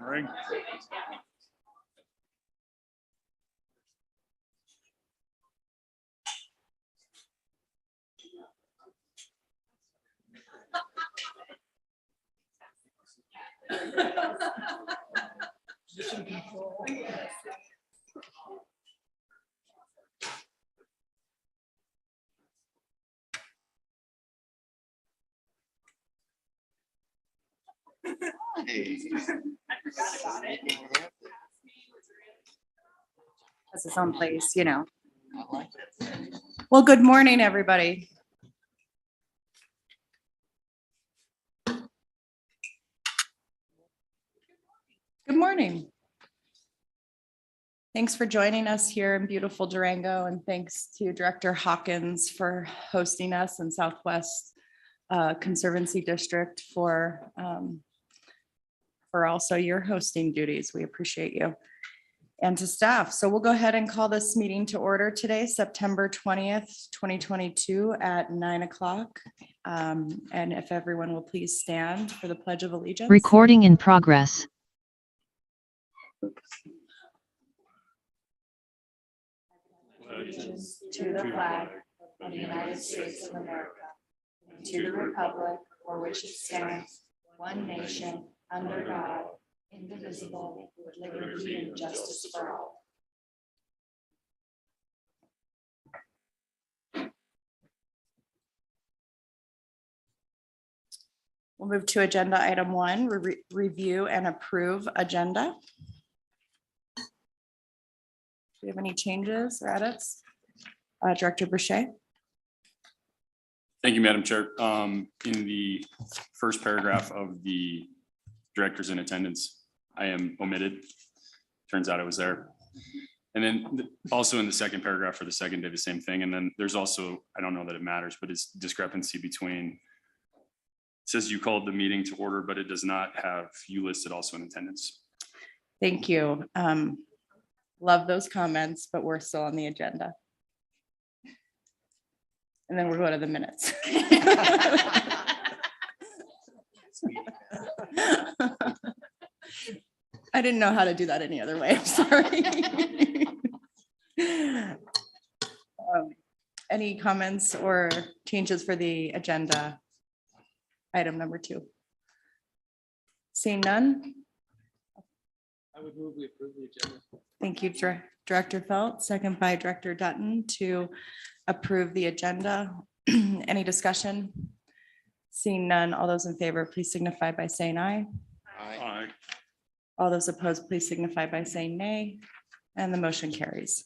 Ring. Has its own place, you know. Well, good morning, everybody. Good morning. Thanks for joining us here in beautiful Durango, and thanks to Director Hawkins for hosting us in Southwest Conservancy District for also your hosting duties. We appreciate you. And to staff. So we'll go ahead and call this meeting to order today, September 20th, 2022 at 9 o'clock. And if everyone will please stand for the Pledge of Allegiance. Recording in progress. Allegiance to the flag of the United States of America, and to the republic for which it stands, one nation, under God, indivisible, with liberty and justice for all. We'll move to agenda item 1, review and approve agenda. Do you have any changes or edits? Director Boucher. Thank you, Madam Chair. In the first paragraph of the directors in attendance, I am omitted. Turns out I was there. And then also in the second paragraph for the second day, the same thing. And then there's also, I don't know that it matters, but it's discrepancy between, it says you called the meeting to order, but it does not have you listed also in attendance. Thank you. Love those comments, but we're still on the agenda. And then we'll go to the minutes. I didn't know how to do that any other way. I'm sorry. Any comments or changes for the agenda? Item number 2. Seeing none? I would move we approve the agenda. Thank you, Director Felt, second by Director Dutton to approve the agenda. Any discussion? Seeing none, all those in favor, please signify by saying aye. Aye. All those opposed, please signify by saying nay. And the motion carries.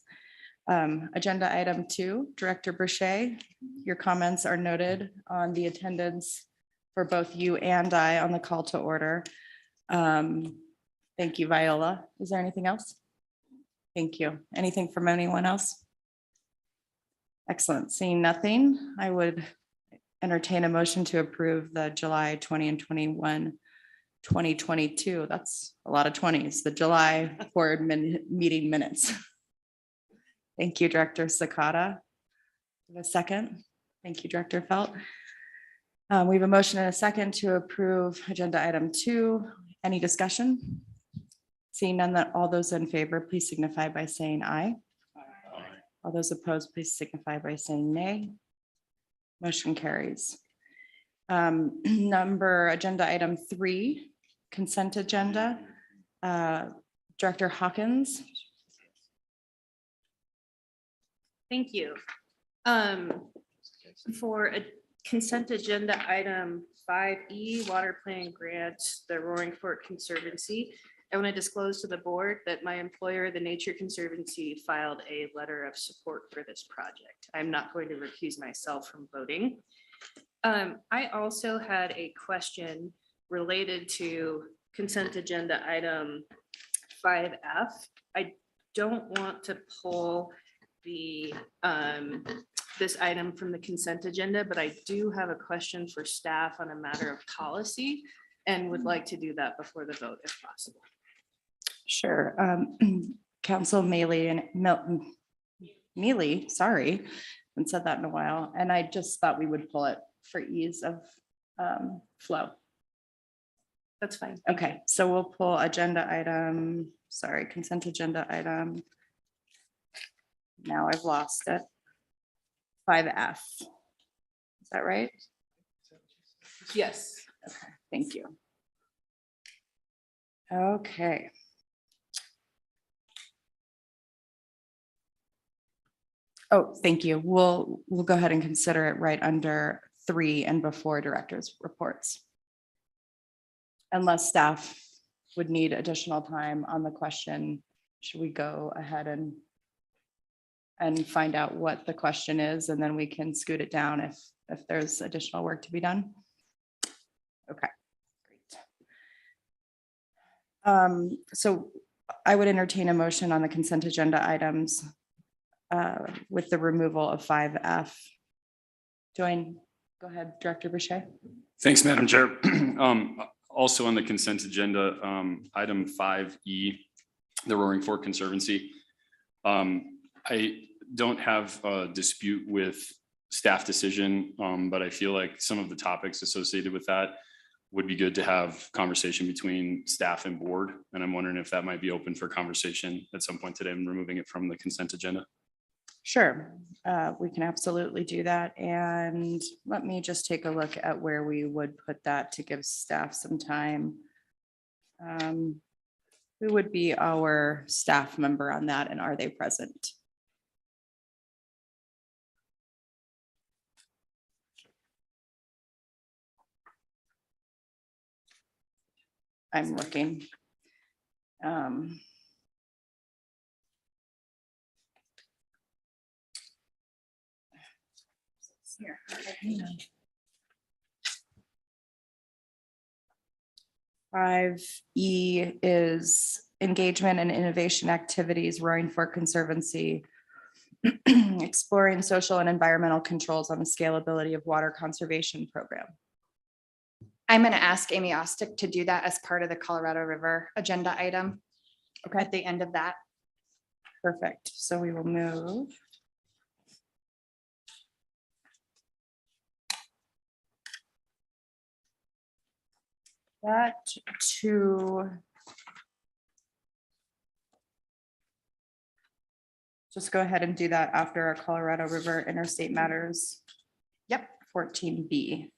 Agenda item 2, Director Boucher, your comments are noted on the attendance for both you and I on the call to order. Thank you, Viola. Is there anything else? Thank you. Anything from anyone else? Excellent. Seeing nothing, I would entertain a motion to approve the July 20 and 21, 2022. That's a lot of 20s, the July board meeting minutes. Thank you, Director Sakata. A second. Thank you, Director Felt. We have a motion and a second to approve agenda item 2. Any discussion? Seeing none, that all those in favor, please signify by saying aye. All those opposed, please signify by saying nay. Motion carries. Agenda item 3, consent agenda. Director Hawkins. Thank you. For a consent agenda item 5E, water plan grant, the Roaring Fork Conservancy. I want to disclose to the board that my employer, the Nature Conservancy, filed a letter of support for this project. I'm not going to recuse myself from voting. I also had a question related to consent agenda item 5F. I don't want to pull the this item from the consent agenda, but I do have a question for staff on a matter of policy and would like to do that before the vote if possible. Sure. Council Mealy, sorry, haven't said that in a while, and I just thought we would pull it for ease of flow. That's fine. Okay, so we'll pull agenda item, sorry, consent agenda item. Now I've lost it. 5F. Is that right? Yes. Okay, thank you. Okay. Oh, thank you. We'll go ahead and consider it right under 3 and before director's reports. Unless staff would need additional time on the question, should we go ahead and find out what the question is, and then we can scoot it down if there's additional work to be done? Okay, great. So I would entertain a motion on the consent agenda items with the removal of 5F. Go ahead, Director Boucher. Thanks, Madam Chair. Also on the consent agenda, item 5E, the Roaring Fork Conservancy. I don't have a dispute with staff decision, but I feel like some of the topics associated with that would be good to have conversation between staff and board. And I'm wondering if that might be open for conversation at some point today and removing it from the consent agenda. Sure, we can absolutely do that. And let me just take a look at where we would put that to give staff some time. Who would be our staff member on that, and are they present? I'm looking. Here. 5E is engagement and innovation activities, Roaring Fork Conservancy, exploring social and environmental controls on the scalability of water conservation program. I'm going to ask Amy Ostick to do that as part of the Colorado River agenda item. Okay, at the end of that. Perfect. So we will move. That to just go ahead and do that after our Colorado River Interstate Matters. Yep, 14B.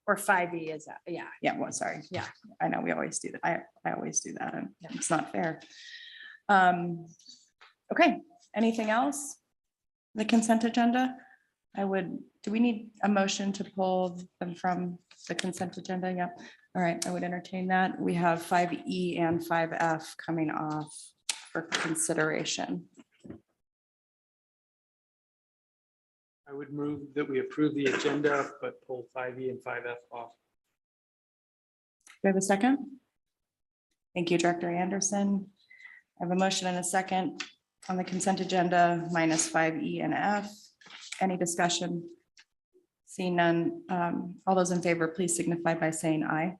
Or 5E is that, yeah. Yeah, well, sorry. Yeah. I know we always do that. I always do that, and it's not fair. Okay, anything else? The consent agenda? Do we need a motion to pull them from the consent agenda? Yeah. All right, I would entertain that. We have 5E and 5F coming off for consideration. I would move that we approve the agenda, but pull 5E and 5F off. Do we have a second? Thank you, Director Anderson. I have a motion and a second on the consent agenda minus 5E and F. Any discussion? Seeing none, all those in favor, please signify by saying aye.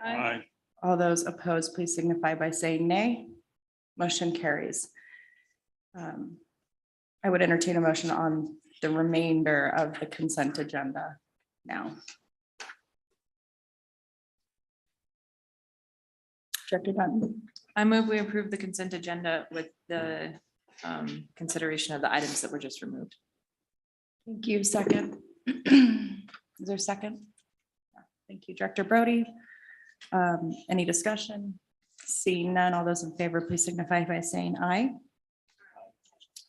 Aye. All those opposed, please signify by saying nay. Motion carries. I would entertain a motion on the remainder of the consent agenda now. Director Dunn. I move we approve the consent agenda with the consideration of the items that were just removed. Thank you. Second. Is there a second? Thank you, Director Brody. Any discussion? Seeing none, all those in favor, please signify by saying aye.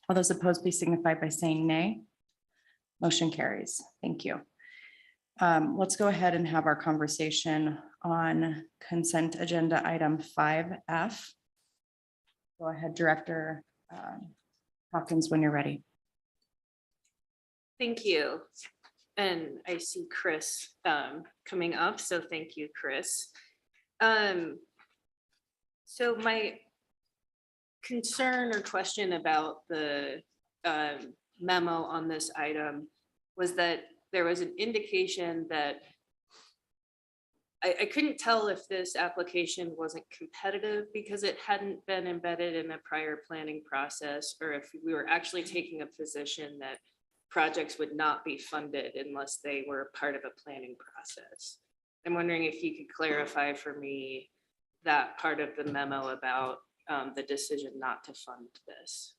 All those opposed, please signify by saying nay. Motion carries. Thank you. Let's go ahead and have our conversation on consent agenda item 5F. Go ahead, Director Hawkins, when you're ready. Thank you. And I see Chris coming up, so thank you, Chris. So my concern or question about the memo on this item was that there was an indication that I couldn't tell if this application wasn't competitive because it hadn't been embedded in a prior planning process, or if we were actually taking a position that projects would not be funded unless they were part of a planning process. I'm wondering if you could clarify for me that part of the memo about the decision not to fund this.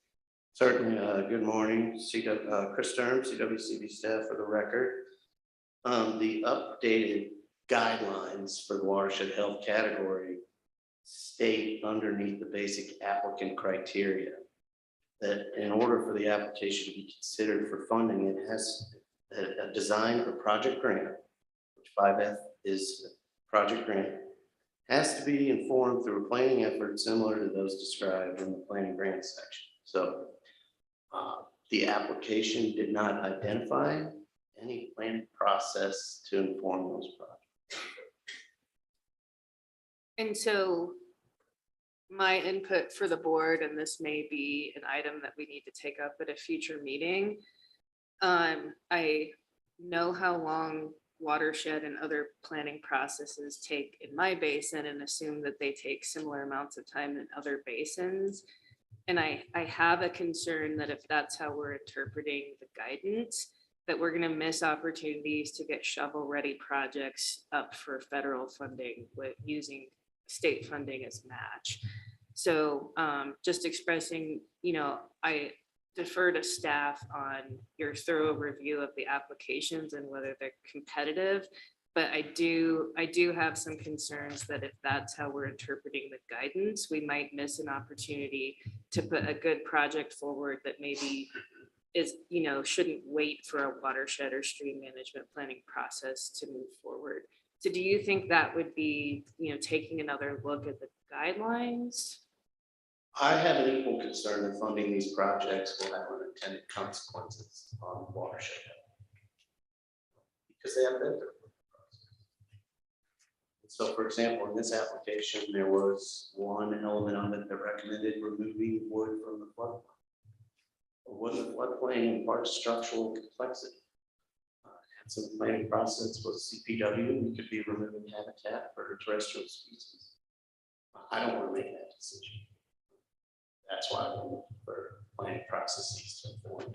Certainly. Good morning, Chris Sturm, CWCB staff for the record. The updated guidelines for the watershed health category state underneath the basic applicant criteria that in order for the application to be considered for funding, it has a design or project grant, which 5F is a project grant, has to be informed through a planning effort similar to those described in the planning grant section. So the application did not identify any planning process to inform those projects. And so my input for the board, and this may be an item that we need to take up at a future meeting. I know how long watershed and other planning processes take in my basin and assume that they take similar amounts of time in other basins. And I have a concern that if that's how we're interpreting the guidance, that we're gonna miss opportunities to get shovel-ready projects up for federal funding with using state funding as match. So just expressing, I defer to staff on your thorough review of the applications and whether they're competitive. But I do have some concerns that if that's how we're interpreting the guidance, we might miss an opportunity to put a good project forward that maybe is, shouldn't wait for a watershed or stream management planning process to move forward. So do you think that would be, taking another look at the guidelines? I have an equal concern that funding these projects will have unintended consequences on watershed because they have been there. So for example, in this application, there was one element of it that recommended removing wood from the floodplain. Wood in the floodplain imparts structural complexity. And so the planning process was CPW, we could be removing habitat for terrestrial species. I don't want to make that decision. That's why I'm looking for planning processes to inform.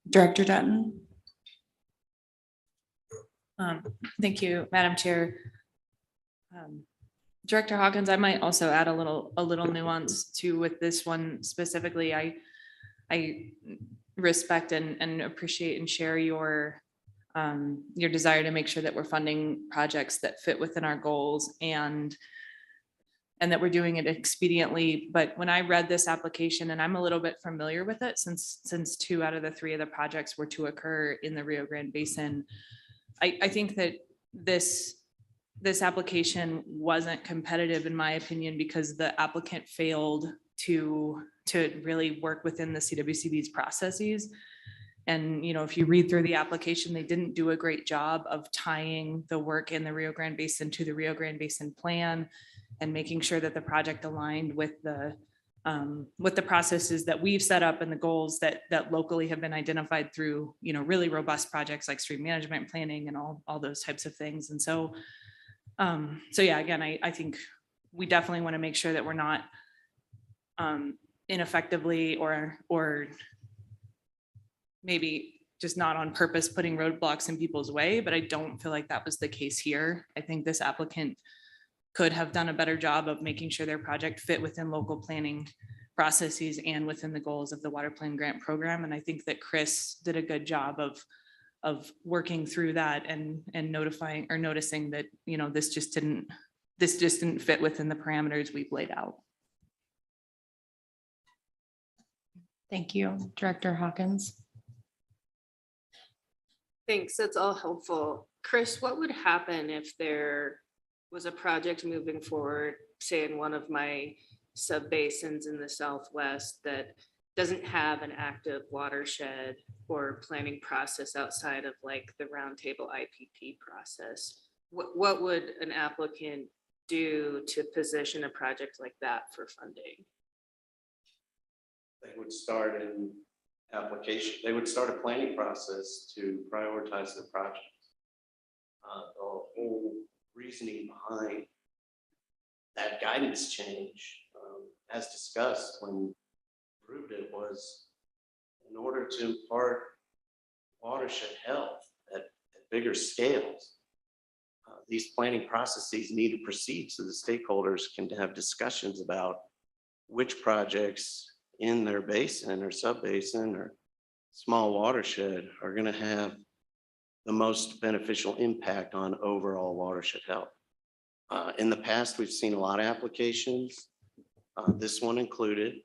Director Dutton. Thank you, Madam Chair. Director Hawkins, I might also add a little nuance to with this one specifically. I respect and appreciate and share your desire to make sure that we're funding projects that fit within our goals and that we're doing it expediently. But when I read this application, and I'm a little bit familiar with it since 2 out of the 3 of the projects were to occur in the Rio Grande Basin, I think that this application wasn't competitive in my opinion because the applicant failed to really work within the CWCB's processes. And, if you read through the application, they didn't do a great job of tying the work in the Rio Grande Basin to the Rio Grande Basin plan and making sure that the project aligned with the processes that we've set up and the goals that locally have been identified through, really robust projects like stream management planning and all those types of things. And so yeah, again, I think we definitely want to make sure that we're not ineffectively or maybe just not on purpose putting roadblocks in people's way, but I don't feel like that was the case here. I think this applicant could have done a better job of making sure their project fit within local planning processes and within the goals of the Water Plan Grant Program. And I think that Chris did a good job of working through that and notifying or noticing that, this just didn't fit within the parameters we've laid out. Thank you, Director Hawkins. Thanks, that's all helpful. Chris, what would happen if there was a project moving forward, say in one of my sub-basins in the Southwest that doesn't have an active watershed or planning process outside of like the roundtable IPP process? What would an applicant do to position a project like that for funding? They would start an application, they would start a planning process to prioritize the project. The whole reasoning behind that guidance change, as discussed when approved it, was in order to impart watershed health at bigger scales. These planning processes need to proceed so the stakeholders can have discussions about which projects in their basin or sub-basin or small watershed are going to have the most beneficial impact on overall watershed health. In the past, we've seen a lot of applications, this one included,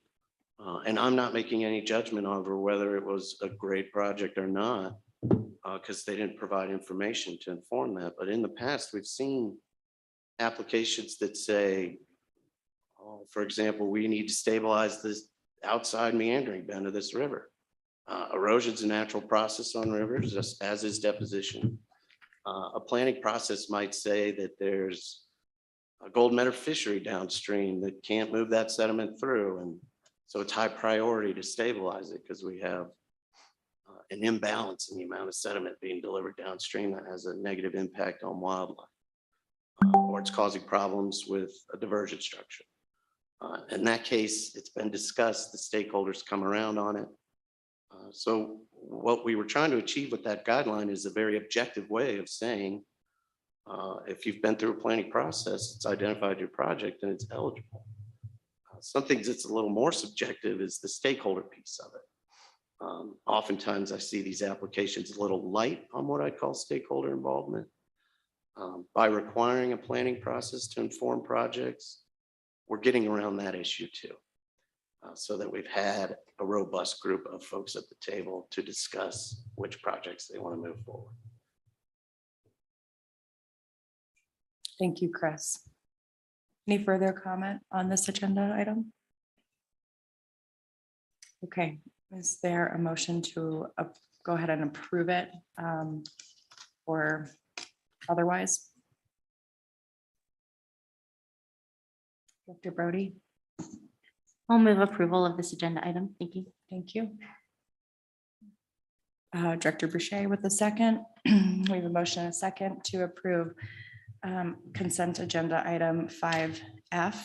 and I'm not making any judgment over whether it was a great project or not, because they didn't provide information to inform that. But in the past, we've seen applications that say, oh, for example, we need to stabilize this outside meandering bend of this river. Erosion's a natural process on rivers, just as is deposition. A planning process might say that there's a gold medal fishery downstream that can't move that sediment through. And so it's high priority to stabilize it because we have an imbalance in the amount of sediment being delivered downstream that has a negative impact on wildlife. Or it's causing problems with a diversion structure. In that case, it's been discussed, the stakeholders come around on it. So what we were trying to achieve with that guideline is a very objective way of saying, if you've been through a planning process, it's identified your project and it's eligible. Something that's a little more subjective is the stakeholder piece of it. Oftentimes I see these applications a little light on what I call stakeholder involvement. By requiring a planning process to inform projects, we're getting around that issue too. So that we've had a robust group of folks at the table to discuss which projects they want to move forward. Thank you, Chris. Any further comment on this agenda item? Okay, is there a motion to go ahead and approve it or otherwise? Dr. Brody? I'll move approval of this agenda item. Thank you. Thank you. Director Boucher with the second. We have a motion and a second to approve consent agenda item 5F.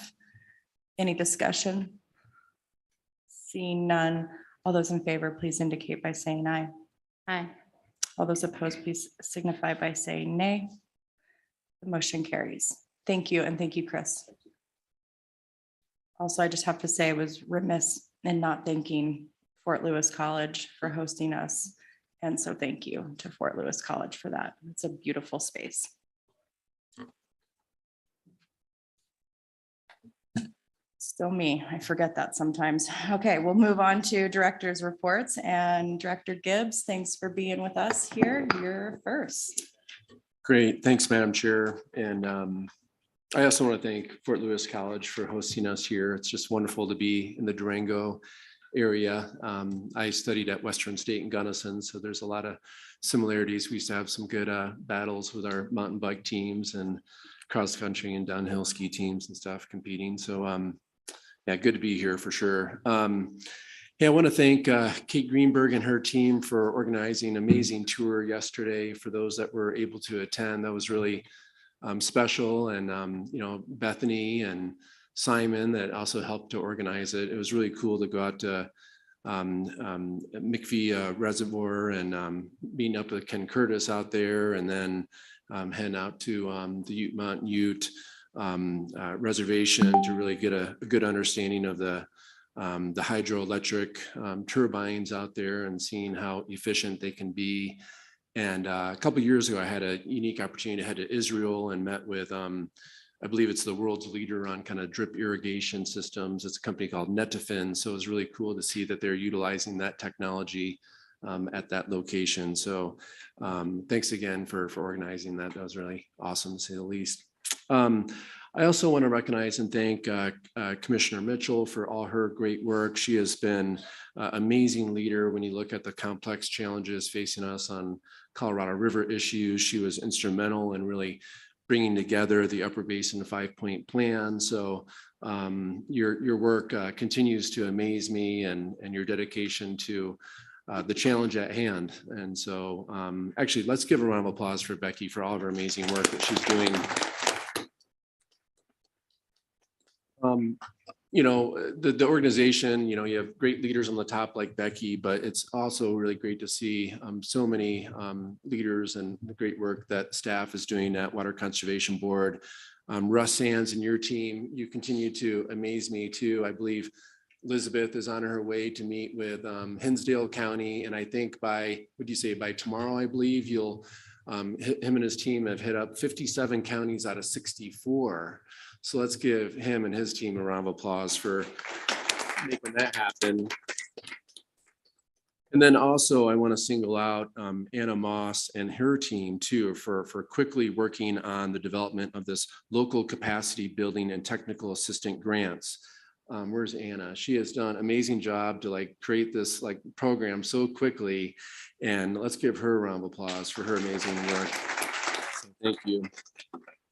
Any discussion? Seeing none, all those in favor, please indicate by saying aye. Aye. All those opposed, please signify by saying nay. The motion carries. Thank you, and thank you, Chris. Also, I just have to say I was remiss in not thanking Fort Lewis College for hosting us. And so thank you to Fort Lewis College for that. It's a beautiful space. Still me, I forget that sometimes. Okay, we'll move on to director's reports, and Director Gibbs, thanks for being with us here. You're first. Great, thanks, Madam Chair. And I also want to thank Fort Lewis College for hosting us here. It's just wonderful to be in the Durango area. I studied at Western State in Gunnison, so there's a lot of similarities. We used to have some good battles with our mountain bike teams and cross country and downhill ski teams and stuff competing. So yeah, good to be here for sure. Yeah, I want to thank Kate Greenberg and her team for organizing an amazing tour yesterday. For those that were able to attend, that was really special. And you know, Bethany and Simon that also helped to organize it. It was really cool to go out to McPhee Reservoir and meeting up with Ken Curtis out there, and then heading out to the Ute Ute reservation to really get a good understanding of the hydroelectric turbines out there and seeing how efficient they can be. And a couple of years ago, I had a unique opportunity to head to Israel and met with, I believe it's the world's leader on kind of drip irrigation systems. It's a company called Netafin. So it was really cool to see that they're utilizing that technology at that location. So thanks again for organizing that. That was really awesome, to say the least. I also want to recognize and thank Commissioner Mitchell for all her great work. She has been an amazing leader when you look at the complex challenges facing us on Colorado River issues. She was instrumental in really bringing together the Upper Basin 5-point plan. So your work continues to amaze me, and your dedication to the challenge at hand. And so actually, let's give a round of applause for Becky for all of her amazing work that she's doing. You know, the organization, you know, you have great leaders on the top like Becky, but it's also really great to see so many leaders and the great work that staff is doing at Water Conservation Board. Russ Sands and your team, you continue to amaze me too. I believe Elizabeth is on her way to meet with Hinsdale County, and I think by, would you say by tomorrow, I believe you'll, him and his team have hit up 57 counties out of 64. So let's give him and his team a round of applause for making that happen. And then also I want to single out Anna Moss and her team too for quickly working on the development of this local capacity building and technical assistant grants. Where's Anna? She has done an amazing job to like create this like program so quickly, and let's give her a round of applause for her amazing work. So thank you.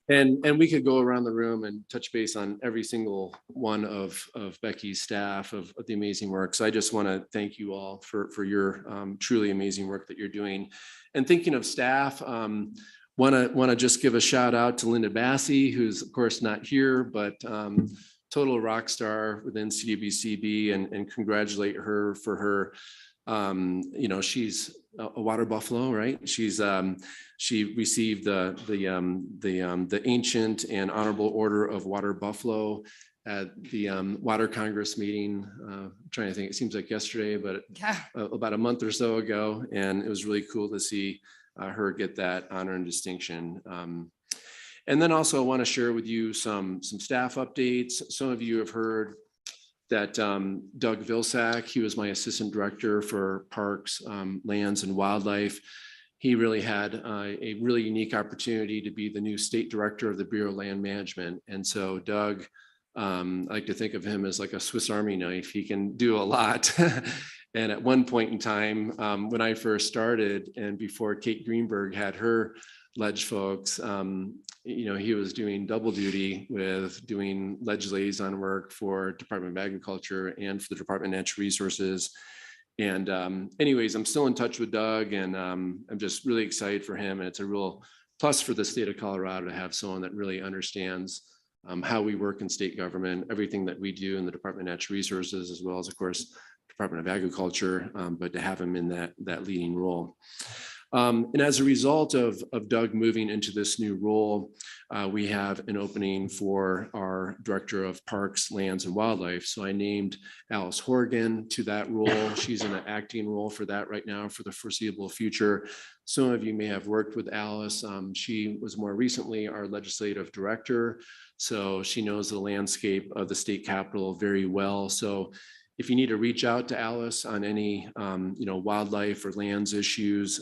And we could go around the room and touch base on every single one of Becky's staff of the amazing work. So I just want to thank you all for your truly amazing work that you're doing. And thinking of staff, want to just give a shout out to Linda Bassey, who's of course not here, but total rock star within CWCB, and congratulate her for her. You know, she's a water buffalo, right? She received the ancient and honorable order of water buffalo at the Water Congress meeting. I'm trying to think, it seems like yesterday, but about a month or so ago, and it was really cool to see her get that honor and distinction. And then also I want to share with you some staff updates. Some of you have heard that Doug Vilsack, he was my assistant director for Parks, Lands and Wildlife. He really had a really unique opportunity to be the new state director of the Bureau of Land Management. And so Doug, I like to think of him as like a Swiss Army knife. He can do a lot. And at one point in time, when I first started and before Kate Greenberg had her ledge folks, you know, he was doing double duty with doing ledge liaison work for Department of Agriculture and for the Department of Natural Resources. And anyways, I'm still in touch with Doug, and I'm just really excited for him. And it's a real plus for the state of Colorado to have someone that really understands how we work in state government, everything that we do in the Department of Natural Resources, as well as, of course, Department of Agriculture, but to have him in that leading role. And as a result of Doug moving into this new role, we have an opening for our Director of Parks, Lands and Wildlife. So I named Alice Horgan to that role. She's in an acting role for that right now for the foreseeable future. Some of you may have worked with Alice. She was more recently our legislative director. So she knows the landscape of the state capitol very well. So if you need to reach out to Alice on any wildlife or lands issues,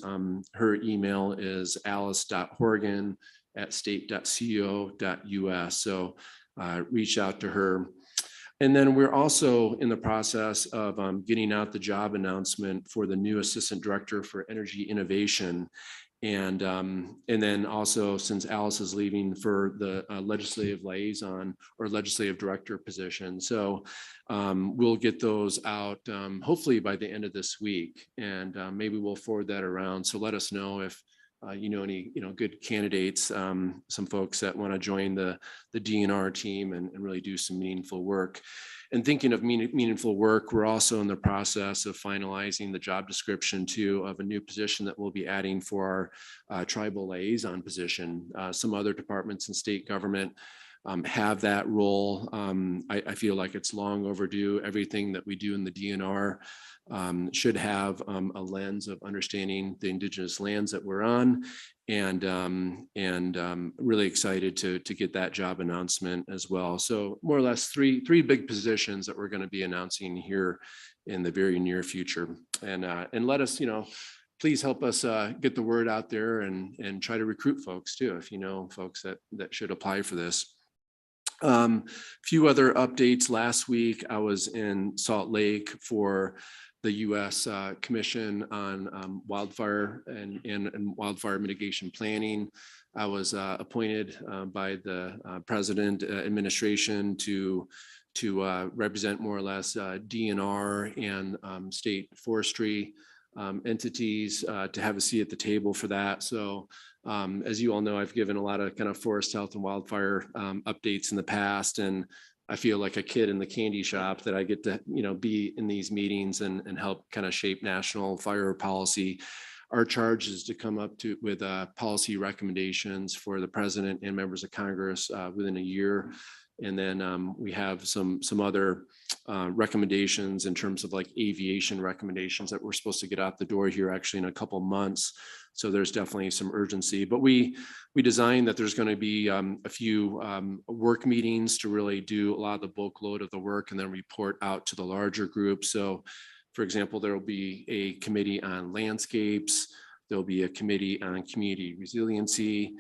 her email is alice.horgan@state.co.us. So reach out to her. And then we're also in the process of getting out the job announcement for the new Assistant Director for Energy Innovation. And then also, since Alice is leaving, for the legislative liaison or legislative director position. So we'll get those out hopefully by the end of this week, and maybe we'll forward that around. So let us know if you know any good candidates, some folks that want to join the DNR team and really do some meaningful work. And thinking of meaningful work, we're also in the process of finalizing the job description too of a new position that we'll be adding for our tribal liaison position. Some other departments in state government have that role. I feel like it's long overdue. Everything that we do in the DNR should have a lens of understanding the indigenous lands that we're on, and really excited to get that job announcement as well. So more or less three big positions that we're going to be announcing here in the very near future. And let us, please help us get the word out there and try to recruit folks too, if you know folks that should apply for this. Few other updates. Last week, I was in Salt Lake for the U.S. Commission on Wildfire and Wildfire Mitigation Planning. I was appointed by the President administration to represent more or less DNR and state forestry entities to have a seat at the table for that. So as you all know, I've given a lot of kind of forest health and wildfire updates in the past, and I feel like a kid in the candy shop that I get to, be in these meetings and help kind of shape national fire policy. Our charge is to come up with policy recommendations for the president and members of Congress within a year. And then we have some other recommendations in terms of like aviation recommendations that we're supposed to get out the door here actually in a couple months. So there's definitely some urgency, but we designed that there's going to be a few work meetings to really do a lot of the bulk load of the work and then report out to the larger group. So for example, there will be a committee on landscapes. There'll be a committee on community resiliency,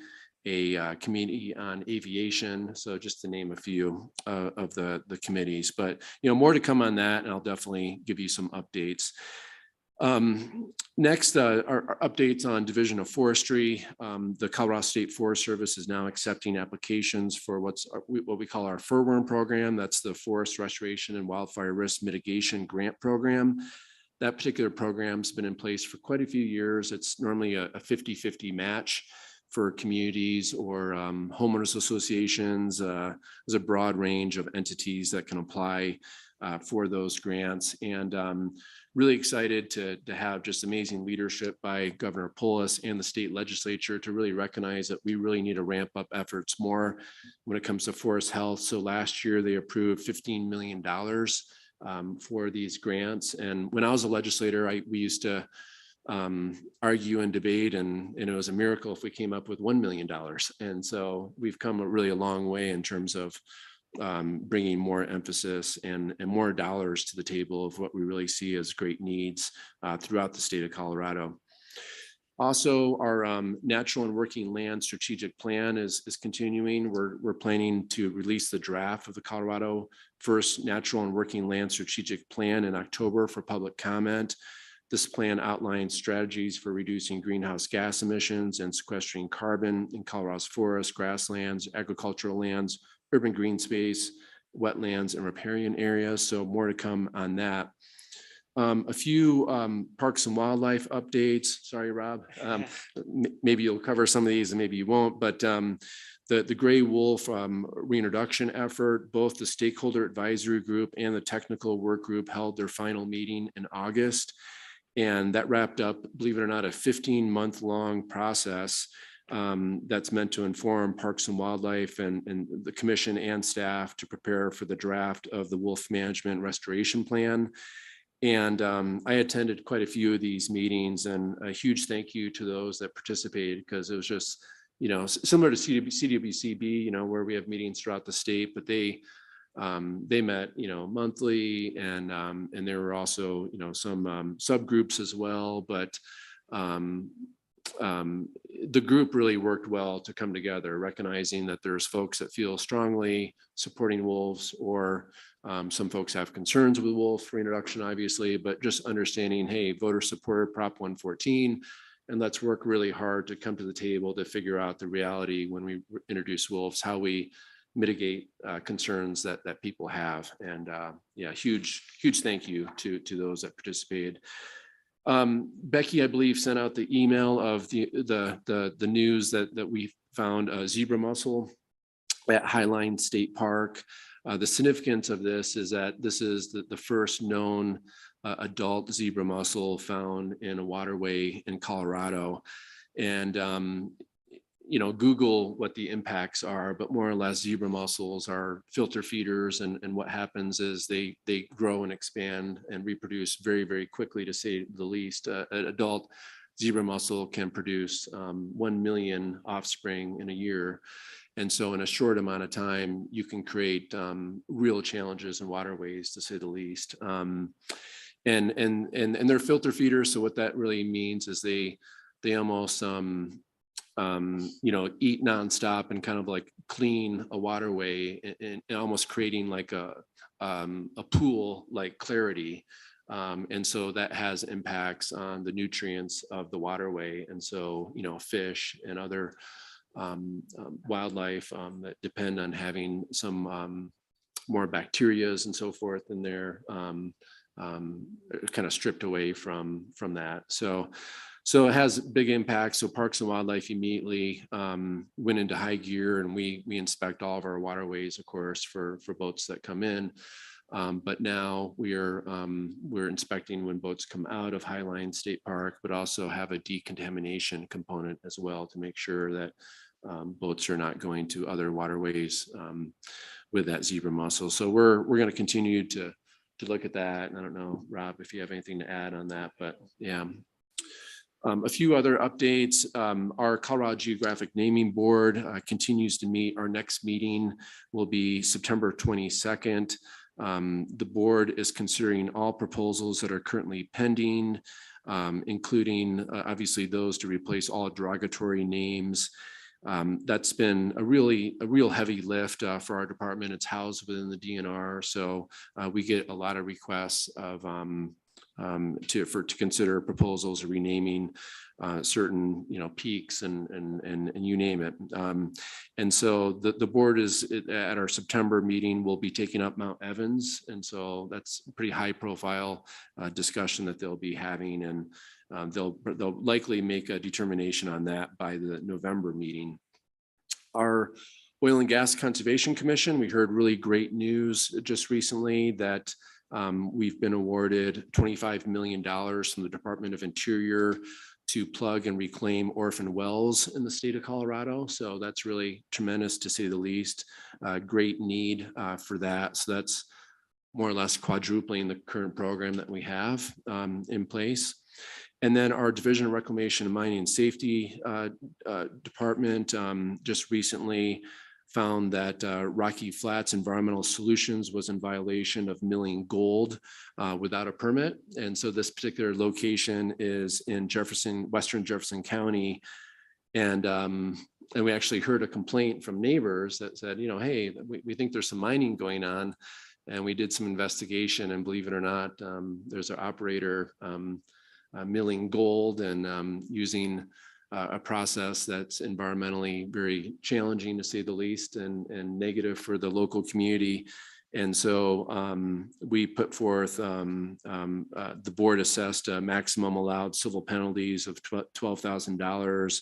a committee on aviation. So just to name a few of the committees, but more to come on that, and I'll definitely give you some updates. Next, our updates on Division of Forestry. The Colorado State Forest Service is now accepting applications for what we call our furworm program. That's the Forest Restoration and Wildfire Risk Mitigation Grant Program. That particular program's been in place for quite a few years. It's normally a 50-50 match for communities or homeowners associations. There's a broad range of entities that can apply for those grants, and really excited to have just amazing leadership by Governor Polis and the state legislature to really recognize that we really need to ramp up efforts more when it comes to forest health. So last year they approved $15 million for these grants, and when I was a legislator, we used to argue and debate, and it was a miracle if we came up with $1 million. And so we've come really a long way in terms of bringing more emphasis and more dollars to the table of what we really see as great needs throughout the state of Colorado. Also, our natural and working land strategic plan is continuing. We're planning to release the draft of the Colorado first natural and working land strategic plan in October for public comment. This plan outlines strategies for reducing greenhouse gas emissions and sequestering carbon in Colorado's forests, grasslands, agricultural lands, urban green space, wetlands, and riparian areas. So more to come on that. A few parks and wildlife updates. Sorry, Rob. Maybe you'll cover some of these and maybe you won't, but the gray wolf reintroduction effort, both the stakeholder advisory group and the technical work group held their final meeting in August. And that wrapped up, believe it or not, a 15-month-long process that's meant to inform Parks and Wildlife and the commission and staff to prepare for the draft of the wolf management restoration plan. And I attended quite a few of these meetings, and a huge thank you to those that participated, because it was just, similar to CWCB, where we have meetings throughout the state, but they met, monthly, and there were also, some subgroups as well, but the group really worked well to come together, recognizing that there's folks that feel strongly supporting wolves, or some folks have concerns with wolf reintroduction, obviously, but just understanding, hey, voter supported Prop 114, and let's work really hard to come to the table to figure out the reality when we introduce wolves, how we mitigate concerns that people have. And yeah, huge thank you to those that participated. Becky, I believe, sent out the email of the news that we found zebra mussel at Highline State Park. The significance of this is that this is the first known adult zebra mussel found in a waterway in Colorado. And Google what the impacts are, but more or less zebra mussels are filter feeders. And what happens is they grow and expand and reproduce very, very quickly, to say the least. An adult zebra mussel can produce 1 million offspring in a year. And so in a short amount of time, you can create real challenges in waterways, to say the least. And they're filter feeders. So what that really means is they almost eat nonstop and kind of like clean a waterway, and almost creating like a pool like clarity. And so that has impacts on the nutrients of the waterway. And so, fish and other wildlife that depend on having some more bacterias and so forth in there, kind of stripped away from that. So it has big impacts. So Parks and Wildlife immediately went into high gear, and we inspect all of our waterways, of course, for boats that come in. But now we're inspecting when boats come out of Highline State Park, but also have a decontamination component as well, to make sure that boats are not going to other waterways with that zebra mussel. So we're going to continue to look at that. And I don't know, Rob, if you have anything to add on that, but yeah. A few other updates. Our Colorado Geographic Naming Board continues to meet. Our next meeting will be September 22nd. The board is considering all proposals that are currently pending, including obviously those to replace all derogatory names. That's been a real heavy lift for our department. It's housed within the DNR, so we get a lot of requests of to consider proposals renaming certain peaks and you name it. And so the board is at our September meeting will be taking up Mount Evans, and so that's a pretty high profile discussion that they'll be having, and they'll likely make a determination on that by the November meeting. Our Oil and Gas Conservation Commission, we heard really great news just recently that we've been awarded $25 million from the Department of Interior to plug and reclaim orphan wells in the state of Colorado. So that's really tremendous, to say the least. Great need for that. So that's more or less quadrupling the current program that we have in place. And then our Division of Reclamation and Mining and Safety Department just recently found that Rocky Flats Environmental Solutions was in violation of milling gold without a permit. And so this particular location is in Western Jefferson County. And we actually heard a complaint from neighbors that said, hey, we think there's some mining going on. And we did some investigation, and believe it or not, there's an operator milling gold and using a process that's environmentally very challenging, to say the least, and negative for the local community. And so we put forth, the board assessed a maximum allowed civil penalties of $12,000.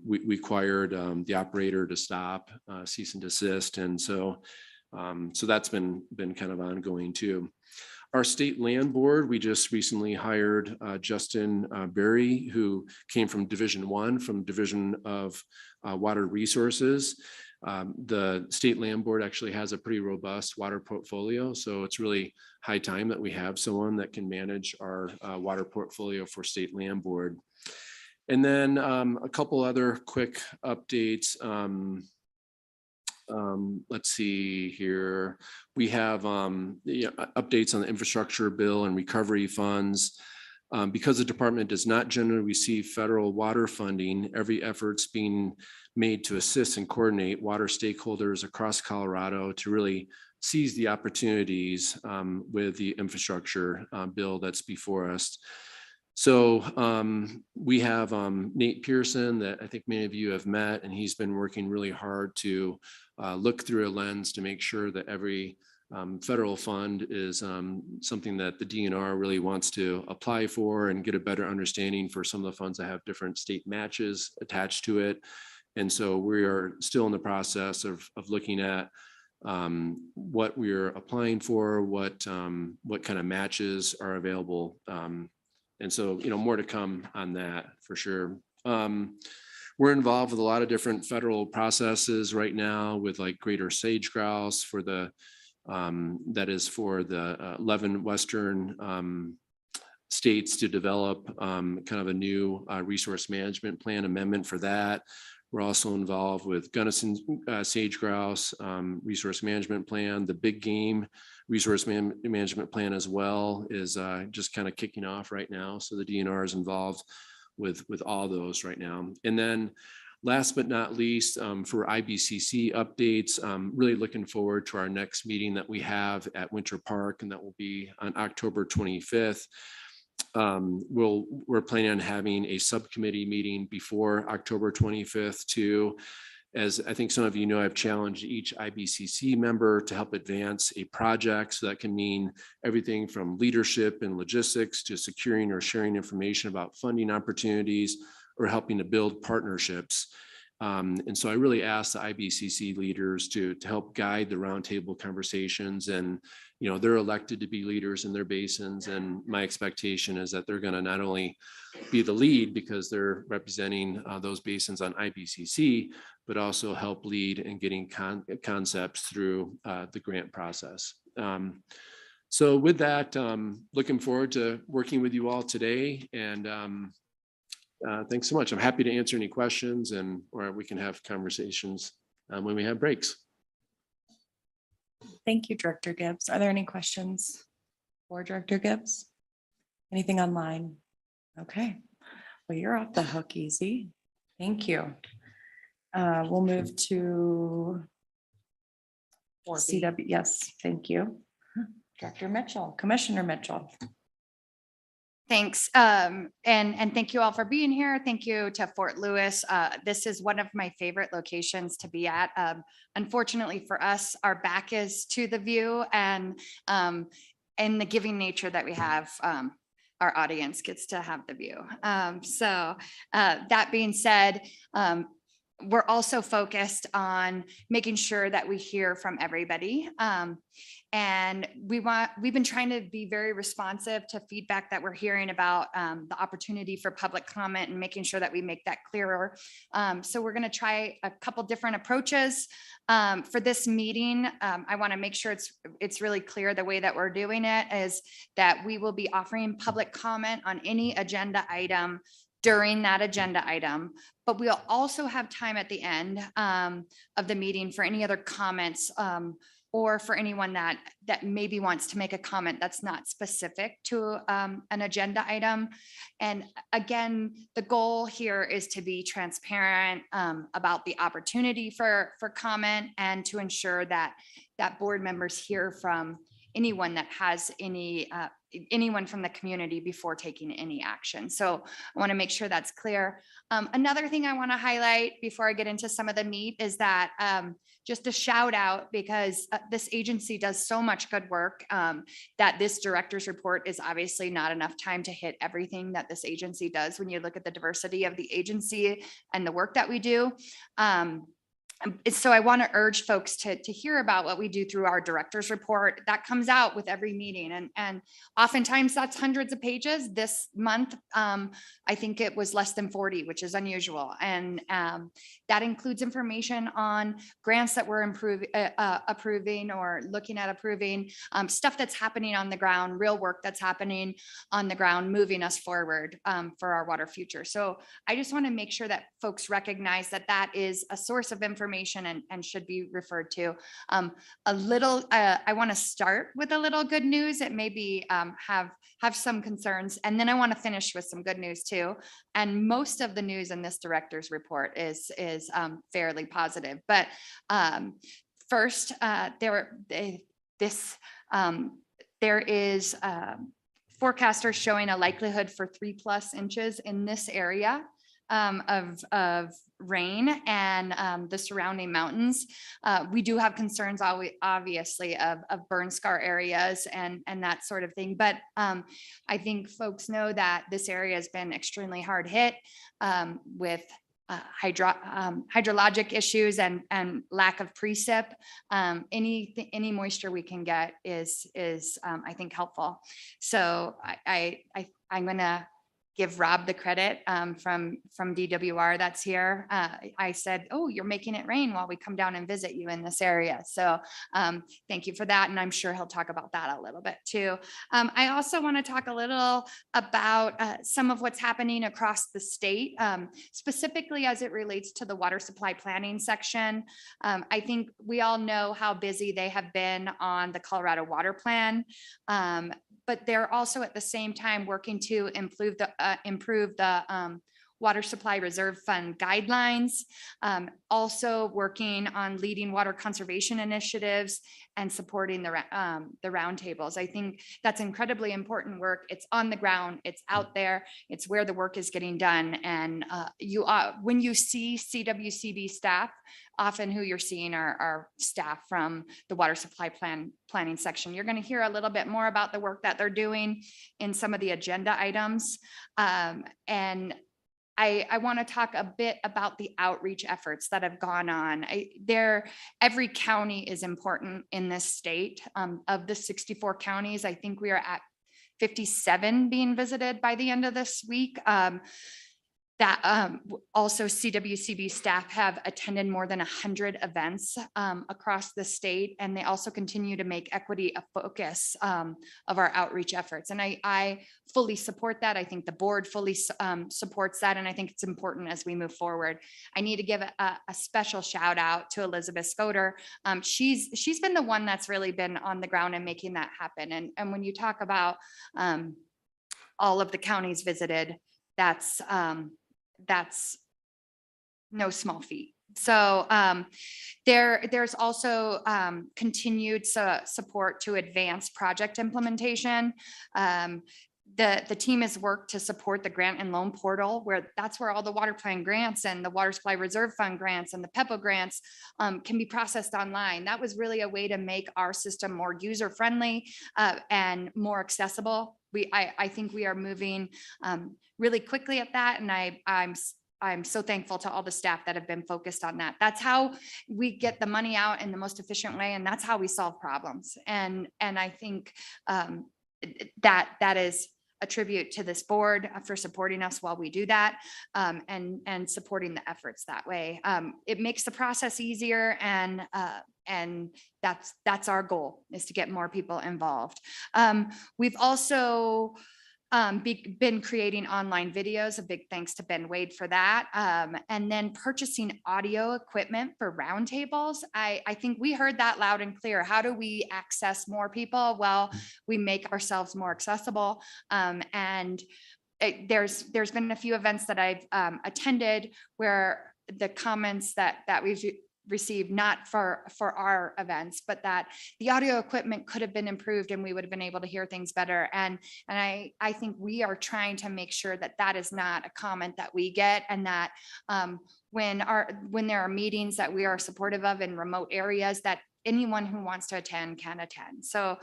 We required the operator to stop, cease and desist. And so that's been kind of ongoing too. Our state land board, we just recently hired Justin Berry, who came from Division 1, from Division of Water Resources. The state land board actually has a pretty robust water portfolio, so it's really high time that we have someone that can manage our water portfolio for state land board. And then a couple other quick updates. Let's see here. We have updates on the infrastructure bill and recovery funds. Because the department does not generally receive federal water funding, every effort's being made to assist and coordinate water stakeholders across Colorado to really seize the opportunities with the infrastructure bill that's before us. So we have Nate Pearson that I think many of you have met, and he's been working really hard to look through a lens to make sure that every federal fund is something that the DNR really wants to apply for and get a better understanding for some of the funds that have different state matches attached to it. And so we are still in the process of looking at what we're applying for, what kind of matches are available. And so, more to come on that for sure. we're involved with a lot of different federal processes right now with like greater sage grouse for the, that is for the 11 Western states to develop kind of a new resource management plan amendment for that. We're also involved with Gunnison sage grouse resource management plan. The big game resource management plan as well is just kind of kicking off right now. So the DNR is involved with all those right now. And then last but not least, for IBCC updates, really looking forward to our next meeting that we have at Winter Park, and that will be on October 25th. We're planning on having a subcommittee meeting before October 25th too. As I think some of you know, I've challenged each IBCC member to help advance a project. So that can mean everything from leadership and logistics to securing or sharing information about funding opportunities or helping to build partnerships. And so I really ask the IBCC leaders to help guide the roundtable conversations. And, you know, they're elected to be leaders in their basins. And my expectation is that they're going to not only be the lead because they're representing those basins on IBCC, but also help lead in getting concepts through the grant process. So with that, looking forward to working with you all today. And thanks so much. I'm happy to answer any questions, and or we can have conversations when we have breaks. Thank you, Director Gibbs. Are there any questions for Director Gibbs? Anything online? Okay, well, you're off the hook easy. Thank you. We'll move to CW. Yes, thank you. Director Mitchell, Commissioner Mitchell. Thanks. And thank you all for being here. Thank you to Fort Lewis. This is one of my favorite locations to be at. Unfortunately for us, our back is to the view, and the giving nature that we have, our audience gets to have the view. So that being said, we're also focused on making sure that we hear from everybody. And we've been trying to be very responsive to feedback that we're hearing about the opportunity for public comment and making sure that we make that clearer. So we're going to try a couple different approaches for this meeting. I want to make sure it's really clear the way that we're doing it is that we will be offering public comment on any agenda item during that agenda item, but we'll also have time at the end of the meeting for any other comments or for anyone that maybe wants to make a comment that's not specific to an agenda item. And again, the goal here is to be transparent about the opportunity for comment, and to ensure that board members hear from anyone that has anyone from the community before taking any action. So I want to make sure that's clear. Another thing I want to highlight before I get into some of the meat is that just a shout out, because this agency does so much good work that this director's report is obviously not enough time to hit everything that this agency does when you look at the diversity of the agency and the work that we do. So I want to urge folks to hear about what we do through our director's report that comes out with every meeting. And oftentimes that's hundreds of pages. This month, I think it was less than 40, which is unusual. And that includes information on grants that we're approving or looking at approving, stuff that's happening on the ground, real work that's happening on the ground, moving us forward for our water future. So I just want to make sure that folks recognize that that is a source of information and should be referred to. I want to start with a little good news. It maybe have some concerns, and then I want to finish with some good news too. And most of the news in this director's report is fairly positive. But first, there is forecasters showing a likelihood for 3+ inches in this area of rain and the surrounding mountains. We do have concerns obviously of burn scar areas and that sort of thing. But I think folks know that this area has been extremely hard hit with hydrologic issues and lack of precip. Any moisture we can get is I think helpful. So I'm gonna give Rob the credit from DWR that's here. I said, oh, you're making it rain while we come down and visit you in this area. So thank you for that. And I'm sure he'll talk about that a little bit too. I also want to talk a little about some of what's happening across the state, specifically as it relates to the water supply planning section. I think we all know how busy they have been on the Colorado Water Plan. But they're also at the same time working to improve the Water Supply Reserve Fund guidelines, also working on leading water conservation initiatives and supporting the roundtables. I think that's incredibly important work. It's on the ground, it's out there, it's where the work is getting done. And when you see CWCB staff, often who you're seeing are staff from the water supply planning section. You're going to hear a little bit more about the work that they're doing in some of the agenda items. And I want to talk a bit about the outreach efforts that have gone on. Every county is important in this state. Of the 64 counties, I think we are at 57 being visited by the end of this week. Also CWCB staff have attended more than 100 events across the state, and they also continue to make equity a focus of our outreach efforts. And I fully support that. I think the board fully supports that, and I think it's important as we move forward. I need to give a special shout out to Elizabeth Scoder. She's been the one that's really been on the ground and making that happen. And when you talk about all of the counties visited, that's no small feat. So there's also continued support to advance project implementation. The team has worked to support the grant and loan portal, that's where all the water plan grants and the Water Supply Reserve Fund grants and the PEPO grants can be processed online. That was really a way to make our system more user-friendly and more accessible. I think we are moving really quickly at that, and I'm so thankful to all the staff that have been focused on that. That's how we get the money out in the most efficient way, and that's how we solve problems. And I think that is a tribute to this board for supporting us while we do that, and supporting the efforts that way. It makes the process easier, and that's our goal, is to get more people involved. We've also been creating online videos. A big thanks to Ben Wade for that. And then purchasing audio equipment for roundtables. I think we heard that loud and clear. How do we access more people? Well, we make ourselves more accessible. And there's been a few events that I've attended where the comments that we've received, not for our events, but that the audio equipment could have been improved and we would have been able to hear things better. And I think we are trying to make sure that is not a comment that we get, and that when there are meetings that we are supportive of in remote areas, that anyone who wants to attend can attend. So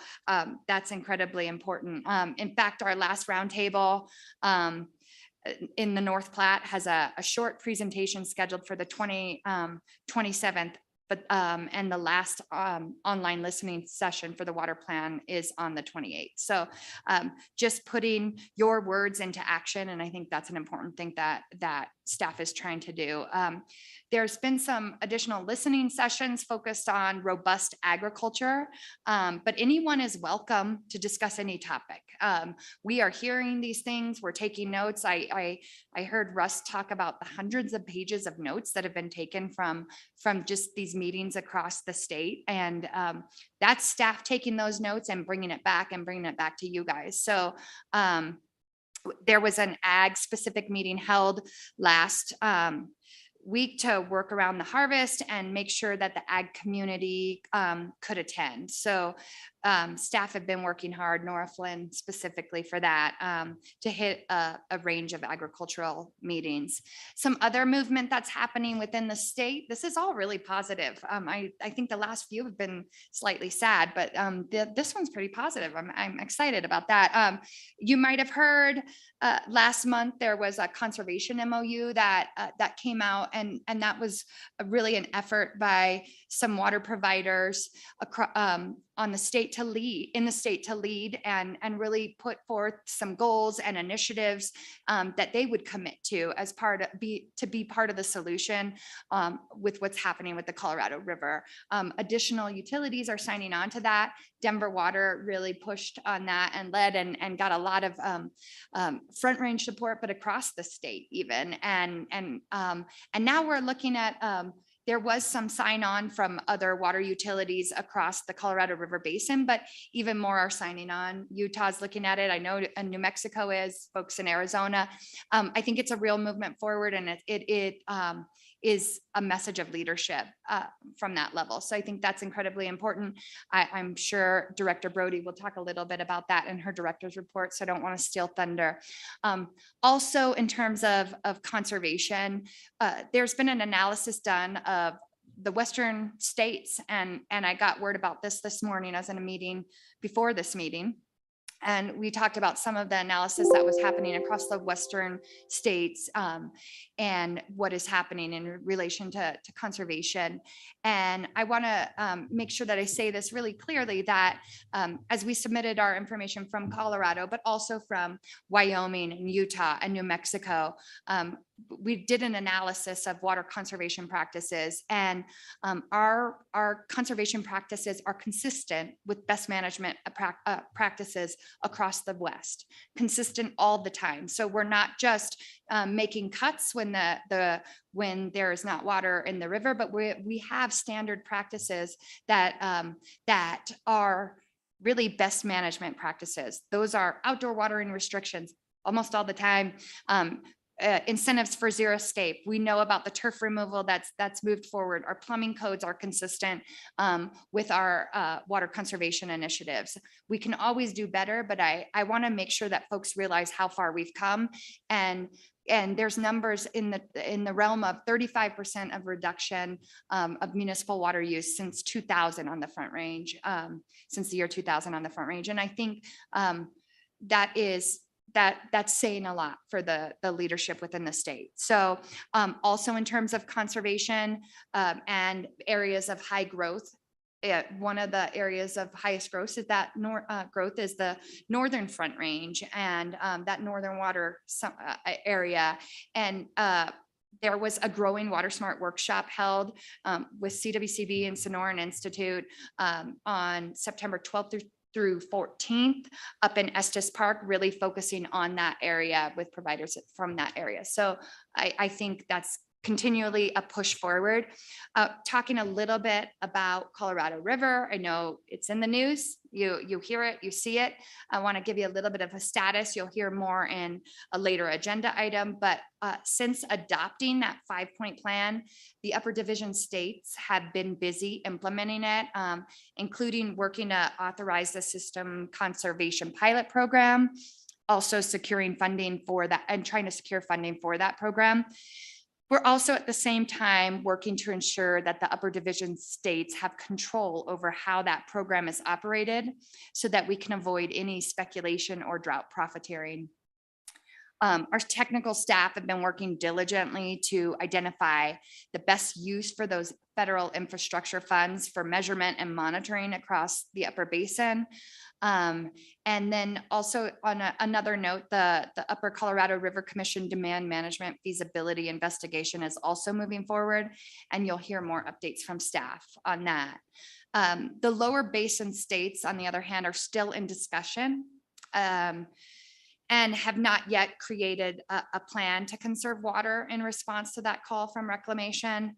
that's incredibly important. In fact, our last roundtable in the North Platte has a short presentation scheduled for the 27th, but and the last online listening session for the water plan is on the 28th. So just putting your words into action, and I think that's an important thing that staff is trying to do. There's been some additional listening sessions focused on robust agriculture, but anyone is welcome to discuss any topic. We are hearing these things, we're taking notes. I heard Russ talk about the hundreds of pages of notes that have been taken from just these meetings across the state. And that's staff taking those notes and bringing it back to you guys. So there was an ag specific meeting held last week to work around the harvest and make sure that the ag community could attend. So staff have been working hard, Nora Flynn specifically for that, to hit a range of agricultural meetings. Some other movement that's happening within the state, this is all really positive. I think the last few have been slightly sad, but this one's pretty positive. I'm excited about that. You might have heard last month there was a conservation MOU that came out, and that was really an effort by some water providers on the state to lead, and really put forth some goals and initiatives that they would commit to as to be part of the solution with what's happening with the Colorado River. Additional utilities are signing on to that. Denver Water really pushed on that and led and got a lot of front range support, but across the state even. And now we're looking at there was some sign on from other water utilities across the Colorado River Basin, but even more are signing on. Utah's looking at it. I know New Mexico is, folks in Arizona. I think it's a real movement forward, and it is a message of leadership from that level. So I think that's incredibly important. I'm sure Director Brody will talk a little bit about that in her director's report, so I don't want to steal thunder. Also, in terms of conservation, there's been an analysis done of the Western states, and I got word about this morning. I was in a meeting before this meeting, and we talked about some of the analysis that was happening across the Western states and what is happening in relation to conservation. And I want to make sure that I say this really clearly, that as we submitted our information from Colorado, but also from Wyoming and Utah and New Mexico, we did an analysis of water conservation practices, and our conservation practices are consistent with best management practices across the West, consistent all the time. So we're not just making cuts when when there is not water in the river, but we have standard practices that that are really best management practices. Those are outdoor watering restrictions almost all the time. Incentives for zero scape. We know about the turf removal that's moved forward. Our plumbing codes are consistent with our water conservation initiatives. We can always do better, but I want to make sure that folks realize how far we've come. And there's numbers in the realm of 35% of reduction of municipal water use since 2000 on the Front Range, since the year 2000 on the Front Range. And I think that's saying a lot for the leadership within the state. So also in terms of conservation and areas of high growth, one of the areas of highest growth is that growth is the Northern Front Range and that northern water area. And there was a growing Water Smart workshop held with CWCB and Sonoran Institute on September 12th through 14th up in Estes Park, really focusing on that area with providers from that area. So I think that's continually a push forward. Talking a little bit about Colorado River. I know it's in the news. You hear it, you see it. I want to give you a little bit of a status. You'll hear more in a later agenda item, but since adopting that 5-point plan, the upper division states have been busy implementing it, including working to authorize the system conservation pilot program, also securing funding for that and trying to secure funding for that program. We're also at the same time working to ensure that the upper division states have control over how that program is operated so that we can avoid any speculation or drought profiteering. Our technical staff have been working diligently to identify the best use for those federal infrastructure funds for measurement and monitoring across the upper basin. And then also on another note, the Upper Colorado River Commission Demand Management Feasibility Investigation is also moving forward, and you'll hear more updates from staff on that. The lower basin states, on the other hand, are still in discussion and have not yet created a plan to conserve water in response to that call from reclamation.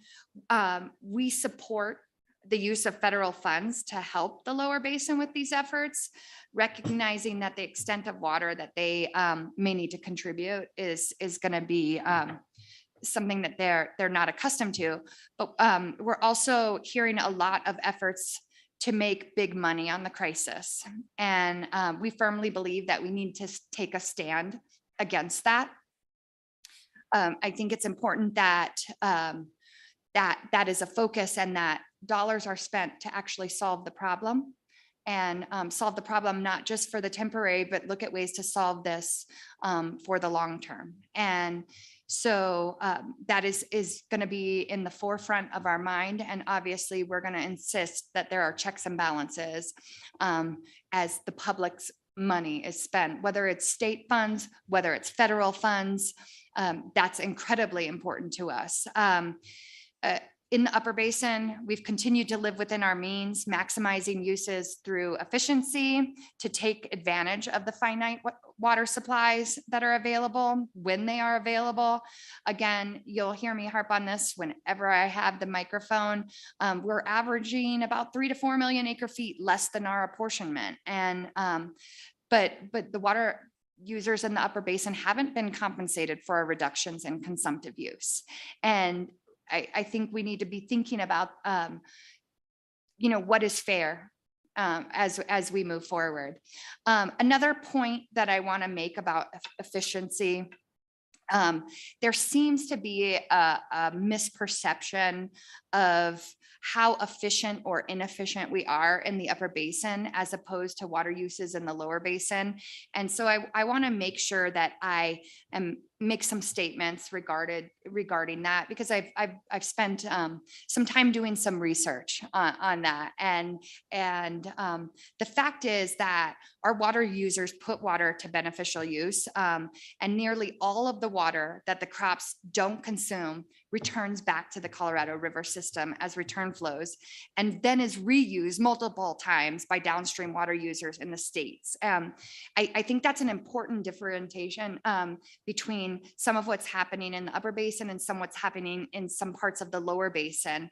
We support the use of federal funds to help the lower basin with these efforts, recognizing that the extent of water that they may need to contribute is going to be something that they're not accustomed to. But we're also hearing a lot of efforts to make big money on the crisis. And we firmly believe that we need to take a stand against that. I think it's important that that is a focus and that dollars are spent to actually solve the problem and solve the problem, not just for the temporary, but look at ways to solve this for the long term. And So that is going to be in the forefront of our mind. And obviously, we're going to insist that there are checks and balances as the public's money is spent, whether it's state funds, whether it's federal funds. That's incredibly important to us. In the Upper Basin, we've continued to live within our means, maximizing uses through efficiency to take advantage of the finite water supplies that are available when they are available. Again, you'll hear me harp on this whenever I have the microphone. We're averaging about 3 to 4 million acre feet less than our apportionment. And but the water users in the Upper Basin haven't been compensated for reductions in consumptive use. And I think we need to be thinking about, what is fair as we move forward. Another point that I want to make about efficiency, there seems to be a misperception of how efficient or inefficient we are in the Upper Basin as opposed to water uses in the Lower Basin. And so I want to make sure that I make some statements regarding that, because I've spent some time doing some research on that. And the fact is that our water users put water to beneficial use, and nearly all of the water that the crops don't consume returns back to the Colorado River system as return flows, and then is reused multiple times by downstream water users in the states. I think that's an important differentiation between some of what's happening in the Upper Basin and some what's happening in some parts of the Lower Basin.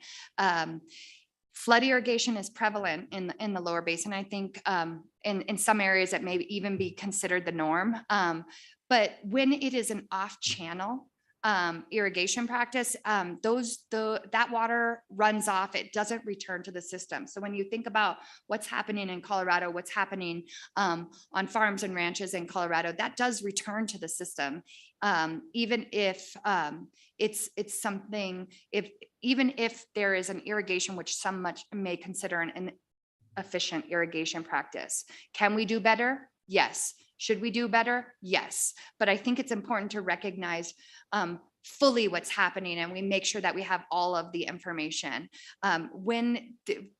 Flood irrigation is prevalent in the Lower Basin. I think in some areas it may even be considered the norm. But when it is an off-channel irrigation practice, that water runs off, it doesn't return to the system. So when you think about what's happening in Colorado, what's happening on farms and ranches in Colorado, that does return to the system. Even if it's something, even if there is an irrigation, which some much may consider an efficient irrigation practice. Can we do better? Yes. Should we do better? Yes. But I think it's important to recognize fully what's happening, and we make sure that we have all of the information. When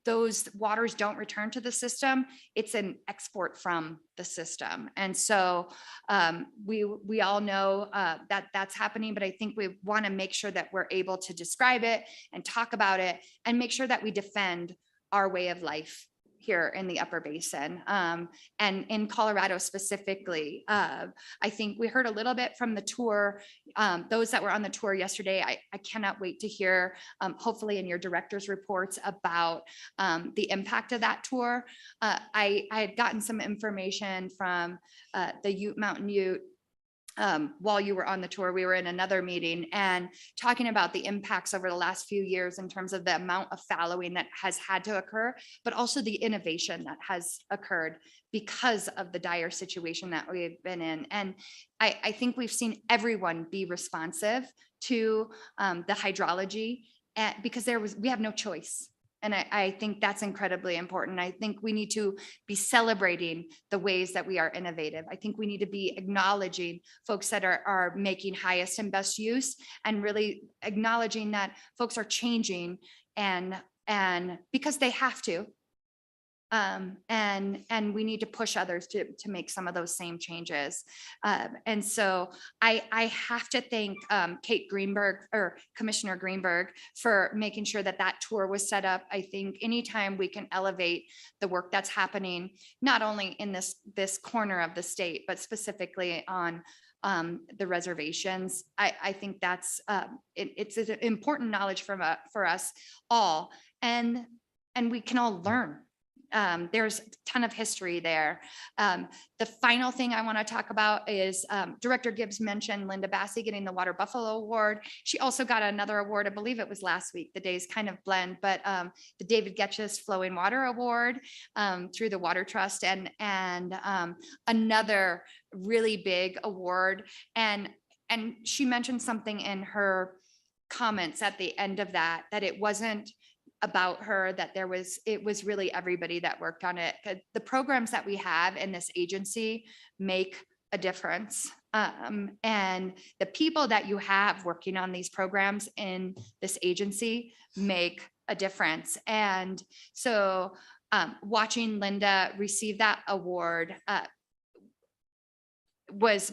those waters don't return to the system, it's an export from the system. And so we all know that that's happening, but I think we want to make sure that we're able to describe it and talk about it and make sure that we defend our way of life here in the Upper Basin, and in Colorado specifically. I think we heard a little bit from the tour, those that were on the tour yesterday. I cannot wait to hear, hopefully in your director's reports, about the impact of that tour. I had gotten some information from the Ute Mountain Ute while you were on the tour. We were in another meeting and talking about the impacts over the last few years in terms of the amount of fallowing that has had to occur, but also the innovation that has occurred because of the dire situation that we've been in. And I think we've seen everyone be responsive to the hydrology, because we have no choice. And I think that's incredibly important. I think we need to be celebrating the ways that we are innovative. I think we need to be acknowledging folks that are making highest and best use, and really acknowledging that folks are changing and because they have to. And we need to push others to make some of those same changes. And so I have to thank Kate Greenberg, or Commissioner Greenberg, for making sure that that tour was set up. I think anytime we can elevate the work that's happening, not only in this corner of the state, but specifically on the reservations, I think that's it's an important knowledge for us all, and we can all learn. There's a ton of history there. The final thing I want to talk about is Director Gibbs mentioned Linda Bassey getting the Water Buffalo Award. She also got another award, I believe it was last week. The days kind of blend, but the David Getch's Flowing Water Award through the Water Trust, and another really big award. And she mentioned something in her comments at the end of that it wasn't about her, that it was really everybody that worked on it. The programs that we have in this agency make a difference. And the people that you have working on these programs in this agency make a difference. And so watching Linda receive that award was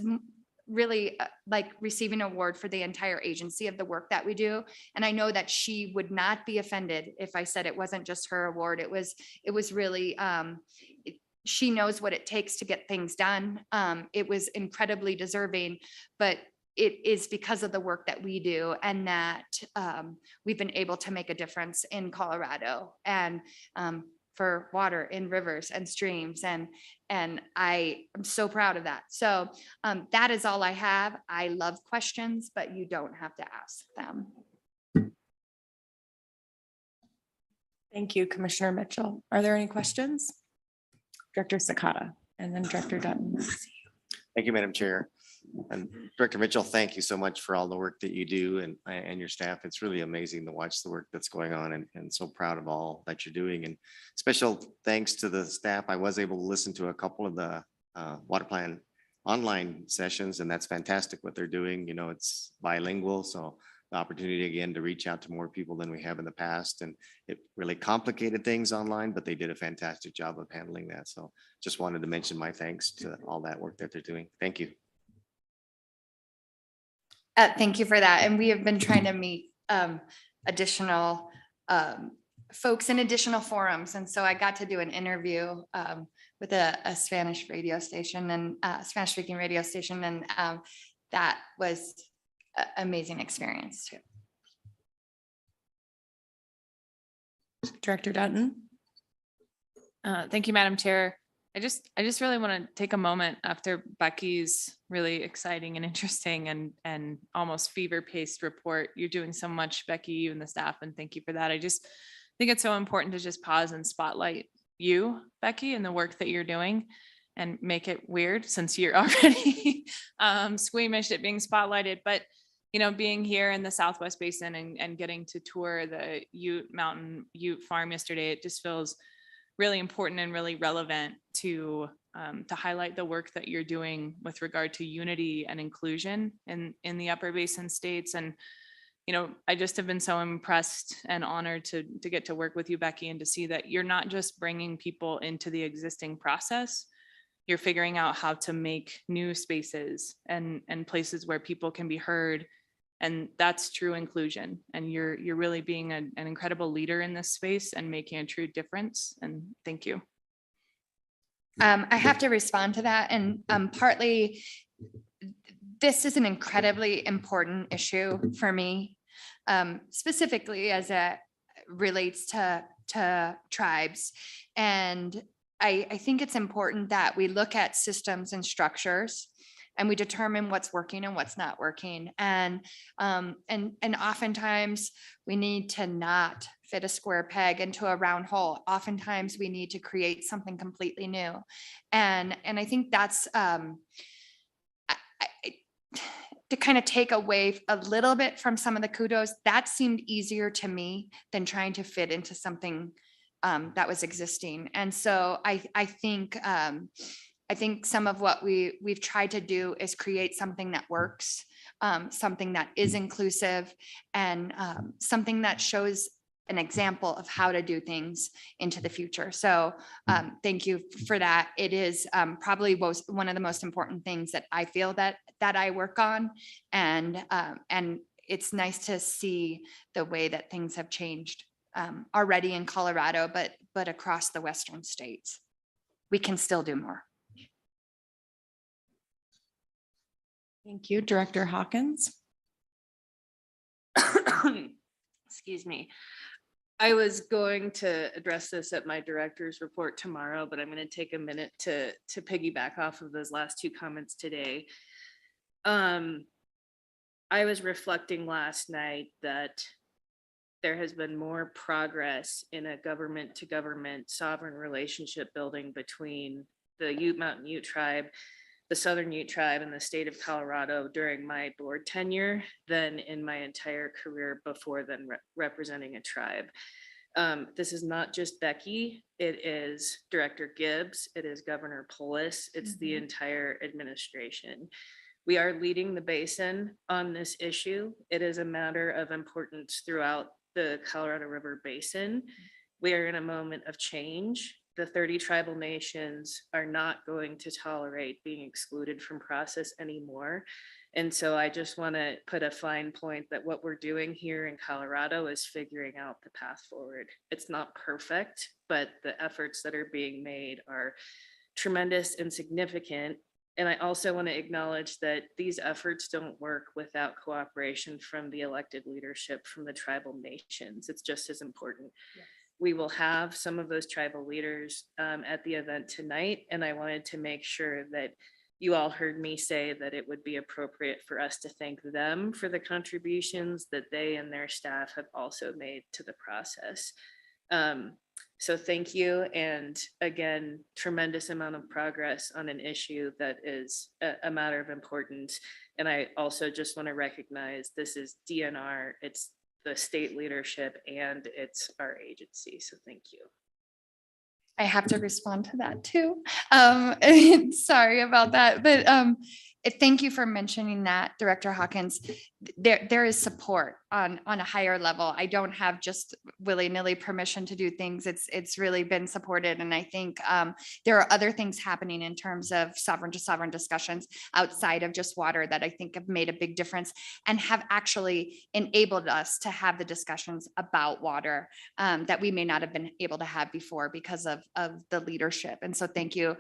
really like receiving an award for the entire agency of the work that we do. And I know that she would not be offended if I said it wasn't just her award. It was really, she knows what it takes to get things done. It was incredibly deserving, but it is because of the work that we do and that we've been able to make a difference in Colorado and for water in rivers and streams. And I am so proud of that. So that is all I have. I love questions, but you don't have to ask them. Thank you, Commissioner Mitchell. Are there any questions? Director Sakata and then Director Dutton. Thank you, Madam Chair. And Director Mitchell, thank you so much for all the work that you do and your staff. It's really amazing to watch the work that's going on and so proud of all that you're doing. And special thanks to the staff. I was able to listen to a couple of the water plan online sessions, and that's fantastic what they're doing. You know, it's bilingual, so the opportunity again to reach out to more people than we have in the past. And it really complicated things online, but they did a fantastic job of handling that. So just wanted to mention my thanks to all that work that they're doing. Thank you. Thank you for that. And we have been trying to meet additional folks in additional forums. And so I got to do an interview with a Spanish radio station and Spanish speaking radio station. And that was an amazing experience too. Director Dutton. Thank you, Madam Chair. I just really want to take a moment after Becky's really exciting and interesting and almost fever-paced report. You're doing so much, Becky, you and the staff, and thank you for that. I just think it's so important to just pause and spotlight you, Becky, and the work that you're doing and make it weird since you're already squeamish at being spotlighted. But, you know, being here in the Southwest Basin and getting to tour the Mountain Ute Farm yesterday, it just feels really important and really relevant to highlight the work that you're doing with regard to unity and inclusion in the Upper Basin states. And, you know, I just have been so impressed and honored to get to work with you, Becky, and to see that you're not just bringing people into the existing process, you're figuring out how to make new spaces and places where people can be heard. And that's true inclusion. And you're really being an incredible leader in this space and making a true difference. And thank you. I have to respond to that. And partly, this is an incredibly important issue for me, specifically as it relates to tribes. And I think it's important that we look at systems and structures and we determine what's working and what's not working. And oftentimes we need to not fit a square peg into a round hole. Oftentimes we need to create something completely new. And I think that's to kind of take away a little bit from some of the kudos, that seemed easier to me than trying to fit into something that was existing. And so I think some of what we've tried to do is create something that works, something that is inclusive, and something that shows an example of how to do things into the future. So thank you for that. It is probably one of the most important things that I feel that I work on. And it's nice to see the way that things have changed already in Colorado, but across the Western states. We can still do more. Thank you, Director Hawkins. Excuse me. I was going to address this at my director's report tomorrow, but I'm going to take a minute to piggyback off of those last two comments today. I was reflecting last night that there has been more progress in a government to government sovereign relationship building between the Ute Mountain Ute tribe, the Southern Ute tribe, and the state of Colorado during my board tenure than in my entire career before then representing a tribe. This is not just Becky, it is Director Gibbs, it is Governor Polis, it's the entire administration. We are leading the basin on this issue. It is a matter of importance throughout the Colorado River Basin. We are in a moment of change. The 30 tribal nations are not going to tolerate being excluded from process anymore. And so I just want to put a fine point that what we're doing here in Colorado is figuring out the path forward. It's not perfect, but the efforts that are being made are tremendous and significant. And I also want to acknowledge that these efforts don't work without cooperation from the elected leadership from the tribal nations. It's just as important. We will have some of those tribal leaders at the event tonight. And I wanted to make sure that you all heard me say that it would be appropriate for us to thank them for the contributions that they and their staff have also made to the process. So thank you. And again, tremendous amount of progress on an issue that is a matter of importance. And I also just want to recognize this is DNR, it's the state leadership, and it's our agency. So thank you. I have to respond to that too. Sorry about that, but thank you for mentioning that, Director Hawkins. There is support on a higher level. I don't have just willy-nilly permission to do things. It's really been supported. And I think there are other things happening in terms of sovereign to sovereign discussions outside of just water that I think have made a big difference and have actually enabled us to have the discussions about water that we may not have been able to have before because of the leadership. And so thank you,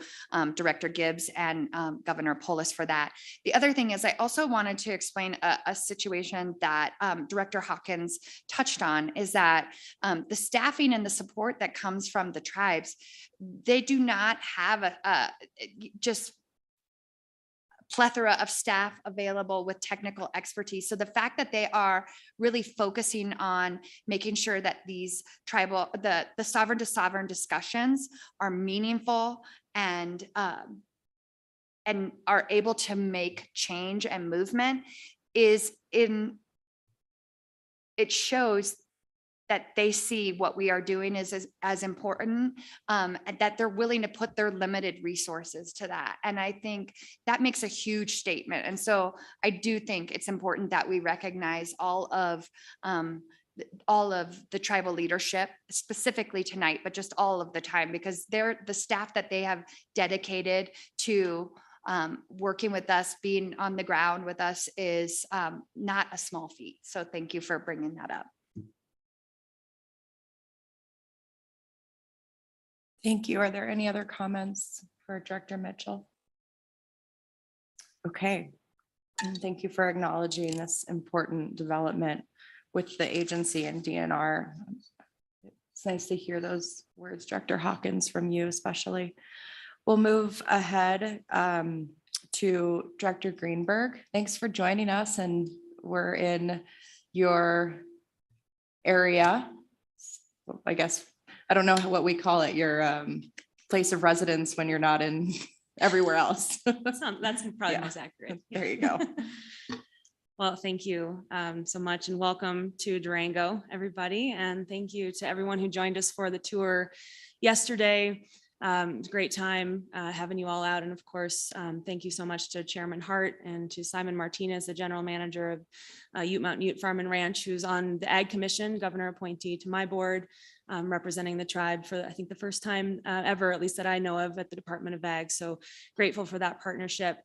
Director Gibbs and Governor Polis for that. The other thing is I also wanted to explain a situation that Director Hawkins touched on is that the staffing and the support that comes from the tribes, they do not have a just plethora of staff available with technical expertise. So the fact that they are really focusing on making sure that these tribal, the sovereign to sovereign discussions are meaningful and are able to make change and movement it shows that they see what we are doing as important, and that they're willing to put their limited resources to that. And I think that makes a huge statement. And so I do think it's important that we recognize all of the tribal leadership, specifically tonight, but just all of the time, because they're the staff that they have dedicated to working with us, being on the ground with us is not a small feat. So thank you for bringing that up. Thank you. Are there any other comments for Director Mitchell? Okay. And thank you for acknowledging this important development with the agency and DNR. It's nice to hear those words, Director Hawkins, from you especially. We'll move ahead to Director Greenberg. Thanks for joining us, and we're in your area. I guess, I don't know what we call it, your place of residence when you're not in everywhere else. That's probably Yeah. most accurate. There you go. Well, thank you so much, and welcome to Durango, everybody. And thank you to everyone who joined us for the tour yesterday. It was a great time having you all out. And of course, thank you so much to Chairman Hart and to Simon Martinez, the general manager of Ute Mountain Ute Farm and Ranch, who's on the Ag Commission, governor appointee to my board, representing the tribe for, I think, the first time ever, at least that I know of, at the Department of Ag. So grateful for that partnership.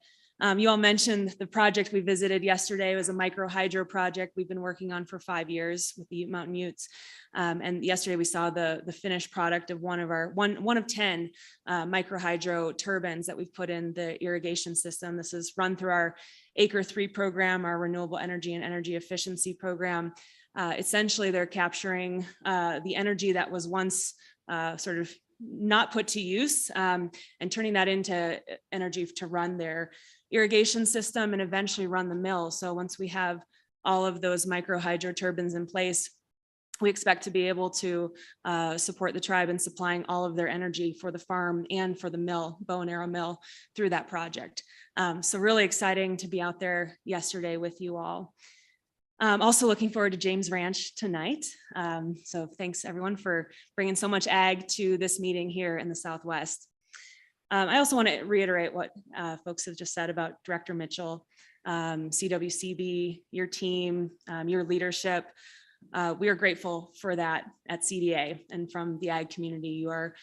You all mentioned the project we visited yesterday was a micro hydro project we've been working on for 5 years with the Ute Mountain Utes. And yesterday we saw the finished product of one of 10 micro hydro turbines that we've put in the irrigation system. This is run through our Acre 3 program, our renewable energy and energy efficiency program. Essentially, they're capturing the energy that was once sort of not put to use and turning that into energy to run their irrigation system and eventually run the mill. So once we have all of those micro hydro turbines in place, we expect to be able to support the tribe in supplying all of their energy for the farm and for the mill, Bow and Arrow Mill, through that project. So really exciting to be out there yesterday with you all. Also looking forward to James Ranch tonight. So thanks everyone for bringing so much ag to this meeting here in the Southwest. I also want to reiterate what folks have just said about Director Mitchell. CWCB, your team, your leadership. We are grateful for that at CDA, and from the ag community. You are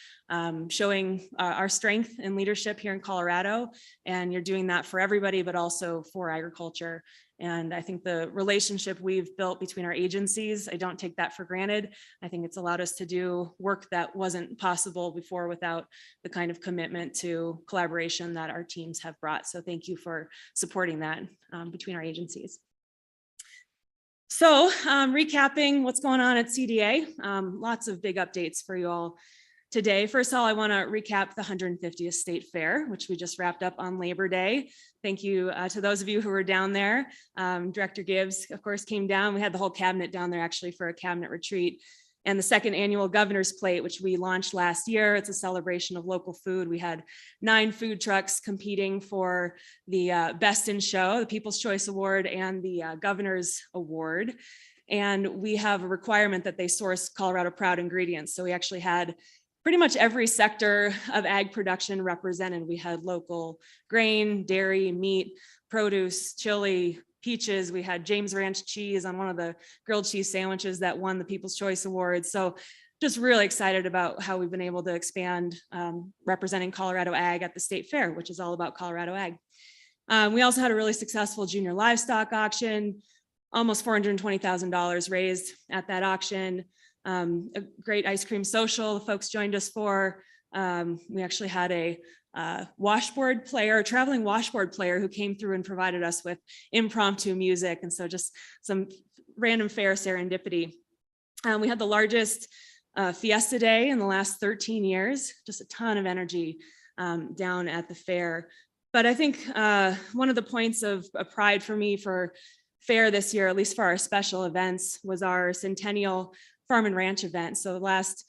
showing our strength and leadership here in Colorado, and you're doing that for everybody, but also for agriculture. And I think the relationship we've built between our agencies, I don't take that for granted. I think it's allowed us to do work that wasn't possible before without the kind of commitment to collaboration that our teams have brought. So thank you for supporting that between our agencies. So recapping what's going on at CDA, lots of big updates for you all today. First of all, I want to recap the 150th State Fair, which we just wrapped up on Labor Day. Thank you to those of you who were down there. Director Gibbs, of course, came down. We had the whole cabinet down there actually for a cabinet retreat. And the second annual Governor's Plate, which we launched last year. It's a celebration of local food. We had 9 food trucks competing for the Best in Show, the People's Choice Award, and the Governor's Award. And we have a requirement that they source Colorado Proud ingredients. So we actually had pretty much every sector of ag production represented. We had local grain, dairy, meat, produce, chili, peaches. We had James Ranch cheese on one of the grilled cheese sandwiches that won the People's Choice Award. So just really excited about how we've been able to expand representing Colorado ag at the State Fair, which is all about Colorado ag. We also had a really successful junior livestock auction, almost $420,000 raised at that auction. A great ice cream social the folks joined us for. We actually had a washboard player, a traveling washboard player who came through and provided us with impromptu music. And so just some random fair serendipity. We had the largest fiesta day in the last 13 years, just a ton of energy down at the fair. But I think one of the points of pride for me for fair this year, at least for our special events, was our Centennial Farm and Ranch event. So the last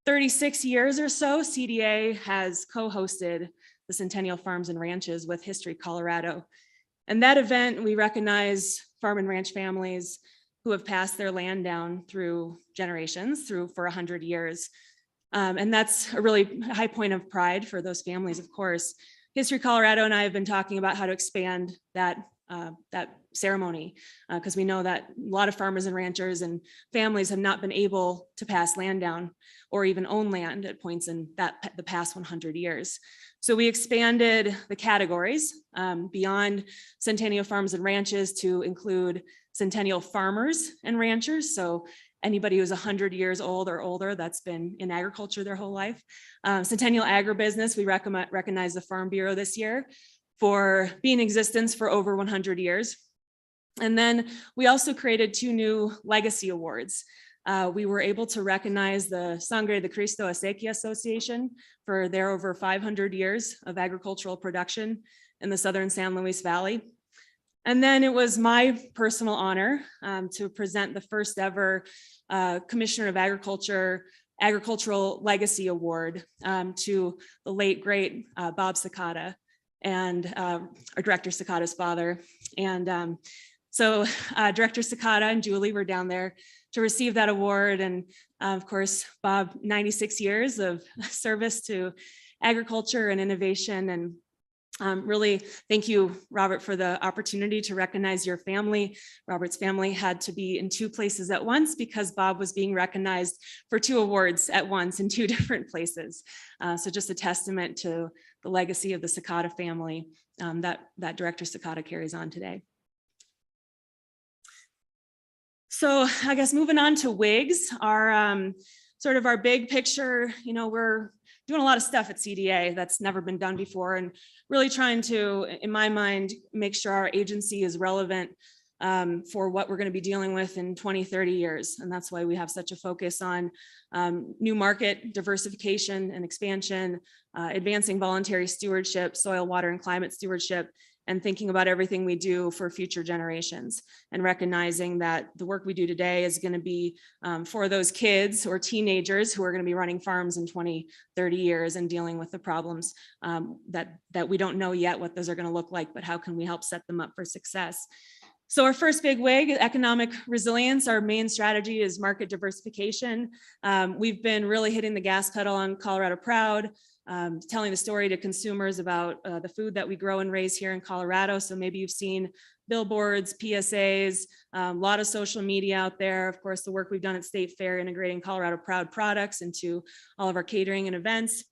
36 years or so, CDA has co-hosted the Centennial Farms and Ranches with History Colorado. And that event, we recognize farm and ranch families who have passed their land down through generations, for 100 years. And that's a really high point of pride for those families, of course. History Colorado and I have been talking about how to expand that ceremony, because we know that a lot of farmers and ranchers and families have not been able to pass land down or even own land at points in the past 100 years. So we expanded the categories beyond Centennial Farms and Ranches to include Centennial Farmers and Ranchers. So anybody who's 100 years old or older that's been in agriculture their whole life. Centennial Agribusiness, we recognize the Farm Bureau this year for being in existence for over 100 years. And then we also created 2 new legacy awards. We were able to recognize the Sangre de Cristo Acequia Association for their over 500 years of agricultural production in the Southern San Luis Valley. And then it was my personal honor to present the first ever Commissioner of Agriculture Agricultural Legacy Award to the late, great Bob Cicada, and our Director Cicada's father. And so Director Cicada and Julie were down there to receive that award. And of course, Bob, 96 years of service to agriculture and innovation. And really thank you, Robert, for the opportunity to recognize your family. Robert's family had to be in 2 places at once because Bob was being recognized for 2 awards at once in 2 different places. So just a testament to the legacy of the Cicada family that Director Cicada carries on today. So I guess moving on to WIGS, our sort of our big picture, we're doing a lot of stuff at CDA that's never been done before, and really trying to, in my mind, make sure our agency is relevant for what we're going to be dealing with in 20, 30 years. And that's why we have such a focus on new market diversification and expansion, advancing voluntary stewardship, soil, water, and climate stewardship, and thinking about everything we do for future generations, and recognizing that the work we do today is going to be for those kids or teenagers who are going to be running farms in 20, 30 years and dealing with the problems that we don't know yet what those are going to look like, but how can we help set them up for success? So our first big WIG, economic resilience, our main strategy is market diversification. We've been really hitting the gas pedal on Colorado Proud. telling the story to consumers about the food that we grow and raise here in Colorado. So maybe you've seen billboards, PSAs, a lot of social media out there. Of course, the work we've done at State Fair, integrating Colorado Proud products into all of our catering and events.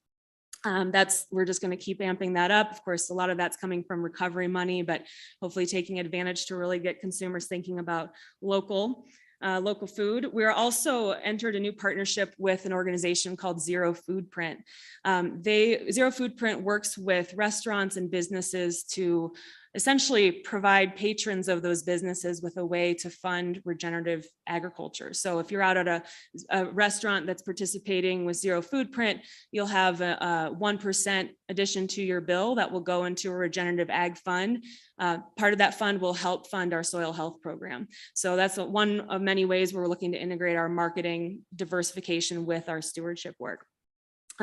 We're just going to keep amping that up. Of course, a lot of that's coming from recovery money, but hopefully taking advantage to really get consumers thinking about local food. We're also entered a new partnership with an organization called Zero Foodprint. Zero Foodprint works with restaurants and businesses to essentially provide patrons of those businesses with a way to fund regenerative agriculture. So if you're out at a restaurant that's participating with Zero Foodprint, you'll have a 1% addition to your bill that will go into a regenerative ag fund. Part of that fund will help fund our soil health program. So that's one of many ways we're looking to integrate our marketing diversification with our stewardship work.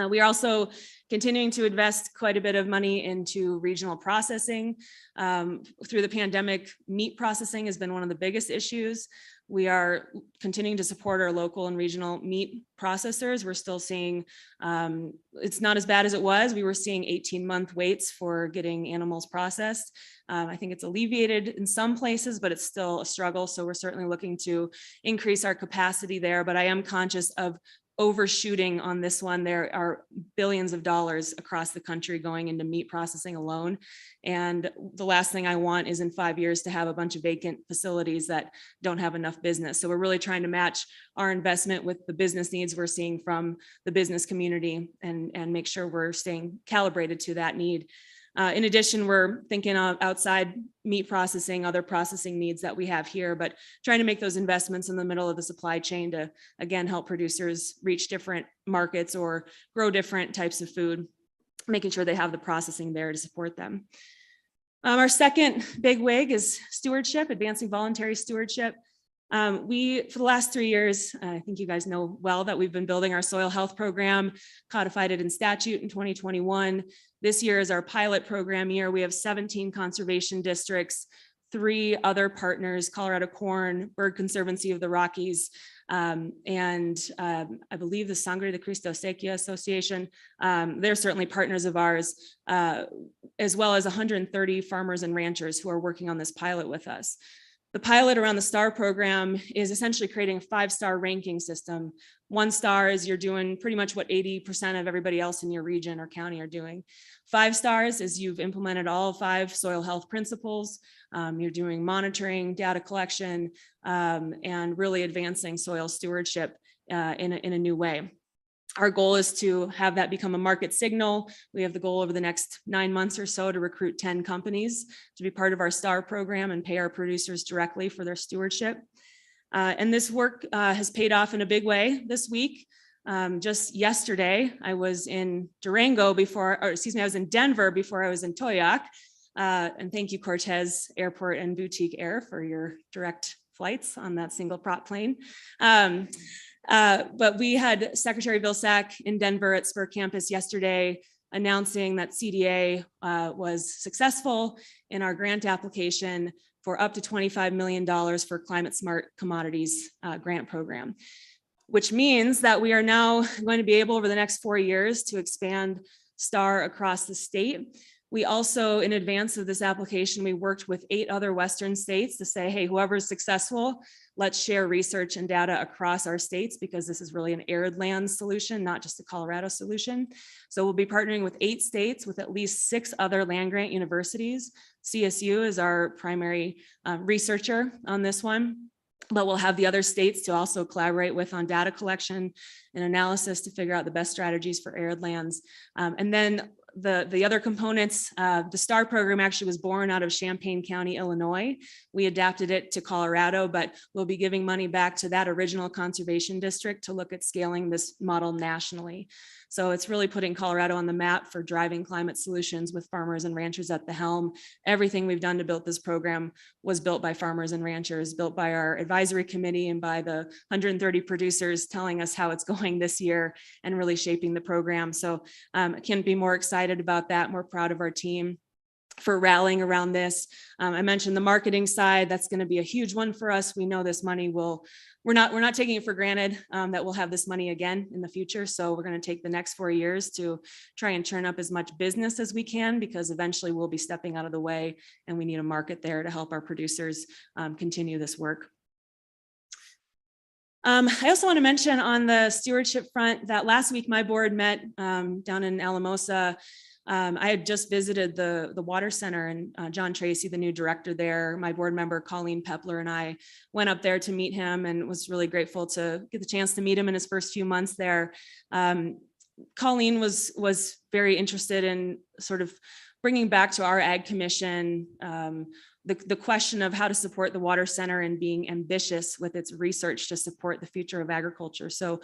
We are also continuing to invest quite a bit of money into regional processing. Through the pandemic, meat processing has been one of the biggest issues. We are continuing to support our local and regional meat processors. We're still seeing, it's not as bad as it was. We were seeing 18-month waits for getting animals processed. I think it's alleviated in some places, but it's still a struggle. So we're certainly looking to increase our capacity there. But I am conscious of overshooting on this one. There are billions of dollars across the country going into meat processing alone. And the last thing I want is in 5 years to have a bunch of vacant facilities that don't have enough business. So we're really trying to match our investment with the business needs we're seeing from the business community and make sure we're staying calibrated to that need. In addition, we're thinking of outside meat processing, other processing needs that we have here, but trying to make those investments in the middle of the supply chain to, again, help producers reach different markets or grow different types of food, making sure they have the processing there to support them. Our second big wig is stewardship, advancing voluntary stewardship. For the last 3 years, I think you guys know well that we've been building our soil health program, codified it in statute in 2021. This year is our pilot program year. We have 17 conservation districts, 3 other partners, Colorado Corn, Bird Conservancy of the Rockies, and I believe the Sangre de Cristo Sequia Association. They're certainly partners of ours, as well as 130 farmers and ranchers who are working on this pilot with us. The pilot around the STAR program is essentially creating a 5-star ranking system. 1 star is you're doing pretty much what 80% of everybody else in your region or county are doing. 5 stars is you've implemented all 5 soil health principles. You're doing monitoring, data collection, and really advancing soil stewardship in a new way. Our goal is to have that become a market signal. We have the goal over the next 9 months or so to recruit 10 companies to be part of our STAR program and pay our producers directly for their stewardship. And this work has paid off in a big way this week. Just yesterday, I was in Durango I was in Denver before I was in Toyac. And thank you, Cortez Airport and Boutique Air, for your direct flights on that single prop plane. But we had Secretary Vilsack in Denver at Spur Campus yesterday announcing that CDA was successful in our grant application for up to $25 million for Climate Smart Commodities grant program, which means that we are now going to be able over the next 4 years to expand STAR across the state. We also, in advance of this application, we worked with 8 other Western states to say, hey, whoever's successful, let's share research and data across our states, because this is really an arid land solution, not just a Colorado solution. So we'll be partnering with 8 states with at least 6 other land grant universities. CSU is our primary researcher on this one, but we'll have the other states to also collaborate with on data collection and analysis to figure out the best strategies for arid lands. And then the other components, the STAR program actually was born out of Champaign County, Illinois. We adapted it to Colorado, but we'll be giving money back to that original conservation district to look at scaling this model nationally. So it's really putting Colorado on the map for driving climate solutions with farmers and ranchers at the helm. Everything we've done to build this program was built by farmers and ranchers, built by our advisory committee and by the 130 producers telling us how it's going this year and really shaping the program. So I can't be more excited about that, more proud of our team. for rallying around this. I mentioned the marketing side. That's going to be a huge one for us. We know this money will, we're not taking it for granted that we'll have this money again in the future. So we're going to take the next 4 years to try and turn up as much business as we can, because eventually we'll be stepping out of the way and we need a market there to help our producers continue this work. I also want to mention on the stewardship front that last week my board met down in Alamosa. I had just visited the Water Center, and John Tracy, the new director there, my board member Colleen Pepler and I went up there to meet him, and was really grateful to get the chance to meet him in his first few months there. Colleen was very interested in sort of bringing back to our Ag Commission the question of how to support the Water Center and being ambitious with its research to support the future of agriculture. So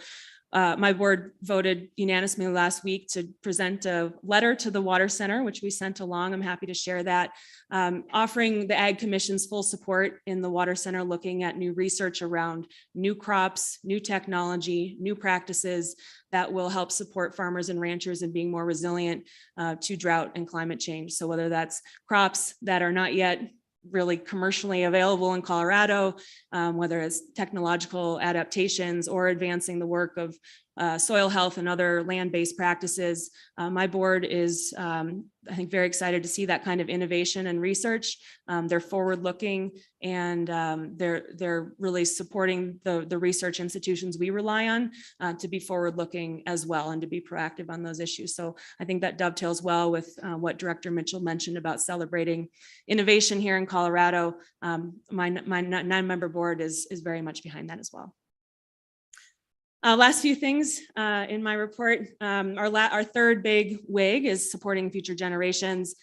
my board voted unanimously last week to present a letter to the Water Center, which we sent along. I'm happy to share that, offering the Ag Commission's full support in the Water Center, looking at new research around new crops, new technology, new practices that will help support farmers and ranchers in being more resilient to drought and climate change. So whether that's crops that are not yet really commercially available in Colorado, whether it's technological adaptations or advancing the work of soil health and other land-based practices. My board is, I think, very excited to see that kind of innovation and research. They're forward-looking, and they're really supporting the research institutions we rely on to be forward-looking as well and to be proactive on those issues. So I think that dovetails well with what Director Mitchell mentioned about celebrating innovation here in Colorado. My 9-member board is very much behind that as well. Last few things in my report. Our third big WIG is supporting future generations.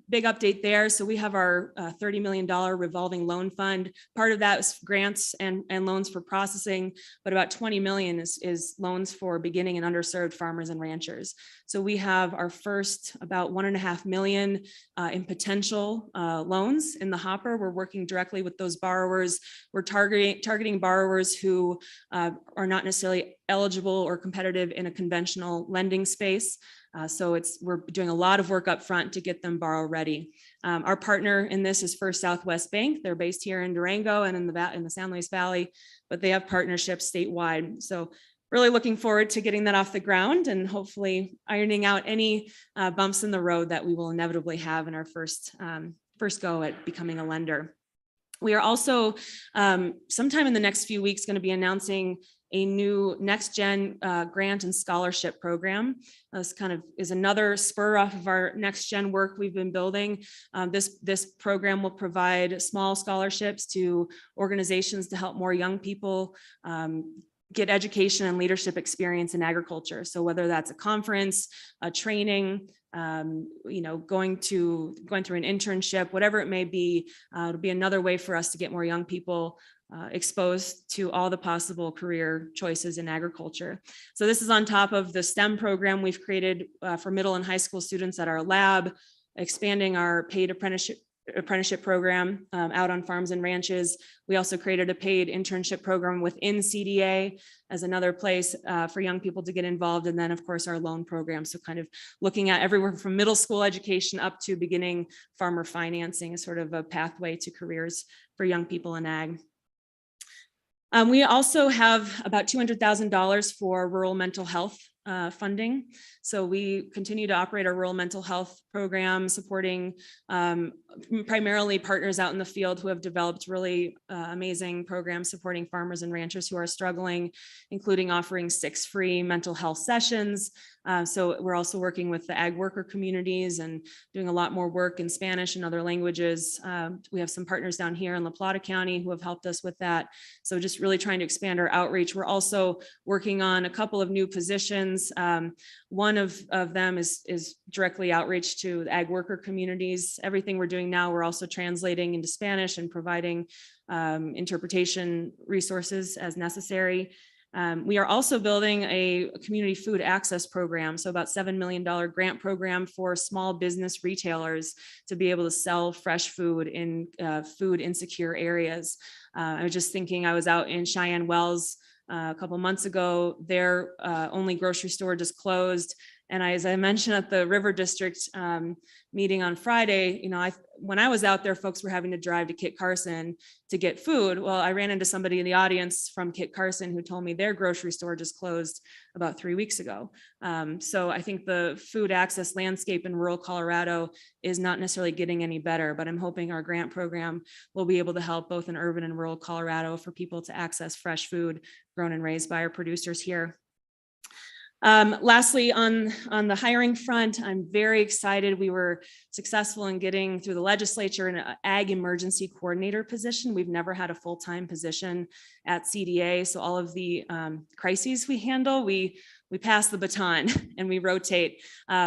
Big update there. So we have our $30 million revolving loan fund. Part of that is grants and loans for processing, but about 20 million is loans for beginning and underserved farmers and ranchers. So we have our first about 1.5 million in potential loans in the hopper. We're working directly with those borrowers. We're targeting borrowers who are not necessarily eligible or competitive in a conventional lending space. So we're doing a lot of work up front to get them borrow ready. Our partner in this is First Southwest Bank. They're based here in Durango and in the San Luis Valley, but they have partnerships statewide. So really looking forward to getting that off the ground and hopefully ironing out any bumps in the road that we will inevitably have in our first go at becoming a lender. We are also sometime in the next few weeks going to be announcing a new next gen grant and scholarship program. This kind of is another spur off of our next gen work we've been building. This program will provide small scholarships to organizations to help more young people get education and leadership experience in agriculture. So whether that's a conference, a training, going through an internship, whatever it may be, it'll be another way for us to get more young people exposed to all the possible career choices in agriculture. So this is on top of the STEM program we've created for middle and high school students at our lab, expanding our paid apprenticeship program out on farms and ranches. We also created a paid internship program within CDA as another place for young people to get involved. And then of course our loan program. So kind of looking at everywhere from middle school education up to beginning farmer financing, sort of a pathway to careers for young people in ag. We also have about $200,000 for rural mental health funding. So we continue to operate our rural mental health program, supporting primarily partners out in the field who have developed really amazing programs supporting farmers and ranchers who are struggling, including offering 6 free mental health sessions. So we're also working with the ag worker communities and doing a lot more work in Spanish and other languages. We have some partners down here in La Plata County who have helped us with that. So just really trying to expand our outreach. We're also working on a couple of new positions. One of them is directly outreach to the ag worker communities. Everything we're doing now, we're also translating into Spanish and providing interpretation resources as necessary. We are also building a community food access program, so about $7 million grant program for small business retailers to be able to sell fresh food in food insecure areas. I was just thinking, I was out in Cheyenne Wells a couple months ago. Their only grocery store just closed. And as I mentioned at the River District meeting on Friday, you know, when I was out there, folks were having to drive to Kit Carson to get food. Well, I ran into somebody in the audience from Kit Carson who told me their grocery store just closed about 3 weeks ago. So I think the food access landscape in rural Colorado is not necessarily getting any better, but I'm hoping our grant program will be able to help both in urban and rural Colorado for people to access fresh food grown and raised by our producers here. Lastly, on the hiring front, I'm very excited. We were successful in getting through the legislature an ag emergency coordinator position. We've never had a full-time position at CDA. So all of the crises we handle, we pass the baton and we rotate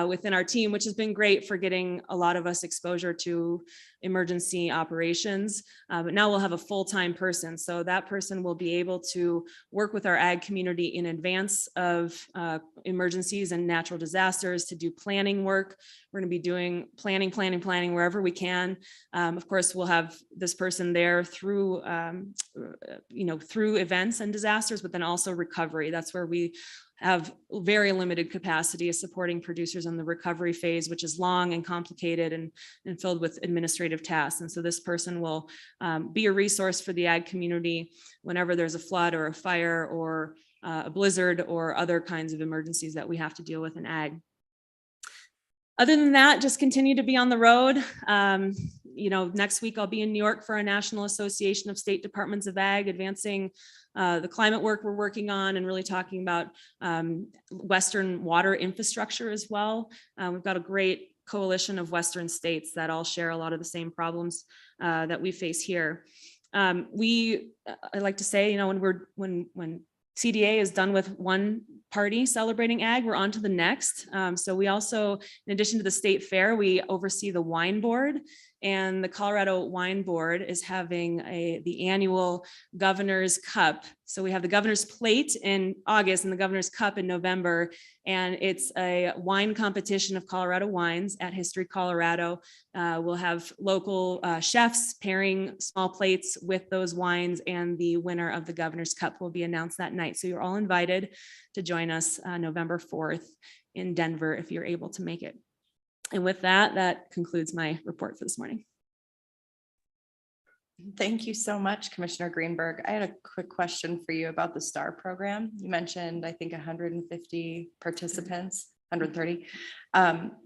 within our team, which has been great for getting a lot of us exposure to emergency operations. But now we'll have a full-time person. So that person will be able to work with our ag community in advance of emergencies and natural disasters to do planning work. We're going to be doing planning wherever we can. Of course, we'll have this person there through, through events and disasters, but then also recovery. That's where we have very limited capacity of supporting producers in the recovery phase, which is long and complicated and filled with administrative tasks. And so this person will be a resource for the ag community whenever there's a flood or a fire or a blizzard or other kinds of emergencies that we have to deal with in ag. Other than that, just continue to be on the road. Next week I'll be in New York for a National Association of State Departments of Ag, advancing the climate work we're working on and really talking about Western water infrastructure as well. We've got a great coalition of Western states that all share a lot of the same problems that we face here. I like to say, when CDA is done with one party celebrating ag, we're on to the next. So we also, in addition to the state fair, we oversee the wine board, and the Colorado Wine Board is having the annual Governor's Cup. So we have the Governor's Plate in August and the Governor's Cup in November. And it's a wine competition of Colorado wines at History Colorado. We'll have local chefs pairing small plates with those wines, and the winner of the Governor's Cup will be announced that night. So you're all invited to join us November 4th in Denver if you're able to make it. And with that, that concludes my report for this morning. Thank you so much, Commissioner Greenberg. I had a quick question for you about the STAR program. You mentioned, I think, 150 participants, 130.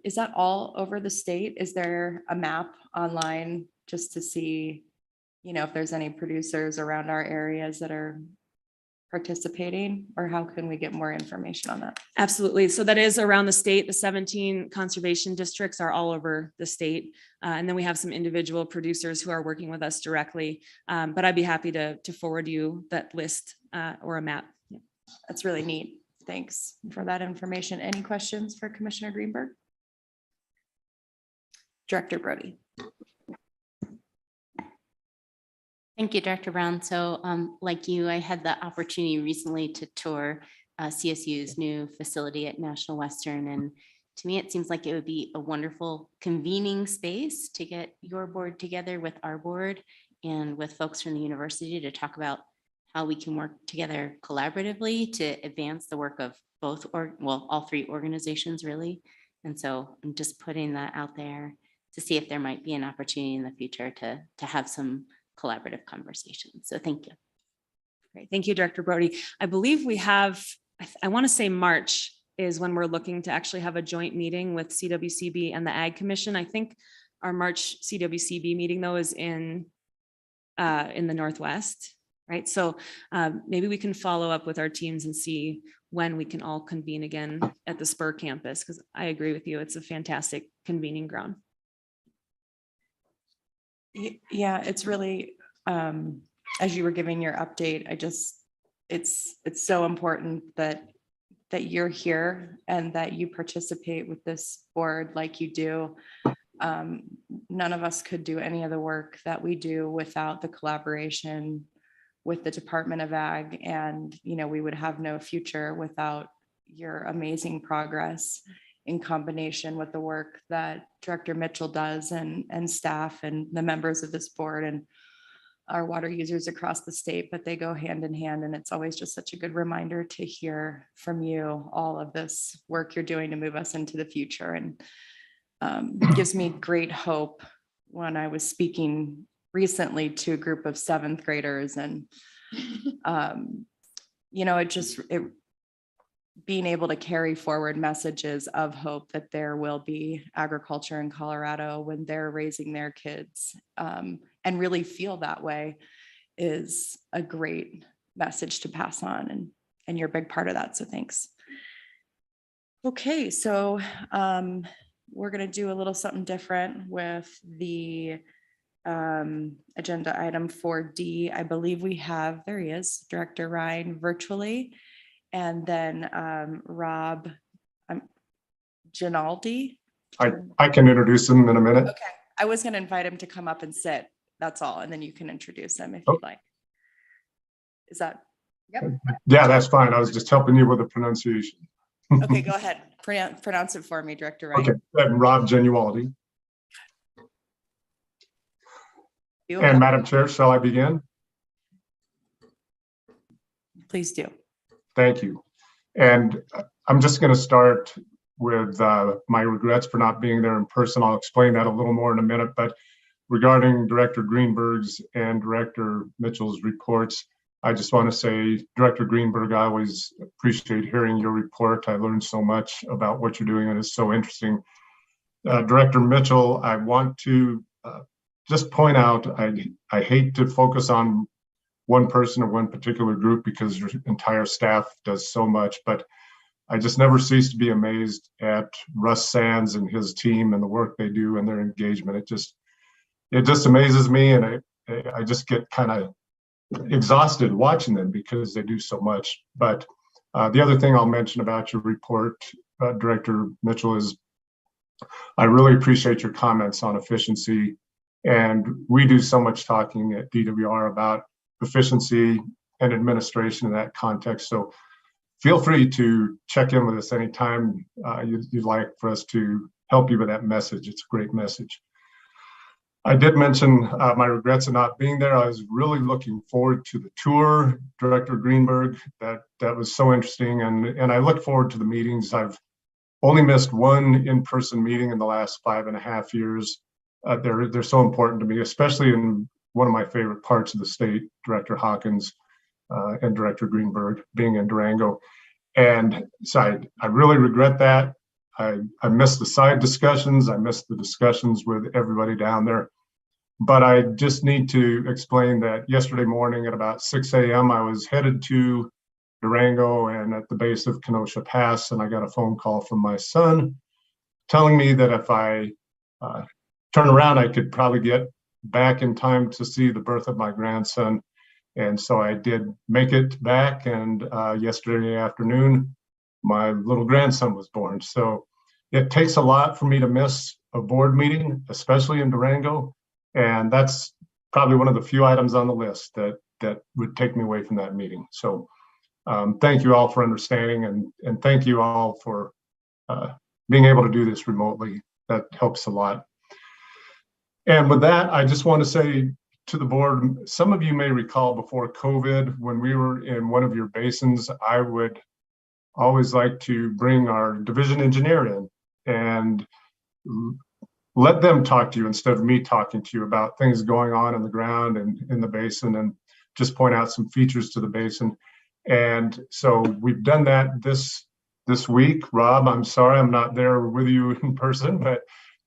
Is that all over the state? Is there a map online just to see, if there's any producers around our areas that are participating, or how can we get more information on that? Absolutely. So that is around the state. The 17 conservation districts are all over the state. And then we have some individual producers who are working with us directly. But I'd be happy to forward you that list or a map. Yeah. That's really neat. Thanks for that information. Any questions for Commissioner Greenberg? Director Brody. Thank you, Director Brown. So like you, I had the opportunity recently to tour CSU's new facility at National Western. And to me, it seems like it would be a wonderful convening space to get your board together with our board and with folks from the university to talk about how we can work together collaboratively to advance the work of both, all three organizations really. And so I'm just putting that out there to see if there might be an opportunity in the future to have some collaborative conversations. So thank you. Great. Thank you, Director Brody. I believe we have, I want to say March is when we're looking to actually have a joint meeting with CWCB and the Ag Commission. I think our March CWCB meeting though is in the Northwest, right? So maybe we can follow up with our teams and see when we can all convene again at the Spur campus, because I agree with you. It's a fantastic convening ground. Yeah, it's really, as you were giving your update, it's so important that you're here and that you participate with this board like you do. None of us could do any of the work that we do without the collaboration with the Department of Ag, and we would have no future without your amazing progress in combination with the work that Director Mitchell does and staff and the members of this board. And our water users across the state, but they go hand in hand. And it's always just such a good reminder to hear from you all of this work you're doing to move us into the future. And gives me great hope when I was speaking recently to a group of 7th graders and, being able to carry forward messages of hope that there will be agriculture in Colorado when they're raising their kids, and really feel that way is a great message to pass on. And you're a big part of that. So thanks. Okay, so we're going to do a little something different with the agenda item 4D. I believe we have, there he is, Director Ryan virtually. And then Rob Ginaldi. I can introduce him in a minute. Okay, I was going to invite him to come up and sit. That's all. And then you can introduce him if you'd like. Is that? Yep. Yeah, that's fine. I was just helping you with the pronunciation. Okay, go ahead. Pronounce it for me, Director Ryan. Okay, and Rob Genualdi. And Madam Chair, shall I begin? Please do. Thank you. And I'm just going to start with my regrets for not being there in person. I'll explain that a little more in a minute. But regarding Director Greenberg's and Director Mitchell's reports, I just want to say, Director Greenberg, I always appreciate hearing your report. I learned so much about what you're doing, and it's so interesting. Director Mitchell, I want to just point out, I hate to focus on one person or one particular group because your entire staff does so much, but I just never cease to be amazed at Russ Sands and his team and the work they do and their engagement. It just amazes me, and I just get kind of exhausted watching them because they do so much. But the other thing I'll mention about your report, Director Mitchell, is I really appreciate your comments on efficiency. And we do so much talking at DWR about efficiency and administration in that context. So feel free to check in with us anytime you'd like for us to help you with that message. It's a great message. I did mention my regrets of not being there. I was really looking forward to the tour, Director Greenberg. That was so interesting. And I look forward to the meetings. I've only missed one in-person meeting in the last 5.5 years. They're so important to me, especially in one of my favorite parts of the state, Director Hawkins and Director Greenberg being in Durango. And so I really regret that. I missed the side discussions. I missed the discussions with everybody down there. But I just need to explain that yesterday morning at about 6 a.m., I was headed to Durango and at the base of Kenosha Pass, and I got a phone call from my son telling me that if I turn around, I could probably get back in time to see the birth of my grandson. And so I did make it back, and yesterday afternoon, my little grandson was born. So it takes a lot for me to miss a board meeting, especially in Durango. And that's probably one of the few items on the list that would take me away from that meeting. So thank you all for understanding, and thank you all for being able to do this remotely. That helps a lot. And with that, I just want to say to the board, some of you may recall before COVID, when we were in one of your basins, I would always like to bring our division engineer in and let them talk to you instead of me talking to you about things going on in the ground and in the basin, and just point out some features to the basin. And so we've done that this week. Rob, I'm sorry I'm not there with you in person,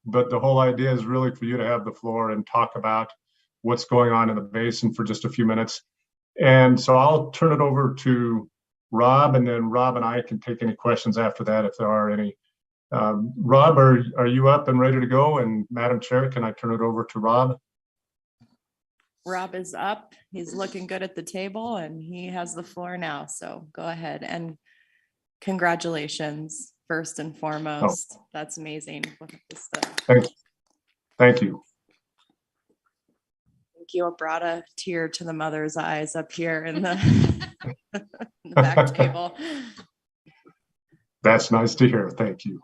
but the whole idea is really for you to have the floor and talk about what's going on in the basin for just a few minutes. And so I'll turn it over to Rob, and then Rob and I can take any questions after that if there are any. Rob, are you up and ready to go? And Madam Chair, can I turn it over to Rob? Rob is up. He's looking good at the table, and he has the floor now. So go ahead, and congratulations, first and foremost. That's amazing. Look at this stuff. Thank you. Thank you. It brought a tear to the mother's eyes up here in the, in the back table. That's nice to hear. Thank you.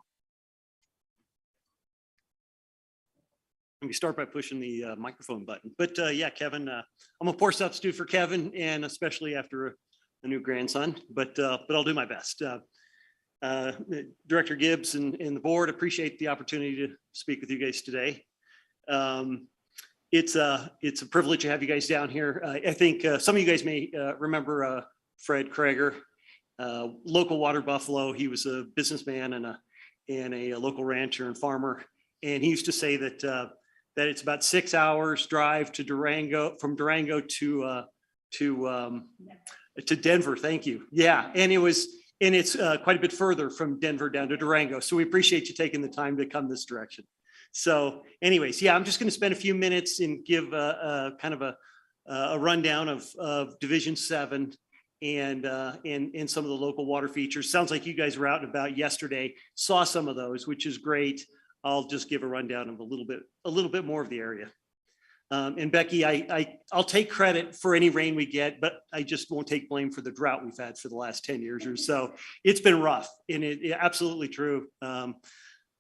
me start by pushing the microphone button. But yeah, Kevin, I'm a poor substitute for Kevin, and especially after a new grandson, but I'll do my best. Director Gibbs and the board appreciate the opportunity to speak with you guys today. It's a privilege to have you guys down here. I think some of you guys may remember Fred Krager, local water buffalo. He was a businessman and a local rancher and farmer. And he used to say that that it's about 6 hours drive to Durango, from Durango to Denver. Thank you. Yeah, and it's quite a bit further from Denver down to Durango. So we appreciate you taking the time to come this direction. So anyways, yeah, I'm just going to spend a few minutes and give a kind of a rundown of Division 7 and some of the local water features. Sounds like you guys were out and about yesterday, saw some of those, which is great. I'll just give a rundown of a little bit more of the area. And Becky, I'll take credit for any rain we get, but I just won't take blame for the drought we've had for the last 10 years or so. It's been rough, and it absolutely true.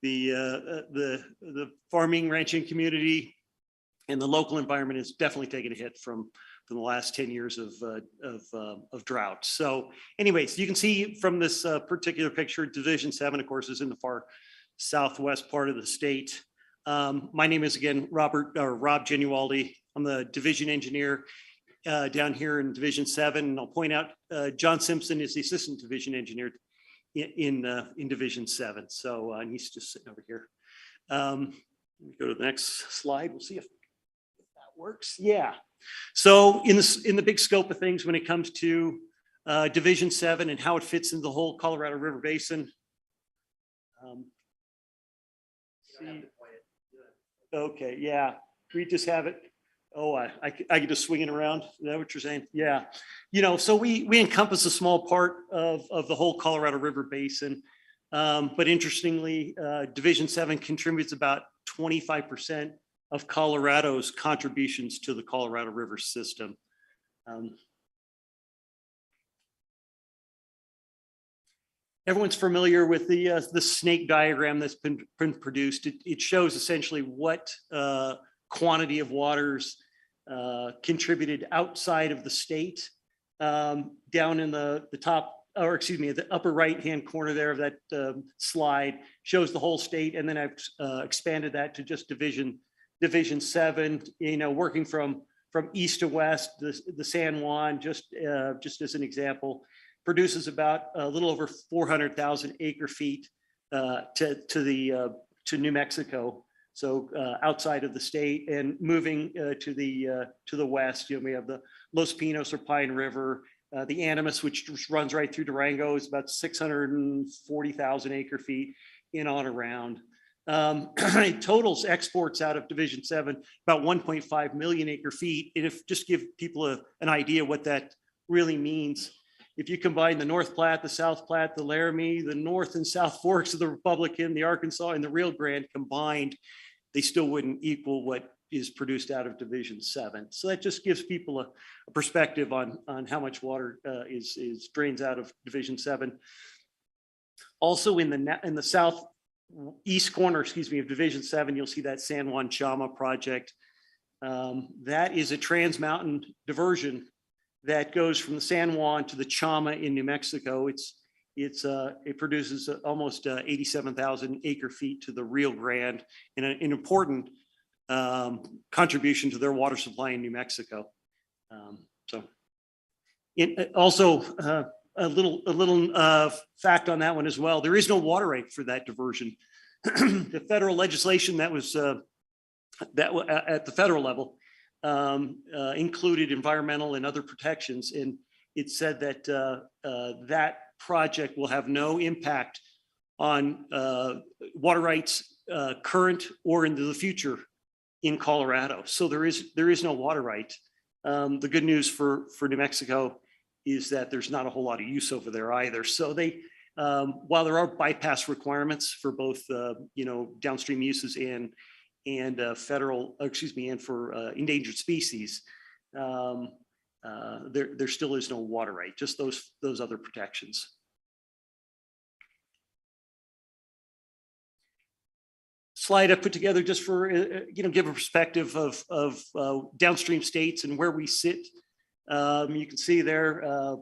The farming, ranching community and the local environment has definitely taken a hit from the last 10 years of drought. So anyways, you can see from this particular picture, Division 7, of course, is in the far southwest part of the state. My name is again Rob Genualdi. I'm the division engineer down here in Division 7. And I'll point out John Simpson is the assistant division engineer in Division 7. So he's just sitting over here. Let me go to the next slide. We'll see if that works. Yeah. So in the big scope of things, when it comes to Division 7 and how it fits in the whole Colorado River Basin. Okay, yeah, we just have it. Oh, I get to swing it around. Is that what you're saying? Yeah. You know, so we encompass a small part of the whole Colorado River Basin. But interestingly, Division 7 contributes about 25% of Colorado's contributions to the Colorado River system. Everyone's familiar with the snake diagram that's been produced. It shows essentially what quantity of waters contributed outside of the state. Down in the top, or excuse me, the upper right-hand corner there of that slide shows the whole state, and then I've expanded that to just Division 7. You know, working from east to west, the San Juan, just as an example, produces about a little over 400,000 acre feet to New Mexico. So outside of the state, and moving to the west, you know, we have the Los Pinos or Pine River, the Animas, which runs right through Durango, is about 640,000 acre feet in on around. Totals exports out of Division 7 about 1.5 million acre feet. And if just give people an idea what that really means. If you combine the North Platte, the South Platte, the Laramie, the North and South Forks of the Republican, the Arkansas, and the Rio Grande combined, they still wouldn't equal what is produced out of Division 7. So that just gives people a perspective on how much water is drains out of Division 7. Also in the southeast corner, excuse me, of Division 7, you'll see that San Juan Chama project. That is a trans-mountain diversion that goes from the San Juan to the Chama in New Mexico. It produces almost 87,000 acre feet to the Rio Grande, and an important contribution to their water supply in New Mexico. Also a little fact on that one as well. There is no water right for that diversion. The federal legislation that was at the federal level included environmental and other protections, and it said that that project will have no impact on water rights current or into the future in Colorado. So there is no water right. The good news for New Mexico is that there's not a whole lot of use over there either. So they, while there are bypass requirements for both downstream uses and federal, excuse me, and for endangered species, there still is no water right, just those other protections. slide I put together just for, give a perspective of downstream states and where we sit. You can see there,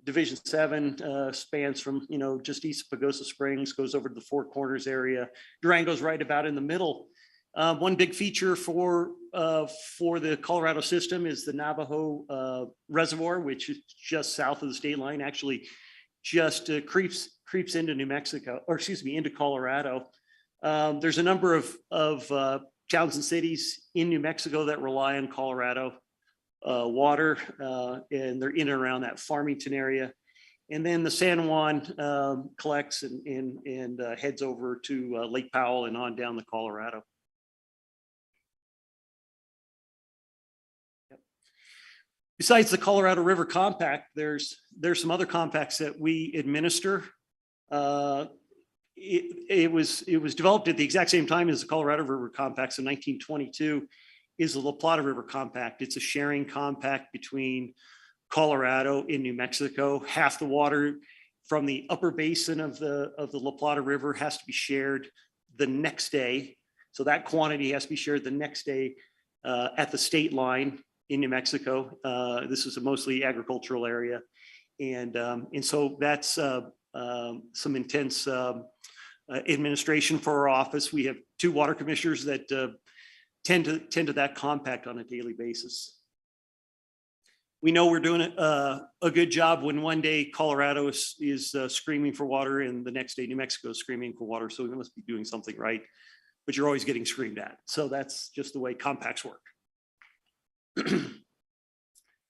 Division 7 spans from, just east of Pagosa Springs, goes over to the Four Corners area. Durango's right about in the middle. One big feature for the Colorado system is the Navajo Reservoir, which is just south of the state line, actually just creeps into New Mexico, or excuse me, into Colorado. There's a number of towns and cities in New Mexico that rely on Colorado water, and they're in and around that Farmington area. And then the San Juan collects and heads over to Lake Powell and on down the Colorado. Besides the Colorado River Compact, there's some other compacts that we administer. It was developed at the exact same time as the Colorado River Compacts in 1922. Is the La Plata River Compact. It's a sharing compact between Colorado and New Mexico. Half the water from the upper basin of the La Plata River has to be shared the next day. So that quantity has to be shared the next day at the state line in New Mexico. This is a mostly agricultural area. And so that's some intense administration for our office. We have 2 water commissioners that tend to that compact on a daily basis. We know we're doing a good job when one day Colorado is screaming for water and the next day New Mexico is screaming for water. So we must be doing something right, but you're always getting screamed at. So that's just the way compacts work.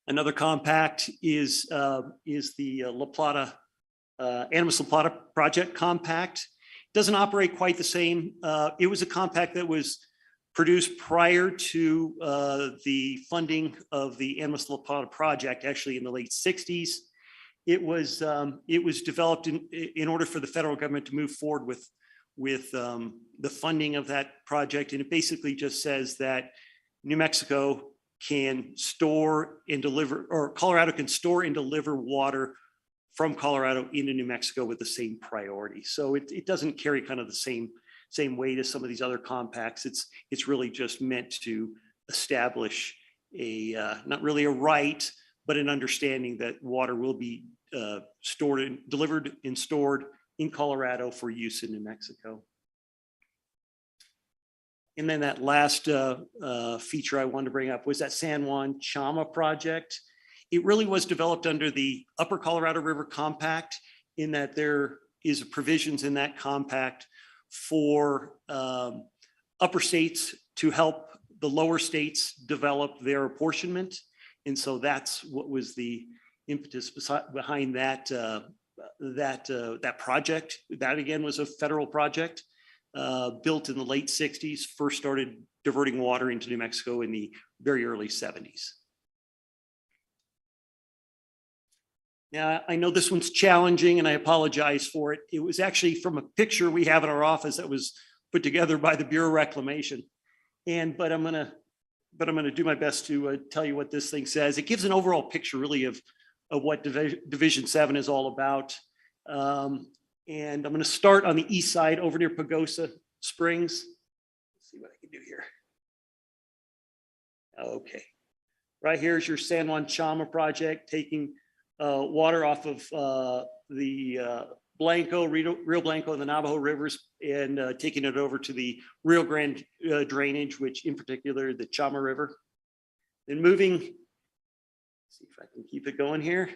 Another compact is the La Plata, Animas La Plata Project Compact. Doesn't operate quite the same. It was a compact that was produced prior to the funding of the Animas La Plata project, actually in the late 60s. It was developed in order for the federal government to move forward with the funding of that project. And it basically just says that New Mexico can store and deliver, or Colorado can store and deliver water from Colorado into New Mexico with the same priority. So it doesn't carry kind of the same weight as some of these other compacts. It's really just meant to establish not really a right, but an understanding that water will be delivered and stored in Colorado for use in New Mexico. And then that last feature I wanted to bring up was that San Juan Chama project. It really was developed under the Upper Colorado River Compact, in that there is provisions in that compact for upper states to help the lower states develop their apportionment. And so that's what was the impetus behind that project. That again was a federal project built in the late 60s, first started diverting water into New Mexico in the very early 70s. Now, I know this one's challenging and I apologize for it. It was actually from a picture we have in our office that was put together by the Bureau of Reclamation. But I'm gonna do my best to tell you what this thing says. It gives an overall picture really of what Division 7 is all about. And I'm gonna start on the east side over near Pagosa Springs. Let's see what I can do here. Okay, right here is your San Juan Chama project, taking water off of the Blanco, Rio Blanco and the Navajo rivers, and taking it over to the Rio Grande drainage, which in particular, the Chama River. Then moving, see if I can keep it going here.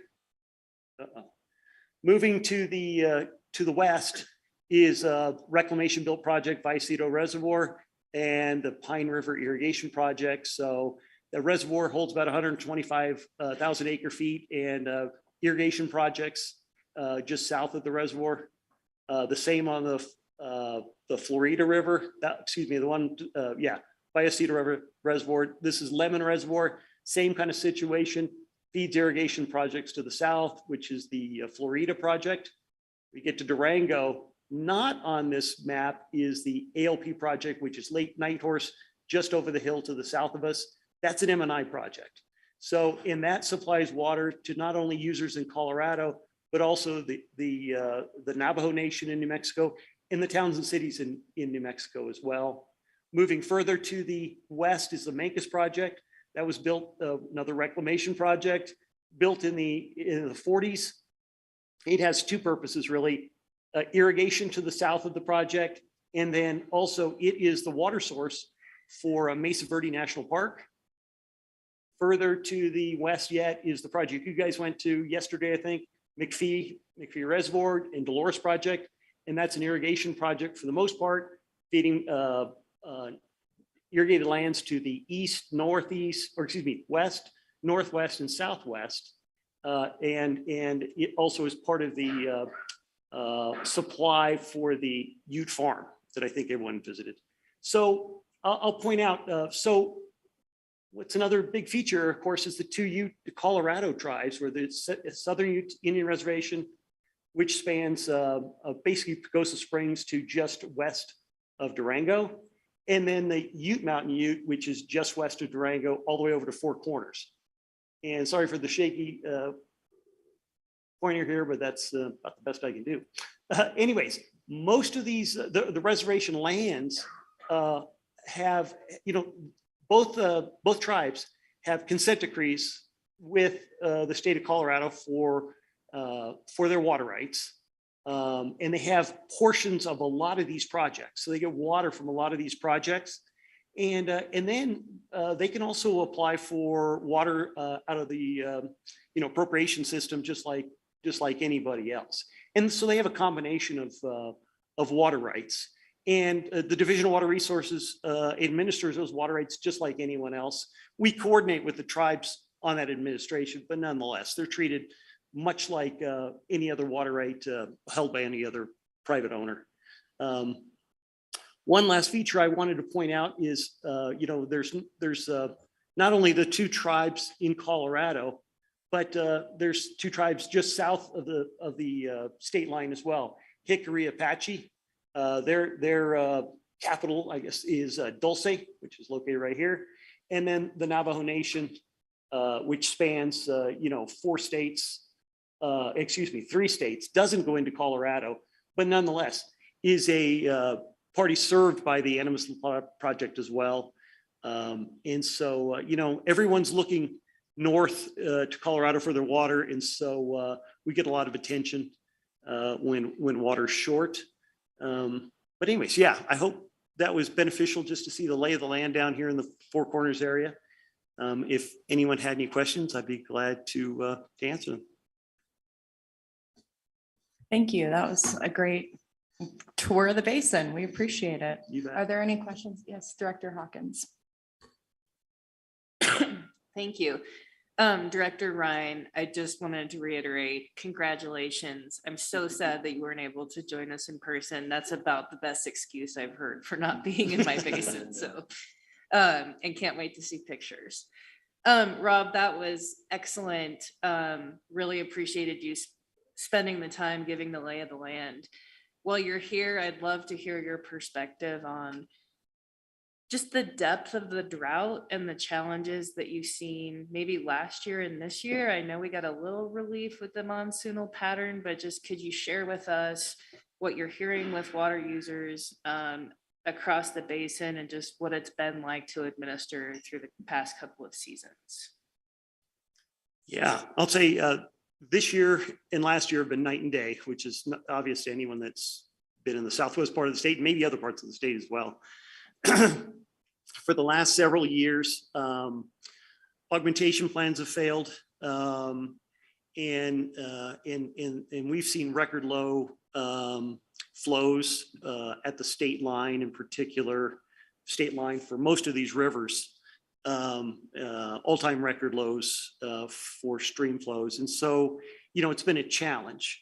Moving to the west is a reclamation built project, Vallecito Reservoir, and the Pine River Irrigation Project. So the reservoir holds about 125,000 acre feet, and irrigation projects just south of the reservoir. The same on the Florida River, Vallecito River Reservoir. This is Lemon Reservoir, same kind of situation. Feeds irrigation projects to the south, which is the Florida project. We get to Durango. Not on this map is the ALP project, which is Lake Nighthorse, just over the hill to the south of us. That's an M&I project. So, and that supplies water to not only users in Colorado, but also the Navajo Nation in New Mexico in the towns and cities in New Mexico as well. Moving further to the west is the Mancos project. That was built, another reclamation project, built in the 40s. It has two purposes, really. Irrigation to the south of the project, and then also it is the water source for Mesa Verde National Park. Further to the west yet is the project you guys went to yesterday, I think, McPhee Reservoir and Dolores project. And that's an irrigation project for the most part, feeding irrigated lands to the east, northeast, or excuse me, west, northwest, and southwest. And it also is part of the supply for the Ute Farm that I think everyone visited. So I'll point out, so what's another big feature, of course, is the two Ute Colorado tribes, where the Southern Ute Indian Reservation, which spans basically Pagosa Springs to just west of Durango, and then the Ute Mountain Ute, which is just west of Durango, all the way over to Four Corners. And sorry for the shaky pointer here, but that's about the best I can do. Anyways, most of these, the reservation lands have, both tribes have consent decrees with the state of Colorado for their water rights. And they have portions of a lot of these projects. So they get water from a lot of these projects. And then they can also apply for water out of the appropriation system, just like anybody else. And so they have a combination of water rights. And the Division of Water Resources administers those water rights just like anyone else. We coordinate with the tribes on that administration, but nonetheless, they're treated much like any other water right held by any other private owner. One last feature I wanted to point out is, there's not only the two tribes in Colorado, but there's two tribes just south of the state line as well. Hickory Apache, their capital, I guess, is Dulce, which is located right here, and then the Navajo Nation, which spans 4 states. 3 states, doesn't go into Colorado, but nonetheless is a party served by the Animas Project as well. And so, everyone's looking north to Colorado for their water. And so we get a lot of attention when water's short. But anyways, yeah, I hope that was beneficial just to see the lay of the land down here in the Four Corners area. If anyone had any questions, I'd be glad to answer them. Thank you. That was a great tour of the basin. We appreciate it. You bet. Are there any questions? Yes, Director Hawkins. Thank you. Director Ryan, I just wanted to reiterate, congratulations. I'm so sad that you weren't able to join us in person. That's about the best excuse I've heard for not being in my basin. So, and can't wait to see pictures. Rob, that was excellent. Really appreciated you spending the time giving the lay of the land. While you're here, I'd love to hear your perspective on just the depth of the drought and the challenges that you've seen maybe last year and this year. I know we got a little relief with the monsoonal pattern, but just could you share with us what you're hearing with water users across the basin and just what it's been like to administer through the past couple of seasons? Yeah, I'll say this year and last year have been night and day, which is obvious to anyone that's been in the southwest part of the state, and maybe other parts of the state as well. For the last several years, augmentation plans have failed, and we've seen record low flows at the state line, in particular, state line for most of these rivers. All-time record lows for stream flows. And so, it's been a challenge.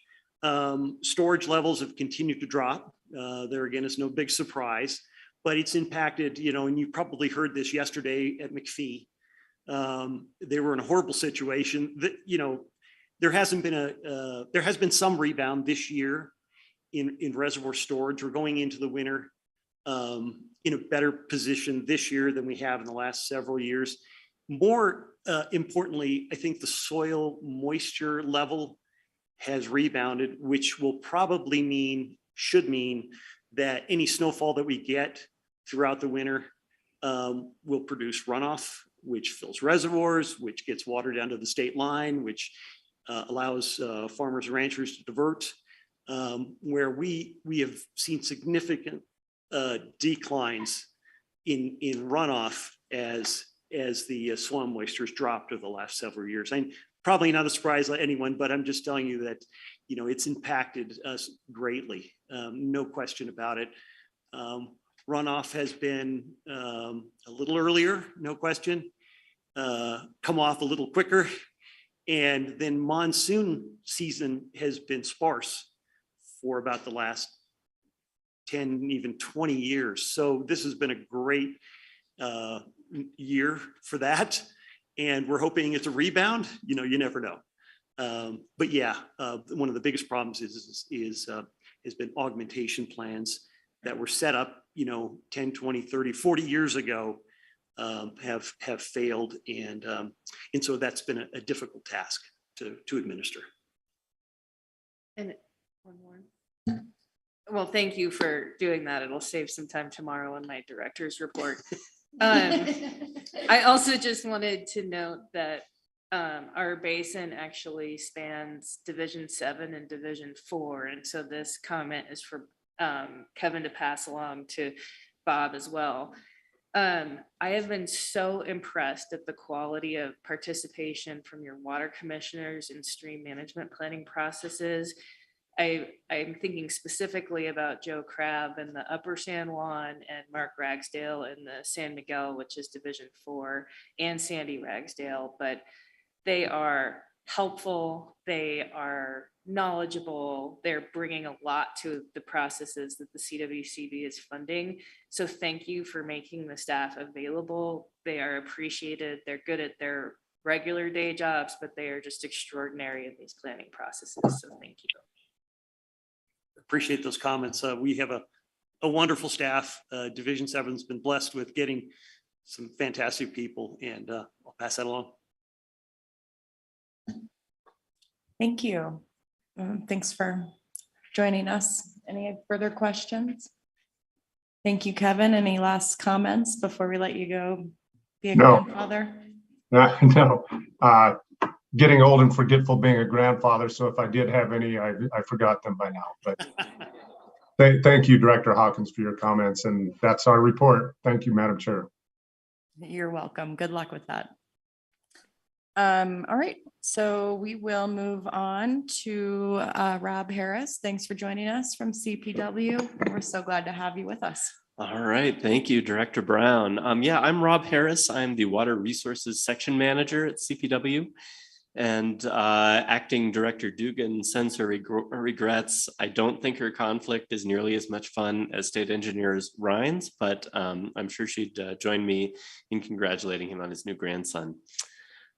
Storage levels have continued to drop. There again is no big surprise, but it's impacted, and you probably heard this yesterday at McPhee. They were in a horrible situation that, there has been some rebound this year in reservoir storage. We're going into the winter in a better position this year than we have in the last several years. More importantly, I think the soil moisture level has rebounded, which will probably should mean that any snowfall that we get throughout the winter will produce runoff, which fills reservoirs, which gets water down to the state line, which allows farmers and ranchers to divert. Where we have seen significant declines in runoff as the soil moisture has dropped over the last several years. And probably not a surprise to anyone, but I'm just telling you that, it's impacted us greatly. No question about it. Runoff has been a little earlier, no question, come off a little quicker. And then monsoon season has been sparse for about the last 10, even 20 years. So this has been a great year for that. And we're hoping it's a rebound. You never know. But yeah, one of the biggest problems has been augmentation plans that were set up, 10, 20, 30, 40 years ago, have failed. And so that's been a difficult task to administer. And one more. Well, thank you for doing that. It'll save some time tomorrow in my director's report. I also just wanted to note that our basin actually spans Division 7 and Division 4. And so this comment is for Kevin to pass along to Bob as well. I have been so impressed at the quality of participation from your water commissioners in stream management planning processes. I'm thinking specifically about Joe Crabb in the Upper San Juan and Mark Ragsdale in the San Miguel, which is Division 4, and Sandy Ragsdale, but they are helpful, they are knowledgeable, they're bringing a lot to the processes that the CWCB is funding. So thank you for making the staff available. They are appreciated, they're good at their regular day jobs, but they are just extraordinary in these planning processes. So thank you. Appreciate those comments. We have a wonderful staff. Division 7's been blessed with getting some fantastic people, and I'll pass that along. Thank you. Thanks for joining us. Any further questions? Thank you, Kevin. Any last comments before we let you go be a No. grandfather? No, getting old and forgetful being a grandfather. So if I did have any, I forgot them by now, but thank you, Director Hawkins, for your comments. And that's our report. Thank you, Madam Chair. You're welcome. Good luck with that. All right, so we will move on to Rob Harris. Thanks for joining us from CPW. We're so glad to have you with us. All right, thank you, Director Brown. Yeah, I'm Rob Harris. I'm the Water Resources Section Manager at CPW. And Acting Director Dugan sends her regrets. I don't think her conflict is nearly as much fun as State Engineers Ryan's, but I'm sure she'd join me in congratulating him on his new grandson.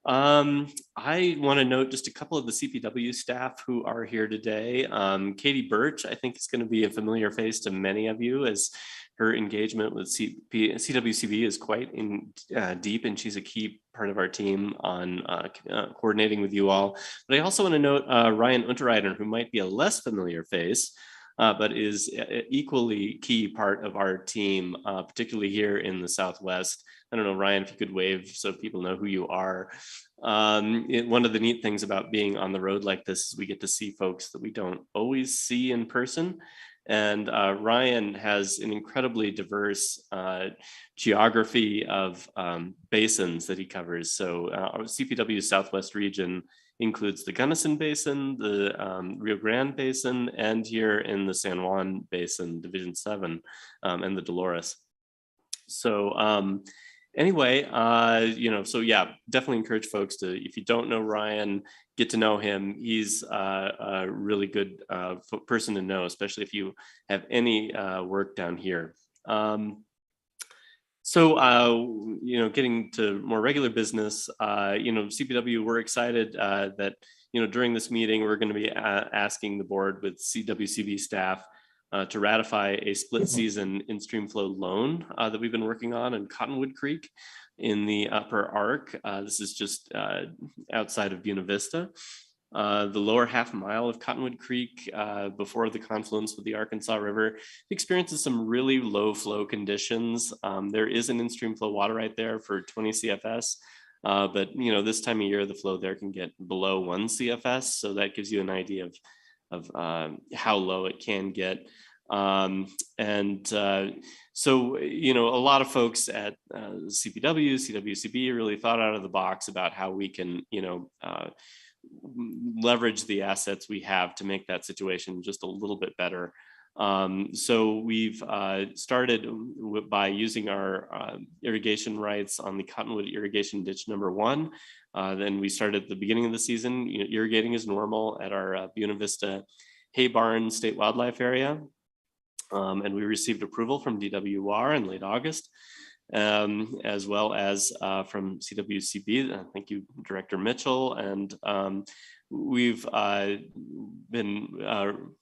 I want to note just a couple of the CPW staff who are here today. Katie Birch, I think, is going to be a familiar face to many of you, as her engagement with CWCB is quite deep, and she's a key part of our team on coordinating with you all. But I also want to note Ryan Unterreiter, who might be a less familiar face, but is equally key part of our team, particularly here in the Southwest. I don't know, Ryan, if you could wave so people know who you are. One of the neat things about being on the road like this is we get to see folks that we don't always see in person. And Ryan has an incredibly diverse geography of basins that he covers. So our CPW Southwest region includes the Gunnison Basin, the Rio Grande Basin, and here in the San Juan Basin, Division 7, and the Dolores. So anyway, so yeah, definitely encourage folks to, if you don't know Ryan, get to know him. He's a really good person to know, especially if you have any work down here. Getting to more regular business, CPW, we're excited that, during this meeting, we're going to be asking the board with CWCB staff to ratify a split season in-stream flow loan that we've been working on in Cottonwood Creek in the Upper Ark. This is just outside of Buena Vista. The lower half mile of Cottonwood Creek before the confluence with the Arkansas River experiences some really low flow conditions. There is an in-stream flow water right there for 20 CFS. But this time of year, the flow there can get below 1 CFS. So that gives you an idea of how low it can get. So, a lot of folks at CPW, CWCB really thought out of the box about how we can, leverage the assets we have to make that situation just a little bit better. So we've started by using our irrigation rights on the Cottonwood irrigation ditch number 1. Then we started at the beginning of the season, irrigating as normal at our Buena Vista Hay Barn State Wildlife Area. And we received approval from DWR in late August, as well as from CWCB. Thank you, Director Mitchell. And we've been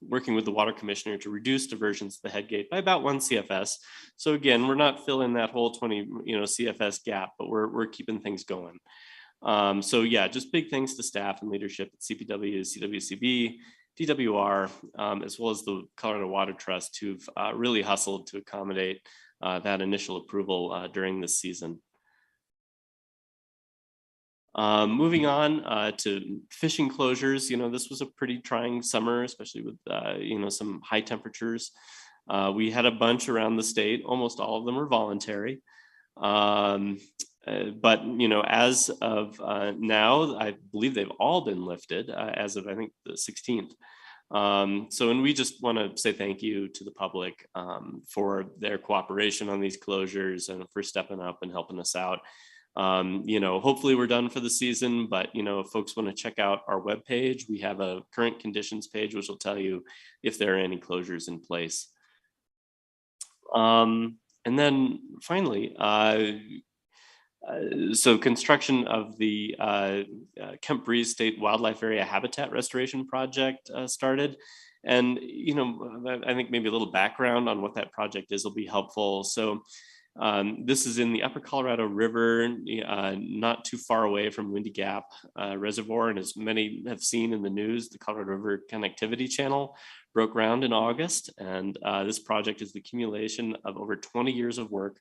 working with the Water Commissioner to reduce diversions to the head gate by about 1 CFS. So again, we're not filling that whole 20 CFS gap, but we're keeping things going. So yeah, just big thanks to staff and leadership at CPW, CWCB, DWR, as well as the Colorado Water Trust, who've really hustled to accommodate that initial approval during this season. Moving on to fishing closures, this was a pretty trying summer, especially with some high temperatures. We had a bunch around the state. Almost all of them were voluntary. But as of now, I believe they've all been lifted as of, I think, the 16th. And we just want to say thank you to the public for their cooperation on these closures and for stepping up and helping us out. Hopefully we're done for the season, but if folks want to check out our webpage, we have a current conditions page, which will tell you if there are any closures in place. And then finally, so construction of the Kemp Breeze State Wildlife Area Habitat Restoration Project started. And, I think maybe a little background on what that project is will be helpful. So this is in the Upper Colorado River, not too far away from Windy Gap Reservoir. And as many have seen in the news, the Colorado River Connectivity Channel broke ground in August. And this project is the accumulation of over 20 years of work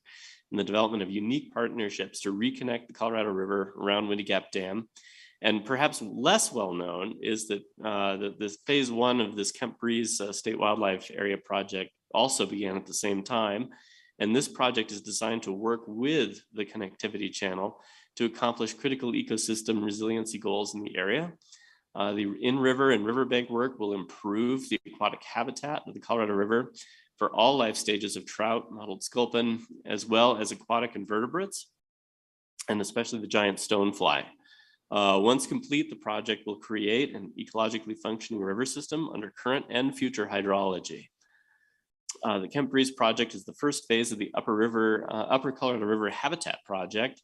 in the development of unique partnerships to reconnect the Colorado River around Windy Gap Dam. And perhaps less well known is that this phase 1 of this Kemp Breeze State Wildlife Area project also began at the same time. And this project is designed to work with the Connectivity Channel to accomplish critical ecosystem resiliency goals in the area. The in-river and riverbank work will improve the aquatic habitat of the Colorado River for all life stages of trout, mottled sculpin, as well as aquatic invertebrates, and especially the giant stonefly. Once complete, the project will create an ecologically functioning river system under current and future hydrology. The Kemp Breeze project is the first phase of the Upper Colorado River Habitat Project,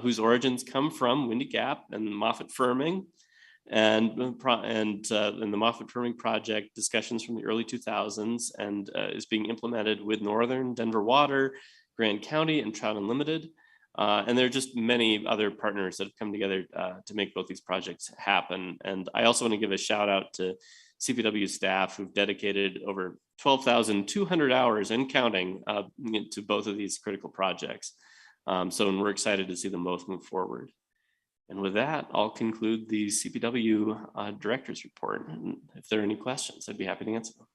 whose origins come from Windy Gap and Moffett-Firming. And the Moffett-Firming project discussions from the early 2000s and is being implemented with Northern Denver Water, Grand County, and Trout Unlimited. And there are just many other partners that have come together to make both these projects happen. And I also want to give a shout out to CPW staff who've dedicated over 12,200 hours and counting to both of these critical projects. And we're excited to see them both move forward. And with that, I'll conclude the CPW Director's Report. And if there are any questions, I'd be happy to answer them.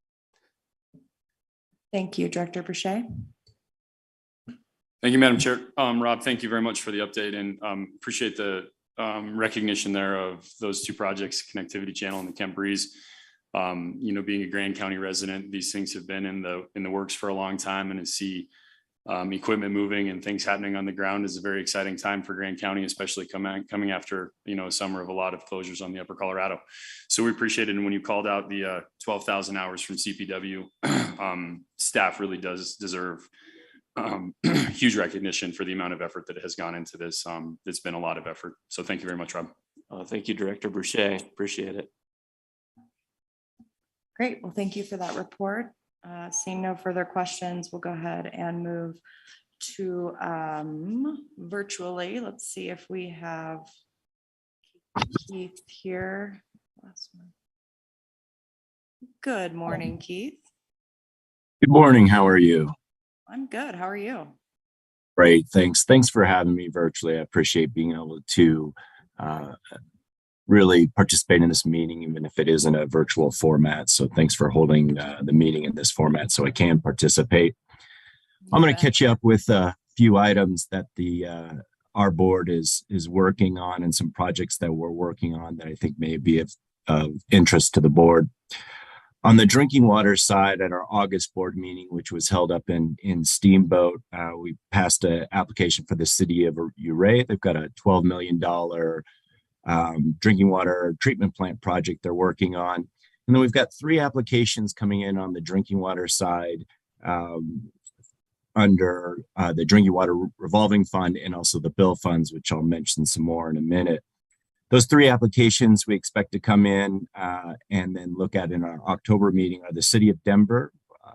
Thank you, Director Boucher. Thank you, Madam Chair. Rob, thank you very much for the update and appreciate the recognition there of those two projects, Connectivity Channel and the Kemp Breeze. Being a Grand County resident, these things have been in the works for a long time, and to see equipment moving and things happening on the ground is a very exciting time for Grand County, especially coming after a summer of a lot of closures on the Upper Colorado. So we appreciate it. And when you called out the 12,000 hours from CPW, staff really does deserve huge recognition for the amount of effort that has gone into this. It's been a lot of effort. So thank you very much, Rob. Thank you, Director Boucher. Appreciate it. Great. Well, thank you for that report. Seeing no further questions, we'll go ahead and move to virtually. Let's see if we have Keith here. Last one. Good morning, Keith. Good morning. How are you? I'm good. How are you? Great. Thanks. Thanks for having me virtually. I appreciate being able to really participate in this meeting, even if it is in a virtual format. So thanks for holding the meeting in this format so I can participate. I'm going to catch you up with a few items that our board is working on and some projects that we're working on that I think may be of interest to the board. On the drinking water side, at our August board meeting, which was held up in Steamboat, we passed an application for the city of Ouray. They've got a $12 million drinking water treatment plant project they're working on. And then we've got 3 applications coming in on the drinking water side under the Drinking Water Revolving Fund and also the bill funds, which I'll mention some more in a minute. Those 3 applications we expect to come in and then look at in our October meeting are the City of Denver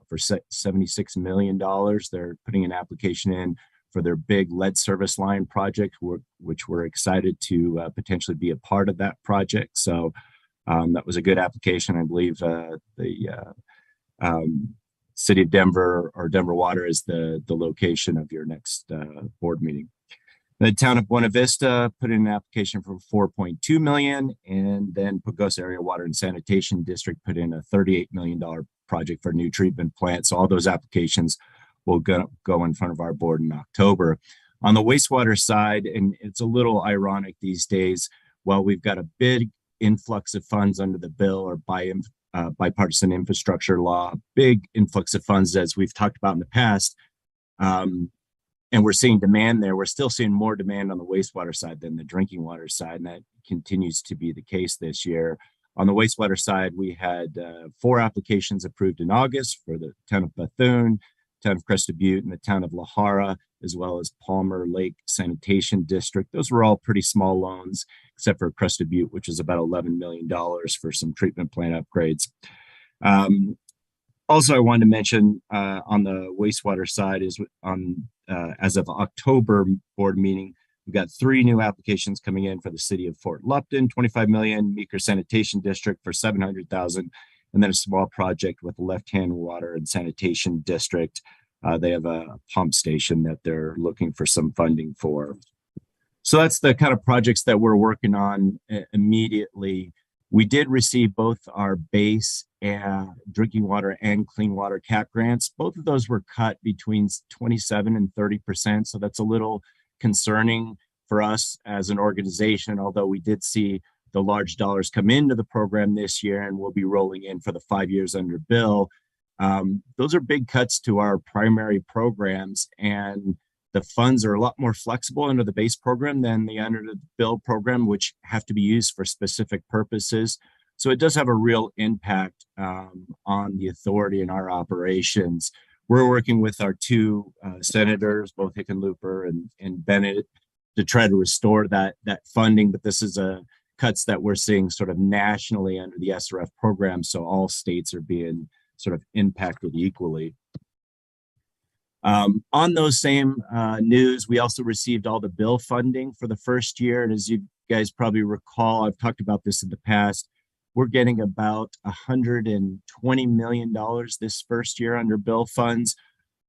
for $76 million. They're putting an application in for their big lead service line project, which we're excited to potentially be a part of that project. So that was a good application. I believe the City of Denver or Denver Water is the location of your next board meeting. The town of Buena Vista put in an application for $4.2 million, and then Pagosa Area Water and Sanitation District put in a $38 million project for a new treatment plant. So all those applications will go in front of our board in October. On the wastewater side, and it's a little ironic these days, while we've got a big influx of funds under the bill or bipartisan infrastructure law, big influx of funds as we've talked about in the past, and we're seeing demand there. We're still seeing more demand on the wastewater side than the drinking water side, and that continues to be the case this year. On the wastewater side, we had 4 applications approved in August for the town of Bethune, town of Crested Butte, and the town of La Jara, as well as Palmer Lake Sanitation District. Those were all pretty small loans, except for Crested Butte, which is about $11 million for some treatment plant upgrades. Also, I wanted to mention on the wastewater side is as of October board meeting, we've got 3 new applications coming in for the city of Fort Lupton, $25 million, Meeker Sanitation District for $700,000, and then a small project with the Left Hand Water and Sanitation District. They have a pump station that they're looking for some funding for. So that's the kind of projects that we're working on immediately. We did receive both our base drinking water and clean water cap grants. Both of those were cut between 27 and 30%. So that's a little concerning for us as an organization, although we did see the large dollars come into the program this year and will be rolling in for the 5 years under bill. Those are big cuts to our primary programs, and the funds are a lot more flexible under the base program than the under the bill program, which have to be used for specific purposes. So it does have a real impact on the authority in our operations. We're working with our 2 senators, both Hickenlooper and Bennett, to try to restore that funding. But this is cuts that we're seeing sort of nationally under the SRF program. So all states are being sort of impacted equally. On those same news, we also received all the bill funding for the first year. And as you guys probably recall, I've talked about this in the past, we're getting about $120 million this first year under bill funds.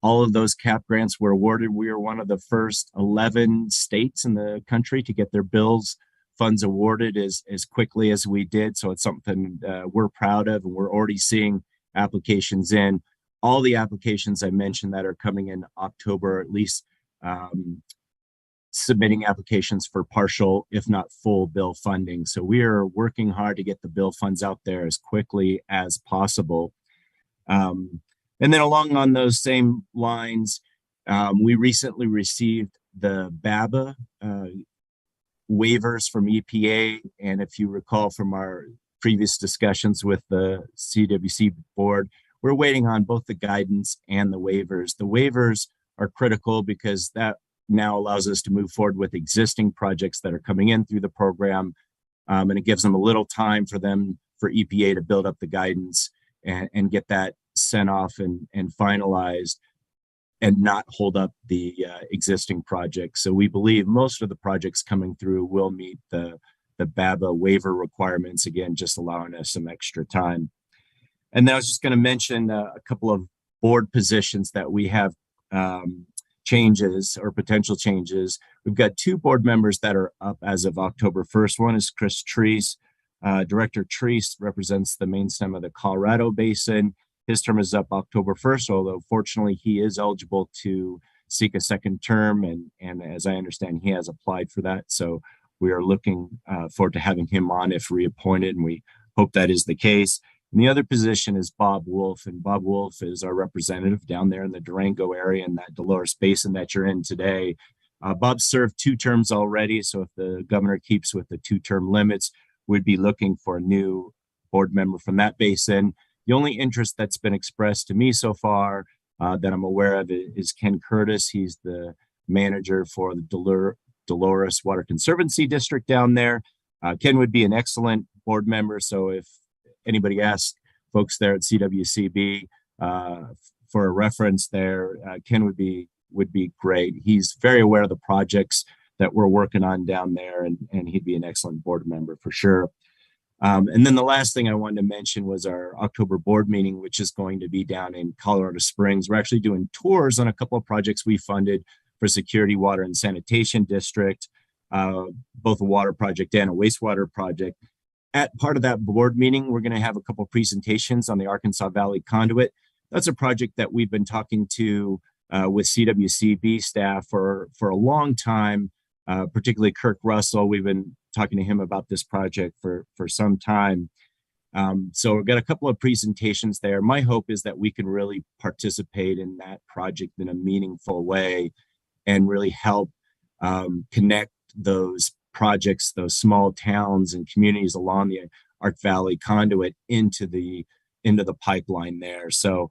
All of those cap grants were awarded. We are one of the first 11 states in the country to get their bills funds awarded as quickly as we did. So it's something we're proud of, and we're already seeing applications in. All the applications I mentioned that are coming in October, at least submitting applications for partial, if not full bill funding. So we are working hard to get the bill funds out there as quickly as possible. And then along on those same lines, we recently received the BABA waivers from EPA. And if you recall from our previous discussions with the CWC board, we're waiting on both the guidance and the waivers. The waivers are critical because that now allows us to move forward with existing projects that are coming in through the program. And it gives them a little time for EPA to build up the guidance and get that sent off and finalized and not hold up the existing projects. So we believe most of the projects coming through will meet the the BABA waiver requirements, again, just allowing us some extra time. And then I was just going to mention a couple of board positions that we have changes or potential changes. We've got 2 board members that are up as of October 1st. One is Chris Treese. Director Treese represents the main stem of the Colorado Basin. His term is up October 1st, although fortunately he is eligible to seek a second term. And as I understand, he has applied for that. So we are looking forward to having him on if reappointed, and we hope that is the case. And the other position is Bob Wolf, and Bob Wolf is our representative down there in the Durango area in that Dolores Basin that you're in today. Bob served 2 terms already, so if the governor keeps with the 2-term limits, we'd be looking for a new board member from that basin. The only interest that's been expressed to me so far that I'm aware of is Ken Curtis. He's the manager for the Dolores Water Conservancy District down there. Ken would be an excellent board member, so if anybody asks folks there at CWCB for a reference there, Ken would be great. He's very aware of the projects that we're working on down there, and he'd be an excellent board member for sure. And then the last thing I wanted to mention was our October board meeting, which is going to be down in Colorado Springs. We're actually doing tours on a couple of projects we funded for Security Water and Sanitation District, both a water project and a wastewater project. At part of that board meeting, we're going to have a couple of presentations on the Arkansas Valley Conduit. That's a project that we've been talking to with CWCB staff for a long time, particularly Kirk Russell. We've been talking to him about this project for some time. So we've got a couple of presentations there. My hope is that we can really participate in that project in a meaningful way and really help connect those projects, those small towns and communities along the Ark Valley Conduit into the pipeline there. So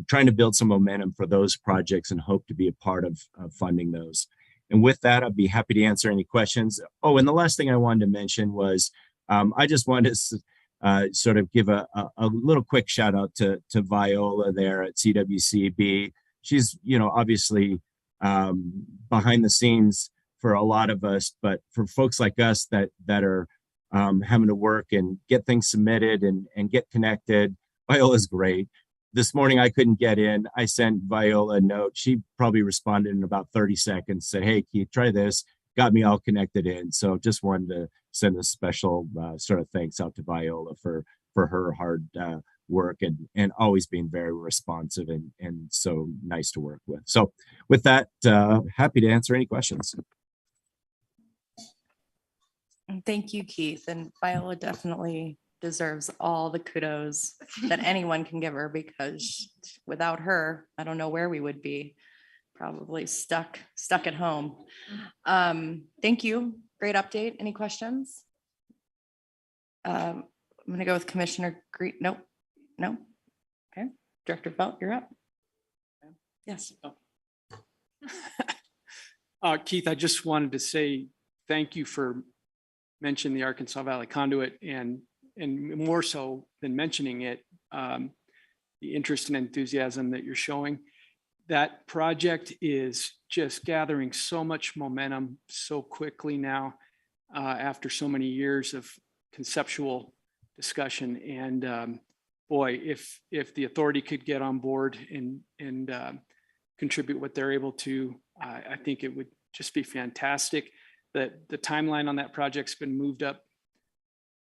trying to build some momentum for those projects and hope to be a part of funding those. And with that, I'd be happy to answer any questions. Oh, and the last thing I wanted to mention was I just wanted to sort of give a little quick shout out to Viola there at CWCB. She's, obviously behind the scenes for a lot of us, but for folks like us that are having to work and get things submitted and get connected, Viola's great. This morning I couldn't get in. I sent Viola a note. She probably responded in about 30 seconds, said, "Hey, Keith, try this." Got me all connected in. So just wanted to send a special sort of thanks out to Viola for her hard work and always being very responsive and so nice to work with. So with that, happy to answer any questions. Thank you, Keith. And Viola definitely deserves all the kudos that anyone can give her, because without her, I don't know where we would be. Probably stuck at home. Thank you. Great update. Any questions? I'm going to go with Commissioner Green. Nope. No. Okay. Director Belt, you're up. Yes. Keith, I just wanted to say thank you for mentioning the Arkansas Valley Conduit, and more so than mentioning it, the interest and enthusiasm that you're showing. That project is just gathering so much momentum so quickly now after so many years of conceptual discussion. And boy, if the authority could get on board and contribute what they're able to, I think it would just be fantastic. That the timeline on that project's been moved up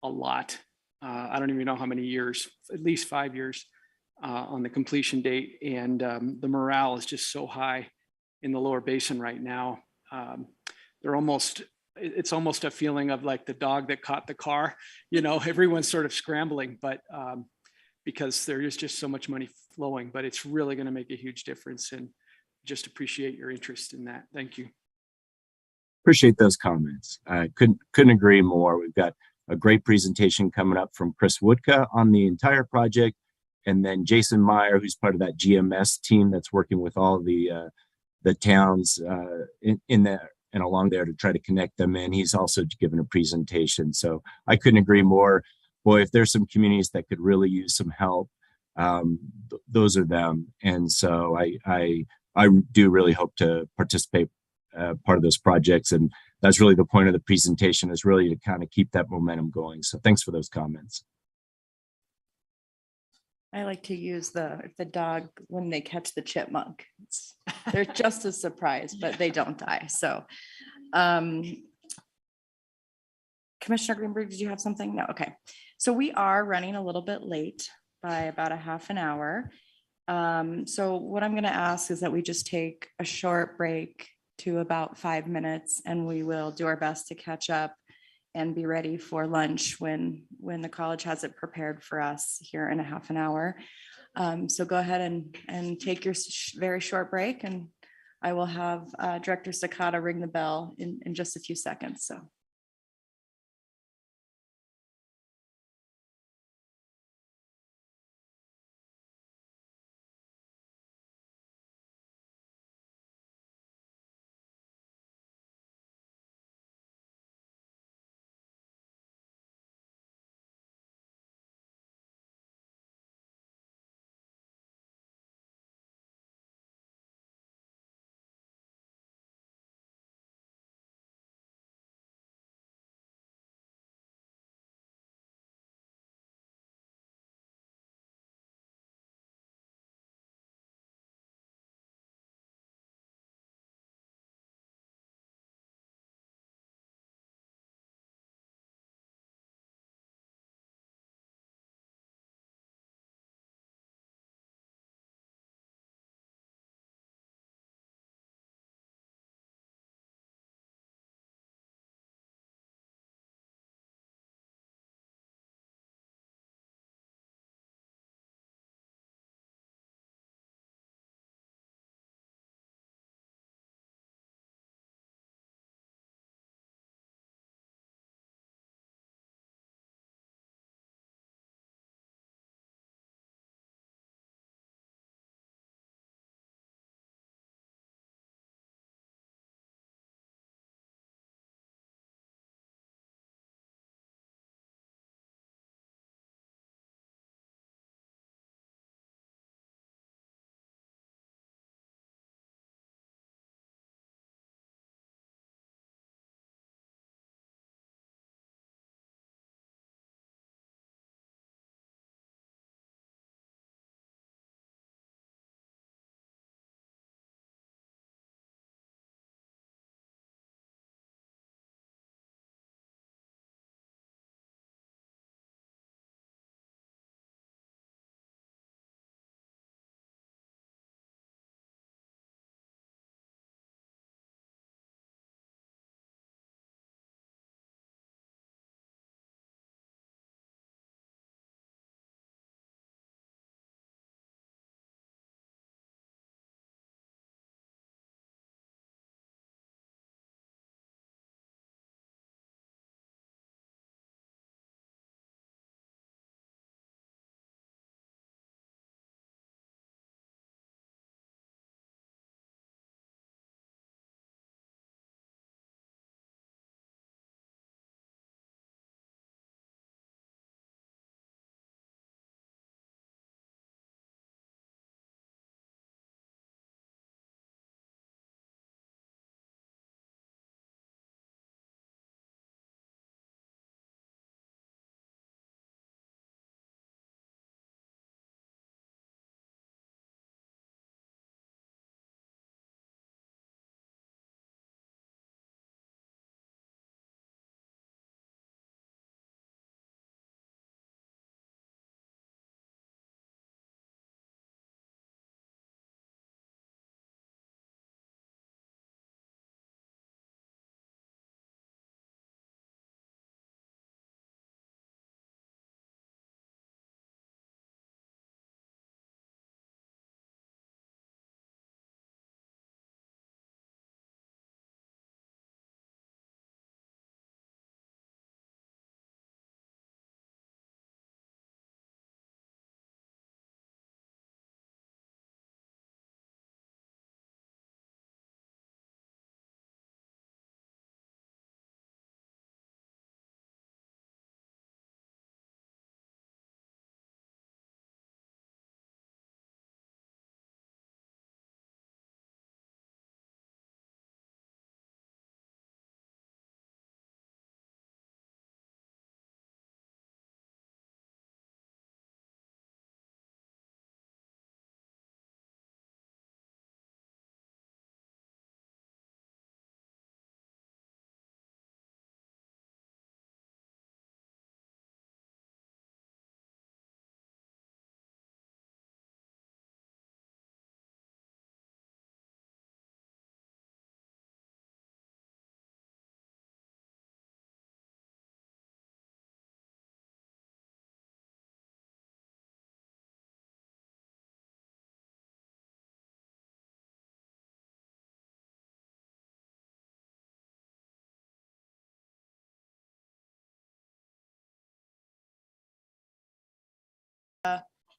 a lot. I don't even know how many years, at least 5 years on the completion date. And the morale is just so high in the lower basin right now. It's almost a feeling of like the dog that caught the car, everyone's sort of scrambling, but because there is just so much money flowing, but it's really going to make a huge difference, and just appreciate your interest in that. Thank you. Appreciate those comments. I couldn't agree more. We've got a great presentation coming up from Chris Woodka on the entire project, and then Jason Meyer, who's part of that GMS team that's working with all the towns in there and along there to try to connect them in. He's also given a presentation, so I couldn't agree more. Boy, if there's some communities that could really use some help, those are them. And so I do really hope to participate part of those projects, and that's really the point of the presentation, is really to kind of keep that momentum going. So thanks for those comments. I like to use the dog when they catch the chipmunk. They're just as surprised, but they don't die. So, Commissioner Greenberg, did you have something? No, okay. So we are running a little bit late by about a half an hour. So what I'm gonna ask is that we just take a short break to about 5 minutes, and we will do our best to catch up and be ready for lunch when the college has it prepared for us here in a half an hour. So go ahead and take your very short break, and I will have Director Sakata ring the bell in just a few seconds, so.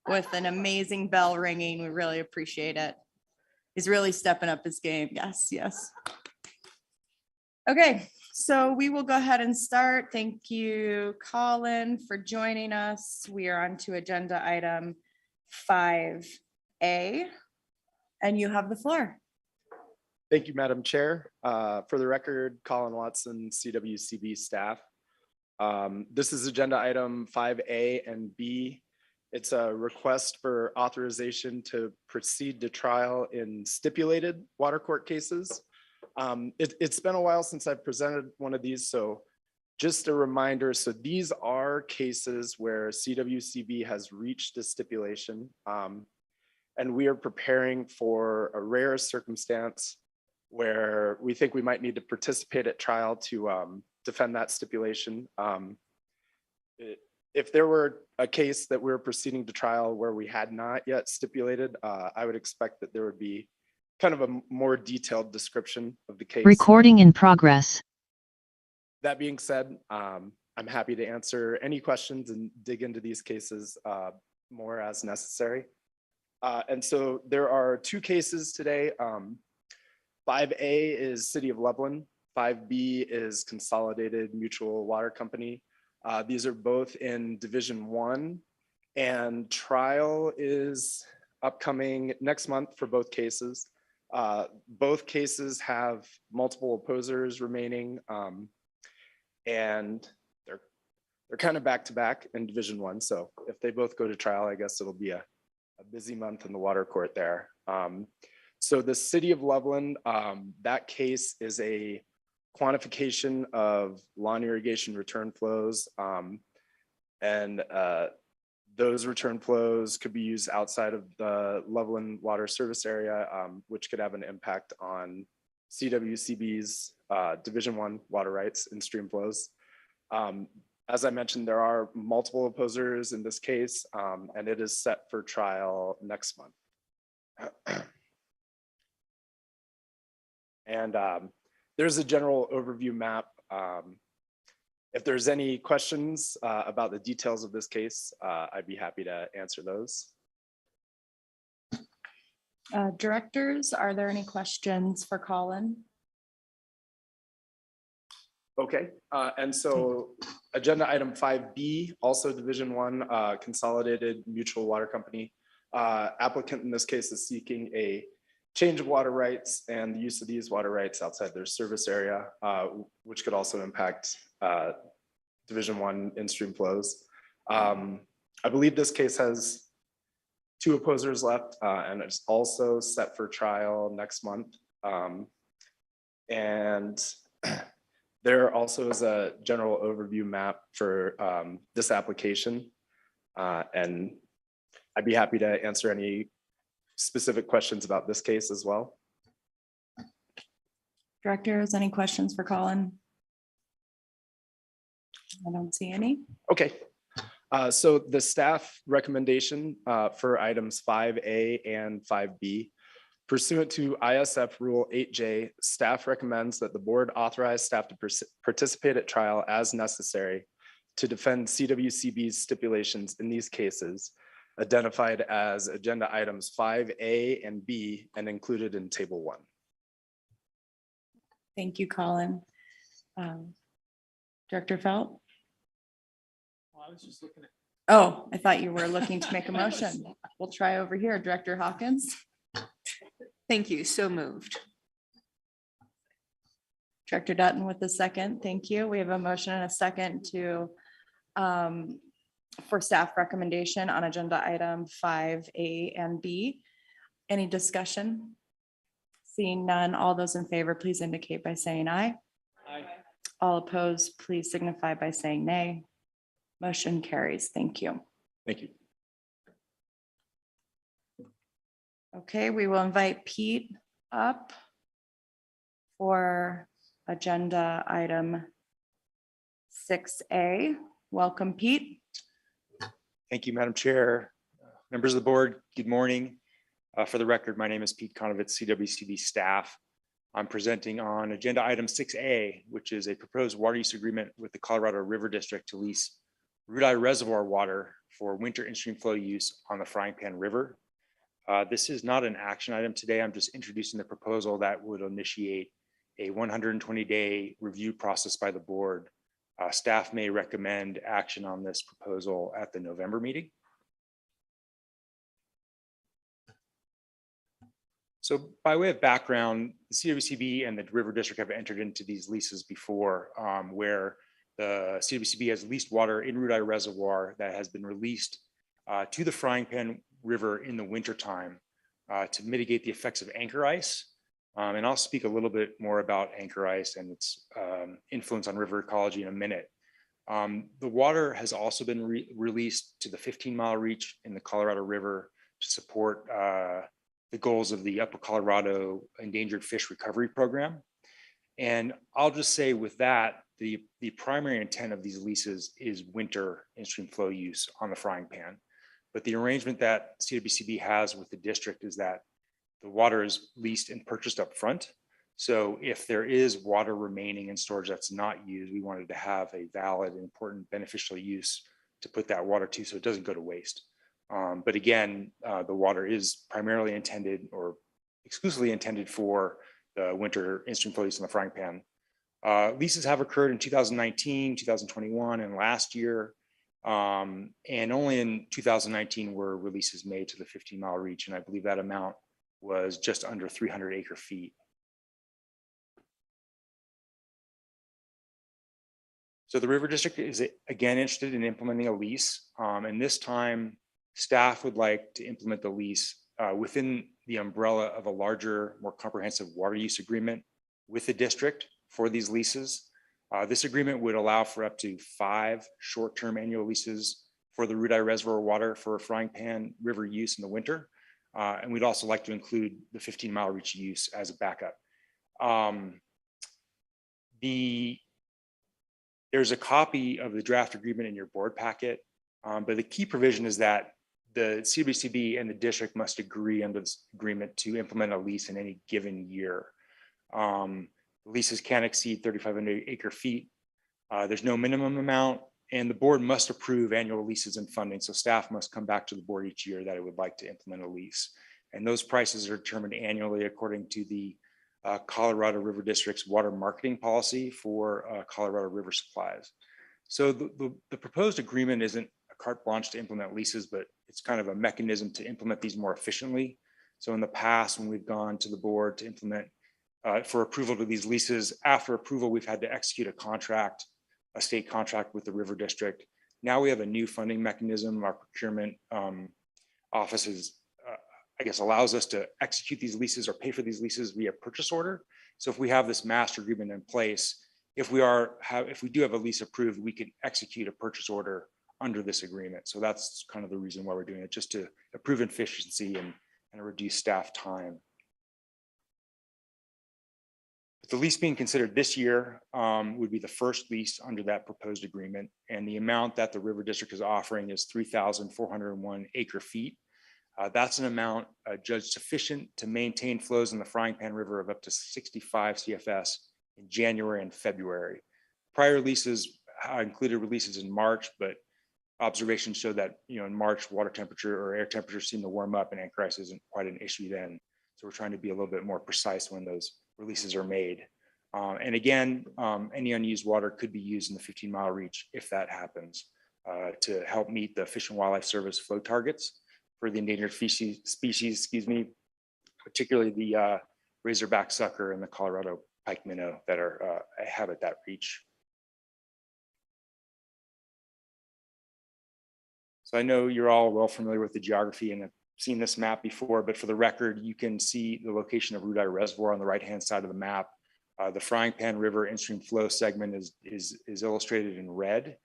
with an amazing bell ringing. We really appreciate it. He's really stepping up his game. Yes, yes. Okay, so we will go ahead and start. Thank you, Colin, for joining us. We are on to agenda item 5A, and you have the floor. Thank you, Madam Chair. For the record, Colin Watson, CWCB staff. This is agenda item 5A and B. It's a request for authorization to proceed to trial in stipulated water court cases. It's been a while since I've presented one of these, so just a reminder. So these are cases where CWCB has reached a stipulation, and we are preparing for a rare circumstance where we think we might need to participate at trial to defend that stipulation. If there were a case that we're proceeding to trial where we had not yet stipulated, I would expect that there would be kind of a more detailed description of the case. Recording in progress. That being said, I'm happy to answer any questions and dig into these cases more as necessary. And so there are two cases today. 5A is City of Loveland. 5B is Consolidated Mutual Water Company. These are both in Division 1, and trial is upcoming next month for both cases. Both cases have multiple opposers remaining, and they're kind of back to back in Division 1. So if they both go to trial, I guess it'll be a busy month in the water court there. So the City of Loveland, that case is a quantification of lawn irrigation return flows. And those return flows could be used outside of the Loveland water service area, which could have an impact on CWCB's Division 1 water rights and stream flows. As I mentioned, there are multiple opposers in this case, and it is set for trial next month. And there's a general overview map. If there's any questions about the details of this case, I'd be happy to answer those. Directors, are there any questions for Colin? Okay, and so agenda item 5B, also Division 1, Consolidated Mutual Water Company. Applicant in this case is seeking a change of water rights and the use of these water rights outside their service area, which could also impact Division 1 in-stream flows. I believe this case has 2 opposers left, and it's also set for trial next month. And there also is a general overview map for this application. And I'd be happy to answer any specific questions about this case as well. Directors, any questions for Colin? I don't see any. Okay, so the staff recommendation for items 5A and 5B, pursuant to ISF Rule 8J, staff recommends that the board authorize staff to participate at trial as necessary to defend CWCB's stipulations in these cases, identified as agenda items 5A and B and included in table 1. Thank you, Colin. Director Felt? I was just looking at. Oh, I thought you were looking to make a motion. We'll try over here. Director Hawkins? Thank you. So moved. Director Dutton with the second. Thank you. We have a motion and a second to for staff recommendation on agenda item 5A and B. Any discussion? Seeing none, all those in favor, please indicate by saying aye. Aye. All opposed, please signify by saying nay. Motion carries. Thank you. Thank you. Okay, we will invite Pete up for agenda item 6A. Welcome, Pete. Thank you, Madam Chair. Members of the board, good morning. For the record, my name is Pete Konovitz, CWCB staff. I'm presenting on agenda item 6A, which is a proposed water use agreement with the Colorado River District to lease Rudai Reservoir water for winter in-stream flow use on the Frying Pan River. This is not an action item today. I'm just introducing the proposal that would initiate a 120-day review process by the board. Staff may recommend action on this proposal at the November meeting. So by way of background, the CWCB and the River District have entered into these leases before, where the CWCB has leased water in Rudai Reservoir that has been released to the Frying Pan River in the wintertime to mitigate the effects of anchor ice. And I'll speak a little bit more about anchor ice and its influence on river ecology in a minute. The water has also been released to the 15-mile reach in the Colorado River to support the goals of the Upper Colorado Endangered Fish Recovery Program. And I'll just say with that, the primary intent of these leases is winter in-stream flow use on the Frying Pan. But the arrangement that CWCB has with the district is that the water is leased and purchased up front. So if there is water remaining in storage that's not used, we wanted to have a valid, important, beneficial use to put that water to so it doesn't go to waste. But again, the water is primarily intended or exclusively intended for the winter in-stream flow use in the Frying Pan. Leases have occurred in 2019, 2021, and last year. And only in 2019 were releases made to the 15-mile reach. And I believe that amount was just under 300 acre feet. So the River District is again interested in implementing a lease. And this time staff would like to implement the lease within the umbrella of a larger, more comprehensive water use agreement with the district for these leases. This agreement would allow for up to 5 short-term annual leases for the Rudai Reservoir water for Frying Pan River use in the winter. And we'd also like to include the 15-mile reach use as a backup. There's a copy of the draft agreement in your board packet, but the key provision is that the CWCB and the district must agree under this agreement to implement a lease in any given year. Leases can't exceed 3,500 acre feet. There's no minimum amount, and the board must approve annual leases and funding. So staff must come back to the board each year that it would like to implement a lease. And those prices are determined annually according to the Colorado River District's water marketing policy for Colorado River supplies. So the proposed agreement isn't a carte blanche to implement leases, but it's kind of a mechanism to implement these more efficiently. So in the past, when we've gone to the board to implement for approval to these leases, after approval, we've had to execute a contract, a state contract with the River District. Now we have a new funding mechanism. Our procurement offices, I guess, allows us to execute these leases or pay for these leases via purchase order. So if we have this master agreement in place, if we do have a lease approved, we can execute a purchase order under this agreement. So that's kind of the reason why we're doing it, just to improve efficiency and reduce staff time. The lease being considered this year would be the first lease under that proposed agreement. And the amount that the River District is offering is 3,401 acre feet. That's an amount judged sufficient to maintain flows in the Frying Pan River of up to 65 CFS in January and February. Prior leases included releases in March, but observations show that in March, water temperature or air temperature seem to warm up and anchor ice isn't quite an issue then. So we're trying to be a little bit more precise when those releases are made. And again, any unused water could be used in the 15-mile reach if that happens to help meet the Fish and Wildlife Service flow targets for the endangered species, particularly the razorback sucker and the Colorado pike minnow that are habit that reach. So I know you're all well familiar with the geography and have seen this map before, but for the record, you can see the location of Rudai Reservoir on the right-hand side of the map. The Frying Pan River in-stream flow segment is illustrated in red.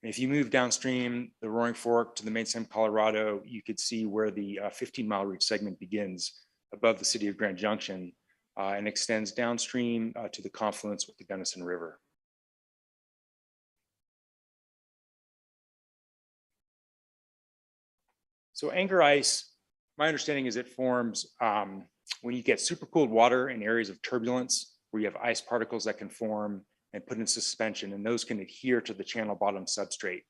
And if you move downstream the Roaring Fork to the main stem Colorado, you could see where the 15-mile reach segment begins above the city of Grand Junction and extends downstream to the confluence with the Gunnison River. So anchor ice, my understanding is it forms when you get supercooled water in areas of turbulence where you have ice particles that can form and put in suspension, and those can adhere to the channel bottom substrate.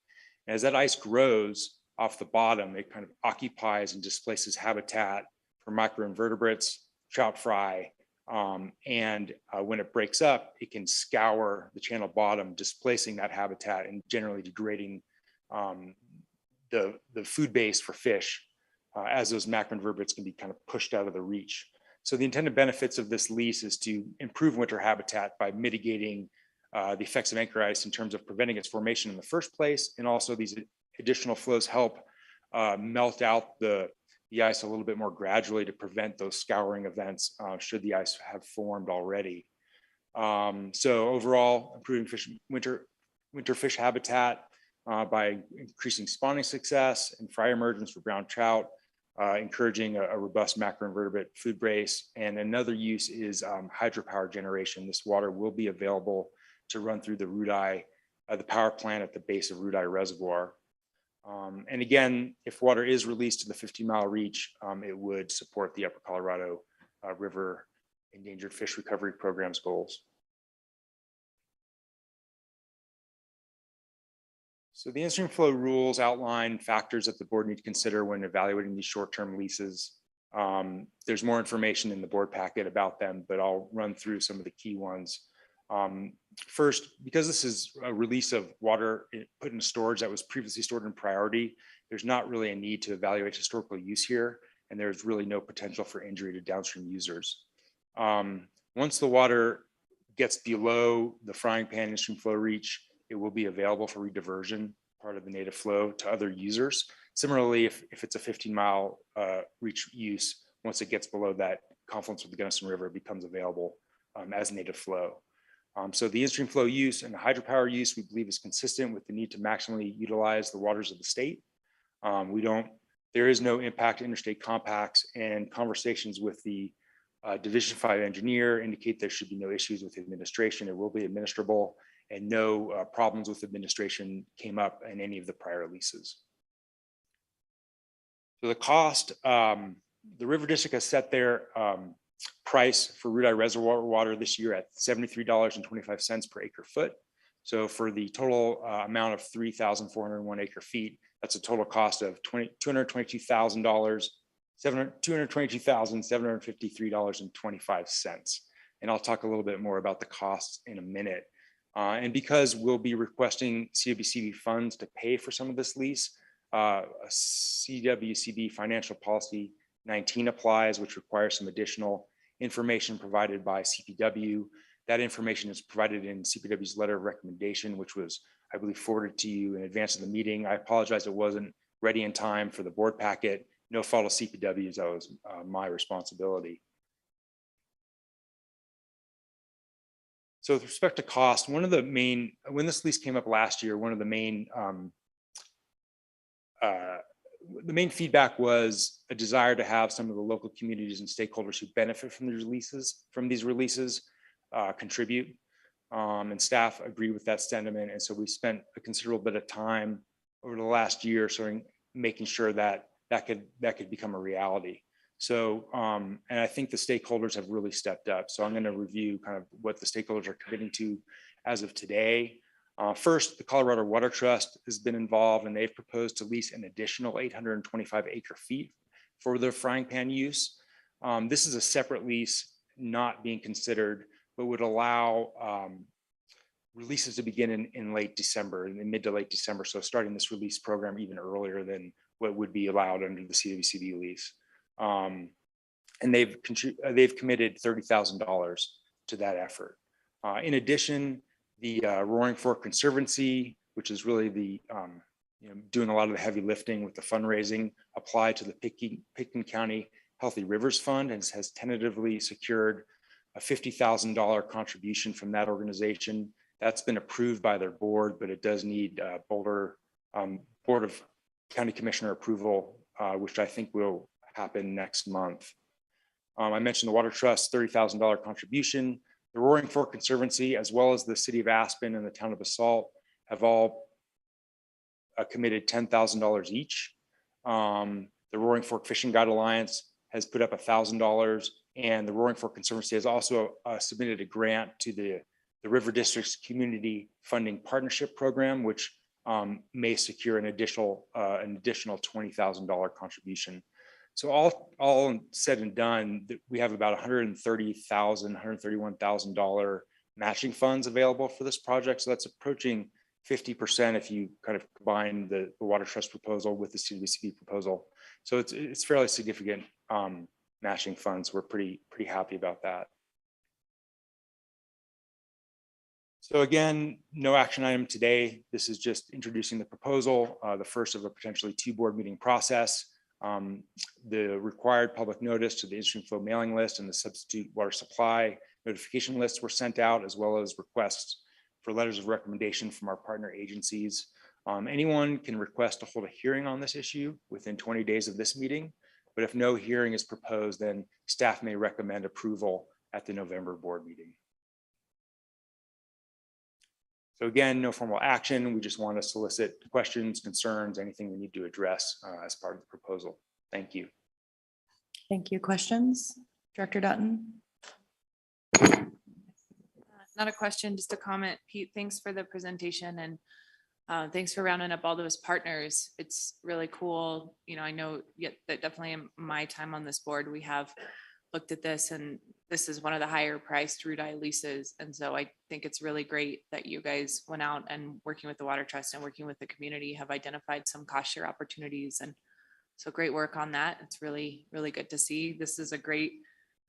As that ice grows off the bottom, it kind of occupies and displaces habitat for microinvertebrates, trout fry, and when it breaks up, it can scour the channel bottom, displacing that habitat and generally degrading the food base for fish as those macroinvertebrates can be kind of pushed out of the reach. So the intended benefits of this lease is to improve winter habitat by mitigating the effects of anchor ice in terms of preventing its formation in the first place. And also these additional flows help melt out the ice a little bit more gradually to prevent those scouring events should the ice have formed already. So overall, improving winter fish habitat by increasing spawning success and fry emergence for brown trout, encouraging a robust macroinvertebrate food base. And another use is hydropower generation. This water will be available to run through the Rudai, the power plant at the base of Rudai Reservoir. And again, if water is released to the 50-mile reach, it would support the Upper Colorado River Endangered Fish Recovery Program's goals. So the in-stream flow rules outline factors that the board need to consider when evaluating these short-term leases. There's more information in the board packet about them, but I'll run through some of the key ones. First, because this is a release of water put into storage that was previously stored in priority, there's not really a need to evaluate historical use here, and there's really no potential for injury to downstream users. Once the water gets below the frying pan in-stream flow reach, it will be available for rediversion, part of the native flow, to other users. Similarly, if it's a 15-mile reach use, once it gets below that confluence with the Gunnison River, it becomes available as native flow. So the in-stream flow use and the hydropower use, we believe, is consistent with the need to maximally utilize the waters of the state. There is no impact to interstate compacts, and conversations with the Division 5 engineer indicate there should be no issues with administration. It will be administrable, and no problems with administration came up in any of the prior leases. So the cost, the River District has set their price for Rudai Reservoir water this year at $73.25 per acre foot. So for the total amount of 3,401 acre feet, that's a total cost of $222,753.25. And I'll talk a little bit more about the costs in a minute. And because we'll be requesting CWCB funds to pay for some of this lease, CWCB Financial Policy 19 applies, which requires some additional information provided by CPW. That information is provided in CPW's letter of recommendation, which was, I believe, forwarded to you in advance of the meeting. I apologize, it wasn't ready in time for the board packet. No fault of CPW's, that was my responsibility. So with respect to cost, one of the main, when this lease came up last year, one of the main feedback was a desire to have some of the local communities and stakeholders who benefit from these releases contribute. And staff agree with that sentiment. And so we spent a considerable bit of time over the last year sort of making sure that that could become a reality. So, and I think the stakeholders have really stepped up. So I'm going to review kind of what the stakeholders are committing to as of today. First, the Colorado Water Trust has been involved, and they've proposed to lease an additional 825 acre feet for their frying pan use. This is a separate lease not being considered, but would allow releases to begin in late December, in the mid to late December. So starting this release program even earlier than what would be allowed under the CWCB lease. And they've committed $30,000 to that effort. In addition, the Roaring Fork Conservancy, which is really the doing a lot of the heavy lifting with the fundraising, applied to the Pitkin County Healthy Rivers Fund and has tentatively secured a $50,000 contribution from that organization. That's been approved by their board, but it does need Boulder Board of County Commissioner approval, which I think will happen next month. I mentioned the Water Trust $30,000 contribution. The Roaring Fork Conservancy, as well as the city of Aspen and the town of Basalt, have all committed $10,000 each. The Roaring Fork Fishing Guide Alliance has put up $1,000, and the Roaring Fork Conservancy has also submitted a grant to the River District's Community Funding Partnership Program, which may secure an additional $20,000 contribution. So all said and done, we have about $131,000 matching funds available for this project. So that's approaching 50% if you kind of combine the Water Trust proposal with the CWCB proposal. So it's fairly significant matching funds. We're pretty happy about that. So again, no action item today. This is just introducing the proposal, the first of a potentially 2 board meeting process. The required public notice to the in-stream flow mailing list and the substitute water supply notification lists were sent out, as well as requests for letters of recommendation from our partner agencies. Anyone can request to hold a hearing on this issue within 20 days of this meeting, but if no hearing is proposed, then staff may recommend approval at the November board meeting. So again, no formal action. We just want to solicit questions, concerns, anything we need to address as part of the proposal. Thank you. Thank you. Questions? Director Dutton? Not a question, just a comment. Pete, thanks for the presentation and thanks for rounding up all those partners. It's really cool. You know, I know that definitely in my time on this board, we have looked at this and this is one of the higher priced RUDI leases. And so I think it's really great that you guys went out and working with the Water Trust and working with the community have identified some cost share opportunities. And so great work on that. It's really, really good to see. This is a great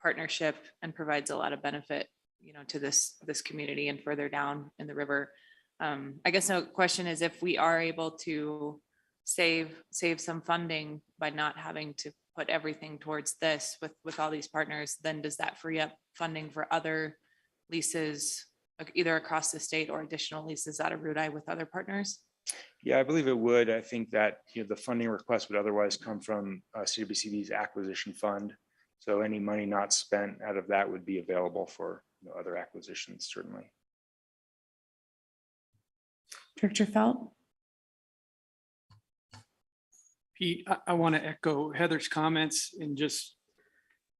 partnership and provides a lot of benefit, you know, to this community and further down in the river. I guess the question is if we are able to save some funding by not having to put everything towards this with all these partners, then does that free up funding for other leases, like either across the state or additional leases out of RUDI with other partners? Yeah, I believe it would. I think that, you know, the funding request would otherwise come from CWCB's acquisition fund. So any money not spent out of that would be available for, you know, other acquisitions, certainly. Director Felt? Pete, I want to echo Heather's comments and just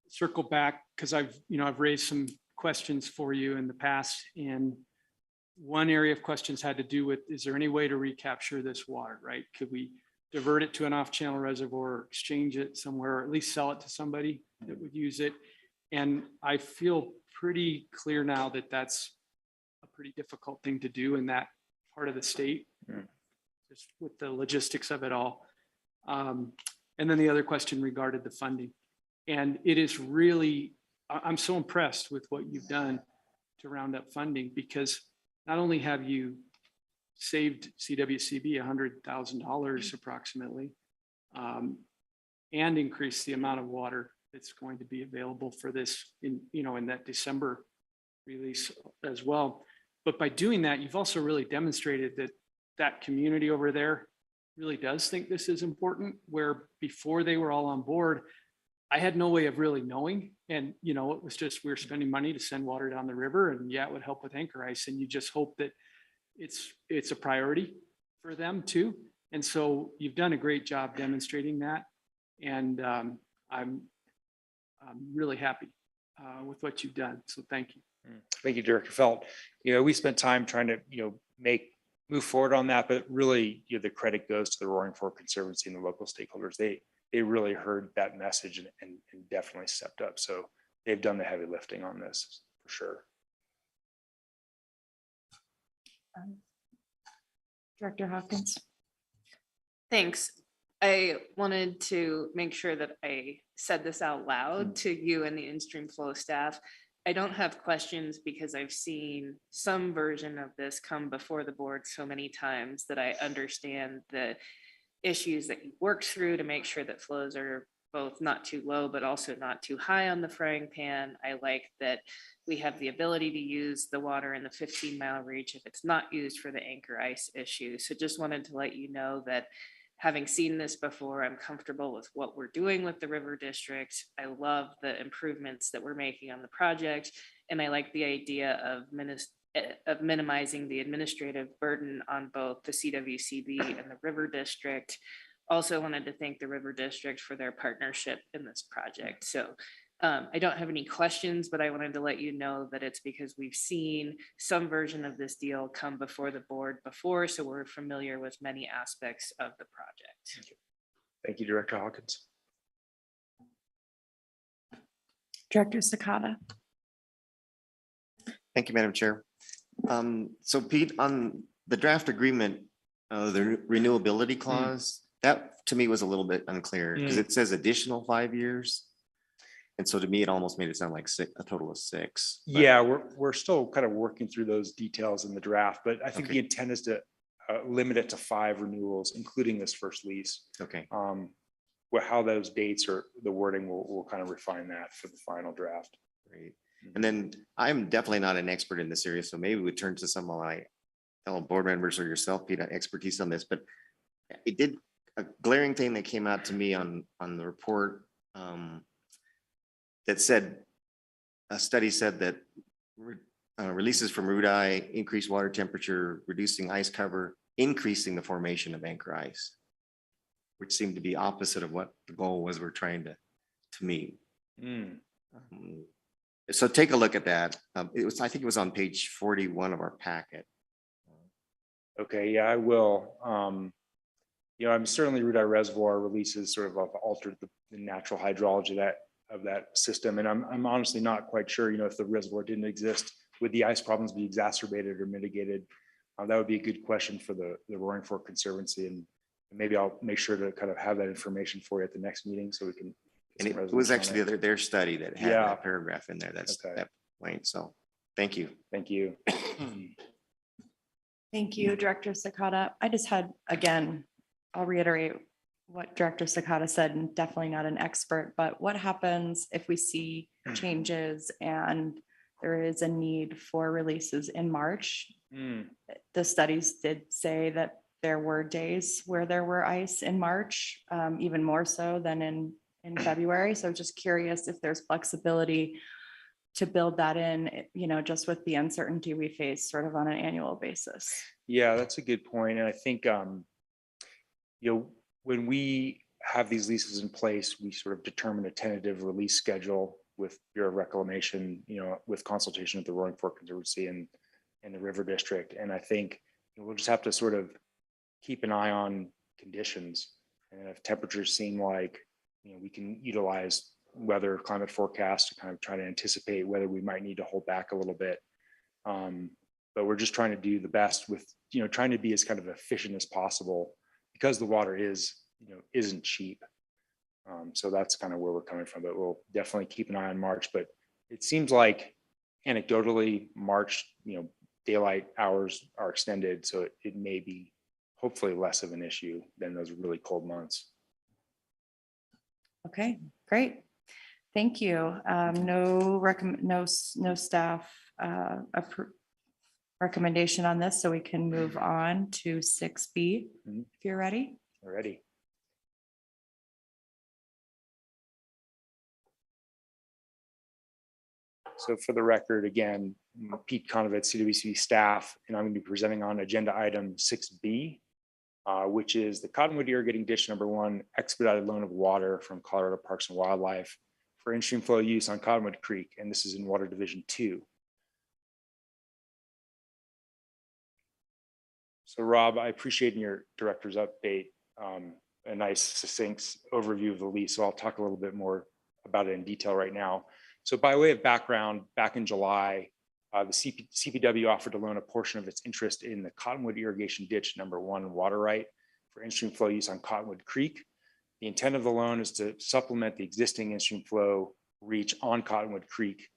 circle back because I've raised some questions for you in the past. And one area of questions had to do with, is there any way to recapture this water, right? Could we divert it to an off-channel reservoir, exchange it somewhere, or at least sell it to somebody that would use it? And I feel pretty clear now that that's a pretty difficult thing to do in that part of the state, just with the logistics of it all. And then the other question regarded the funding. And it is really, I'm so impressed with what you've done to round up funding, because not only have you saved CWCB $100,000 approximately, and increased the amount of water that's going to be available for this in that December release as well. But by doing that, you've also really demonstrated that that community over there really does think this is important, where before they were all on board, I had no way of really knowing. And, you know, it was just, we were spending money to send water down the river, and yeah, it would help with anchor ice. And you just hope that it's a priority for them too. And so you've done a great job demonstrating that. And I'm really happy with what you've done. So thank you. Thank you, Director Felt. You know, we spent time trying to, you know, move forward on that, but really, you know, the credit goes to the Roaring Fork Conservancy and the local stakeholders. They really heard that message and definitely stepped up. So they've done the heavy lifting on this for sure. Director Hawkins? Thanks. I wanted to make sure that I said this out loud to you and the in-stream flow staff. I don't have questions because I've seen some version of this come before the board so many times that I understand the issues that you worked through to make sure that flows are both not too low, but also not too high on the frying pan. I like that we have the ability to use the water in the 15-mile reach if it's not used for the anchor ice issue. So just wanted to let you know that having seen this before, I'm comfortable with what we're doing with the River District. I love the improvements that we're making on the project. And I like the idea of minimizing the administrative burden on both the CWCB and the River District. Also wanted to thank the River District for their partnership in this project. So I don't have any questions, but I wanted to let you know that it's because we've seen some version of this deal come before the board before, so we're familiar with many aspects of the project. Thank you, Director Hawkins. Director Sakata. Thank you, Madam Chair. So Pete, on the draft agreement, the renewability clause, that to me was a little bit unclear because it says additional 5 years. And so to me, it almost made it sound like a total of 6. but- Yeah, we're still kind of working through those details in the draft, but I think Okay. the intent is to limit it to 5 renewals, including this first lease. Okay, How those dates or the wording, we'll kind of refine that for the final draft. great. And then I'm definitely not an expert in this area, so maybe we turn to some of my fellow board members or yourself, Pete, expertise on this, but it did, a glaring thing that came out to me on the report that said, a study said that releases from Rudai increase water temperature, reducing ice cover, increasing the formation of anchor ice, which seemed to be opposite of what the goal was we're trying to meet. So take a look at that. I think it was on page 41 of our packet. Okay, yeah, I will. I'm certainly Rudai Reservoir releases sort of altered the natural hydrology of that system. And I'm honestly not quite sure, if the reservoir didn't exist, would the ice problems be exacerbated or mitigated? That would be a good question for the Roaring Fork Conservancy. And maybe I'll make sure to kind of have that information for you at the next meeting so we can. And it was actually their study that had Yeah. that paragraph in there. That's Okay. that point. So thank you. Thank you. Thank you, Director Sakata. I just had, again, I'll reiterate what Director Sakata said, and definitely not an expert, but what happens if we see changes and there is a need for releases in March? The studies did say that there were days where there were ice in March, even more so than in February. So just curious if there's flexibility to build that in, just with the uncertainty we face sort of on an annual basis. Yeah, that's a good point. And I think, when we have these leases in place, we sort of determine a tentative release schedule with Bureau of Reclamation, with consultation with the Roaring Fork Conservancy and the River District. And I think we'll just have to sort of keep an eye on conditions. And if temperatures seem like, we can utilize weather climate forecasts to kind of try to anticipate whether we might need to hold back a little bit. But we're just trying to do the best with, trying to be as kind of efficient as possible because the water isn't cheap. So that's kind of where we're coming from, but we'll definitely keep an eye on March. But it seems like anecdotally March, daylight hours are extended. So it may be hopefully less of an issue than those really cold months. Okay, great. Thank you. No staff recommendation on this, so we can move on to 6B if you're ready. Already. So for the record, again, Pete Conovitz, CWC staff, and I'm going to be presenting on agenda item 6B, which is the Cottonwood Irrigating Ditch #1 expedited loan of water from Colorado Parks and Wildlife for in-stream flow use on Cottonwood Creek, and this is in Water Division 2. So Rob, I appreciate in your director's update, a nice succinct overview of the lease. So I'll talk a little bit more about it in detail right now. So by way of background, back in July, the CPW offered to loan a portion of its interest in the Cottonwood Irrigation Ditch #1 water right for in-stream flow use on Cottonwood Creek. The intent of the loan is to supplement the existing in-stream flow reach on Cottonwood Creek,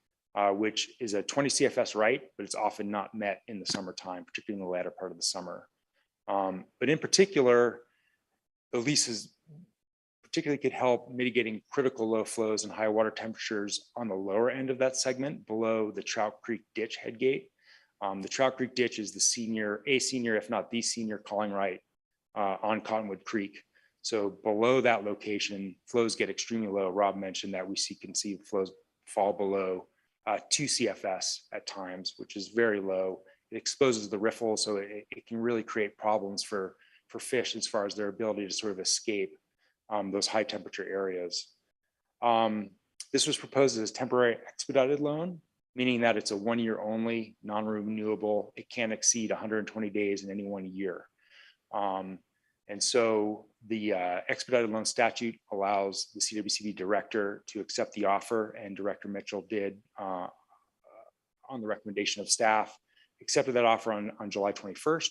which is a 20 CFS right, but it's often not met in the summertime, particularly in the latter part of the summer. But in particular, the leases particularly could help mitigating critical low flows and high water temperatures on the lower end of that segment below the Trout Creek Ditch headgate. The Trout Creek Ditch is a senior, if not the senior calling right on Cottonwood Creek. So below that location, flows get extremely low. Rob mentioned that we can see flows fall below 2 CFS at times, which is very low. It exposes the riffle, so it can really create problems for fish as far as their ability to sort of escape those high temperature areas. This was proposed as a temporary expedited loan, meaning that it's a 1 year only, non-renewable. It can't exceed 120 days in any 1 year. And so the expedited loan statute allows the CWCB director to accept the offer, and Director Mitchell did, on the recommendation of staff, accepted that offer on July 21st.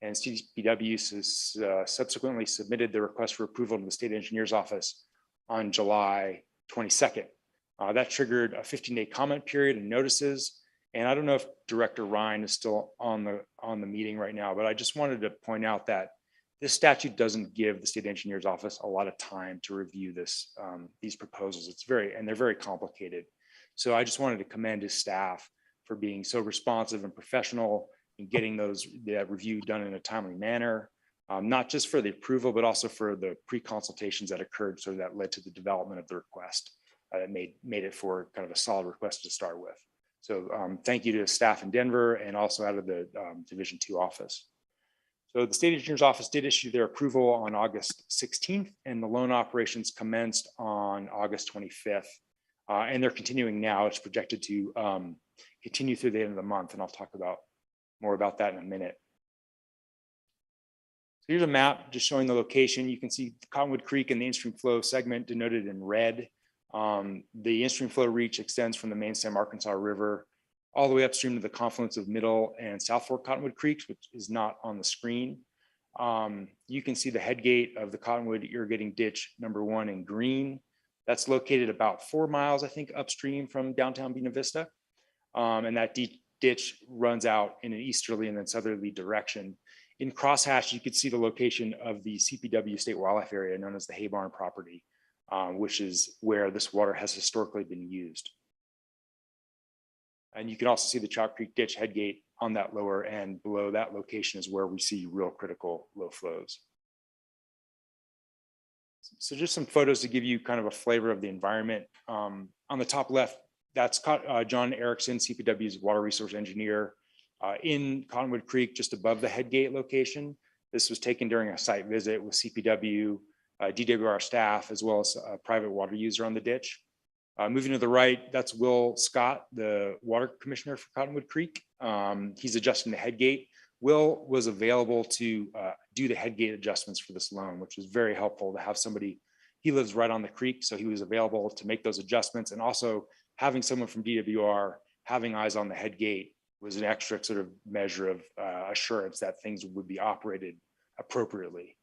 And CPW subsequently submitted the request for approval to the state engineer's office on July 22nd. That triggered a 15-day comment period and notices. And I don't know if Director Ryan is still on the meeting right now, but I just wanted to point out that this statute doesn't give the state engineer's office a lot of time to review these proposals. They're very complicated. So I just wanted to commend his staff for being so responsive and professional in getting that review done in a timely manner, not just for the approval, but also for the pre-consultations that occurred, so that led to the development of the request. That made it for kind of a solid request to start with. So thank you to staff in Denver and also out of the Division 2 office. So the state engineer's office did issue their approval on August 16th, and the loan operations commenced on August 25th. And they're continuing now. It's projected to continue through the end of the month, and I'll talk more about that in a minute. So here's a map just showing the location. You can see Cottonwood Creek and the in-stream flow segment denoted in red. The in-stream flow reach extends from the main stem Arkansas River all the way upstream to the confluence of Middle and South Fork Cottonwood Creeks, which is not on the screen. You can see the head gate of the Cottonwood irrigating ditch #1 in green. That's located about 4 miles, I think, upstream from downtown Buena Vista. And that ditch runs out in an easterly and then southerly direction. In crosshatch, you could see the location of the CPW state wildlife area known as the Hay Barn property, which is where this water has historically been used. And you can also see the Chalk Creek ditch head gate on that lower end. Below that location is where we see real critical low flows. So just some photos to give you kind of a flavor of the environment. On the top left, that's John Erickson, CPW's water resource engineer, in Cottonwood Creek, just above the head gate location. This was taken during a site visit with CPW, DWR staff, as well as a private water user on the ditch. Moving to the right, that's Will Scott, the water commissioner for Cottonwood Creek. He's adjusting the head gate. Will was available to do the head gate adjustments for this loan, which was very helpful to have somebody. He lives right on the creek, so he was available to make those adjustments. And also having someone from DWR having eyes on the head gate was an extra sort of measure of assurance that things would be operated appropriately.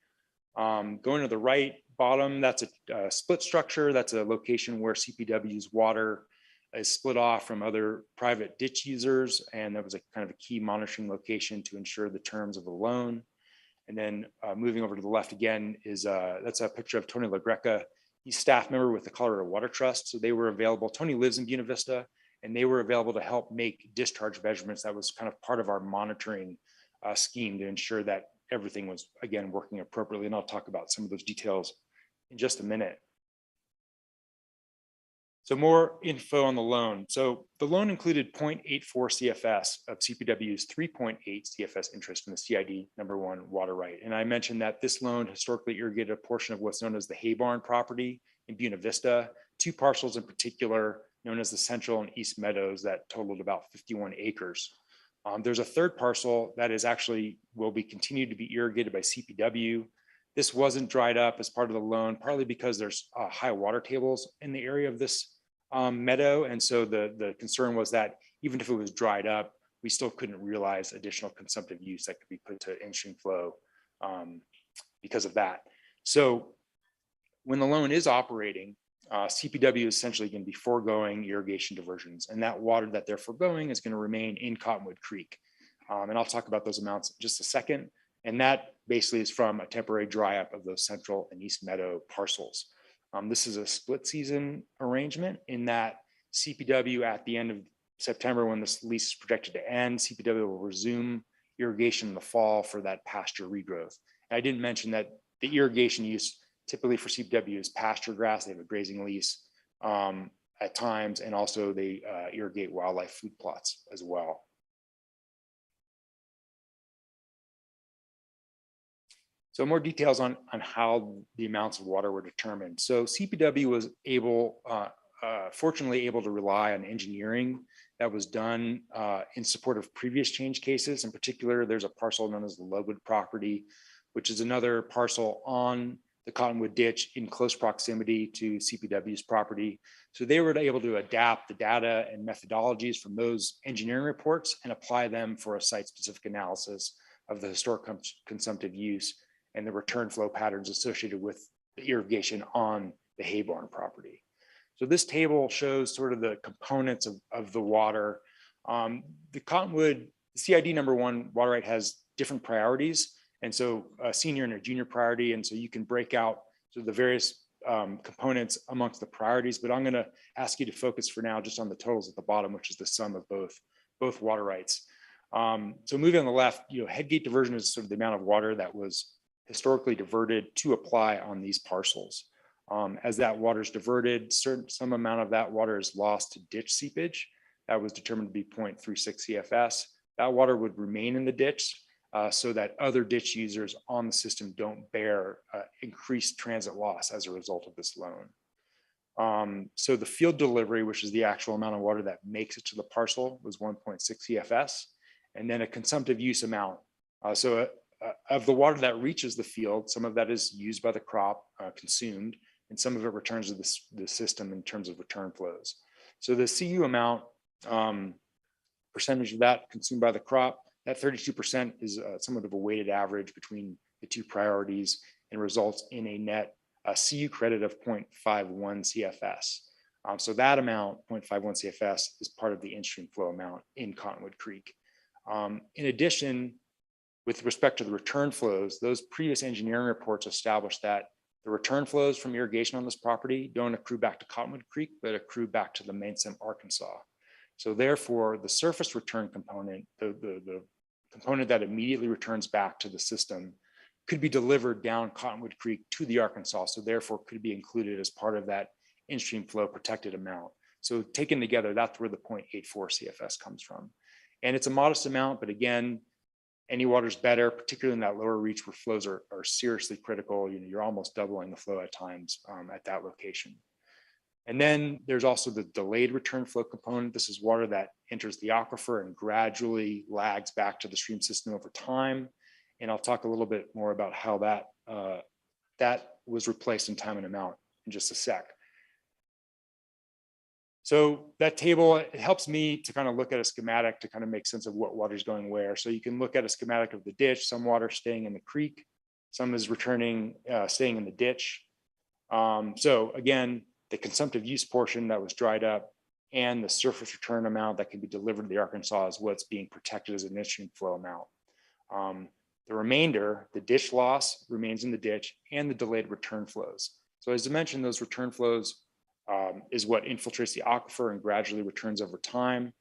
Going to the right bottom, that's a split structure. That's a location where CPW's water is split off from other private ditch users. And that was a kind of a key monitoring location to ensure the terms of the loan. And then moving over to the left again is that's a picture of Tony LaGreca. He's staff member with the Colorado Water Trust. So they were available. Tony lives in Buena Vista, and they were available to help make discharge measurements. That was kind of part of our monitoring scheme to ensure that everything was, again, working appropriately. And I'll talk about some of those details in just a minute. So more info on the loan. So the loan included 0.84 CFS of CPW's 3.8 CFS interest in the CID #1 water right. And I mentioned that this loan historically irrigated a portion of what's known as the Hay Barn property in Buena Vista, 2 parcels in particular known as the Central and East Meadows that totaled about 51 acres. There's a third parcel that is actually will be continued to be irrigated by CPW. This wasn't dried up as part of the loan, partly because there's high water tables in the area of this meadow. And so the concern was that even if it was dried up, we still couldn't realize additional consumptive use that could be put to in-stream flow because of that. So when the loan is operating, CPW is essentially going to be foregoing irrigation diversions, and that water that they're foregoing is going to remain in Cottonwood Creek. And I'll talk about those amounts in just a second. And that basically is from a temporary dry up of those Central and East Meadow parcels. This is a split season arrangement in that CPW at the end of September, when this lease is projected to end, CPW will resume irrigation in the fall for that pasture regrowth. And I didn't mention that the irrigation use typically for CPW is pasture grass. They have a grazing lease at times, and also they irrigate wildlife food plots as well. So more details on how the amounts of water were determined. So CPW was able, fortunately able to rely on engineering that was done in support of previous change cases. In particular, there's a parcel known as the Lovewood property, which is another parcel on the Cottonwood ditch in close proximity to CPW's property. So they were able to adapt the data and methodologies from those engineering reports and apply them for a site-specific analysis of the historic consumptive use and the return flow patterns associated with the irrigation on the Hayborn property. So this table shows sort of the components of the water. The Cottonwood CID #1 water right has different priorities. And so a senior and a junior priority. And so you can break out sort of the various components amongst the priorities, but I'm going to ask you to focus for now just on the totals at the bottom, which is the sum of both water rights. So moving on the left, headgate diversion is sort of the amount of water that was historically diverted to apply on these parcels. As that water is diverted, some amount of that water is lost to ditch seepage. That was determined to be 0.36 CFS. That water would remain in the ditch so that other ditch users on the system don't bear increased transit loss as a result of this loan. So the field delivery, which is the actual amount of water that makes it to the parcel, was 1.6 CFS, and then a consumptive use amount. Of the water that reaches the field, some of that is used by the crop, consumed, and some of it returns to the system in terms of return flows. So the CU amount, percentage of that consumed by the crop, that 32% is somewhat of a weighted average between the two priorities and results in a net CU credit of 0.51 CFS. So that amount, 0.51 CFS, is part of the in-stream flow amount in Cottonwood Creek. In addition, with respect to the return flows, those previous engineering reports established that the return flows from irrigation on this property don't accrue back to Cottonwood Creek, but accrue back to the main stem, Arkansas. So therefore, the surface return component, the component that immediately returns back to the system, could be delivered down Cottonwood Creek to the Arkansas. So therefore, could be included as part of that in-stream flow protected amount. So taken together, that's where the 0.84 CFS comes from. And it's a modest amount, but again, any water's better, particularly in that lower reach where flows are seriously critical. You're almost doubling the flow at times at that location. And then there's also the delayed return flow component. This is water that enters the aquifer and gradually lags back to the stream system over time. And I'll talk a little bit more about how that was replaced in time and amount in just a sec. So that table, it helps me to kind of look at a schematic to kind of make sense of what water is going where. So you can look at a schematic of the ditch, some water staying in the creek, some is returning, staying in the ditch. So again, the consumptive use portion that was dried up and the surface return amount that can be delivered to the Arkansas is what's being protected as an in-stream flow amount. The remainder, the ditch loss remains in the ditch and the delayed return flows. So as I mentioned, those return flows is what infiltrates the aquifer and gradually returns over time.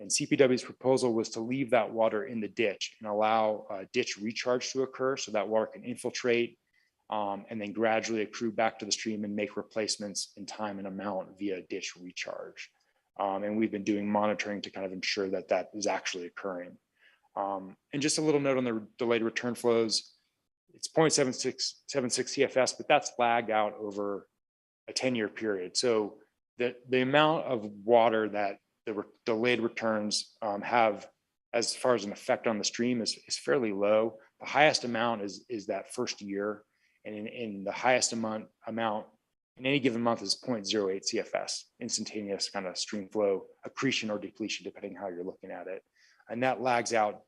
And CPW's proposal was to leave that water in the ditch and allow ditch recharge to occur so that water can infiltrate and then gradually accrue back to the stream and make replacements in time and amount via ditch recharge. And we've been doing monitoring to kind of ensure that that is actually occurring. And just a little note on the delayed return flows, it's 0.76 CFS, but that's lagged out over a 10-year period. So the amount of water that the delayed returns have as far as an effect on the stream is fairly low. The highest amount is that first year. And in the highest amount in any given month is 0.08 CFS, instantaneous kind of stream flow accretion or depletion, depending how you're looking at it. And that lags out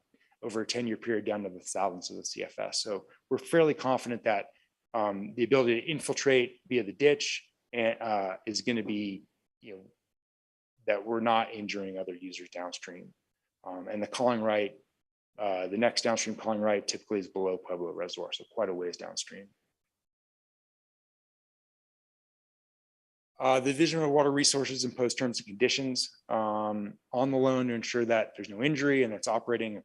over a 10-year period down to the thousandths of the CFS. So we're fairly confident that the ability to infiltrate via the ditch is going to be, that we're not injuring other users downstream. And the calling right, the next downstream calling right typically is below Pueblo Reservoir, so quite a ways downstream. The Division of Water Resources imposed terms and conditions on the loan to ensure that there's no injury and it's operating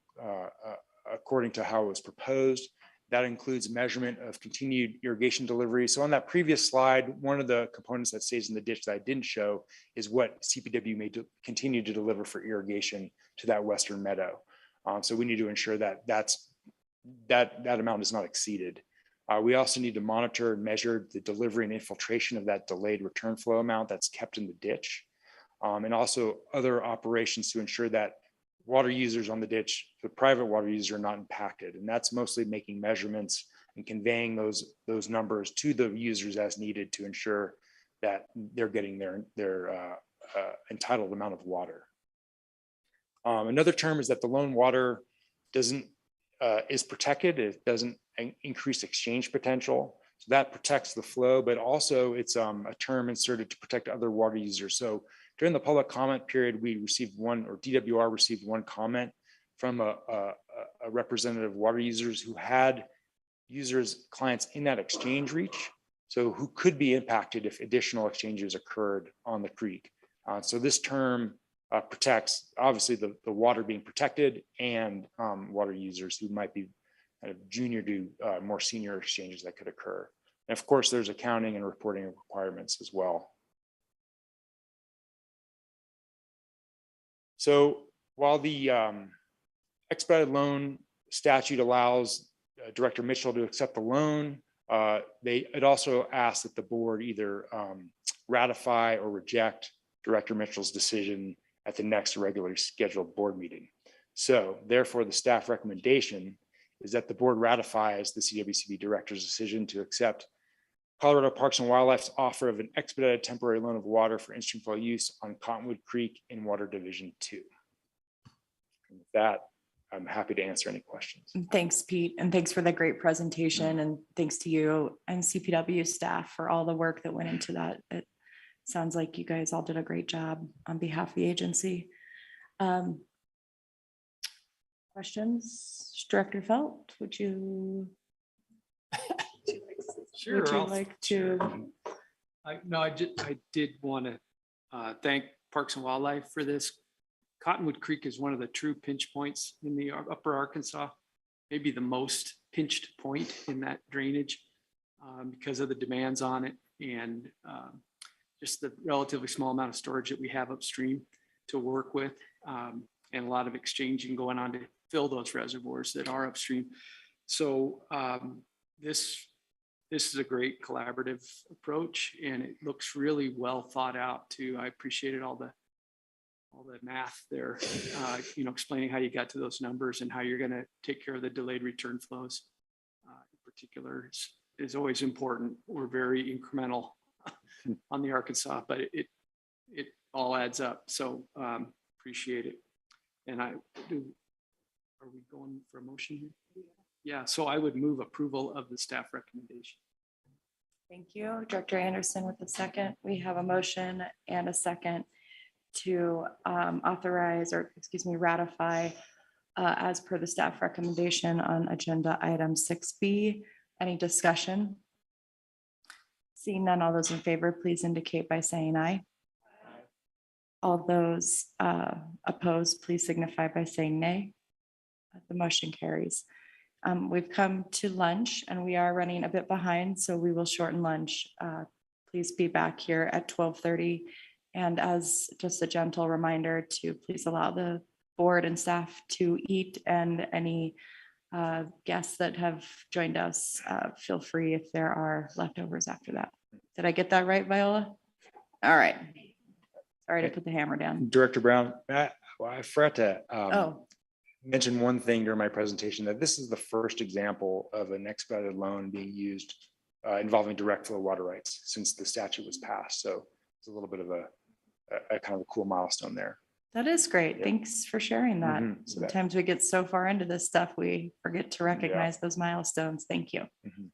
according to how it was proposed. That includes measurement of continued irrigation delivery. So on that previous slide, one of the components that stays in the ditch that I didn't show is what CPW may continue to deliver for irrigation to that western meadow. So we need to ensure that that amount is not exceeded. We also need to monitor and measure the delivery and infiltration of that delayed return flow amount that's kept in the ditch. And also other operations to ensure that water users on the ditch, the private water users, are not impacted. And that's mostly making measurements and conveying those numbers to the users as needed to ensure that they're getting their entitled amount of water. Another term is that the loan water is protected. It doesn't increase exchange potential. So that protects the flow, but also it's a term inserted to protect other water users. So during the public comment period, we received DWR received one comment from a representative of water users who had clients in that exchange reach, so who could be impacted if additional exchanges occurred on the creek. So this term protects, obviously, the water being protected and water users who might be kind of junior to more senior exchanges that could occur. And of course, there's accounting and reporting requirements as well. So while the expedited loan statute allows Director Mitchell to accept the loan, it also asks that the board either ratify or reject Director Mitchell's decision at the next regularly scheduled board meeting. So therefore, the staff recommendation is that the board ratifies the CWCB director's decision to accept Colorado Parks and Wildlife's offer of an expedited temporary loan of water for in-stream flow use on Cottonwood Creek in Water Division 2. And with that, I'm happy to answer any questions. Thanks, Pete, and thanks for the great presentation, and thanks to you and CPW staff for all the work that went into that. It sounds like you guys all did a great job on behalf of the agency. Questions? Director Felt, would you? Sure. Would you like to? I did want to thank Parks and Wildlife for this. Cottonwood Creek is one of the true pinch points in the upper Arkansas, maybe the most pinched point in that drainage because of the demands on it and just the relatively small amount of storage that we have upstream to work with and a lot of exchanging going on to fill those reservoirs that are upstream. So this is a great collaborative approach, and it looks really well thought out too. I appreciated all the math there, explaining how you got to those numbers and how you're going to take care of the delayed return flows. In particular, is always important. We're very incremental on the Arkansas, but it all adds up. So appreciate it. And are we going for a motion here? Yeah, so I would move approval of the staff recommendation. Thank you, Director Anderson with the second. We have a motion and a second to ratify as per the staff recommendation on agenda item 6B. Any discussion? Seeing none, all those in favor, please indicate by saying aye. All those opposed, please signify by saying nay. The motion carries. We've come to lunch and we are running a bit behind, so we will shorten lunch. Please be back here at 12:30. And as just a gentle reminder to please allow the board and staff to eat, and any guests that have joined us, feel free if there are leftovers after that. Did I get that right, Viola? All right. Sorry to put the hammer down. Director Brown, I forgot to Oh, mention one thing during my presentation, that this is the first example of an expedited loan being used involving direct flow water rights since the statute was passed. So it's a little bit of a kind of a cool milestone there. that is great. Yeah. Thanks for sharing that. So that- Sometimes we get so far into this stuff, we forget to recognize those milestones. Thank you. Mhm.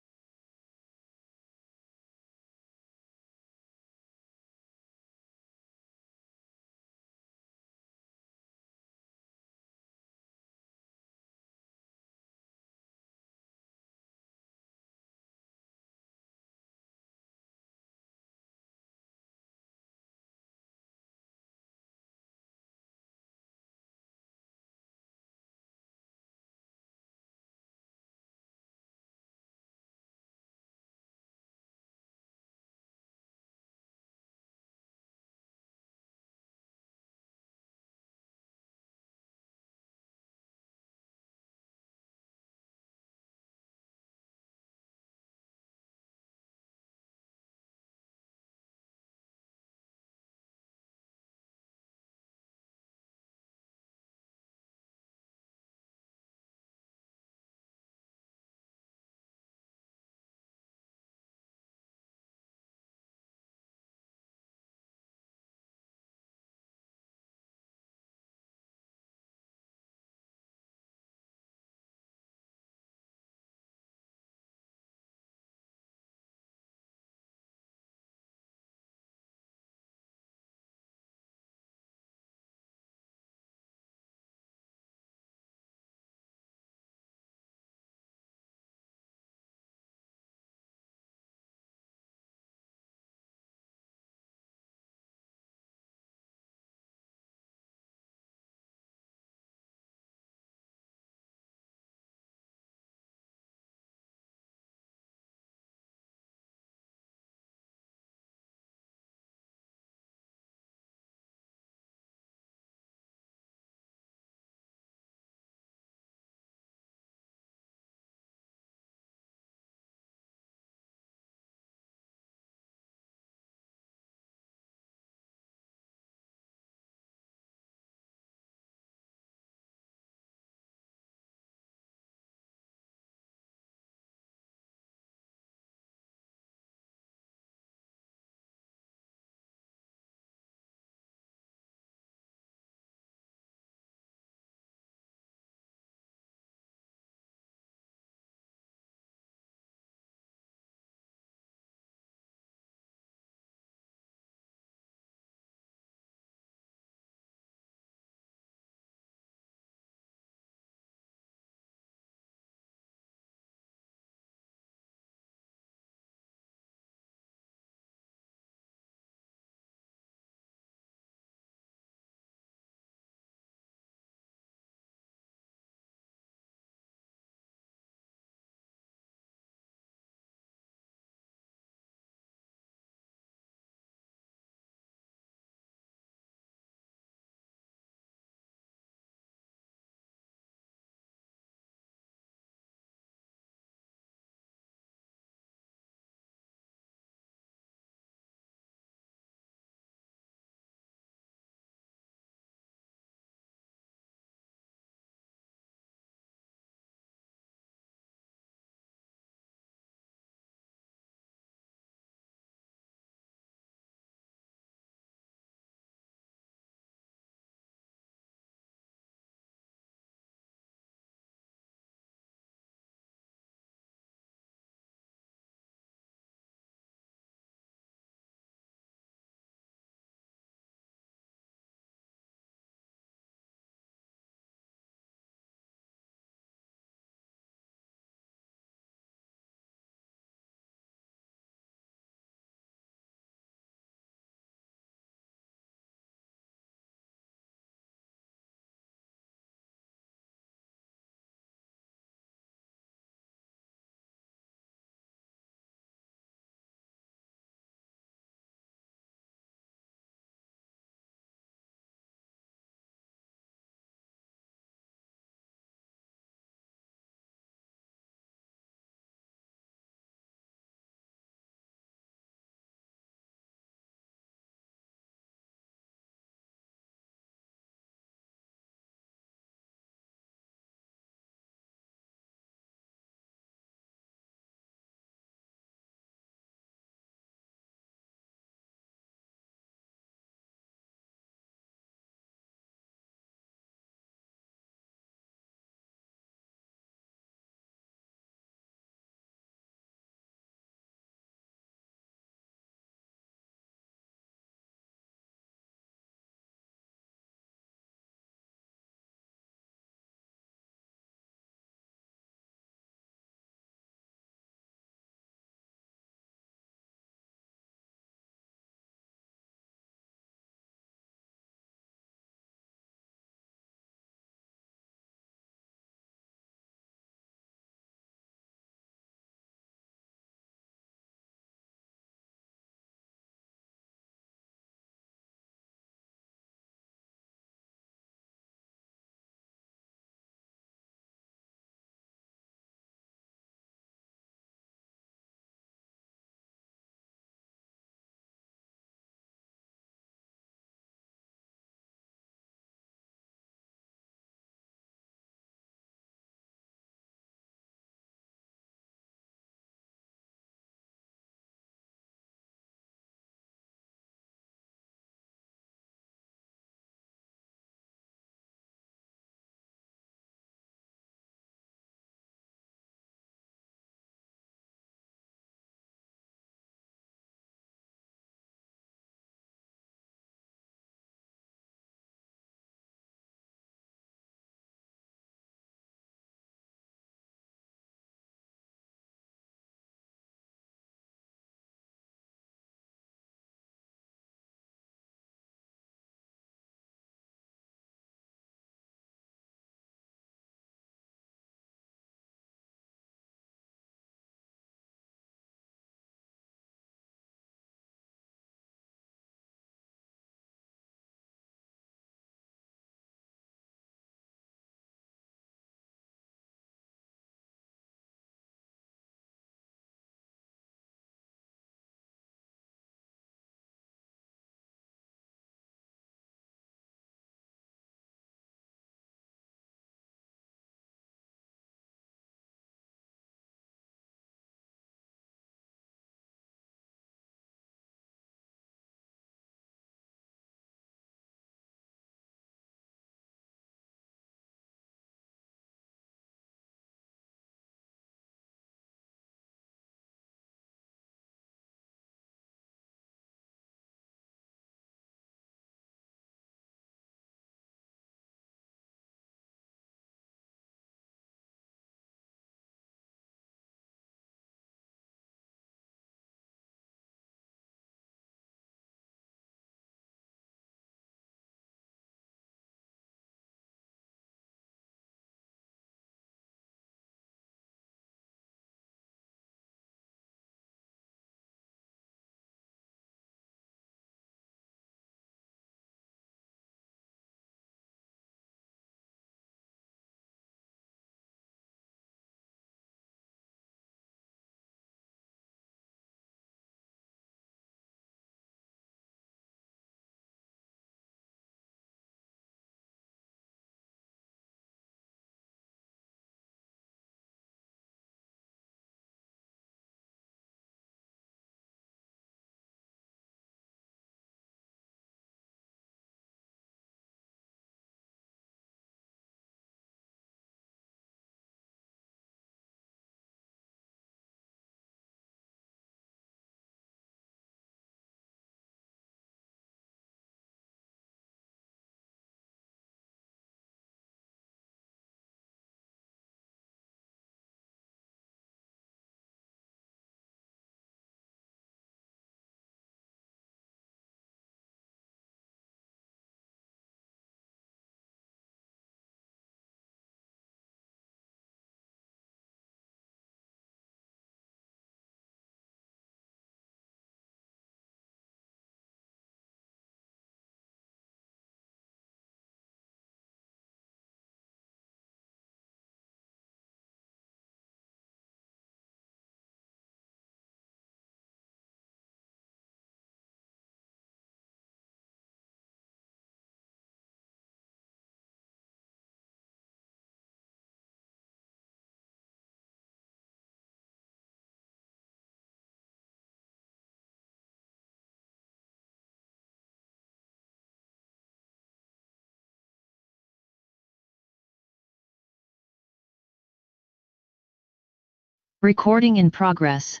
Recording in progress.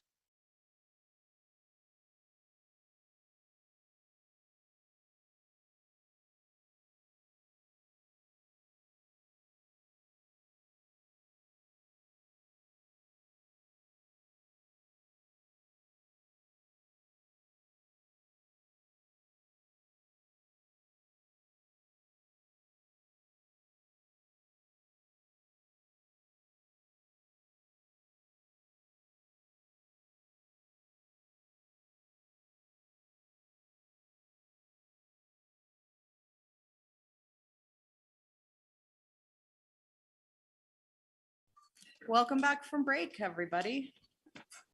Welcome back from break, everybody.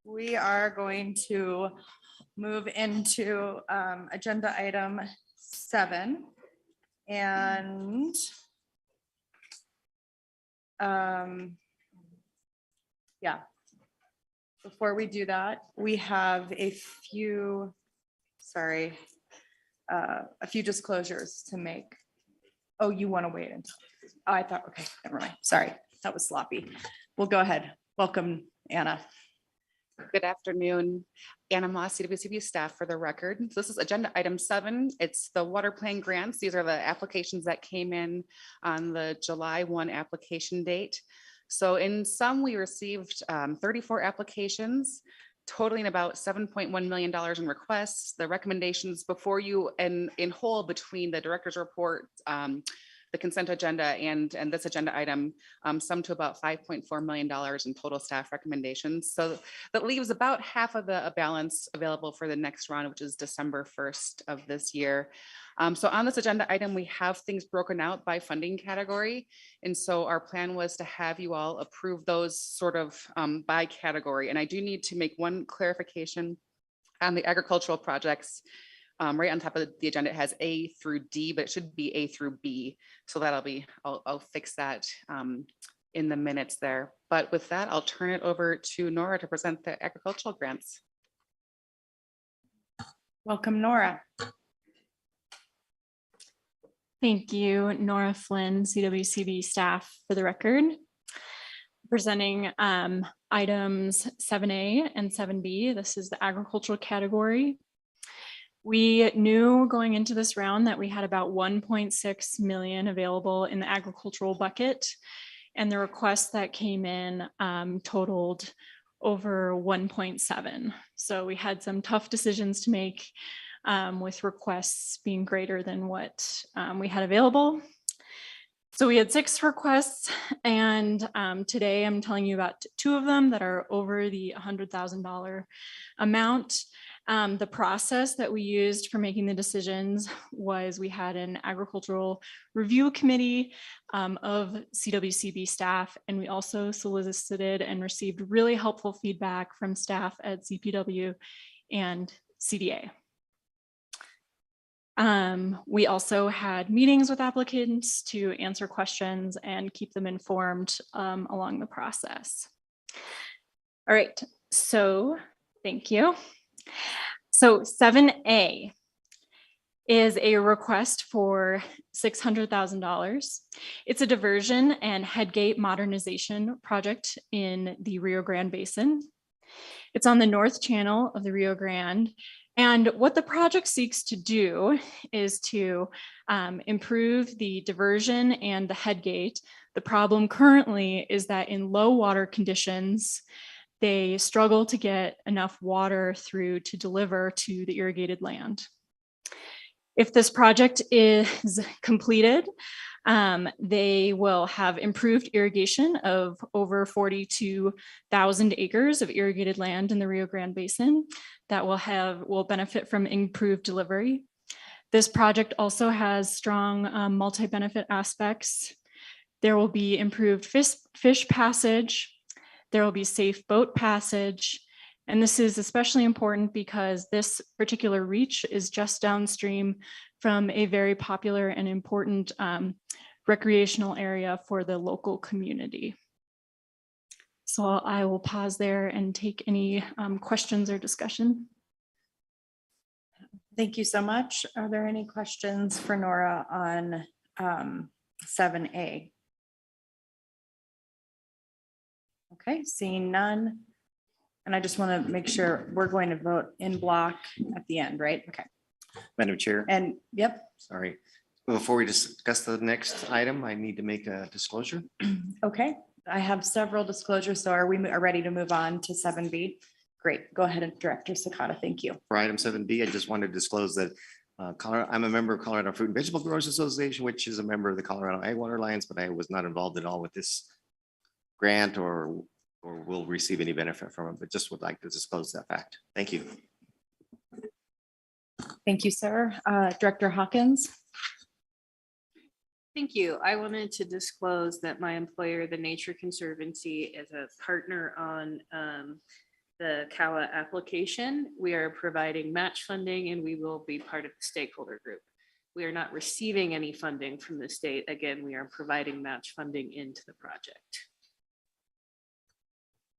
We are going to move into agenda item 7. And yeah, before we do that, we have a few disclosures to make. Oh, you want to wait until, oh, I thought, okay, never mind. Sorry, that was sloppy. We'll go ahead. Welcome, Anna. Good afternoon. Anna Moss, CWCB staff for the record. So this is agenda item 7. It's the water plan grants. These are the applications that came in on the July 1 application date. So in sum, we received 34 applications totaling about $7.1 million in requests. The recommendations before you and in whole between the director's report, the consent agenda and this agenda item sum to about $5.4 million in total staff recommendations. So that leaves about half of the balance available for the next round, which is December 1st of this year. So on this agenda item, we have things broken out by funding category. And so our plan was to have you all approve those sort of by category. And I do need to make one clarification on the agricultural projects. Right on top of the agenda, it has A through D, but it should be A through B. So I'll fix that in the minutes there. But with that, I'll turn it over to Nora to present the agricultural grants. Welcome, Nora. Thank you, Nora Flynn, CWCB staff for the record. Presenting items 7A and 7B. This is the agricultural category. We knew going into this round that we had about 1.6 million available in the agricultural bucket, and the requests that came in totaled over 1.7. So we had some tough decisions to make with requests being greater than what we had available. So we had 6 requests, and today I'm telling you about 2 of them that are over the $100,000 amount. The process that we used for making the decisions was we had an agricultural review committee of CWCB staff, and we also solicited and received really helpful feedback from staff at CPW and CDA. We also had meetings with applicants to answer questions and keep them informed along the process. All right, so thank you. So 7A is a request for $600,000. It's a diversion and headgate modernization project in the Rio Grande Basin. It's on the north channel of the Rio Grande. And what the project seeks to do is to improve the diversion and the headgate. The problem currently is that in low water conditions, they struggle to get enough water through to deliver to the irrigated land. If this project is completed, they will have improved irrigation of over 42,000 acres of irrigated land in the Rio Grande Basin that will benefit from improved delivery. This project also has strong multi-benefit aspects. There will be improved fish passage. There will be safe boat passage. And this is especially important because this particular reach is just downstream from a very popular and important recreational area for the local community. So I will pause there and take any questions or discussion. Thank you so much. Are there any questions for Nora on 7A? Okay, seeing none, And I just want to make sure we're going to vote in block at the end, right? Okay. Madam Chair, And yep, sorry. Before we discuss the next item, I need to make a disclosure. okay. I have several disclosures. So are we ready to move on to 7B? Great. Go ahead, and Director Sakata. Thank you. For item 7B, I just wanted to disclose that I'm a member of Colorado Fruit and Vegetable Growers Association, which is a member of the Colorado Ag Water Alliance, but I was not involved at all with this grant or will receive any benefit from it, but just would like to disclose that fact. Thank you. Thank you, sir. Director Hawkins. Thank you. I wanted to disclose that my employer, the Nature Conservancy, is a partner on the CAWA application. We are providing match funding and we will be part of the stakeholder group. We are not receiving any funding from the state. Again, we are providing match funding into the project.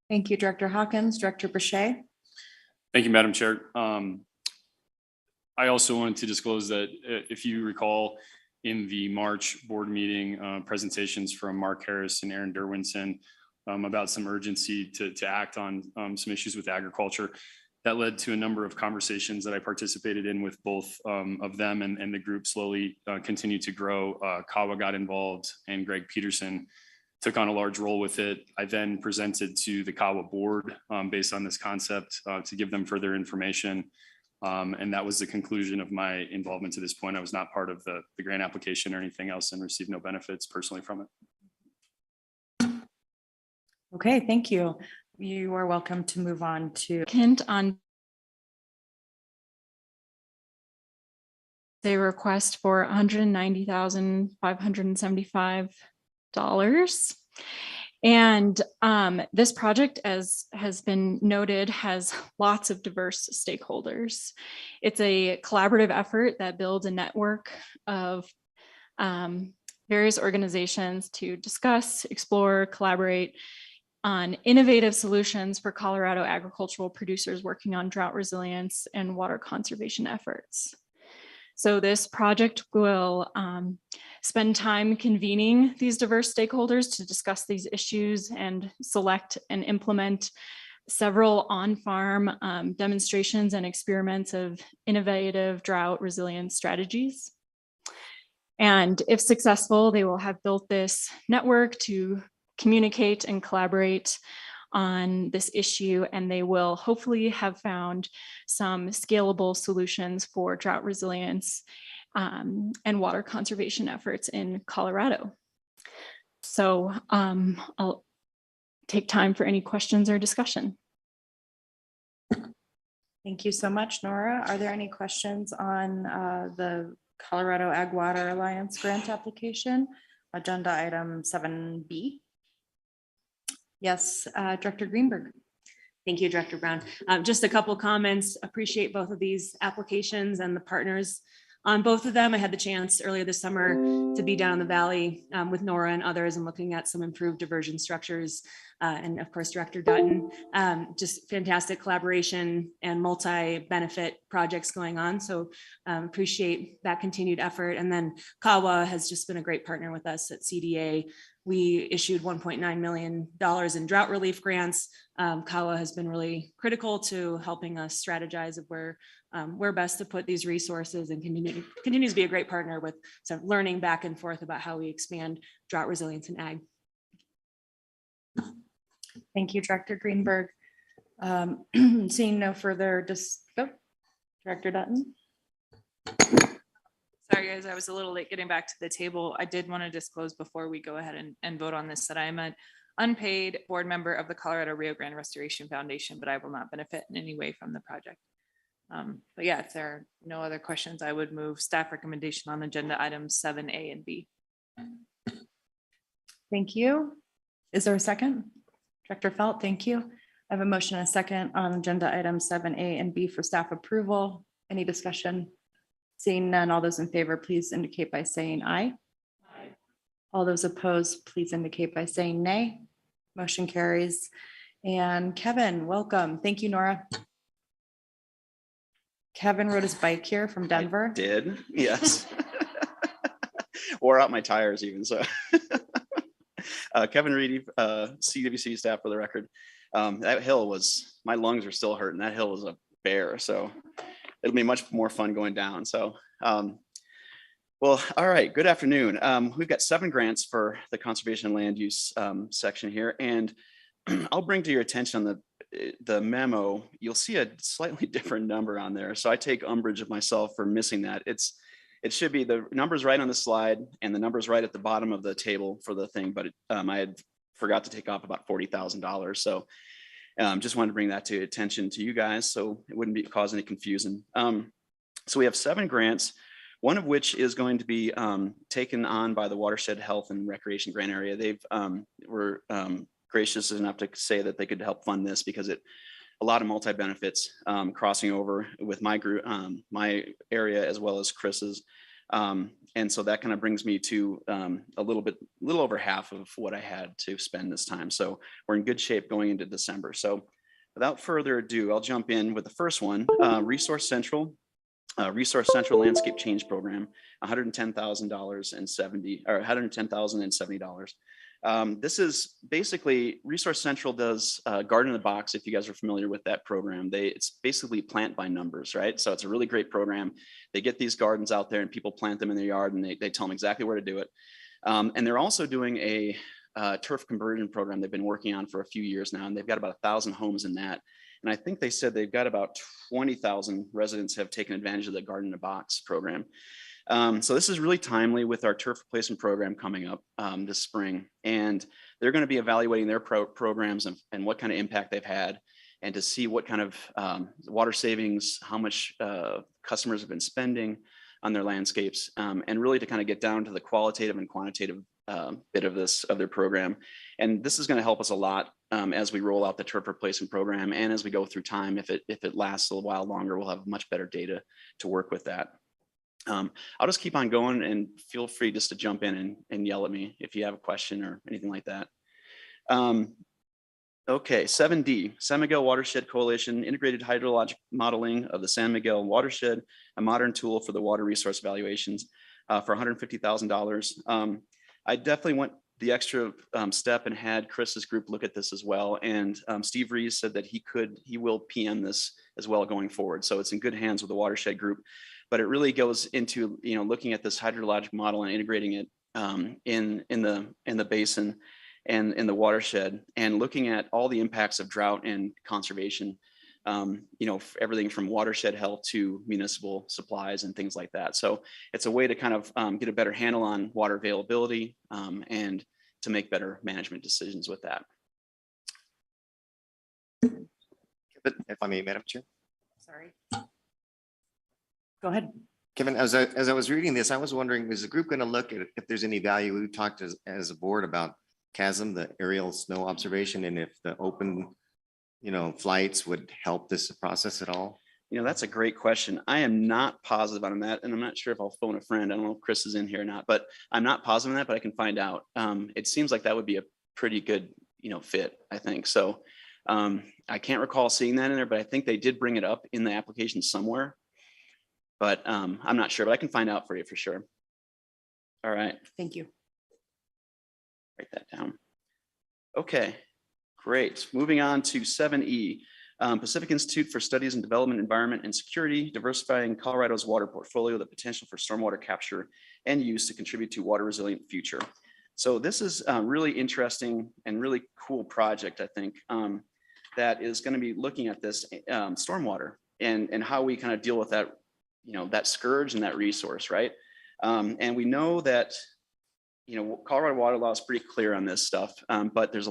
Thank you, Director Hawkins. Director Boucher. Thank you, Madam Chair. I also wanted to disclose that if you recall in the March board meeting, presentations from Mark Harris and Aaron Derwinson about some urgency to act on some issues with agriculture. That led to a number of conversations that I participated in with both of them, and the group slowly continued to grow. CAWA got involved and Greg Peterson took on a large role with it. I then presented to the CAWA board based on this concept to give them further information. And that was the conclusion of my involvement to this point. I was not part of the grant application or anything else and received no benefits personally from it. Okay, thank you. You are welcome to move on to On the request for $190,575. And this project, as has been noted, has lots of diverse stakeholders. It's a collaborative effort that builds a network of various organizations to discuss, explore, collaborate on innovative solutions for Colorado agricultural producers working on drought resilience and water conservation efforts. So this project will spend time convening these diverse stakeholders to discuss these issues and select and implement several on-farm demonstrations and experiments of innovative drought resilience strategies. And if successful, they will have built this network to communicate and collaborate on this issue, and they will hopefully have found some scalable solutions for drought resilience and water conservation efforts in Colorado. So I'll take time for any questions or discussion. Thank you so much, Nora. Are there any questions on the Colorado Ag Water Alliance grant application, agenda item 7B? Yes, Director Greenberg. Thank you, Director Brown. Just a couple comments. Appreciate both of these applications and the partners on both of them. I had the chance earlier this summer to be down in the valley with Nora and others and looking at some improved diversion structures. And of course, Director Dutton, just fantastic collaboration and multi-benefit projects going on. So appreciate that continued effort. And then CAWA has just been a great partner with us at CDA. We issued $1.9 million in drought relief grants. CAWA has been really critical to helping us strategize of where best to put these resources, and continues to be a great partner with sort of learning back and forth about how we expand drought resilience in ag. Thank you, Director Greenberg. Seeing no further Director Dutton. Sorry, guys, I was a little late getting back to the table. I did want to disclose before we go ahead and vote on this that I am an unpaid board member of the Colorado Rio Grande Restoration Foundation, but I will not benefit in any way from the project. But yeah, if there are no other questions, I would move staff recommendation on agenda items 7A and B. Thank you. Is there a second? Director Felt, thank you. I have a motion and a second on agenda items 7A and B for staff approval. Any discussion? Seeing none, all those in favor, please indicate by saying aye. Aye. All those opposed, please indicate by saying nay. Motion carries. And Kevin, welcome. Thank you, Nora. Kevin rode his bike here from Denver. Did, yes. Wore out my tires even, so. Kevin Reedy, CWC staff for the record. That hill was, my lungs are still hurting. That hill was a bear. So it'll be much more fun going down. So, well, all right. Good afternoon. We've got 7 grants for the conservation and land use section here. And I'll bring to your attention on the memo, you'll see a slightly different number on there. So I take umbrage of myself for missing that. It should be the numbers right on the slide and the numbers right at the bottom of the table for the thing, but I had forgot to take off about $40,000. So just wanted to bring that to attention to you guys so it wouldn't cause any confusion. So we have 7 grants, one of which is going to be taken on by the Watershed Health and Recreation Grant Area. They've were gracious enough to say that they could help fund this because a lot of multi-benefits crossing over with my group, my area, as well as Chris's. And so that kind of brings me to a little over half of what I had to spend this time. So we're in good shape going into December. So without further ado, I'll jump in with the first one, Resource Central Landscape Change Program, $110,070. This is basically Resource Central does Garden in the Box. If you guys are familiar with that program, it's basically plant by numbers, right? So it's a really great program. They get these gardens out there and people plant them in their yard and they tell them exactly where to do it. And they're also doing a turf conversion program they've been working on for a few years now, and they've got about 1,000 homes in that. And I think they said they've got about 20,000 residents have taken advantage of the Garden in a Box program. So this is really timely with our turf replacement program coming up this spring. And they're going to be evaluating their programs and what kind of impact they've had, and to see what kind of water savings, how much customers have been spending on their landscapes, and really to kind of get down to the qualitative and quantitative bit of their program. And this is going to help us a lot as we roll out the turf replacement program, and as we go through time. If it lasts a while longer, we'll have much better data to work with that. I'll just keep on going, and feel free just to jump in and yell at me if you have a question or anything like that. Okay, 7D, San Miguel Watershed Coalition, Integrated Hydrologic Modeling of the San Miguel Watershed, a modern tool for the water resource evaluations for $150,000. I definitely went the extra step and had Chris's group look at this as well. And Steve Rees said that he will PM this as well going forward. So it's in good hands with the Watershed group. But it really goes into, looking at this hydrologic model and integrating it in the basin and in the watershed, and looking at all the impacts of drought and conservation, everything from watershed health to municipal supplies and things like that. So it's a way to kind of get a better handle on water availability and to make better management decisions with that. If I may, Madam Chair. Sorry. Go ahead. Kevin, as I was reading this, I was wondering, is the group going to look at if there's any value? We talked as a board about CHASM, the aerial snow observation, and if the open, flights would help this process at all? That's a great question. I am not positive on that, and I'm not sure if I'll phone a friend. I don't know if Chris is in here or not, but I'm not positive on that, but I can find out. It seems like that would be a pretty good, fit, I think. So I can't recall seeing that in there, but I think they did bring it up in the application somewhere. But I'm not sure, but I can find out for you for sure. All right. Thank you. Write that down. Okay, great. Moving on to 7E, Pacific Institute for Studies and Development, Environment and Security, diversifying Colorado's water portfolio, the potential for stormwater capture and use to contribute to water resilient future. So this is a really interesting and really cool project, I think, that is going to be looking at this stormwater and how we kind of deal with that, that scourge and that resource, right? And we know that, Colorado water law is pretty clear on this stuff, but there's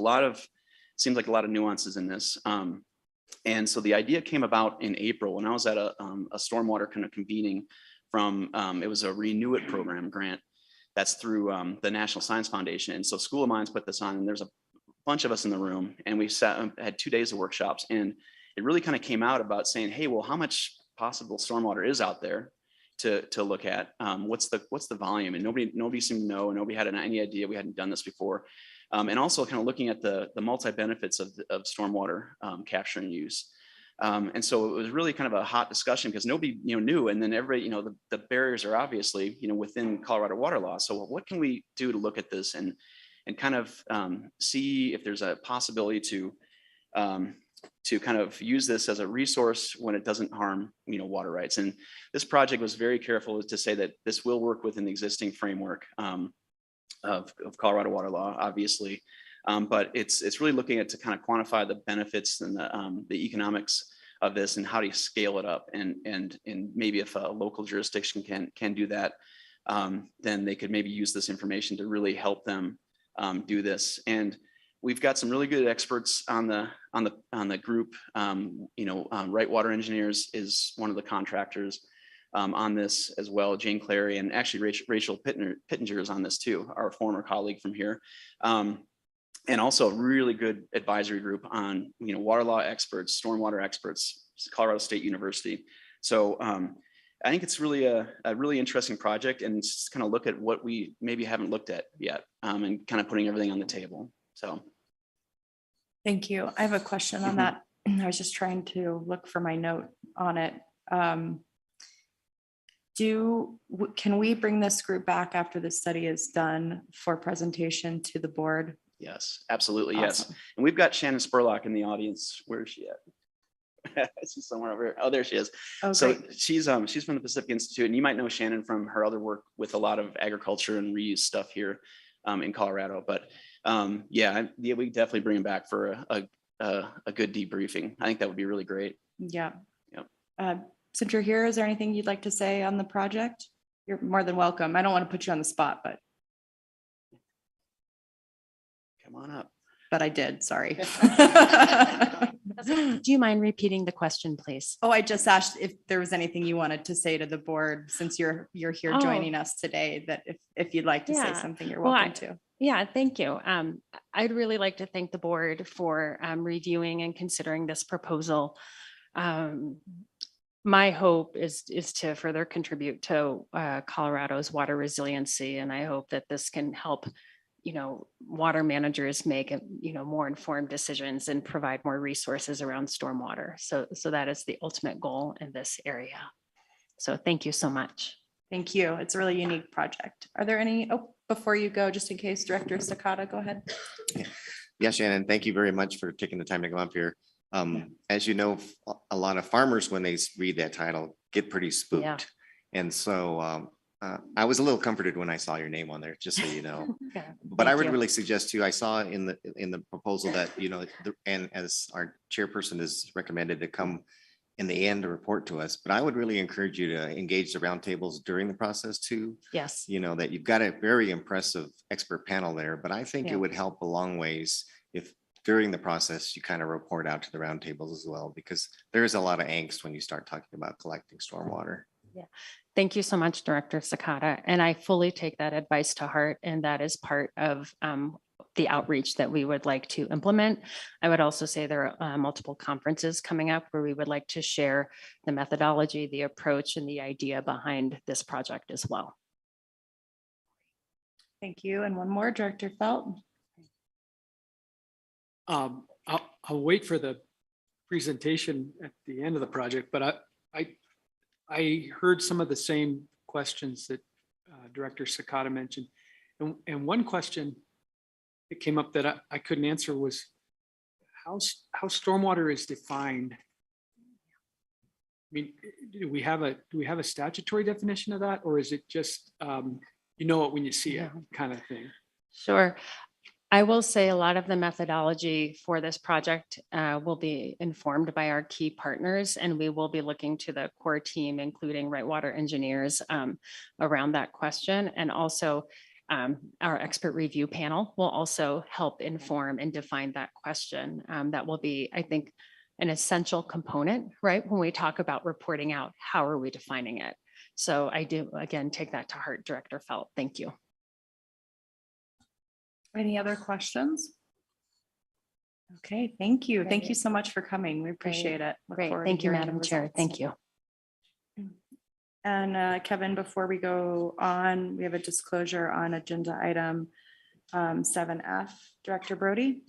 seems like a lot of nuances in this. And so the idea came about in April when I was at a stormwater kind of convening from, it was a Renew It program grant that's through the National Science Foundation. And so School of Mines put this on, and there's a bunch of us in the room, and we had 2 days of workshops, and it really kind of came out about saying, hey, well, how much possible stormwater is out there to look at? What's the volume? And nobody seemed to know, and nobody had any idea. We hadn't done this before. And also kind of looking at the multi-benefits of stormwater capture and use. And so it was really kind of a hot discussion because nobody knew. And then everybody, the barriers are obviously, within Colorado water law. So what can we do to look at this and kind of see if there's a possibility to, to kind of use this as a resource when it doesn't harm, water rights. And this project was very careful to say that this will work within the existing framework of Colorado water law, obviously. But it's really looking at to kind of quantify the benefits and the economics of this and how do you scale it up. And maybe if a local jurisdiction can do that, then they could maybe use this information to really help them do this. And we've got some really good experts on the group. Right Water Engineers is one of the contractors on this as well. Jane Clary and actually Rachel Pittenger is on this too, our former colleague from here. And also a really good advisory group on, water law experts, stormwater experts, Colorado State University. So I think it's really a really interesting project, and just kind of look at what we maybe haven't looked at yet, and kind of putting everything on the table. So. Thank you. I have a question on that. I was just trying to look for my note on it. Can we bring this group back after the study is done for presentation to the board? Yes, absolutely. Yes. Awesome. And we've got Shannon Spurlock in the audience. Where is she at? She's somewhere over here. Oh, there she is. Oh, so great. she's from the Pacific Institute, and you might know Shannon from her other work with a lot of agriculture and reuse stuff here in Colorado. But yeah, we definitely bring him back for a good debriefing. I think that would be really great. Yeah. Yep. Since you're here, is there anything you'd like to say on the project? You're more than welcome. I don't want to put you on the spot, but. Come on up. But I did, sorry. Do you mind repeating the question, please? Oh, I just asked if there was anything you wanted to say to the board, since you're here joining us today, that if you'd like to say something, you're welcome to. Yeah, thank you. I'd really like to thank the board for reviewing and considering this proposal. My hope is to further contribute to Colorado's water resiliency, and I hope that this can help water managers make more informed decisions and provide more resources around stormwater. So that is the ultimate goal in this area. So thank you so much. Thank you. It's a really unique project. Are there any, before you go, just in case, Director Sakata, go ahead. Yeah, Shannon, thank you very much for taking the time to come up here. As you know, a lot of farmers, when they read that title, get pretty spooked. Yeah. And so I was a little comforted when I saw your name on there, just so you know. Yeah, But I thank would you. really suggest too, I saw in the proposal that, and as our chairperson is recommended to come in the end to report to us, but I would really encourage you to engage the roundtables during the process too. Yes. That you've got a very impressive expert panel there, but I think Yeah. it would help a long ways if during the process, you kind of report out to the roundtables as well, because there is a lot of angst when you start talking about collecting stormwater. Yeah. Thank you so much, Director Sakata. And I fully take that advice to heart. And that is part of the outreach that we would like to implement. I would also say there are multiple conferences coming up where we would like to share the methodology, the approach, and the idea behind this project as well. Thank you. And one more, Director Felt. I'll wait for the presentation at the end of the project, but I heard some of the same questions that Director Sakata mentioned. And one question that came up that I couldn't answer was how stormwater is defined. I mean, do we have a statutory definition of that, or is it just you know it when you see it kind of thing? Sure. I will say a lot of the methodology for this project will be informed by our key partners, and we will be looking to the core team, including Right Water Engineers, around that question. And also our expert review panel will also help inform and define that question. That will be, I think, an essential component, right? When we talk about reporting out, how are we defining it? So I do, again, take that to heart, Director Felt. Thank you. Any other questions? Okay, thank you. Thank you so much for coming. We appreciate it. Look Great. forward to Thank you, hearing the Madam Chair. results. Thank you. And Kevin, before we go on, we have a disclosure on agenda item 7F. Director Brody.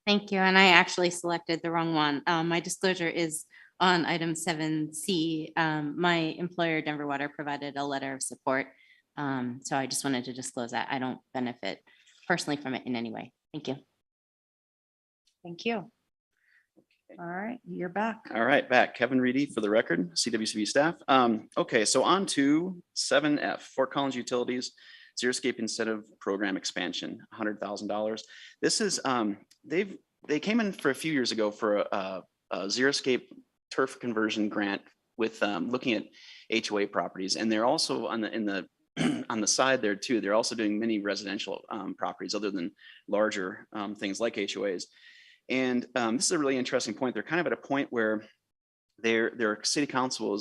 Thank you. And I actually selected the wrong one. My disclosure is on item 7C. My employer, Denver Water, provided a letter of support. So I just wanted to disclose that I don't benefit personally from it in any way. Thank you. Thank you. All right, you're back. All right, back. Kevin Reedy for the record, CWCB staff. Okay, so on to 7F, Fort Collins Utilities, Xeriscape Incentive Program Expansion, $100,000. This is, they came in for a few years ago for a Xeriscape turf conversion grant with looking at HOA properties. And they're also on the on the side there too, they're also doing many residential properties other than larger things like HOAs. And this is a really interesting point. They're kind of at a point where their city council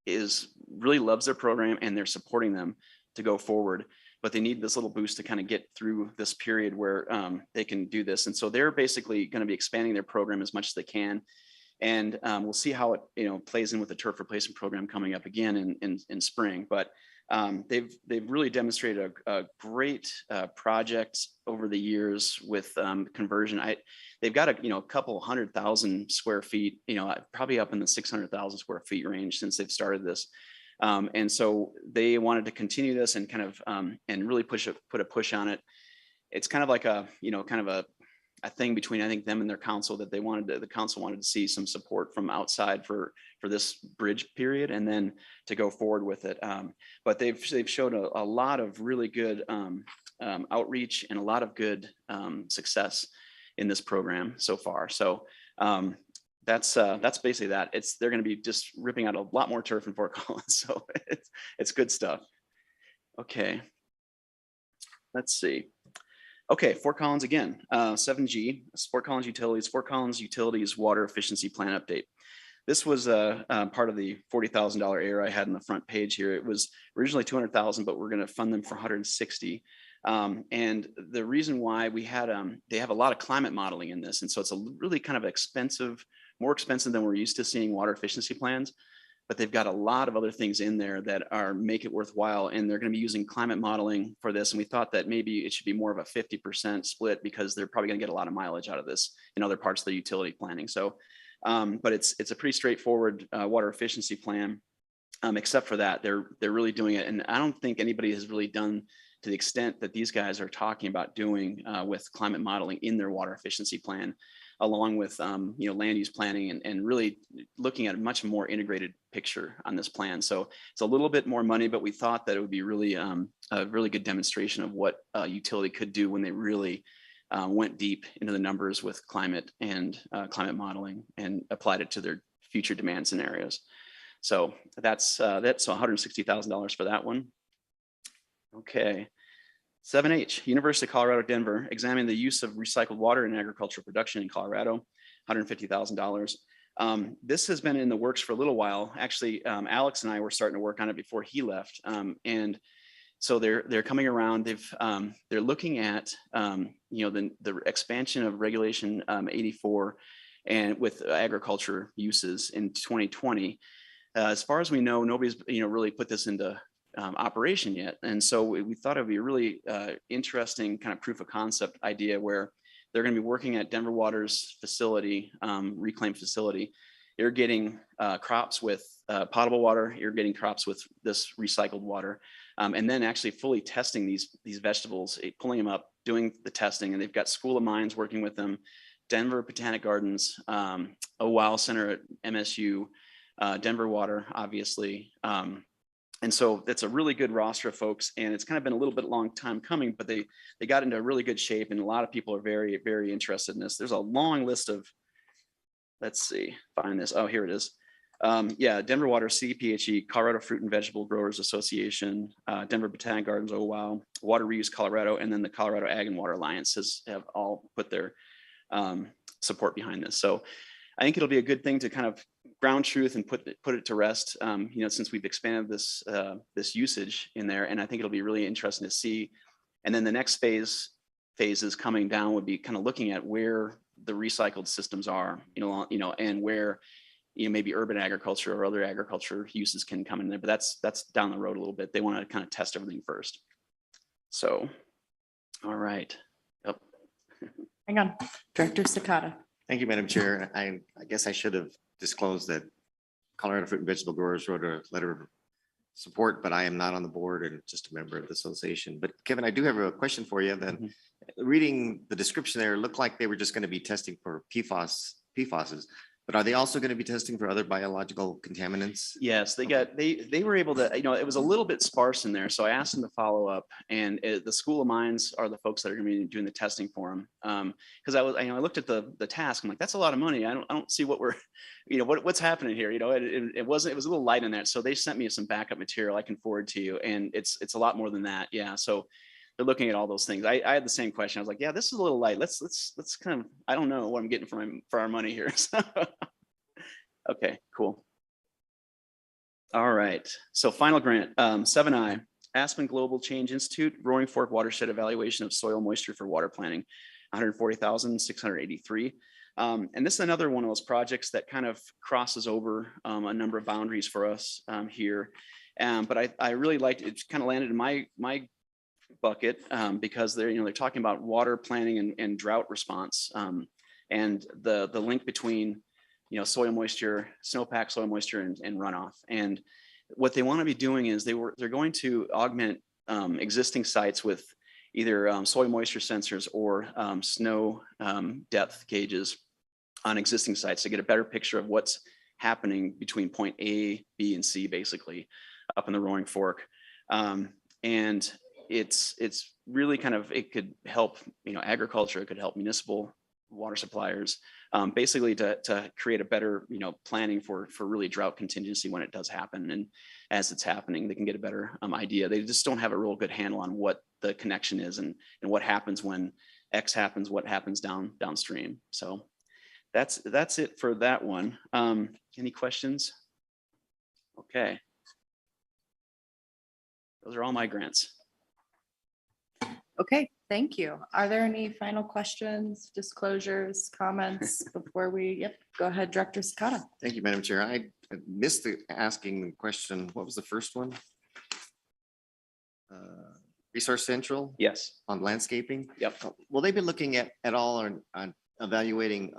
is really loves their program and they're supporting them to go forward. But they need this little boost to kind of get through this period where they can do this. And so they're basically going to be expanding their program as much as they can. And we'll see how it plays in with the turf replacement program coming up again in spring. But they've really demonstrated a great project over the years with conversion. They've got a couple 100,000 square feet, probably up in the 600,000 square feet range since they've started this. And so they wanted to continue this and kind of and really put a push on it. It's kind of like a thing between, I think, them and their council that the council wanted to see some support from outside for this bridge period and then to go forward with it. But they've showed a lot of really good outreach and a lot of good success in this program so far. So that's basically that. They're going to be just ripping out a lot more turf in Fort Collins. So it's good stuff. Okay. Let's see. Okay, Fort Collins again, 7G, Fort Collins Utilities Water Efficiency Plan Update. This was part of the $40,000 error I had in the front page here. It was originally 200,000, but we're going to fund them for 160. And the reason why we had, they have a lot of climate modeling in this. And so it's a really kind of expensive, more expensive than we're used to seeing water efficiency plans. But they've got a lot of other things in there that make it worthwhile. And they're going to be using climate modeling for this. And we thought that maybe it should be more of a 50% split because they're probably going to get a lot of mileage out of this in other parts of the utility planning. So, but it's a pretty straightforward water efficiency plan, except for that they're really doing it. And I don't think anybody has really done to the extent that these guys are talking about doing with climate modeling in their water efficiency plan, along with land use planning and really looking at a much more integrated picture on this plan. So it's a little bit more money, but we thought that it would be really a really good demonstration of what a utility could do when they really went deep into the numbers with climate and climate modeling and applied it to their future demand scenarios. So that's $160,000 for that one. Okay. 7H, University of Colorado, Denver, examining the use of recycled water in agricultural production in Colorado, $150,000. This has been in the works for a little while. Actually, Alex and I were starting to work on it before he left. And so they're coming around. They're looking at the expansion of Regulation 84 and with agriculture uses in 2020. As far as we know, nobody's really put this into operation yet. And so we thought it would be a really interesting kind of proof of concept idea where they're going to be working at Denver Water's facility, reclaim facility, irrigating crops with potable water, irrigating crops with this recycled water, and then actually fully testing these vegetables, pulling them up, doing the testing. And they've got School of Mines working with them, Denver Botanic Gardens, OWOW Center at MSU, Denver Water, obviously. And so it's a really good roster of folks, and it's kind of been a little bit long time coming, but they got into a really good shape, and a lot of people are very, very interested in this. There's a long list of, let's see, find this. Oh, here it is. Yeah, Denver Water, CPHE, Colorado Fruit and Vegetable Growers Association, Denver Botanic Gardens, OWOW, Water Reuse Colorado, and then the Colorado Ag and Water Alliance have all put their support behind this. So I think it'll be a good thing to kind of ground truth and put it to rest, since we've expanded this usage in there. And I think it'll be really interesting to see. And then the next phases coming down would be kind of looking at where the recycled systems are, and where, maybe urban agriculture or other agriculture uses can come in there. But that's down the road a little bit. They want to kind of test everything first. So, all right. Yep. Hang on, Director Sakata. Thank you, Madam Chair. I guess I should have disclosed that Colorado Fruit and Vegetable Growers wrote a letter of support, but I am not on the board and just a member of the association. But Kevin, I do have a question for you then. reading the description there, it looked like they were just going to be testing for PFASs, but are they also going to be testing for other biological contaminants? Yes, they were able to, it was a little bit sparse in there. So I asked them to follow up, and the School of Mines are the folks that are going to be doing the testing for them. Because I looked at the task, I'm like, that's a lot of money. I don't see what we're, what's happening here. It was a little light in that. So they sent me some backup material I can forward to you, and it's a lot more than that. Yeah. So they're looking at all those things. I had the same question. I was like, yeah, this is a little light. Let's kind of, I don't know what I'm getting for our money here. Okay, cool. All right. So final grant, 7I, Aspen Global Change Institute, Roaring Fork Watershed Evaluation of Soil Moisture for Water Planning, 140,683. And this is another one of those projects that kind of crosses over a number of boundaries for us here. But I really liked it. It kind of landed in my bucket because they're talking about water planning and drought response, and the link between soil moisture, snowpack soil moisture, and runoff. And what they want to be doing is they're going to augment existing sites with either soil moisture sensors or snow depth gauges on existing sites to get a better picture of what's happening between point A, B, and C, basically up in the Roaring Fork. And it's really kind of, it could help agriculture, it could help municipal water suppliers, basically to create a better planning for really drought contingency when it does happen. And as it's happening, they can get a better idea. They just don't have a real good handle on what the connection is and what happens when X happens, what happens downstream. So that's it for that one. Any questions? Okay. Those are all my grants. Okay, thank you. Are there any final questions, disclosures, comments before we, go ahead, Director Sakata. Thank you, Madam Chair. I missed asking the question. What was the first one? Resource Central? Yes. On landscaping? Yep. Will they be looking at all on evaluating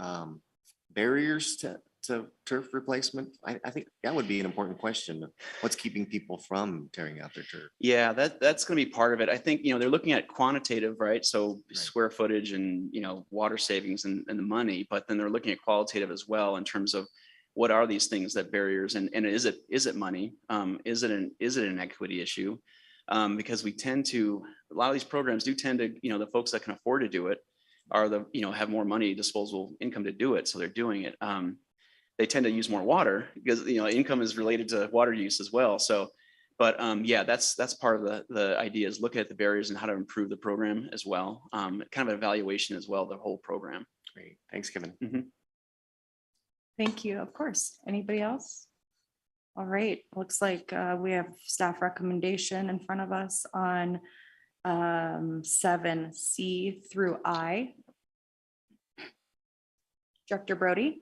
barriers to turf replacement? I think that would be an important question. What's keeping people from tearing out their turf? Yeah, that's going to be part of it. I think, they're looking at quantitative, right? So square footage and, water savings and the money, but then they're looking at qualitative as well in terms of what are these things that barriers and is it money? Is it an equity issue? Because a lot of these programs do tend to, the folks that can afford to do it are have more money, disposable income to do it. So they're doing it. They tend to use more water because income is related to water use as well. So, but yeah, that's part of the idea is look at the barriers and how to improve the program as well. Kind of an evaluation as well, the whole program. Great, thanks, Kevin. Thank you. Of course. Anybody else? All right, looks like we have staff recommendation in front of us on 7C through I. Director Brody.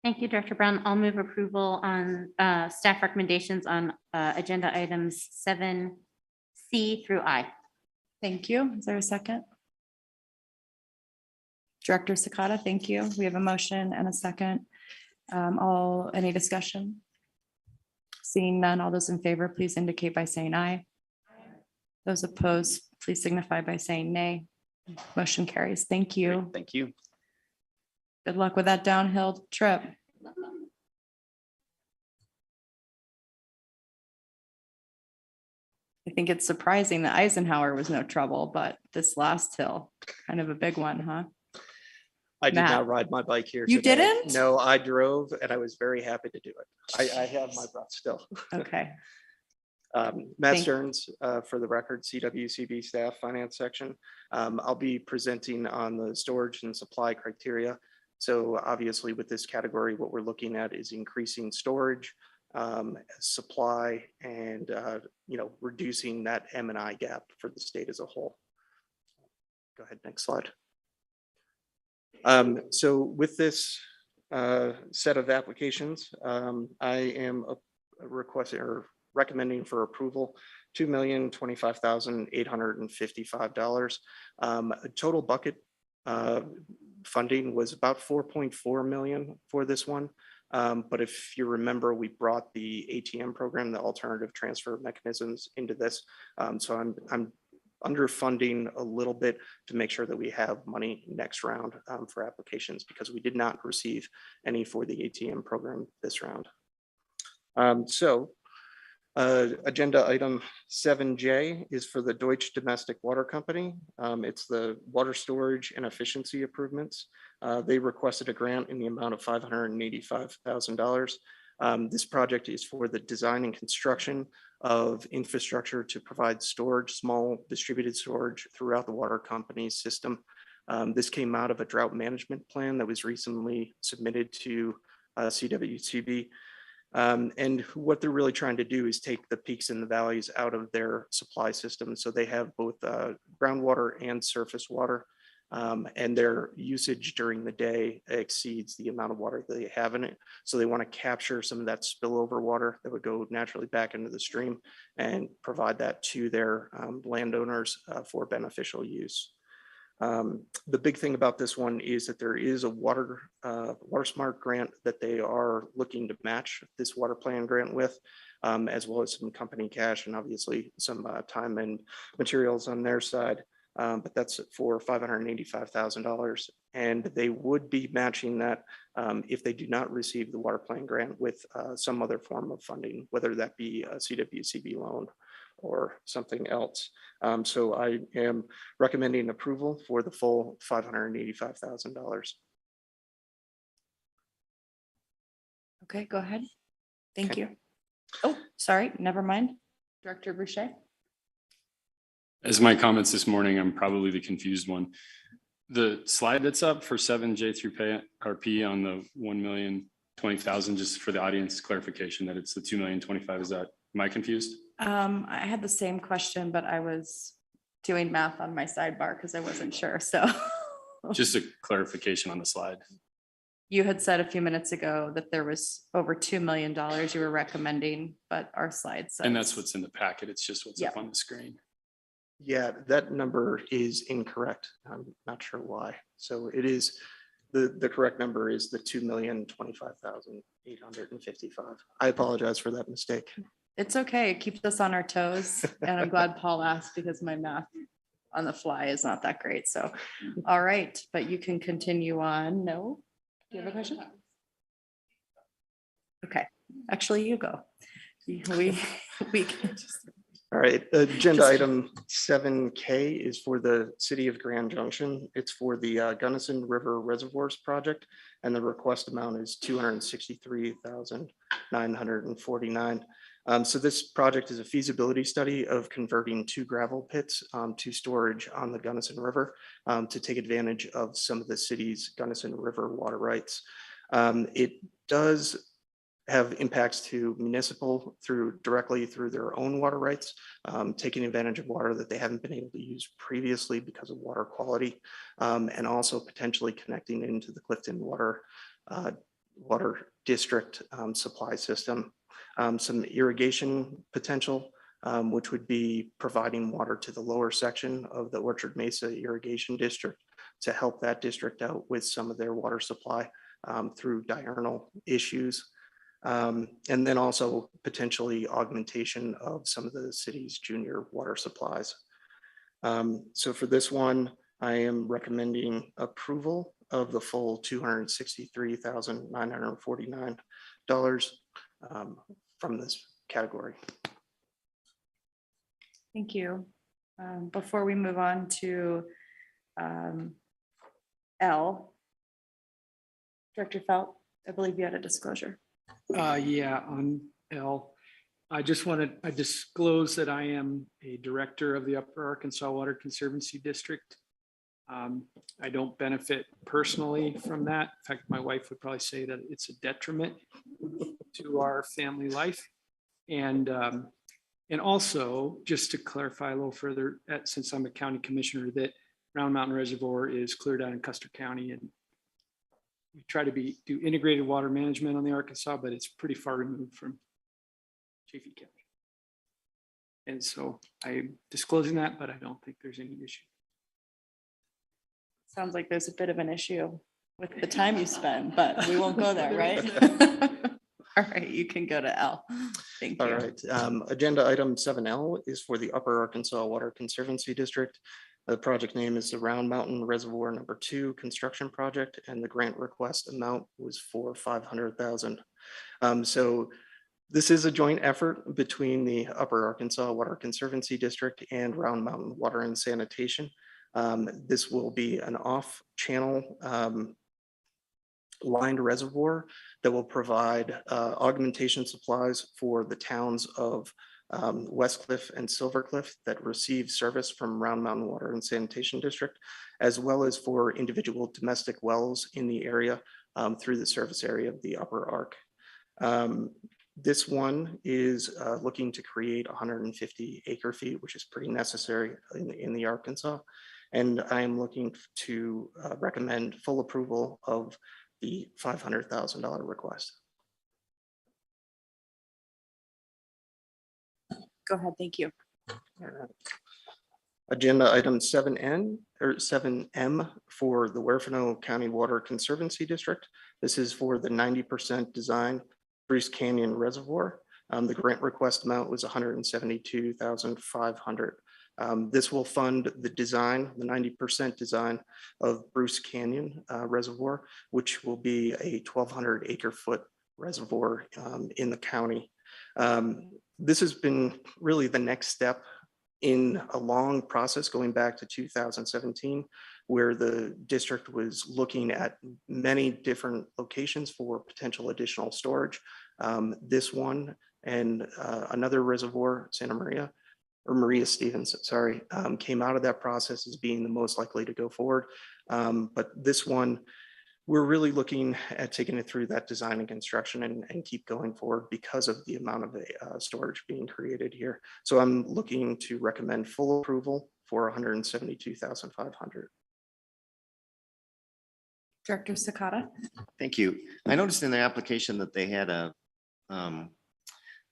Thank you, Director Brown. I'll move approval on staff recommendations on agenda items 7C through I. Thank you. Is there a second? Director Sakata, thank you. We have a motion and a second. Any discussion? Seeing none, all those in favor, please indicate by saying aye. Those opposed, please signify by saying nay. Motion carries. Thank you. Thank you. Good luck with that downhill trip. I think it's surprising that Eisenhower was no trouble, but this last hill, kind of a big one, huh? I did Matt. not ride my bike here. You today. didn't? No, I drove and I was very happy to do it. I have my breath still. Okay. Matt Thank- Stearns, for the record, CWCB staff finance section. I'll be presenting on the storage and supply criteria. So obviously with this category, what we're looking at is increasing storage, supply, and reducing that M&I gap for the state as a whole. Go ahead, next slide. So with this set of applications, I am requesting or recommending for approval $2,025,855. Total bucket funding was about 4.4 million for this one. But if you remember, we brought the ATM program, the alternative transfer mechanisms, into this. So I'm underfunding a little bit to make sure that we have money next round for applications because we did not receive any for the ATM program this round. Agenda item 7J is for the Deutsche Domestic Water Company. It's the water storage and efficiency improvements. They requested a grant in the amount of $585,000. This project is for the design and construction of infrastructure to provide storage, small distributed storage throughout the water company's system. This came out of a drought management plan that was recently submitted to CWCB. And what they're really trying to do is take the peaks and the valleys out of their supply system. So they have both groundwater and surface water. And their usage during the day exceeds the amount of water that they have in it. So they want to capture some of that spillover water that would go naturally back into the stream and provide that to their landowners for beneficial use. The big thing about this one is that there is a Water Smart grant that they are looking to match this water plan grant with, as well as some company cash and obviously some time and materials on their side. But that's for $585,000. And they would be matching that if they do not receive the water plan grant with some other form of funding, whether that be a CWCB loan or something else. So I am recommending approval for the full $585,000. Okay, go ahead. Thank Okay. you. Oh, sorry, never mind. Director Boucher. As my comments this morning, I'm probably the confused one. The slide that's up for 7J through P on the 1,020,000, just for the audience clarification that it's the 2,025,000, is that, am I confused? I had the same question, but I was doing math on my sidebar because I wasn't sure. So Just a clarification on the slide. you had said a few minutes ago that there was over $2 million you were recommending, but our slide says. And that's what's in the packet. It's just what's up Yep. on the screen. Yeah, that number is incorrect. I'm not sure why. So it is, the correct number is the 2,025,855. I apologize for that mistake. It's okay. It keeps us on our toes. And I'm glad Paul asked because my math on the fly is not that great. So, all right, but you can continue on. No? Do you have a question? Okay, actually you go. We can just. All right, agenda item 7K is for the city of Grand Junction. It's for the Gunnison River Reservoirs project, and the request amount is $263,949. So this project is a feasibility study of converting 2 gravel pits to storage on the Gunnison River to take advantage of some of the city's Gunnison River water rights. It does have impacts to municipal directly through their own water rights, taking advantage of water that they haven't been able to use previously because of water quality, and also potentially connecting into the Clifton Water District supply system. Some irrigation potential, which would be providing water to the lower section of the Orchard Mesa Irrigation District to help that district out with some of their water supply through diurnal issues. And then also potentially augmentation of some of the city's junior water supplies. So for this one, I am recommending approval of the full $263,949 from this category. Thank you. Before we move on to L, Director Felt, I believe you had a disclosure. Yeah, on L, I disclose that I am a director of the Upper Arkansas Water Conservancy District. I don't benefit personally from that. In fact, my wife would probably say that it's a detriment to our family life. And also, just to clarify a little further, since I'm a county commissioner, that Round Mountain Reservoir is clear down in Custer County, and we try to do integrated water management on the Arkansas, but it's pretty far removed from Chaffey County. And so I'm disclosing that, but I don't think there's any issue. Sounds like there's a bit of an issue with the time you spend, but we won't go there, right? All right, you can go to L. Thank All you. right, agenda item 7L is for the Upper Arkansas Water Conservancy District. The project name is the Round Mountain Reservoir #2 construction project, and the grant request amount was for 500,000. So this is a joint effort between the Upper Arkansas Water Conservancy District and Round Mountain Water and Sanitation. This will be an off-channel lined reservoir that will provide augmentation supplies for the towns of Westcliff and Silvercliff that receive service from Round Mountain Water and Sanitation District, as well as for individual domestic wells in the area through the service area of the Upper Ark. This one is looking to create 150 acre feet, which is pretty necessary in the Arkansas. And I am looking to recommend full approval of the $500,000 request. Go ahead, thank you. Agenda item 7N or 7M for the Huerfano County Water Conservancy District. This is for the 90% design Bruce Canyon Reservoir. The grant request amount was $172,500. This will fund the design, the 90% design of Bruce Canyon Reservoir, which will be a 1,200 acre foot reservoir in the county. This has been really the next step in a long process going back to 2017, where the district was looking at many different locations for potential additional storage. This one and another reservoir, Santa Maria, or Maria Stevens, sorry, came out of that process as being the most likely to go forward. But this one, we're really looking at taking it through that design and construction and keep going forward because of the amount of storage being created here. So I'm looking to recommend full approval for $172,500. Director Sakata. Thank you. I noticed in their application that they had a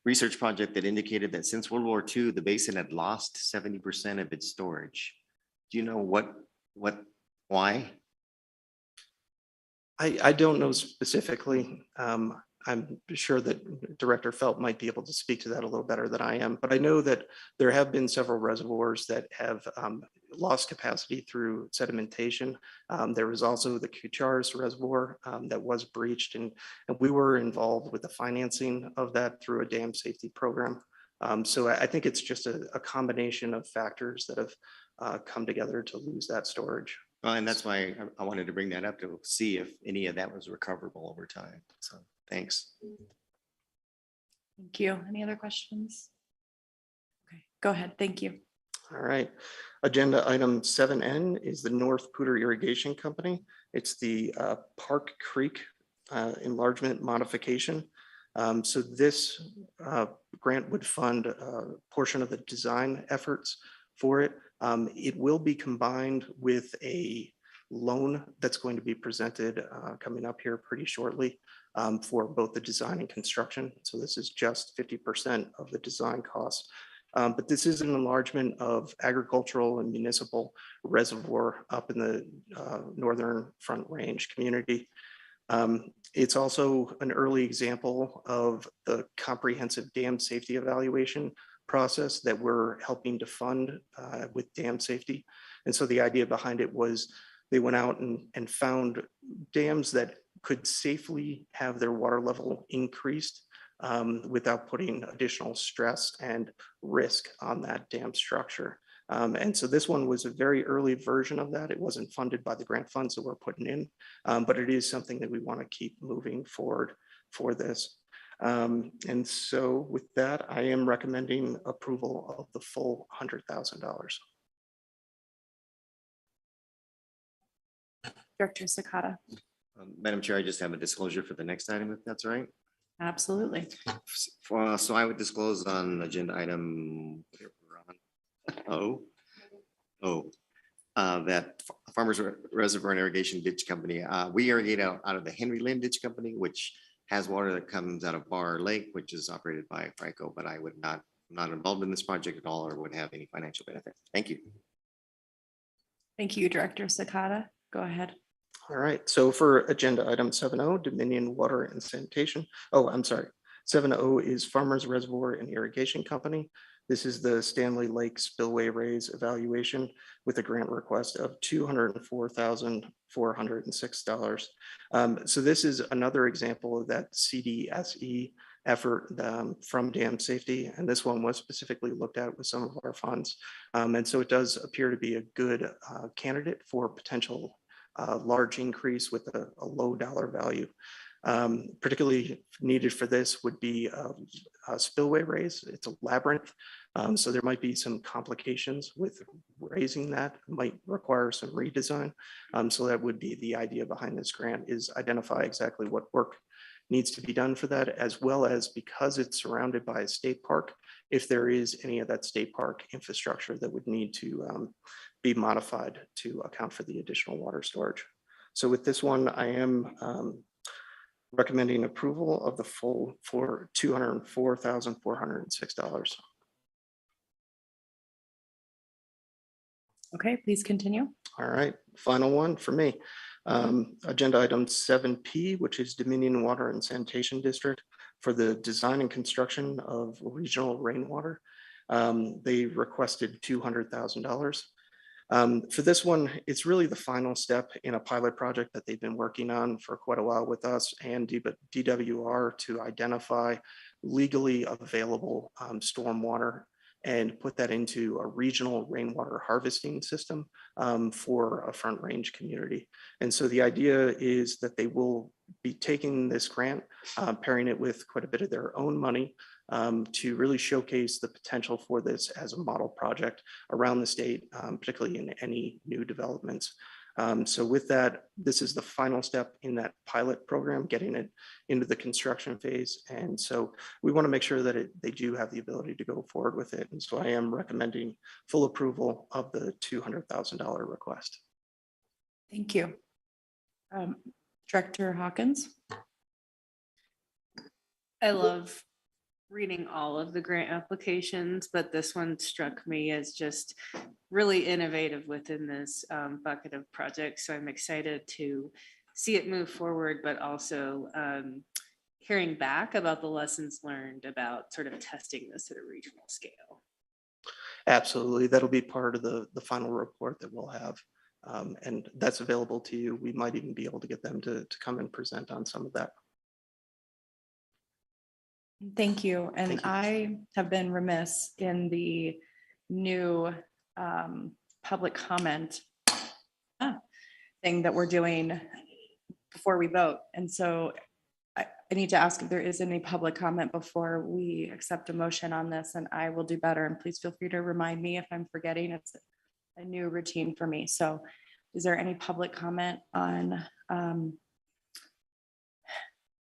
research project that indicated that since World War II, the basin had lost 70% of its storage. Do you know why? I don't know specifically. I'm sure that Director Felt might be able to speak to that a little better than I am, but I know that there have been several reservoirs that have lost capacity through sedimentation. There was also the Kucharis Reservoir that was breached, and we were involved with the financing of that through a dam safety program. So I think it's just a combination of factors that have come together to lose that storage. Well, and that's why I wanted to bring that up to see if any of that was recoverable over time. So thanks. Thank you. Any other questions? Okay, go ahead. Thank you. All right. Agenda item 7N is the North Poudre Irrigation Company. It's the Park Creek enlargement modification. So this grant would fund a portion of the design efforts for it. It will be combined with a loan that's going to be presented coming up here pretty shortly for both the design and construction. So this is just 50% of the design costs. But this is an enlargement of agricultural and municipal reservoir up in the Northern Front Range community. It's also an early example of the comprehensive dam safety evaluation process that we're helping to fund with dam safety. And so the idea behind it was they went out and found dams that could safely have their water level increased without putting additional stress and risk on that dam structure. And so this one was a very early version of that. It wasn't funded by the grant funds that we're putting in, but it is something that we want to keep moving forward for this. And so with that, I am recommending approval of the full $100,000. Director Sakata. Madam Chair, I just have a disclosure for the next item, if that's all right. Absolutely. So I would disclose on agenda item that Farmers Reservoir and Irrigation Ditch Company, we irrigate out of the Henry Lynn Ditch Company, which has water that comes out of Bar Lake, which is operated by FICO, but I would not involved in this project at all or would have any financial benefit. Thank you. Thank you, Director Sakata. Go ahead. All right, so for agenda item 7.0, Dominion Water and Sanitation. Oh, I'm sorry. 7O is Farmers Reservoir and Irrigation Company. This is the Stanley Lake Spillway Raise evaluation with a grant request of $204,406. So this is another example of that CDSE effort from dam safety. And this one was specifically looked at with some of our funds. And so it does appear to be a good candidate for potential large increase with a low dollar value. Particularly needed for this would be a spillway raise. It's a labyrinth. So there might be some complications with raising that, might require some redesign. So that would be the idea behind this grant, is identify exactly what work needs to be done for that, as well as, because it's surrounded by a state park, if there is any of that state park infrastructure that would need to be modified to account for the additional water storage. So with this one, I am recommending approval of the full for $204,406. Okay, please continue. All right, final one for me. Agenda item 7P, which is Dominion Water and Sanitation District for the design and construction of regional rainwater. They requested $200,000. For this one, it's really the final step in a pilot project that they've been working on for quite a while with us and DWR to identify legally available stormwater and put that into a regional rainwater harvesting system for a Front Range community. And so the idea is that they will be taking this grant, pairing it with quite a bit of their own money to really showcase the potential for this as a model project around the state, particularly in any new developments. So with that, this is the final step in that pilot program, getting it into the construction phase. And so we want to make sure that they do have the ability to go forward with it. And so I am recommending full approval of the $200,000 request. Thank you. Director Hawkins. I love reading all of the grant applications, but this one struck me as just really innovative within this bucket of projects. So I'm excited to see it move forward, but also hearing back about the lessons learned about sort of testing this at a regional scale. Absolutely. That'll be part of the final report that we'll have. And that's available to you. We might even be able to get them to come and present on some of that. Thank you. And I have been remiss in the new public comment thing that we're doing before we vote. And so I need to ask if there is any public comment before we accept a motion on this, and I will do better. And please feel free to remind me if I'm forgetting. It's a new routine for me. So is there any public comment on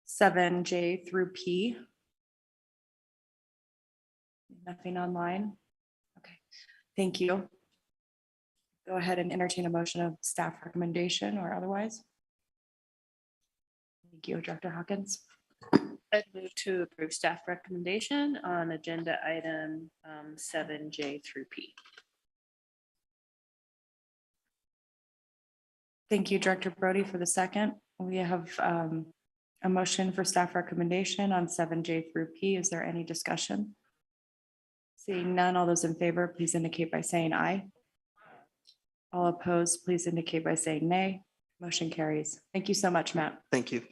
7J through P? Nothing online? Okay, thank you. Go ahead and entertain a motion of staff recommendation or otherwise. Thank you, Director Hawkins. I'd move to approve staff recommendation on agenda item 7J through P. Thank you, Director Brody, for the second. We have a motion for staff recommendation on 7J through P. Is there any discussion? Seeing none, all those in favor, please indicate by saying aye. All opposed, please indicate by saying nay. Motion carries. Thank you so much, Matt. Thank you.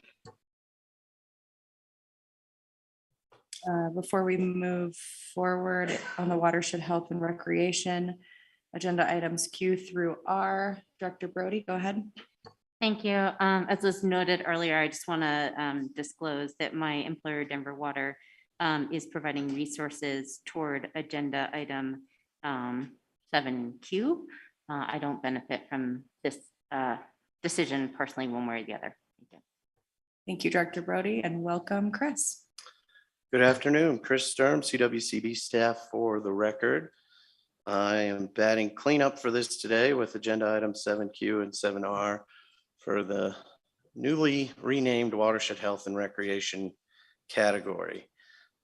Before we move forward on the watershed health and recreation, agenda items Q through R, Director Brody, go ahead. Thank you. As was noted earlier, I just want to disclose that my employer, Denver Water, is providing resources toward agenda item 7Q. I don't benefit from this decision personally one way or the other. Thank you. Thank you, Director Brody, and welcome, Chris. Good afternoon, Chris Sturm, CWCB staff for the record. I am batting cleanup for this today with agenda item 7Q and 7R for the newly renamed Watershed Health and Recreation category.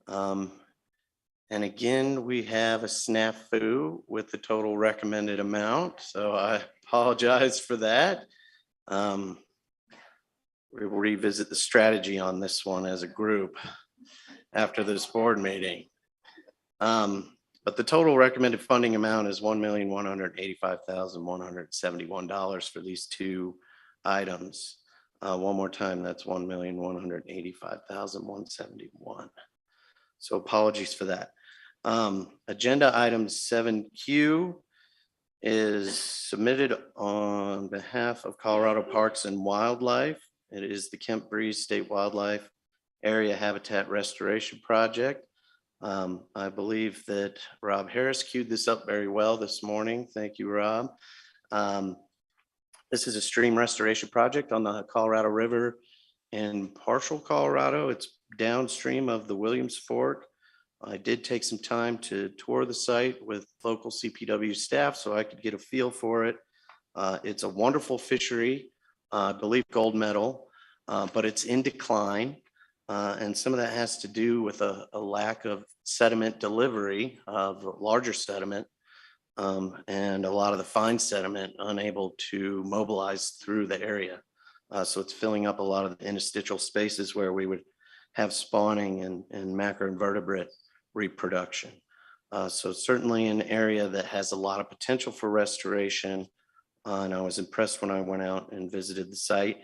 And again, we have a snafu with the total recommended amount, so I apologize for that. We will revisit the strategy on this one as a group. after this board meeting. But the total recommended funding amount is $1,185,171 for these two items. One more time, that's $1,185,171. So apologies for that. Agenda item 7Q is submitted on behalf of Colorado Parks and Wildlife. It is the Kemp Breeze State Wildlife Area Habitat Restoration Project. I believe that Rob Harris queued this up very well this morning. Thank you, Rob. This is a stream restoration project on the Colorado River in Partial, Colorado. It's downstream of the Williams Fork. I did take some time to tour the site with local CPW staff so I could get a feel for it. It's a wonderful fishery, I believe gold medal, but it's in decline. And some of that has to do with a lack of sediment delivery of larger sediment and a lot of the fine sediment unable to mobilize through the area. So it's filling up a lot of the interstitial spaces where we would have spawning and macroinvertebrate reproduction. So certainly an area that has a lot of potential for restoration. And I was impressed when I went out and visited the site.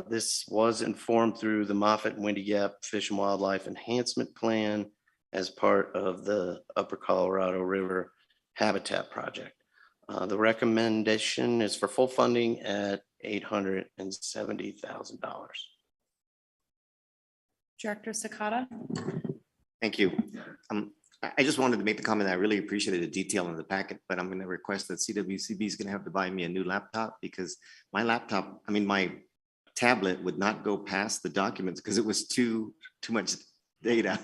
This was informed through the Moffett and Windy Gap Fish and Wildlife Enhancement Plan as part of the Upper Colorado River Habitat Project. The recommendation is for full funding at $870,000. Director Sakata? Thank you. I just wanted to make the comment. I really appreciated the detail in the packet, but I'm going to request that CWCB is going to have to buy me a new laptop because my my tablet would not go past the documents because it was too much data.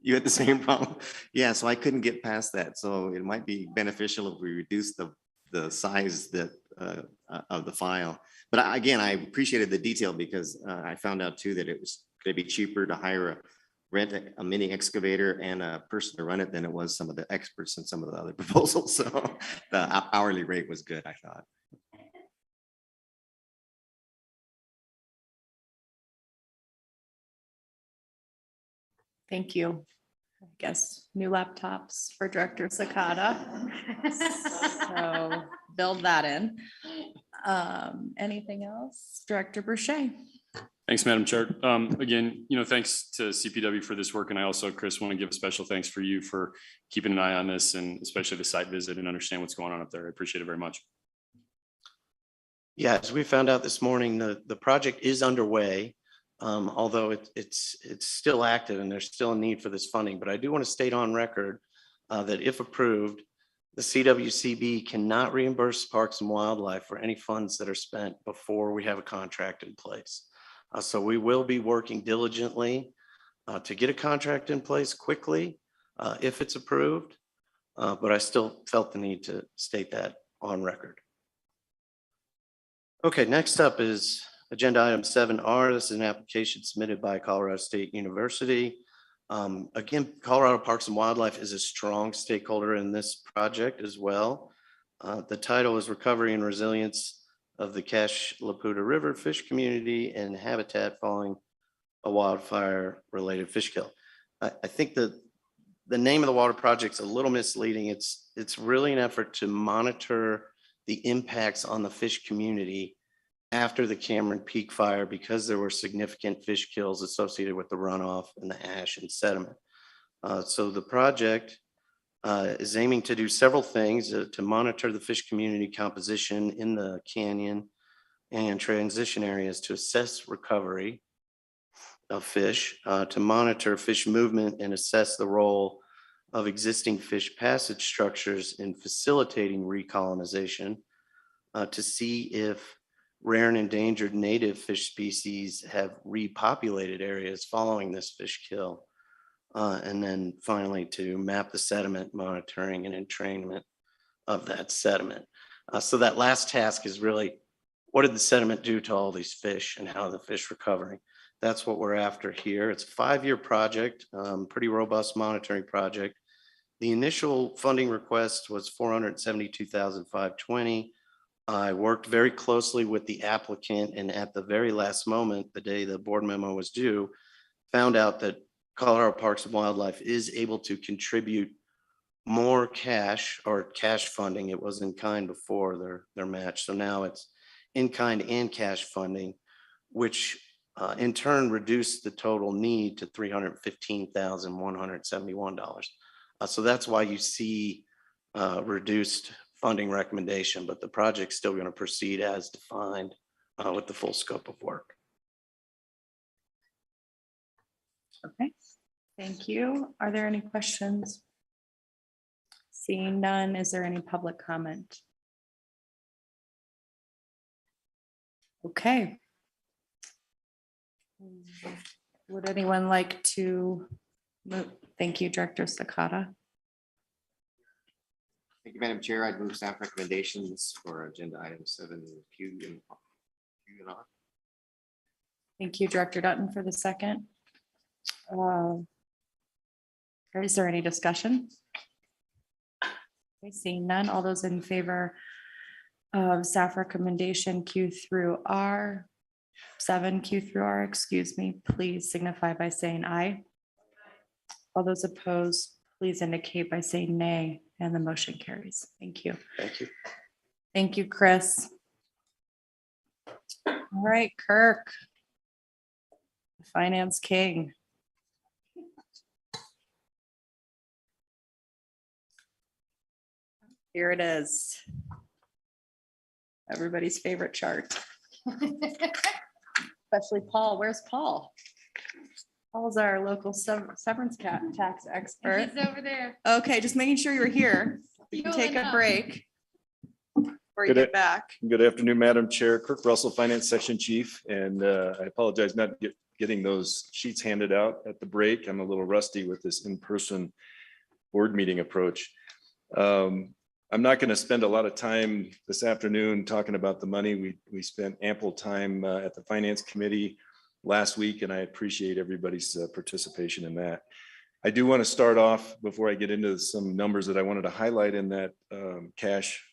You had the same problem? Yeah, so I couldn't get past that. So it might be beneficial if we reduce the size that of the file. But again, I appreciated the detail because I found out too that it was going to be cheaper to rent a mini excavator and a person to run it than it was some of the experts and some of the other proposals. So the hourly rate was good, I thought. Thank you. I guess new laptops for Director Sakata. So build that in. Anything else? Director Burchett. Thanks, Madam Chair. Again, thanks to CPW for this work. And I also, Chris, want to give a special thanks for you for keeping an eye on this and especially the site visit and understand what's going on up there. I appreciate it very much. Yeah, as we found out this morning, the project is underway, although it's still active and there's still a need for this funding. But I do want to state on record that if approved, the CWCB cannot reimburse Parks and Wildlife for any funds that are spent before we have a contract in place. So we will be working diligently to get a contract in place quickly if it's approved. But I still felt the need to state that on record. Okay, next up is agenda item 7R. This is an application submitted by Colorado State University. Again, Colorado Parks and Wildlife is a strong stakeholder in this project as well. The title is Recovery and Resilience of the Cache La Puta River Fish Community and Habitat Following a Wildfire-Related Fish Kill. I think the name of the water project is a little misleading. It's really an effort to monitor the impacts on the fish community after the Cameron Peak fire because there were significant fish kills associated with the runoff and the ash and sediment. So the project is aiming to do several things to monitor the fish community composition in the canyon and transition areas to assess recovery of fish, to monitor fish movement and assess the role of existing fish passage structures in facilitating recolonization, to see if rare and endangered native fish species have repopulated areas following this fish kill. And then finally to map the sediment monitoring and entrainment of that sediment. So that last task is really, what did the sediment do to all these fish and how are the fish recovering? That's what we're after here. It's a 5-year project, pretty robust monitoring project. The initial funding request was $472,520. I worked very closely with the applicant and at the very last moment, the day the board memo was due, found out that Colorado Parks and Wildlife is able to contribute more cash or cash funding. It was in kind before their match. So now it's in kind and cash funding, which in turn reduced the total need to $315,171. So that's why you see reduced funding recommendation, but the project's still going to proceed as defined with the full scope of work. Okay, thank you. Are there any questions? Seeing none, is there any public comment? Okay. Would anyone like to move? Thank you, Director Sakata. Thank you, Madam Chair. I'd move staff recommendations for agenda item 7Q and on. Thank you, Director Dutton, for the second. Is there any discussion? Okay, seeing none, all those in favor of staff recommendation Q through R, 7Q through R, excuse me, please signify by saying aye. All those opposed, please indicate by saying nay, and the motion carries. Thank you. Thank you. Thank you, Chris. All right, Kirk. Finance King. Here it is. Everybody's favorite chart. Especially Paul. Where's Paul? Paul's our local severance tax expert. He's over there. Okay, just making sure you're here. You can take a break. Before you get back. Good afternoon, Madam Chair. Kirk Russell, Finance Section Chief, and I apologize not getting those sheets handed out at the break. I'm a little rusty with this in-person board meeting approach. I'm not going to spend a lot of time this afternoon talking about the money. We spent ample time at the Finance Committee last week, and I appreciate everybody's participation in that. I do want to start off before I get into some numbers that I wanted to highlight in that cash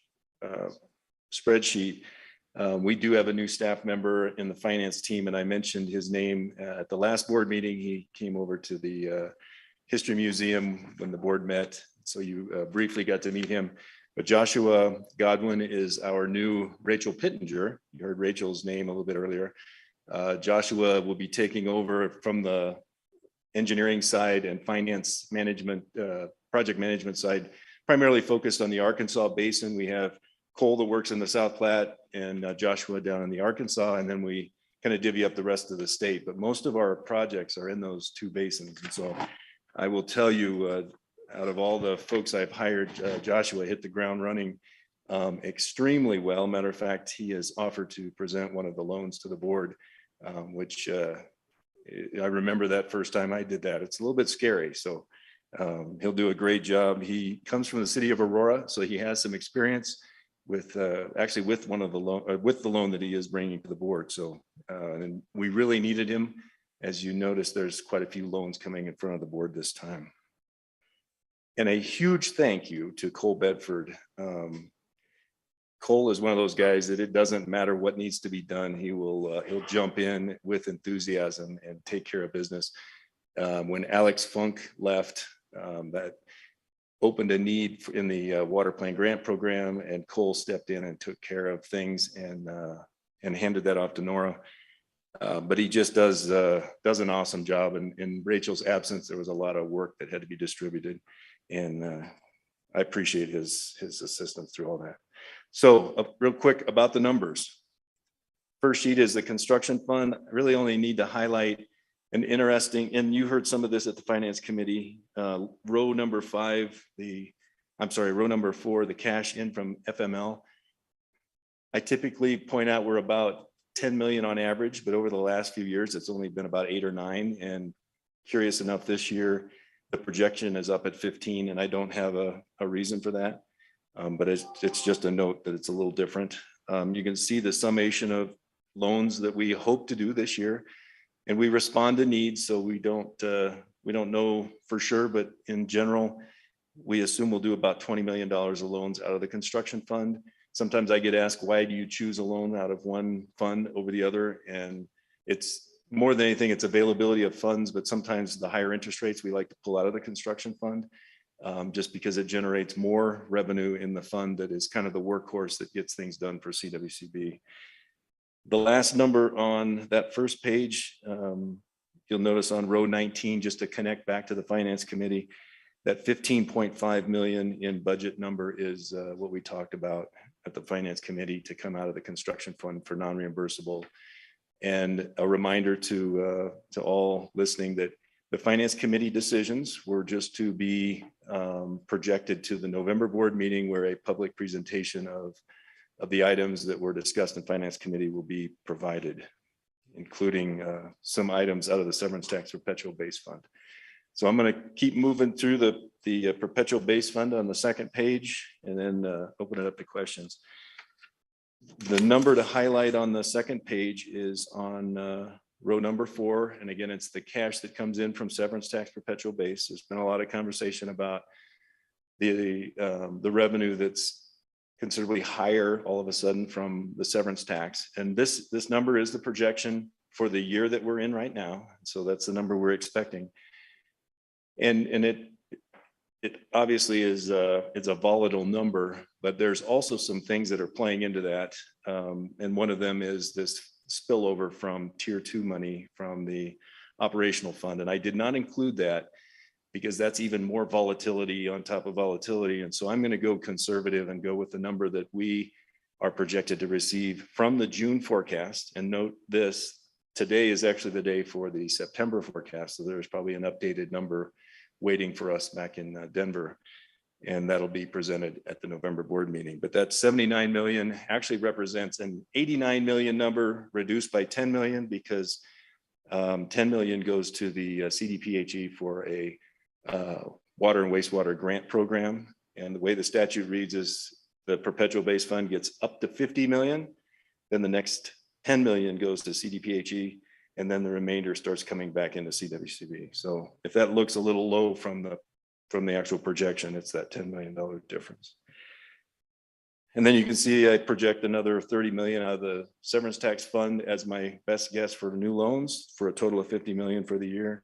spreadsheet. We do have a new staff member in the finance team, and I mentioned his name at the last board meeting. He came over to the History Museum when the board met, so you briefly got to meet him. But Joshua Godwin is our new Rachel Pittenger. You heard Rachel's name a little bit earlier. Joshua will be taking over from the engineering side and finance management, project management side, primarily focused on the Arkansas Basin. We have Cole that works in the South Platte and Joshua down in the Arkansas, and then we kind of divvy up the rest of the state. But most of our projects are in those two basins. And so I will tell you, out of all the folks I've hired, Joshua hit the ground running extremely well. Matter of fact, he has offered to present one of the loans to the board, which I remember that first time I did that. It's a little bit scary. So he'll do a great job. He comes from the city of Aurora, so he has some experience with actually with one of the loan with the loan that he is bringing to the board. So and we really needed him. As you notice, there's quite a few loans coming in front of the board this time. And a huge thank you to Cole Bedford. Cole is one of those guys that it doesn't matter what needs to be done. He'll jump in with enthusiasm and take care of business. When Alex Funk left, that opened a need in the water plant grant program, and Cole stepped in and took care of things and handed that off to Nora. But he just does an awesome job. And in Rachel's absence, there was a lot of work that had to be distributed. And I appreciate his assistance through all that. So real quick about the numbers. First sheet is the construction fund. I really only need to highlight an interesting, and you heard some of this at the Finance Committee, row number 5, row number 4, the cash in from FML. I typically point out we're about 10 million on average, but over the last few years, it's only been about 8 or 9. And curious enough, this year, the projection is up at 15, and I don't have a reason for that. But it's just a note that it's a little different. You can see the summation of loans that we hope to do this year, and we respond to needs. So we don't know for sure, but in general, we assume we'll do about $20 million of loans out of the construction fund. Sometimes I get asked, why do you choose a loan out of one fund over the other? And it's more than anything, it's availability of funds, but sometimes the higher interest rates, we like to pull out of the construction fund. Just because it generates more revenue in the fund that is kind of the workhorse that gets things done for CWCB. The last number on that first page, you'll notice on row 19, just to connect back to the finance committee, that 15.5 million in budget number is what we talked about at the finance committee to come out of the construction fund for non-reimbursable. And a reminder to all listening that the finance committee decisions were just to be projected to the November board meeting, where a public presentation of the items that were discussed in finance committee will be provided, including some items out of the severance tax perpetual base fund. So I'm going to keep moving through the perpetual base fund on the second page and then open it up to questions. The number to highlight on the second page is on row number 4. And again, it's the cash that comes in from severance tax perpetual base. There's been a lot of conversation about the revenue that's considerably higher all of a sudden from the severance tax. And this number is the projection for the year that we're in right now. So that's the number we're expecting. And it obviously is it's a volatile number, but there's also some things that are playing into that. And one of them is this spillover from tier 2 money from the operational fund. And I did not include that because that's even more volatility on top of volatility. And so I'm going to go conservative and go with the number that we are projected to receive from the June forecast. And note this, today is actually the day for the September forecast. So there's probably an updated number waiting for us back in Denver. And that'll be presented at the November board meeting. But that 79 million actually represents an 89 million number reduced by 10 million because 10 million goes to the CDPHE for a water and wastewater grant program. And the way the statute reads is the perpetual base fund gets up to 50 million. Then the next 10 million goes to CDPHE. And then the remainder starts coming back into CWCB. So if that looks a little low from the actual projection, it's that $10 million difference. And then you can see I project another 30 million out of the severance tax fund as my best guess for new loans for a total of 50 million for the year.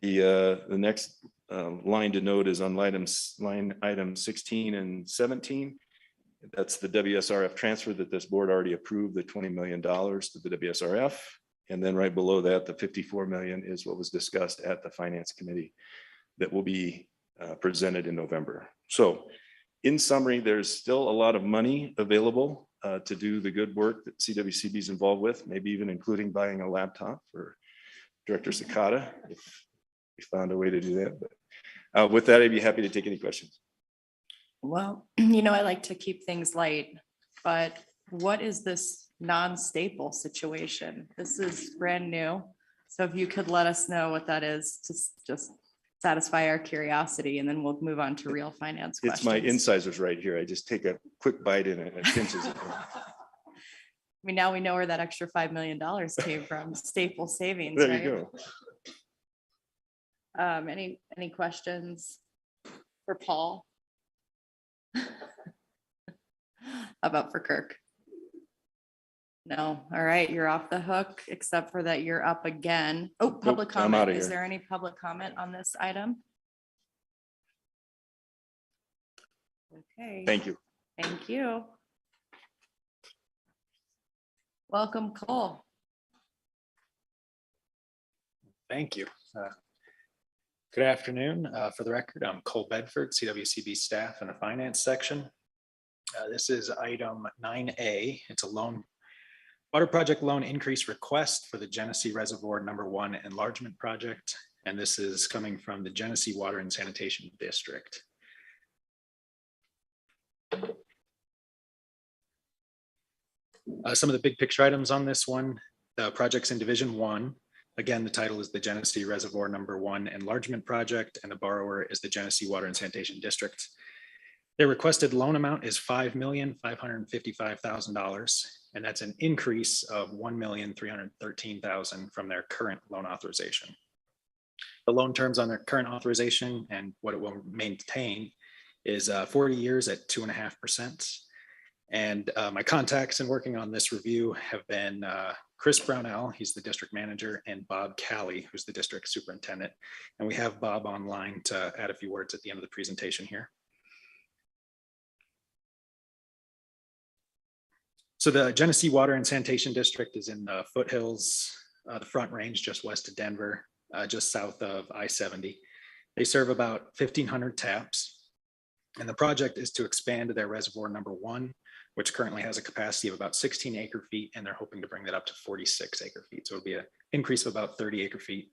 The next line to note is on line item 16 and 17. That's the WSRF transfer that this board already approved, the $20 million to the WSRF. And then right below that, the 54 million is what was discussed at the finance committee that will be presented in November. So in summary, there's still a lot of money available to do the good work that CWCB is involved with, maybe even including buying a laptop for Director Sakata, if we found a way to do that. But with that, I'd be happy to take any questions. Well, I like to keep things light, but what is this non-staple situation? This is brand new. So if you could let us know what that is, to just satisfy our curiosity, and then we'll move on to real finance questions. It's my incisors right here. I just take a quick bite in it and it pinches it. Now we know where that extra $5 million came from, staple savings, There right? you go. Any questions for Paul? How about for Kirk? No. All right, you're off the hook, except for that you're up again. Oh, public I'm comment. outta Is here. there any public comment on this item? Okay. Thank you. Thank you. Welcome, Cole. Thank you. Good afternoon. For the record, I'm Cole Bedford, CWCB staff in the finance section. This is item 9A. It's a water project loan increase request for the Genesee Reservoir #1 enlargement project. And this is coming from the Genesee Water and Sanitation District. Some of the big picture items on this one, the project's in Division 1. Again, the title is the Genesee Reservoir #1 enlargement project, and the borrower is the Genesee Water and Sanitation District. Their requested loan amount is $5,555,000, and that's an increase of $1,313,000 from their current loan authorization. The loan terms on their current authorization and what it will maintain is 40 years at 2.5%. And my contacts in working on this review have been Chris Brownell, he's the district manager, and Bob Callie, who's the district superintendent. And we have Bob online to add a few words at the end of the presentation here. So the Genesee Water and Sanitation District is in the foothills, the Front Range, just west of Denver, just south of I-70. They serve about 1,500 taps. And the project is to expand their reservoir number 1, which currently has a capacity of about 16 acre feet, and they're hoping to bring that up to 46 acre feet. So it'll be an increase of about 30 acre feet.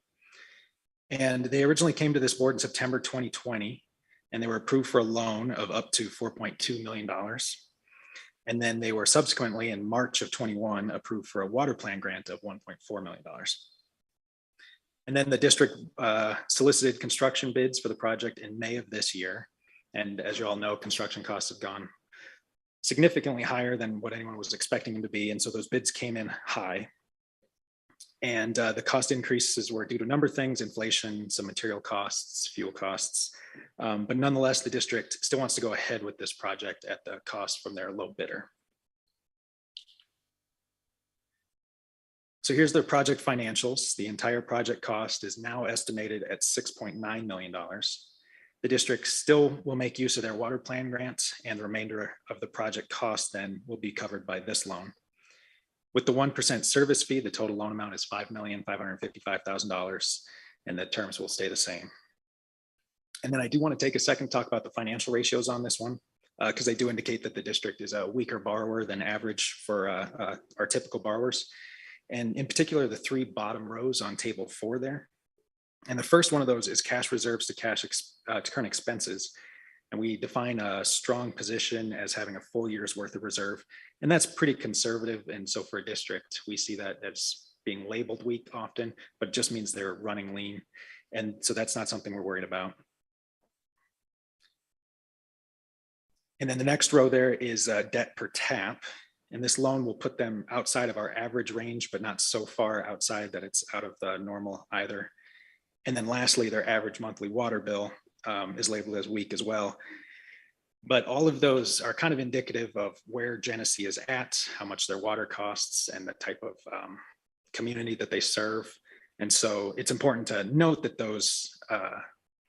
And they originally came to this board in September 2020, and they were approved for a loan of up to $4.2 million. And then they were subsequently in March of 21 approved for a water plan grant of $1.4 million. And then the district solicited construction bids for the project in May of this year. And as you all know, construction costs have gone significantly higher than what anyone was expecting them to be. And so those bids came in high. And the cost increases were due to a number of things: inflation, some material costs, fuel costs. But nonetheless, the district still wants to go ahead with this project at the cost from their low bidder. So here's their project financials. The entire project cost is now estimated at $6.9 million. The district still will make use of their water plan grants, and the remainder of the project cost then will be covered by this loan. With the 1% service fee, the total loan amount is $5,555,000, and the terms will stay the same. And then I do want to take a second to talk about the financial ratios on this one, because they do indicate that the district is a weaker borrower than average for our typical borrowers. And in particular, the 3 bottom rows on table 4 there. And the first one of those is cash reserves to current expenses. And we define a strong position as having a full year's worth of reserve. And that's pretty conservative. And so for a district, we see that as being labeled weak often, but it just means they're running lean. And so that's not something we're worried about. And then the next row there is debt per tap. And this loan will put them outside of our average range, but not so far outside that it's out of the normal either. And then lastly, their average monthly water bill is labeled as weak as well. But all of those are kind of indicative of where Genesee is at, how much their water costs, and the type of community that they serve. And so it's important to note that those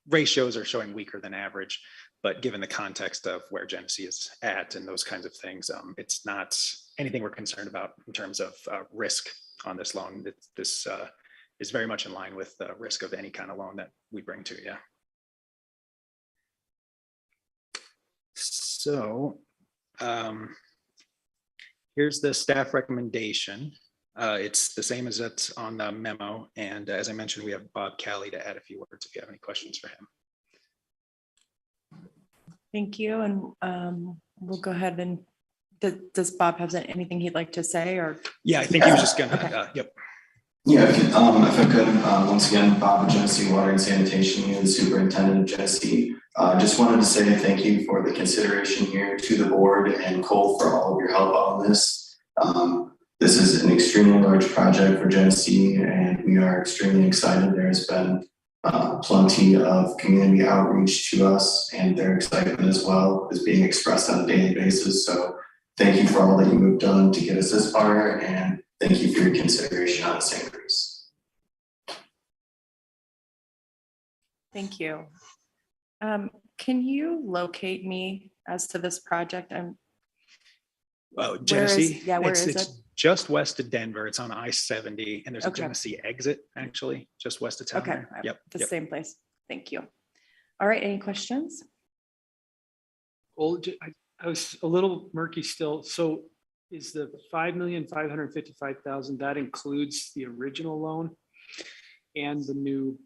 ratios are showing weaker than average. But given the context of where Genesee is at and those kinds of things, it's not anything we're concerned about in terms of risk on this loan. This is very much in line with the risk of any kind of loan that we bring to you. So here's the staff recommendation. It's the same as that's on the memo. And as I mentioned, we have Bob Callie to add a few words if you have any questions for him. Thank you. And we'll go ahead and does Bob have anything he'd like to say, or? Yeah, I think he was just gonna, yep. Yeah, if I could, once again, Bob with Genesee Water and Sanitation, here, the superintendent of Genesee. Just wanted to say thank you for the consideration here to the board, and Cole for all of your help on this. This is an extremely large project for Genesee, and we are extremely excited. There has been plenty of community outreach to us, and their excitement as well is being expressed on a daily basis. So thank you for all that you have done to get us this far, and thank you for your consideration on this increase. Thank you. Can you locate me as to this project? Genesee? Where is It's it? just west of Denver. It's on I-70, and there's a Okay. Genesee exit actually just west of town. Okay, there. Yep. the yep. same place. Thank you. All right, any questions? Well, I was a little murky still. So is the $5,555,000, that includes the original loan and the new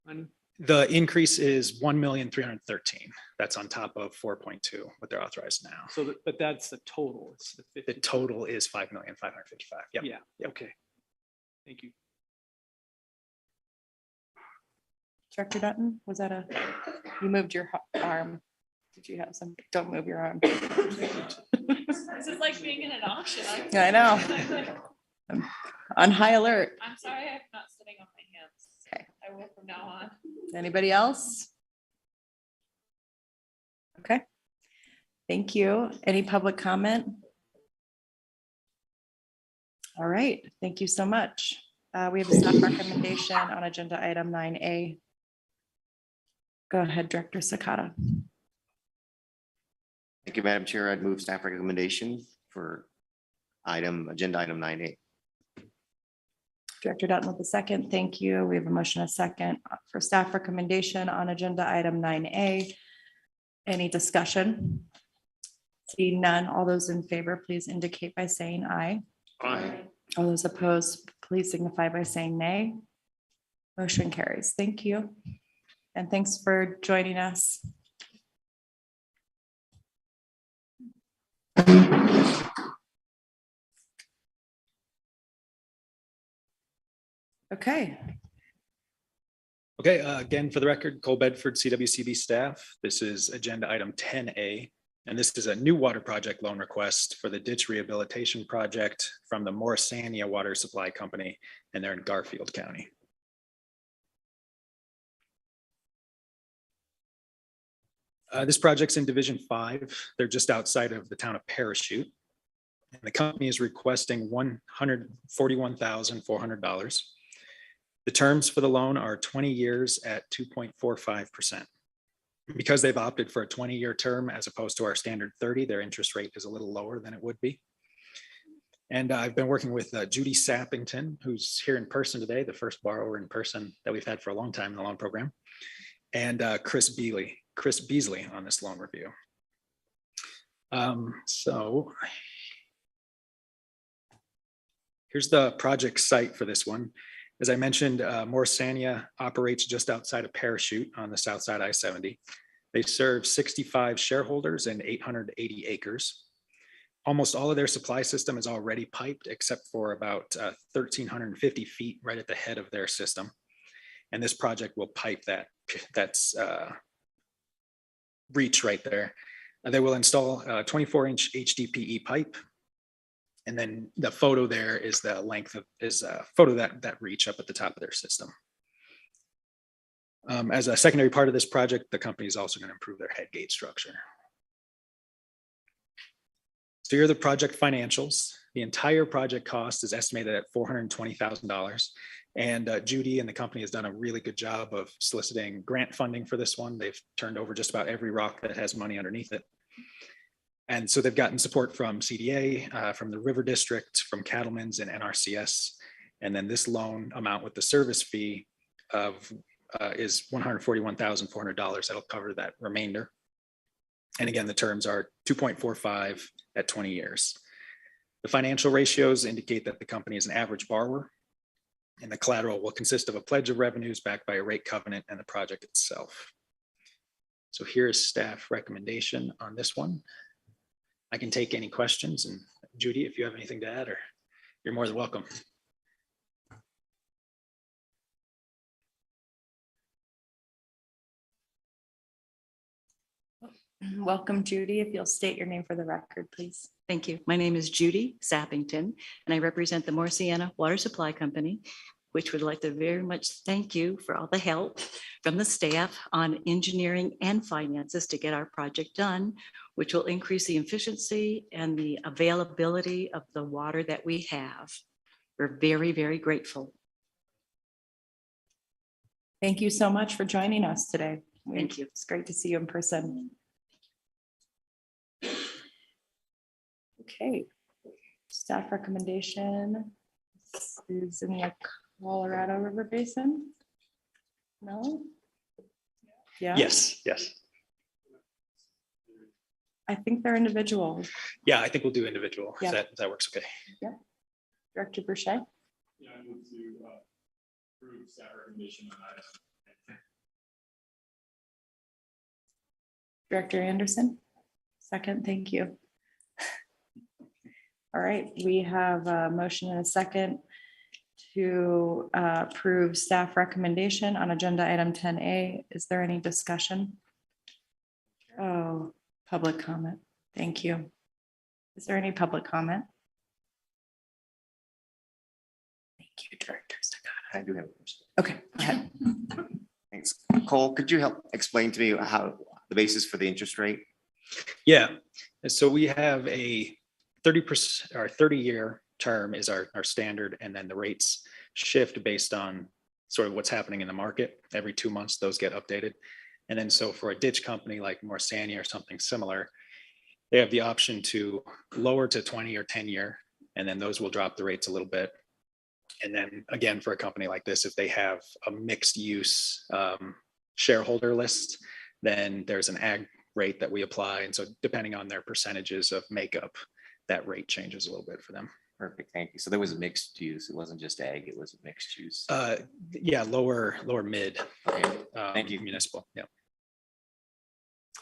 money? The increase is 1,313,000. That's on top of 4.2, what they're authorized now. So, but that's the total. It's the 50. The total is 5,555,000. Yep. Yeah. Yep. Okay. Thank you. Director Dutton, was that you moved your arm? Did you have some? Don't move your arm. This is like being in an auction. I know. I'm on high alert. I'm sorry, I'm not sitting on my hands. Okay. I will from now on. Anybody else? Okay. Thank you. Any public comment? All right, thank you so much. We have a staff recommendation on agenda item 9A. Go ahead, Director Sakata. Thank you, Madam Chair. I'd move staff recommendation for agenda item 9A. Director Dutton with the second. Thank you. We have a motion, a second for staff recommendation on agenda item 9A. Any discussion? Seeing none, all those in favor, please indicate by saying aye. Aye. All those opposed, please signify by saying nay. Motion carries. Thank you. And thanks for joining us. Okay. Okay, again, for the record, Cole Bedford, CWCB staff. This is agenda item 10A. And this is a new water project loan request for the ditch rehabilitation project from the Morrisania Water Supply Company, and they're in Garfield County. This project's in Division 5. They're just outside of the town of Parachute. And the company is requesting $141,400. The terms for the loan are 20 years at 2.45%. Because they've opted for a 20-year term as opposed to our standard 30, their interest rate is a little lower than it would be. And I've been working with Judy Sappington, who's here in person today, the first borrower in person that we've had for a long time in the loan program, and Chris Beasley on this loan review. So here's the project site for this one. As I mentioned, Morrisania operates just outside of Parachute on the south side I-70. They serve 65 shareholders and 880 acres. Almost all of their supply system is already piped except for about 1,350 feet right at the head of their system. And this project will pipe that's reach right there. They will install a 24-inch HDPE pipe. And then the photo there is the length of a photo that reach up at the top of their system. As a secondary part of this project, the company is also going to improve their head gate structure. So here are the project financials. The entire project cost is estimated at $420,000. And Judy and the company has done a really good job of soliciting grant funding for this one. They've turned over just about every rock that has money underneath it. And so they've gotten support from CDA, from the River District, from Cattlemen's and NRCS. And then this loan amount with the service fee of is $141,400. That'll cover that remainder. And again, the terms are 2.45 at 20 years. The financial ratios indicate that the company is an average borrower, and the collateral will consist of a pledge of revenues backed by a rate covenant and the project itself. So here's staff recommendation on this one. I can take any questions, and Judy, if you have anything to add, or you're more than welcome. Welcome, Judy. If you'll state your name for the record, please. Thank you. My name is Judy Sappington, and I represent the Morrisania Water Supply Company, which would like to very much thank you for all the help from the staff on engineering and finances to get our project done, which will increase the efficiency and the availability of the water that we have. We're very, very grateful. Thank you so much for joining us today. Thank you. It's great to see you in person. Okay, staff recommendation is in the Colorado River Basin. No? Yeah. Yes. I think they're individual. Yeah, I think we'll do individual. Yeah. If that works okay. Yeah. Director Burchett. Yeah, I move to approve staff recommendation on item. Director Anderson. Second, thank you. All right, we have a motion and a second to approve staff recommendation on agenda item 10A. Is there any discussion? Oh, public comment. Thank you. Is there any public comment? Thank you, Director Sakata. I do have a question. Okay, go ahead. Thanks. Cole, could you help explain to me how the basis for the interest rate? Yeah, and so we have a 30% or 30-year term is our standard, and then the rates shift based on sort of what's happening in the market. Every 2 months, those get updated. And then so for a ditch company like Morsania or something similar, they have the option to lower to 20 or 10-year, and then those will drop the rates a little bit. And then again, for a company like this, if they have a mixed use shareholder list, then there's an ag rate that we apply. And so depending on their percentages of makeup, that rate changes a little bit for them. Perfect, thank you. So there was a mixed use. It wasn't just ag, it was a mixed use. Yeah, lower mid. Okay, thank you. Municipal, yeah.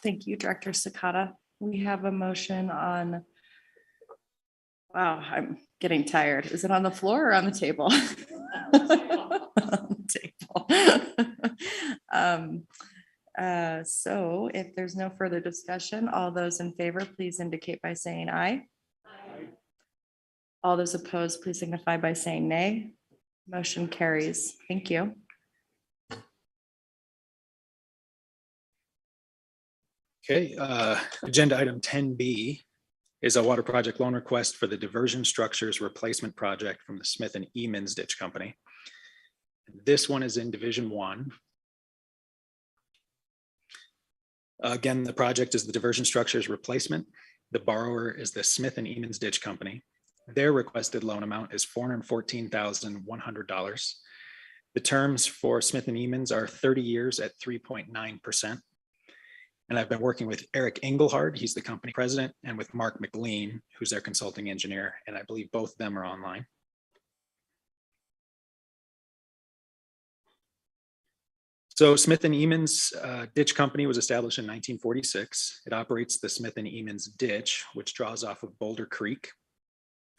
Thank you, Director Sakata. We have a motion on. Wow, I'm getting tired. Is it on the floor or on the table? On the table. So if there's no further discussion, all those in favor, please indicate by saying aye. All those opposed, please signify by saying nay. Motion carries. Thank you. Okay, agenda item 10B is a water project loan request for the diversion structures replacement project from the Smith and Emens Ditch Company. This one is in Division 1. Again, the project is the diversion structures replacement. The borrower is the Smith and Emens Ditch Company. Their requested loan amount is $414,100. The terms for Smith and Emens are 30 years at 3.9%. And I've been working with Eric Engelhard, he's the company president, and with Mark McLean, who's their consulting engineer, and I believe both of them are online. So Smith and Emens Ditch Company was established in 1946. It operates the Smith and Emens Ditch, which draws off of Boulder Creek.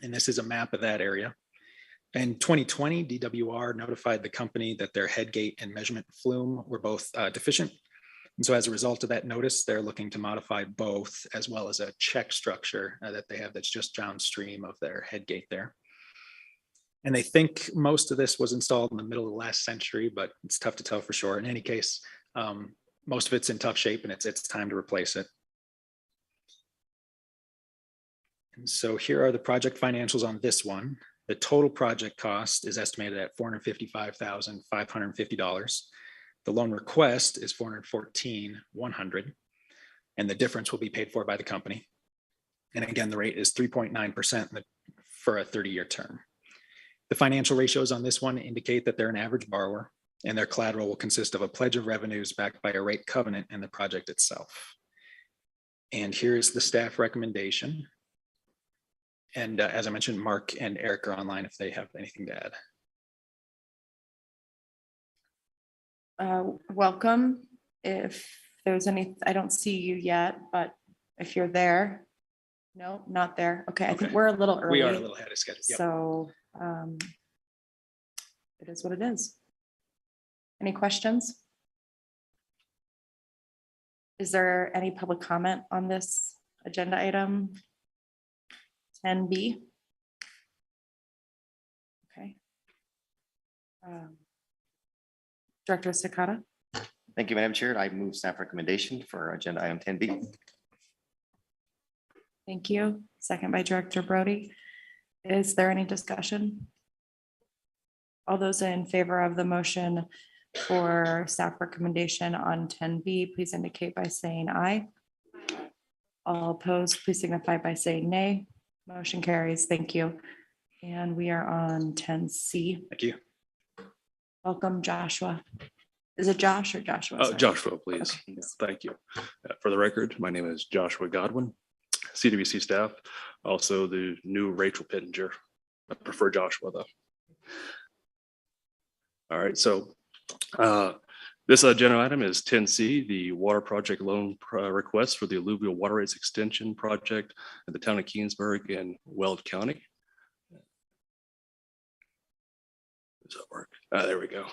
And this is a map of that area. In 2020, DWR notified the company that their headgate and measurement flume were both deficient. And so as a result of that notice, they're looking to modify both, as well as a check structure that they have that's just downstream of their headgate there. And they think most of this was installed in the middle of the last century, but it's tough to tell for sure. In any case, most of it's in tough shape and it's time to replace it. And so here are the project financials on this one. The total project cost is estimated at $455,550. The loan request is $414,100, and the difference will be paid for by the company. And again, the rate is 3.9% for a 30-year term. The financial ratios on this one indicate that they're an average borrower, and their collateral will consist of a pledge of revenues backed by a rate covenant and the project itself. And here's the staff recommendation. And as I mentioned, Mark and Eric are online if they have anything to add. Welcome. If there's any, I don't see you yet, but if you're there, no, not there. Okay, I think we're a little early. We are a little ahead of schedule. Yep. So it is what it is. Any questions? Is there any public comment on this agenda item? 10B. Okay. Director Sakata. Thank you, Madam Chair. I move staff recommendation for agenda item 10B. Thank you. Second by Director Brody. Is there any discussion? All those in favor of the motion for staff recommendation on 10B, please indicate by saying aye. All opposed, please signify by saying nay. Motion carries. Thank you. And we are on 10C. Thank you. Welcome, Joshua. Is it Josh or Joshua? Sorry. Joshua, please. Okay, thanks. Thank you. For the record, my name is Joshua Godwin, CWC staff, also the new Rachel Pittenger. I prefer Joshua though. All right, so this agenda item is 10C, the water project loan request for the alluvial water rights extension project in the town of Keensburg in Weld County. Does that work? There we go.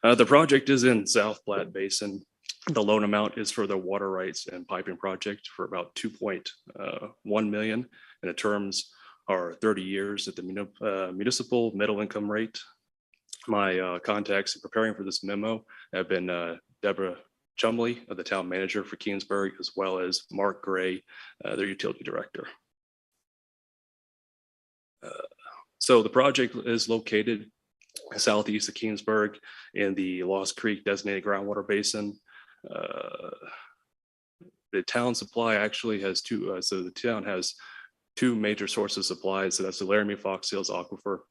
The project is in South Platte Basin. The loan amount is for the water rights and piping project for about 2.1 million, and the terms are 30 years at the municipal middle income rate. My contacts in preparing for this memo have been Deborah Chumley, the town manager for Keensburg, as well as Mark Gray, their utility director. So the project is located southeast of Keensburg in the Lost Creek designated groundwater basin. The town supply actually has two, so the town has two major sources of supply. So that's the Laramie Fox Hills Aquifer,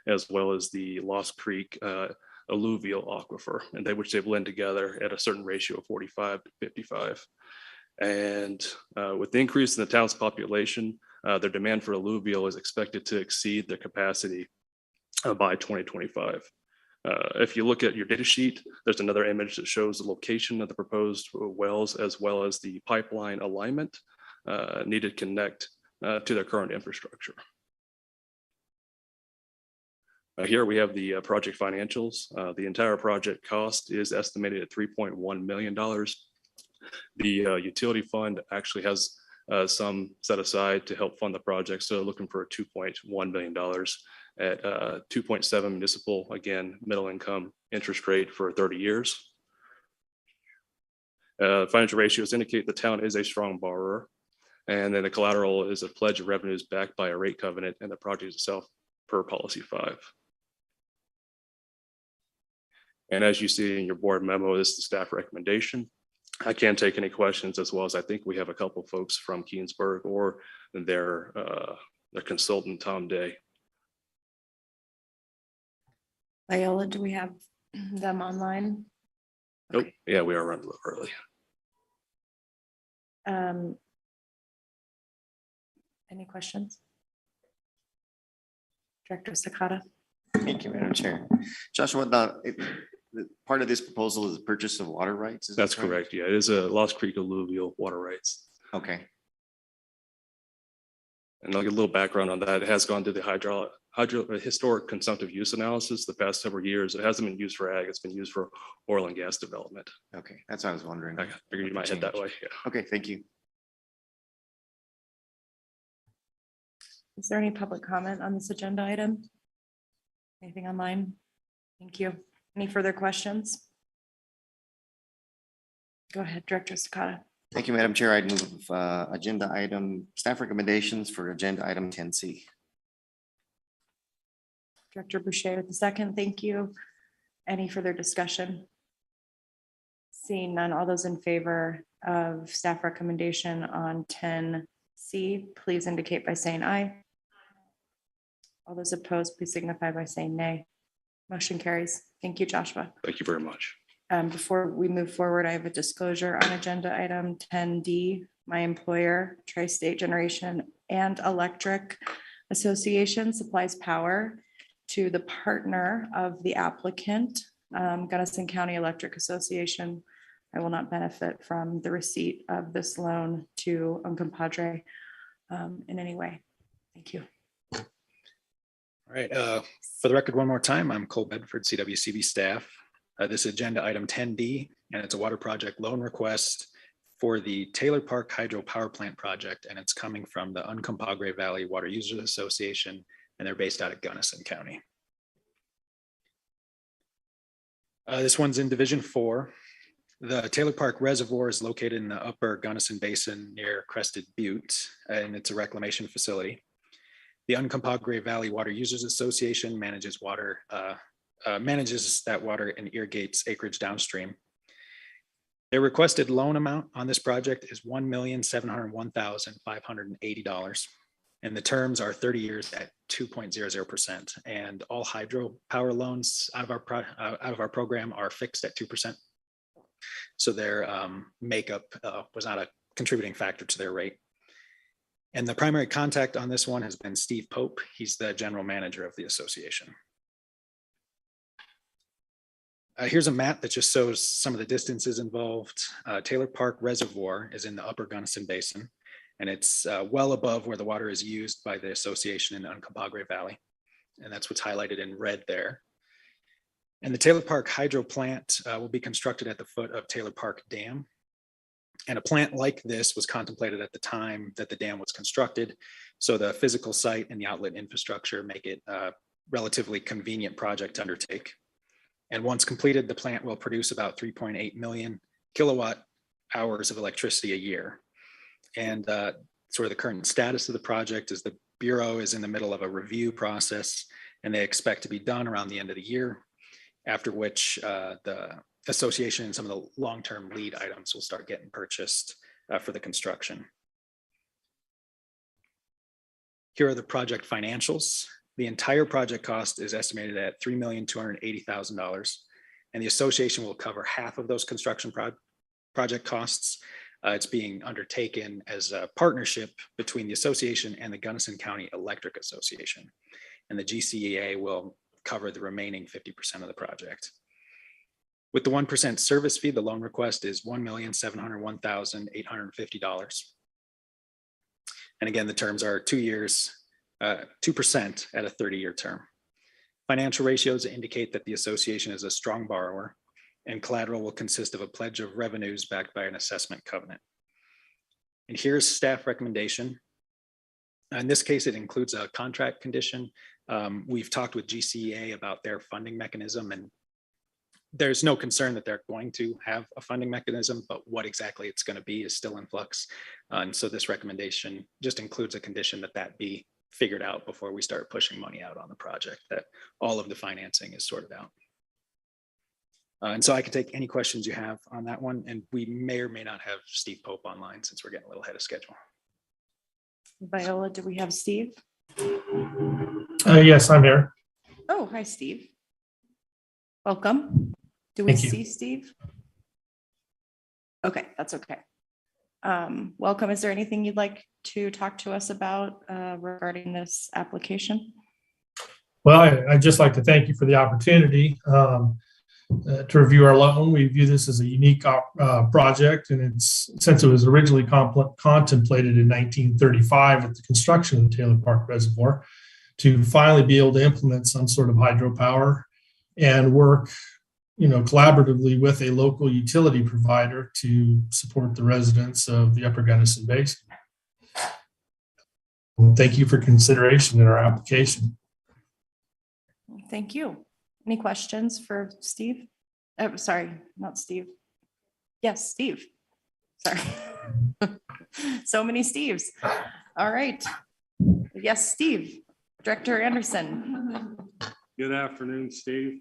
as well as the Lost Creek alluvial aquifer, and which they blend together at a certain ratio of 45 to 55. And with the increase in the town's population, their demand for alluvial is expected to exceed their capacity by 2025. If you look at your data sheet, there's another image that shows the location of the proposed wells as well as the pipeline alignment needed to connect to their current infrastructure. Here we have the project financials. The entire project cost is estimated at $3.1 million. The utility fund actually has some set aside to help fund the project. So looking for $2.1 million at 2.7 municipal, again, middle income interest rate for 30 years. Financial ratios indicate the town is a strong borrower. And then the collateral is a pledge of revenues backed by a rate covenant and the project itself per policy 5. And as you see in your board memo, this is the staff recommendation. I can't take any questions, as well as I think we have a couple folks from Keensburg or their consultant, Tom Day. Viola, do we have them online? Oh, yeah, we are running a little early. Any questions? Director Sakata? Thank you, Madam Chair. Joshua, part of this proposal is the purchase of water rights? Is That's that correct. Yeah, it is a Lost Creek alluvial water rights. Okay. And I'll get a little background on that. It has gone through the historic consumptive use analysis the past several years. It hasn't been used for ag. It's been used for oil and gas development. Okay, that's what I was wondering. I figured you might head that way. Yeah. Okay, thank you. Is there any public comment on this agenda item? Anything online? Thank you. Any further questions? Go ahead, Director Sakata. Thank you, Madam Chair. I'd move agenda item, staff recommendations for agenda item 10C. Director Boucher with the second. Thank you. Any further discussion? Seeing none, all those in favor of staff recommendation on 10C, please indicate by saying aye. All those opposed, please signify by saying nay. Motion carries. Thank you, Joshua. Thank you very much. Before we move forward, I have a disclosure on agenda item 10D. My employer, Tri-State Generation and Electric Association, supplies power to the partner of the applicant, Gunnison County Electric Association. I will not benefit from the receipt of this loan to Uncompahgre in any way. Thank you. All right, for the record, one more time, I'm Cole Bedford, CWCB staff. This is agenda item 10D, and it's a water project loan request for the Taylor Park Hydro Power Plant project, and it's coming from the Uncompahgre Valley Water Users Association, and they're based out of Gunnison County. This one's in Division 4. The Taylor Park Reservoir is located in the upper Gunnison Basin near Crested Butte, and it's a reclamation facility. The Uncompahgre Valley Water Users Association manages that water and irrigates acreage downstream. Their requested loan amount on this project is $1,701,580. And the terms are 30 years at 2.00%. And all hydro power loans out of our program are fixed at 2%. So their makeup was not a contributing factor to their rate. And the primary contact on this one has been Steve Pope. He's the general manager of the association. Here's a map that just shows some of the distances involved. Taylor Park Reservoir is in the upper Gunnison Basin, and it's well above where the water is used by the association in the Uncompahgre Valley. And that's what's highlighted in red there. And the Taylor Park Hydro Plant will be constructed at the foot of Taylor Park Dam. And a plant like this was contemplated at the time that the dam was constructed. So the physical site and the outlet infrastructure make it a relatively convenient project to undertake. And once completed, the plant will produce about 3.8 million kilowatt hours of electricity a year. And sort of the current status of the project is the Bureau is in the middle of a review process, and they expect to be done around the end of the year, after which the association and some of the long-term lead items will start getting purchased for the construction. Here are the project financials. The entire project cost is estimated at $3,280,000, and the association will cover half of those construction project costs. It's being undertaken as a partnership between the association and the Gunnison County Electric Association, and the GCEA will cover the remaining 50% of the project. With the 1% service fee, the loan request is $1,701,850. And again, the terms are 2 years, 2% at a 30-year term. Financial ratios indicate that the association is a strong borrower, and collateral will consist of a pledge of revenues backed by an assessment covenant. And here's staff recommendation. In this case, it includes a contract condition. We've talked with GCEA about their funding mechanism, and there's no concern that they're going to have a funding mechanism, but what exactly it's going to be is still in flux. And so this recommendation just includes a condition that be figured out before we start pushing money out on the project, that all of the financing is sorted out. And so I can take any questions you have on that one, and we may or may not have Steve Pope online since we're getting a little ahead of schedule. Viola, do we have Steve? Yes, I'm here. Oh, hi, Steve. Welcome. Do we Thank you. see Steve? Okay, that's okay. Welcome. Is there anything you'd like to talk to us about regarding this application? Well, I'd just like to thank you for the opportunity to review our loan. We view this as a unique project, and it's since it was originally contemplated in 1935 at the construction of the Taylor Park Reservoir, to finally be able to implement some sort of hydropower and work, collaboratively with a local utility provider to support the residents of the Upper Gunnison Basin. Well, thank you for consideration in our application. Thank you. Any questions for Steve? Oh, sorry, not Steve. Yes, Steve. Sorry. So many Steves. All right. Yes, Steve. Director Anderson. Good afternoon, Steve.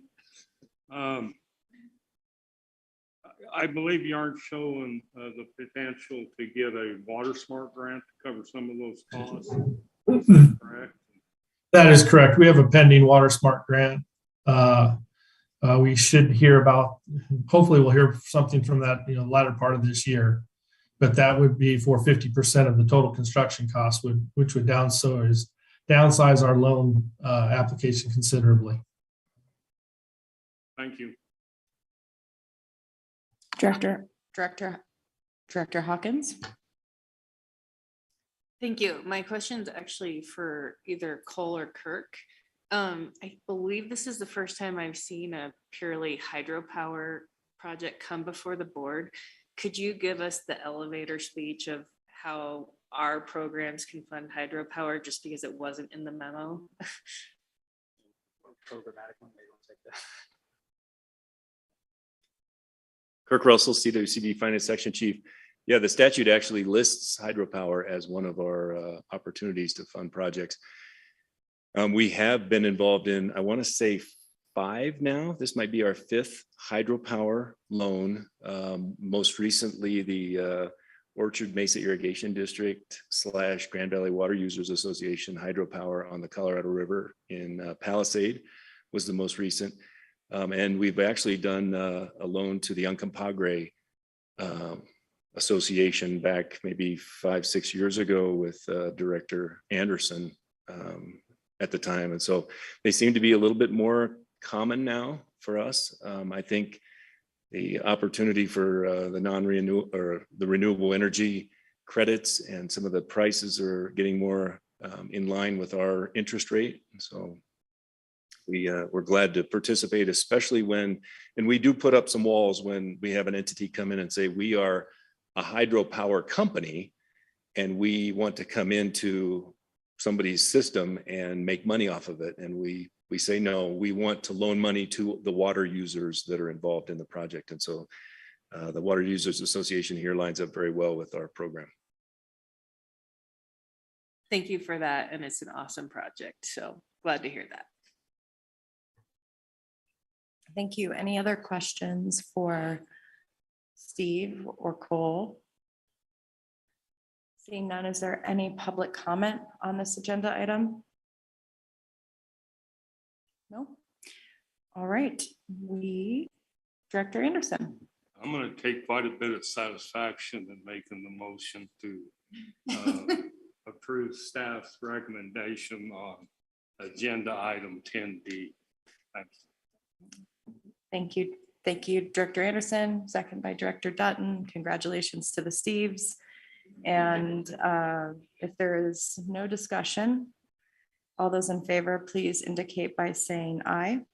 I believe you aren't showing the potential to get a Water Smart grant to cover some of those costs. Correct? That is correct. We have a pending Water Smart grant. We should hear hopefully we'll hear something from that, latter part of this year. But that would be for 50% of the total construction cost, which would downsize our loan application considerably. Thank you. Director Hawkins. Thank you. My question's actually for either Cole or Kirk. I believe this is the first time I've seen a purely hydropower project come before the board. Could you give us the elevator speech of how our programs can fund hydropower, just because it wasn't in the memo? Programmatic one, maybe we'll take that. Kirk Russell, CWCB Finance Section Chief. Yeah, the statute actually lists hydropower as one of our opportunities to fund projects. We have been involved in, I want to say 5 now. This might be our 5th hydropower loan. Most recently, the Orchard Mesa Irrigation District / Grand Valley Water Users Association hydropower on the Colorado River in Palisade was the most recent. And we've actually done a loan to the Uncompahgre Association back maybe 5-6 years ago with Director Anderson at the time. And so they seem to be a little bit more common now for us. I think the opportunity for the renewable energy credits and some of the prices are getting more in line with our interest rate. So we're glad to participate, especially when, and we do put up some walls when we have an entity come in and say, we are a hydropower company and we want to come into somebody's system and make money off of it. And we say, no, we want to loan money to the water users that are involved in the project. And so the Water Users Association here lines up very well with our program. thank you for that. And it's an awesome project. So glad to hear that. Thank you. Any other questions for Steve or Cole? Seeing none, is there any public comment on this agenda item? No? All right, Director Anderson. I'm gonna take quite a bit of satisfaction in making the motion to approve staff's recommendation on agenda item 10D. Thanks. Thank you. Thank you, Director Anderson, second by Director Dutton. Congratulations to the Steves. And if there is no discussion, all those in favor, please indicate by saying aye.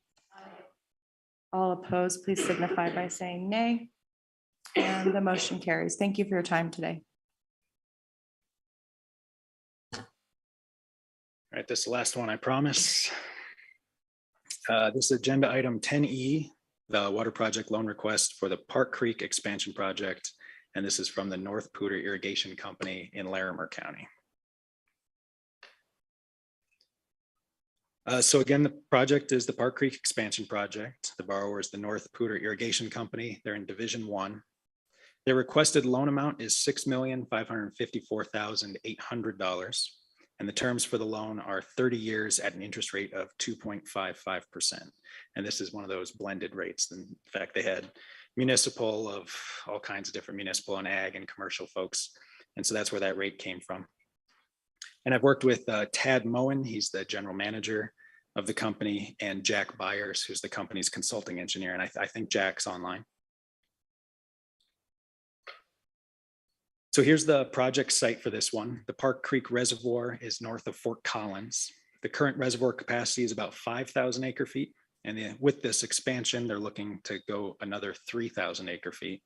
All opposed, please signify by saying nay. And the motion carries. Thank you for your time today. All right, this is the last one, I promise. This is agenda item 10E, the water project loan request for the Park Creek expansion project. And this is from the North Poudre Irrigation Company in Larimer County. So again, the project is the Park Creek expansion project. The borrower is the North Poudre Irrigation Company. They're in Division 1. Their requested loan amount is $6,554,800. And the terms for the loan are 30 years at an interest rate of 2.55%. And this is one of those blended rates. In fact, they had municipal of all kinds of different municipal and ag and commercial folks. And so that's where that rate came from. And I've worked with Tad Moen, he's the general manager of the company, and Jack Byers, who's the company's consulting engineer. And I think Jack's online. So here's the project site for this one. The Park Creek Reservoir is north of Fort Collins. The current reservoir capacity is about 5,000 acre feet. And with this expansion, they're looking to go another 3,000 acre feet.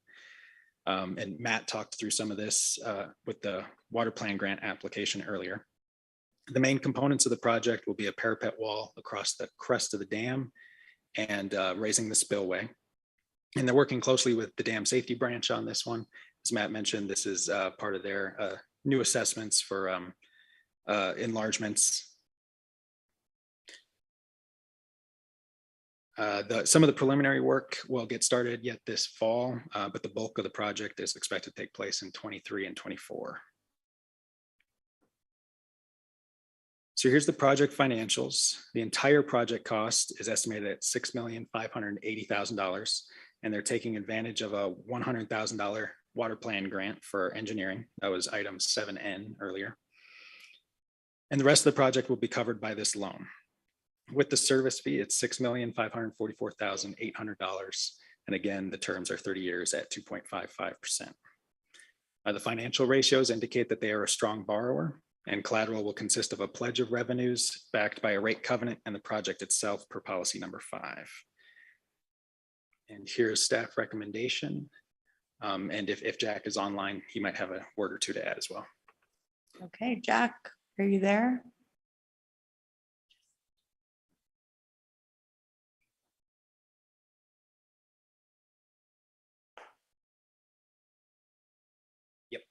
And Matt talked through some of this with the water plan grant application earlier. The main components of the project will be a parapet wall across the crest of the dam and raising the spillway. And they're working closely with the dam safety branch on this one. As Matt mentioned, this is part of their new assessments for enlargements. Some of the preliminary work will get started yet this fall, but the bulk of the project is expected to take place in 23 and 24. So here's the project financials. The entire project cost is estimated at $6,580,000, and they're taking advantage of a $100,000 water plan grant for engineering. That was item 7N earlier. And the rest of the project will be covered by this loan. With the service fee, it's $6,544,800. And again, the terms are 30 years at 2.55%. The financial ratios indicate that they are a strong borrower, and collateral will consist of a pledge of revenues backed by a rate covenant and the project itself per policy number 5. And here's staff recommendation. And if Jack is online, he might have a word or two to add as well. Okay, Jack, are you there? Yep.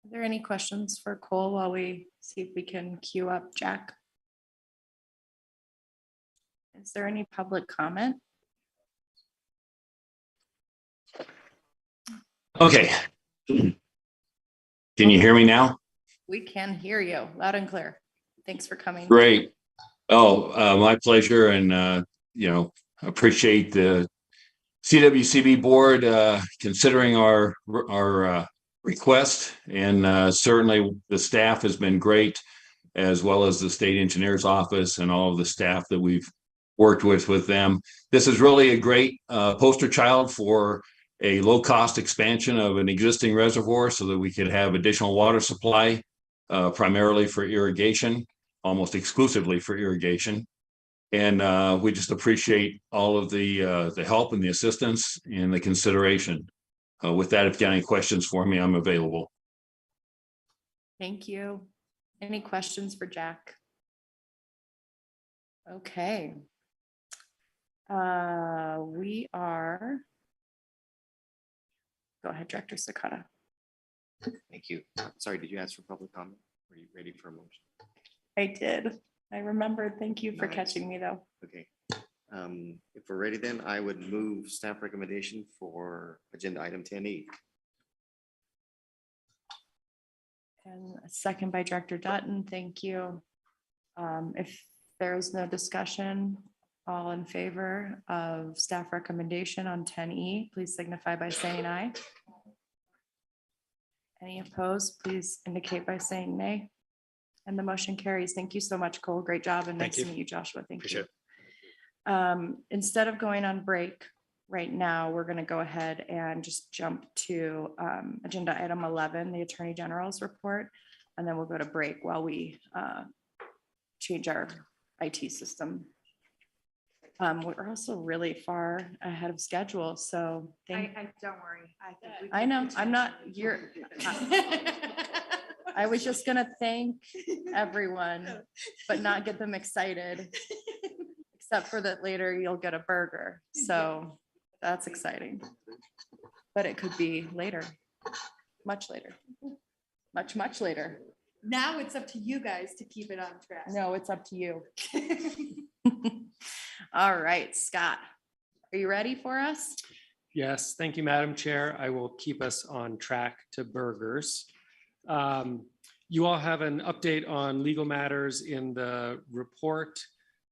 Are there any questions for Cole while we see if we can queue up Jack? Is there any public comment? Okay. Can you hear me now? We can hear you loud and clear. Thanks for coming. Great. Oh, my pleasure. And, appreciate the CWCB board considering our request. And certainly the staff has been great, as well as the state engineer's office and all of the staff that we've worked with them. This is really a great poster child for a low-cost expansion of an existing reservoir so that we could have additional water supply, primarily for irrigation, almost exclusively for irrigation. And we just appreciate all of the help and the assistance and the consideration. With that, if you got any questions for me, I'm available. Thank you. Any questions for Jack? Okay. We are Go ahead, Director Sakata. Thank you. Sorry, did you ask for public comment? Were you ready for a motion? I did. I remembered. Thank you for Nice. catching me though. Okay. If we're ready, then I would move staff recommendation for agenda item 10E. And a second by Director Dutton. Thank you. If there is no discussion, all in favor of staff recommendation on 10E, please signify by saying aye. Any opposed, please indicate by saying nay. And the motion carries. Thank you so much, Cole. Great job, and Thank nice to you. meet you, Joshua. Thank Appreciate you. it. Instead of going on break right now, we're going to go ahead and just jump to agenda item 11, the Attorney General's report, and then we'll go to break while we change our IT system. We're also really far ahead of schedule, so I don't worry. I know, I'm not, I was just gonna thank everyone, but not get them excited. Except for that later you'll get a burger, so that's exciting. But it could be later, much later, much later. Now it's up to you guys to keep it on track. No, it's up to you. All right, Scott, are you ready for us? Yes, thank you, Madam Chair. I will keep us on track to burgers. You all have an update on legal matters in the report.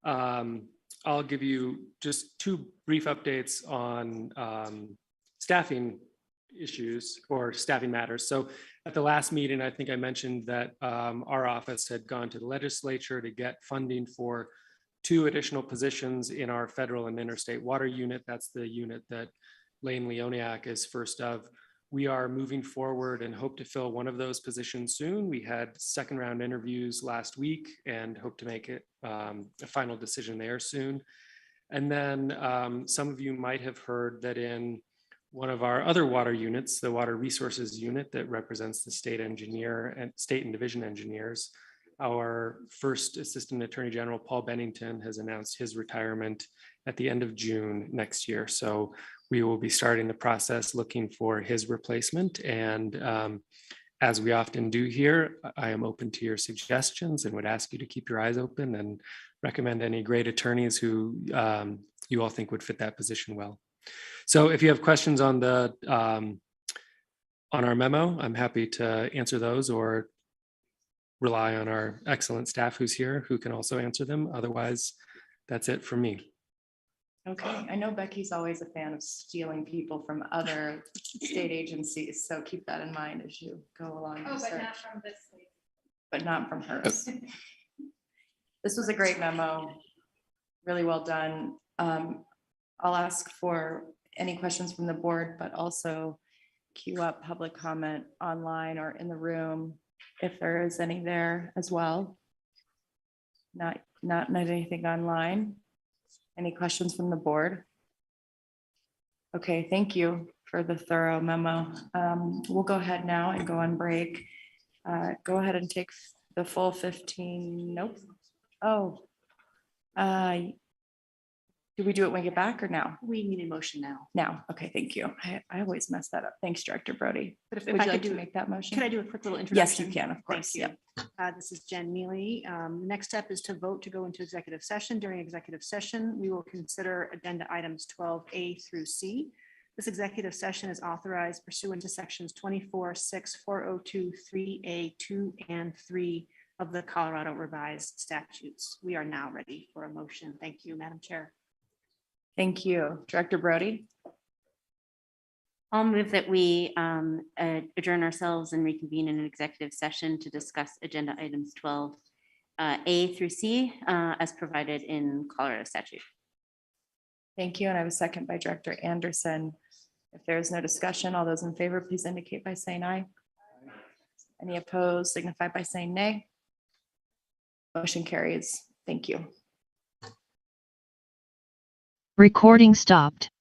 I'll give you just two brief updates on staffing issues or staffing matters. So at the last meeting, I think I mentioned that our office had gone to the legislature to get funding for 2 additional positions in our federal and interstate water unit. That's the unit that Lane Leoniak is first of. We are moving forward and hope to fill one of those positions soon. We had 2nd round interviews last week and hope to make it a final decision there soon. And then some of you might have heard that in one of our other water units, the Water Resources Unit that represents the state engineer and state and division engineers, our first Assistant Attorney General, Paul Bennington, has announced his retirement at the end of June next year. So we will be starting the process looking for his replacement. And as we often do here, I am open to your suggestions and would ask you to keep your eyes open and recommend any great attorneys who you all think would fit that position well. So if you have questions on the on our memo, I'm happy to answer those or rely on our excellent staff who's here who can also answer them. Otherwise, that's it from me. Okay, I know Becky's always a fan of stealing people from other state agencies, so keep that in mind as you go along. Oh, the but search. not from this week. But not from hers. This was a great memo, really well done. I'll ask for any questions from the board, but also queue up public comment online or in the room if there is any there as well. Not anything online. Any questions from the board? Okay, thank you for the thorough memo. We'll go ahead now and go on break. Go ahead and take the full 15. Nope. Oh. Do we do it when we get back or now? We need a motion now. Now, okay, thank you. I always mess that up. Thanks, Director Brody. But if Would I you could like to do, make that motion? Can I do a quick little Yes, introduction? you can, of Thank course. you. Yep. This is Jen Neely. The next step is to vote to go into executive session. During executive session, we will consider agenda items 12A through C. This executive session is authorized pursuant to sections 24(6), 402, 3A, 2, and 3 of the Colorado Revised Statutes. We are now ready for a motion. Thank you, Madam Chair. Thank you. Director Brody. I'll move that we adjourn ourselves and reconvene in an executive session to discuss agenda items 12A through C as provided in Colorado statute. Thank you. And I have a second by Director Anderson. If there is no discussion, all those in favor, please indicate by saying aye. Any opposed, signify by saying nay. Motion carries. Thank you. Recording stopped.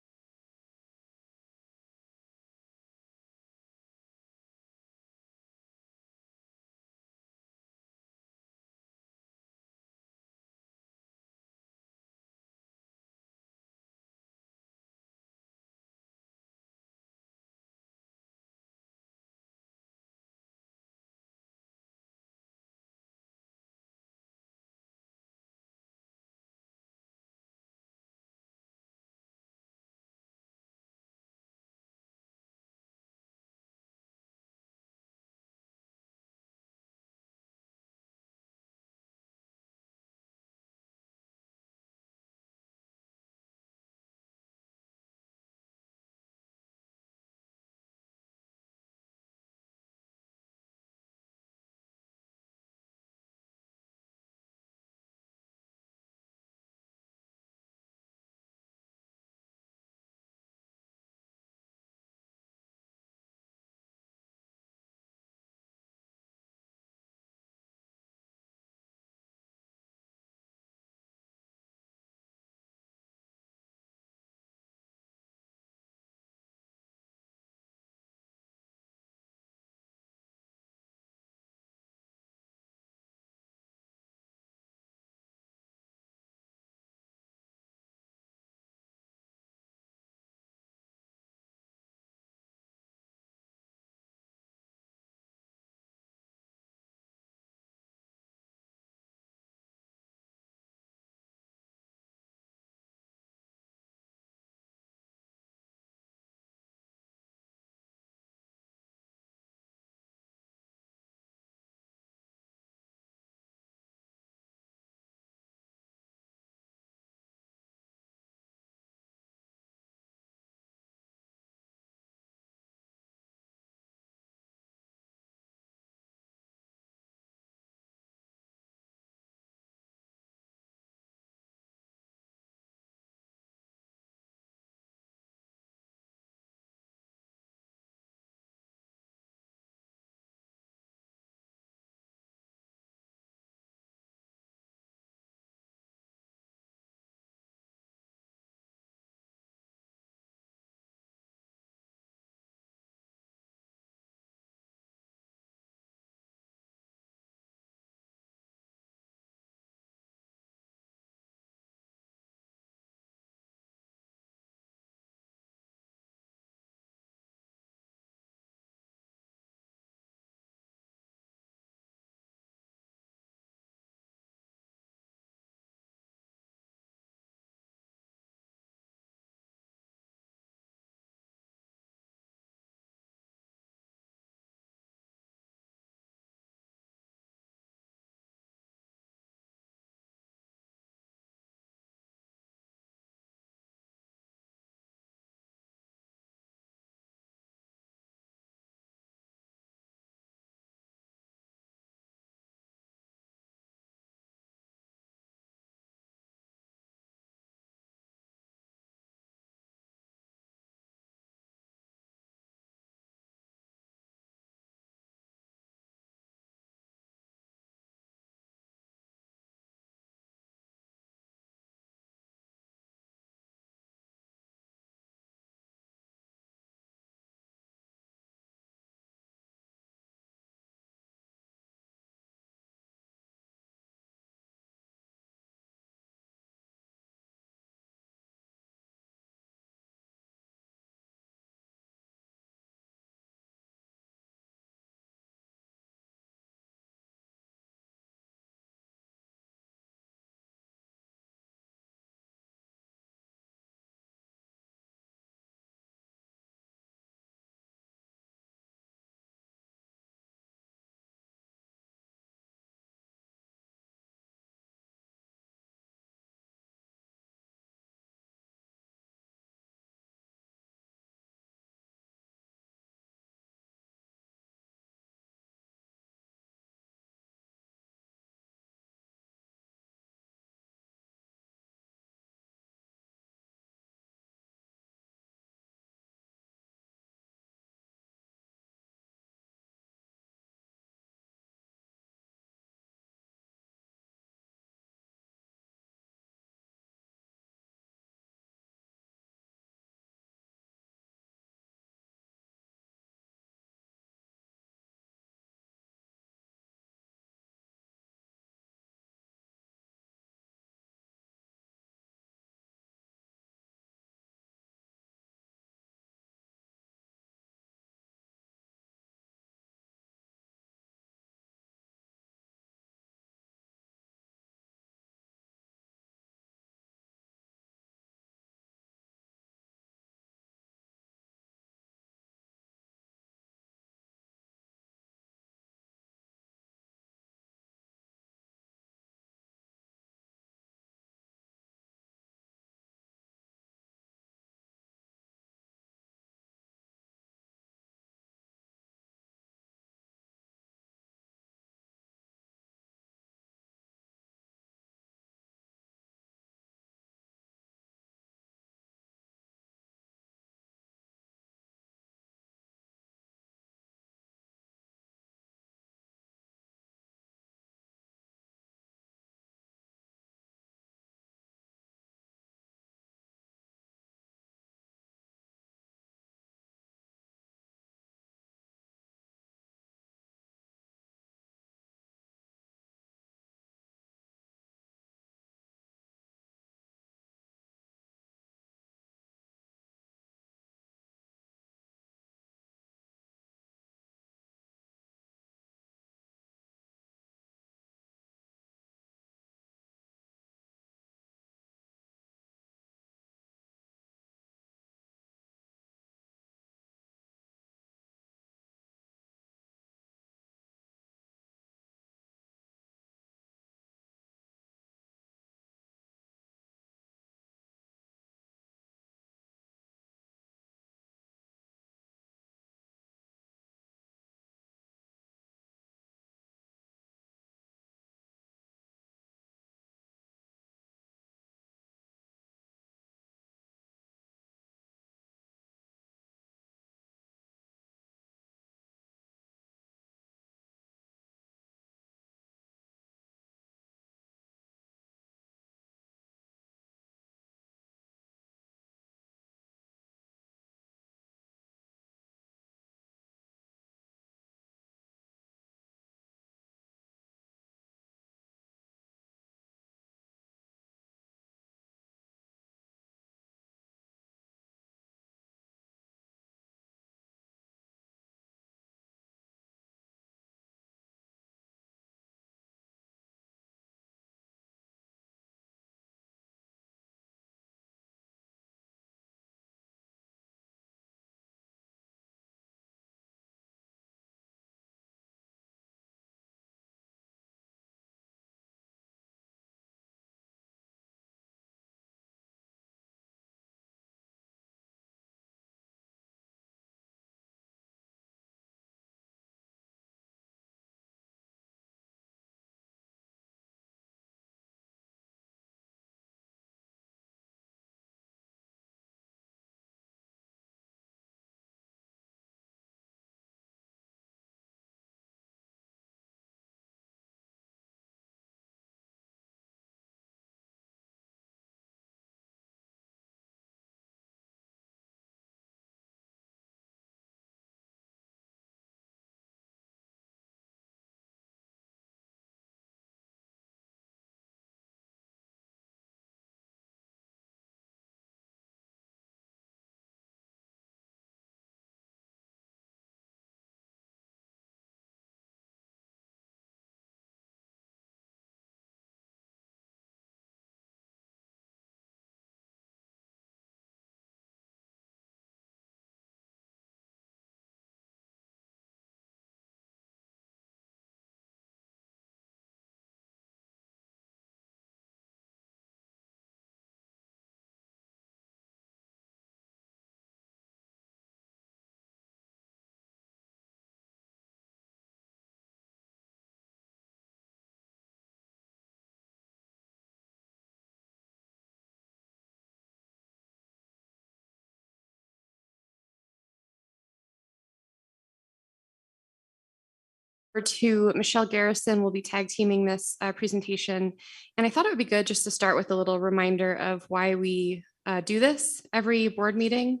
2, Michelle Garrison will be tag teaming this presentation. And I thought it would be good just to start with a little reminder of why we do this every board meeting.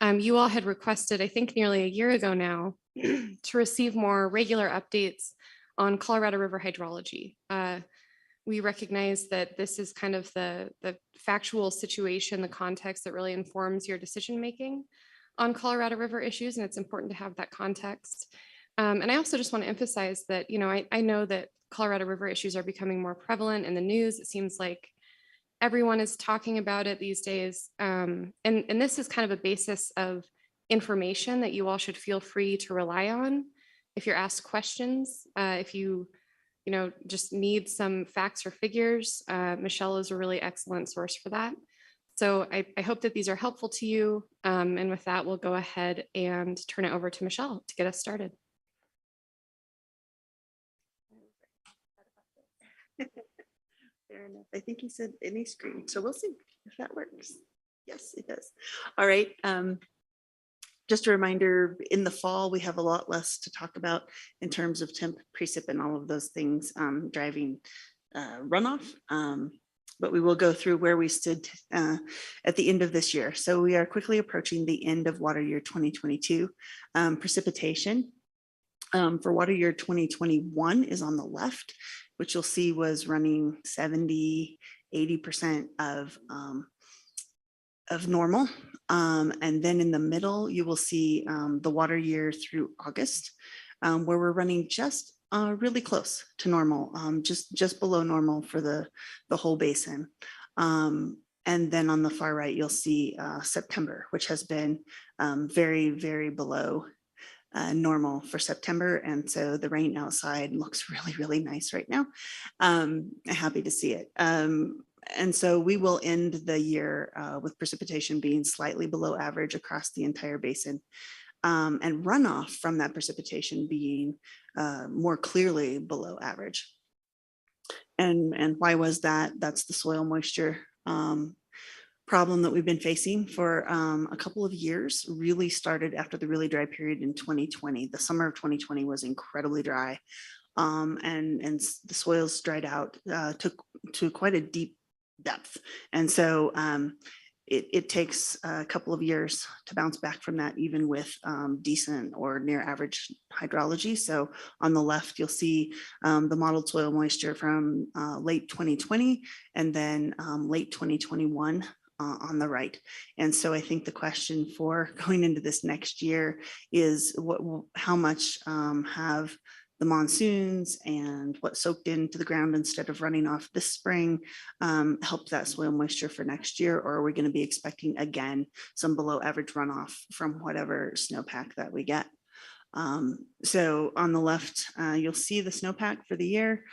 You all had requested, I think nearly a year ago now, to receive more regular updates on Colorado River hydrology. We recognize that this is kind of the factual situation, the context that really informs your decision-making on Colorado River issues, and it's important to have that context. And I also just want to emphasize that, you know, I know that Colorado River issues are becoming more prevalent in the news. It seems like everyone is talking about it these days. And this is kind of a basis of information that you all should feel free to rely on. If you're asked questions, if you just need some facts or figures, Michelle is a really excellent source for that. So I hope that these are helpful to you. And with that, we'll go ahead and turn it over to Michelle to get us started. Fair enough. I think he said any screen, so we'll see if that works. Yes, it does. All right. Just a reminder, in the fall, we have a lot less to talk about in terms of temp, precip, and all of those things driving runoff. But we will go through where we stood at the end of this year. So we are quickly approaching the end of water year 2022. Precipitation for water year 2021 is on the left, which you'll see was running 70, 80% of normal. And then in the middle, you will see the water year through August, where we're running just really close to normal, just below normal for the whole basin. And then on the far right, you'll see September, which has been very, very below normal for September. And so the rain outside looks really, really nice right now. Happy to see it. And so we will end the year with precipitation being slightly below average across the entire basin, and runoff from that precipitation being more clearly below average. And why was that? That's the soil moisture problem that we've been facing for a couple of years. Really started after the really dry period in 2020. The summer of 2020 was incredibly dry, and the soils dried out to quite a deep depth. And so it takes a couple of years to bounce back from that, even with decent or near average hydrology. So on the left, you'll see the modeled soil moisture from late 2020 and then late 2021 on the right. And so I think the question for going into this next year is how much have the monsoons and what soaked into the ground instead of running off this spring help that soil moisture for next year? Or are we going to be expecting again some below average runoff from whatever snowpack that we get? So on the left, you'll see the snowpack for the year,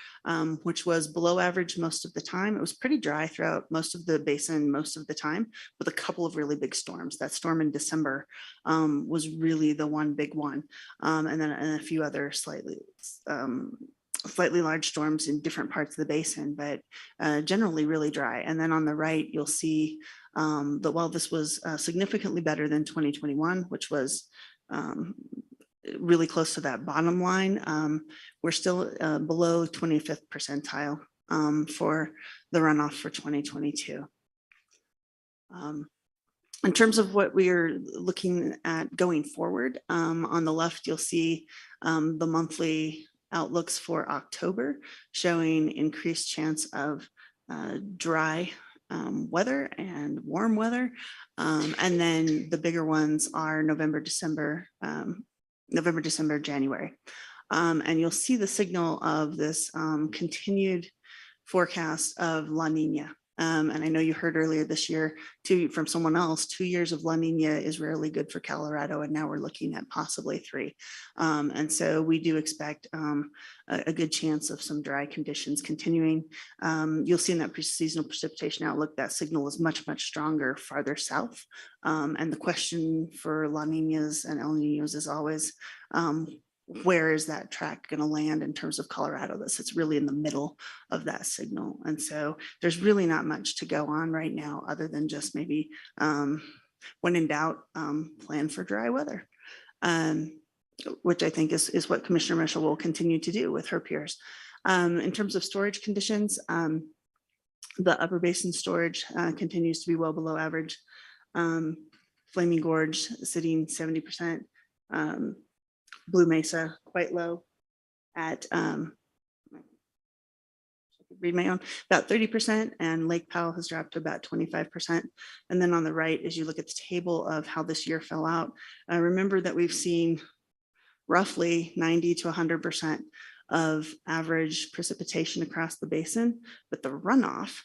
which was below average most of the time. It was pretty dry throughout most of the basin most of the time, with a couple of really big storms. That storm in December was really the one big one, and then a few other slightly large storms in different parts of the basin, but generally really dry. And then on the right, you'll see that while this was significantly better than 2021, which was really close to that bottom line, we're still below 25th percentile for the runoff for 2022. In terms of what we are looking at going forward, on the left, you'll see the monthly outlooks for October showing increased chance of dry weather and warm weather. And then the bigger ones are November, December, January. And you'll see the signal of this continued forecast of La Nina. And I know you heard earlier this year from someone else, 2 years of La Nina is rarely good for Colorado, and now we're looking at possibly 3. And so we do expect a good chance of some dry conditions continuing. You'll see in that seasonal precipitation outlook, that signal is much, much stronger farther south. And the question for La Ninas and El Ninos is always, where is that track going to land in terms of Colorado? That sits really in the middle of that signal. And so there's really not much to go on right now other than just maybe when in doubt, plan for dry weather. which I think is what Commissioner Mitchell will continue to do with her peers. In terms of storage conditions, the upper basin storage continues to be well below average. Flaming Gorge sitting 70%, Blue Mesa quite low at read my own, about 30%, and Lake Powell has dropped to about 25%. And then on the right, as you look at the table of how this year fell out, remember that we've seen roughly 90 to 100% of average precipitation across the basin, but the runoff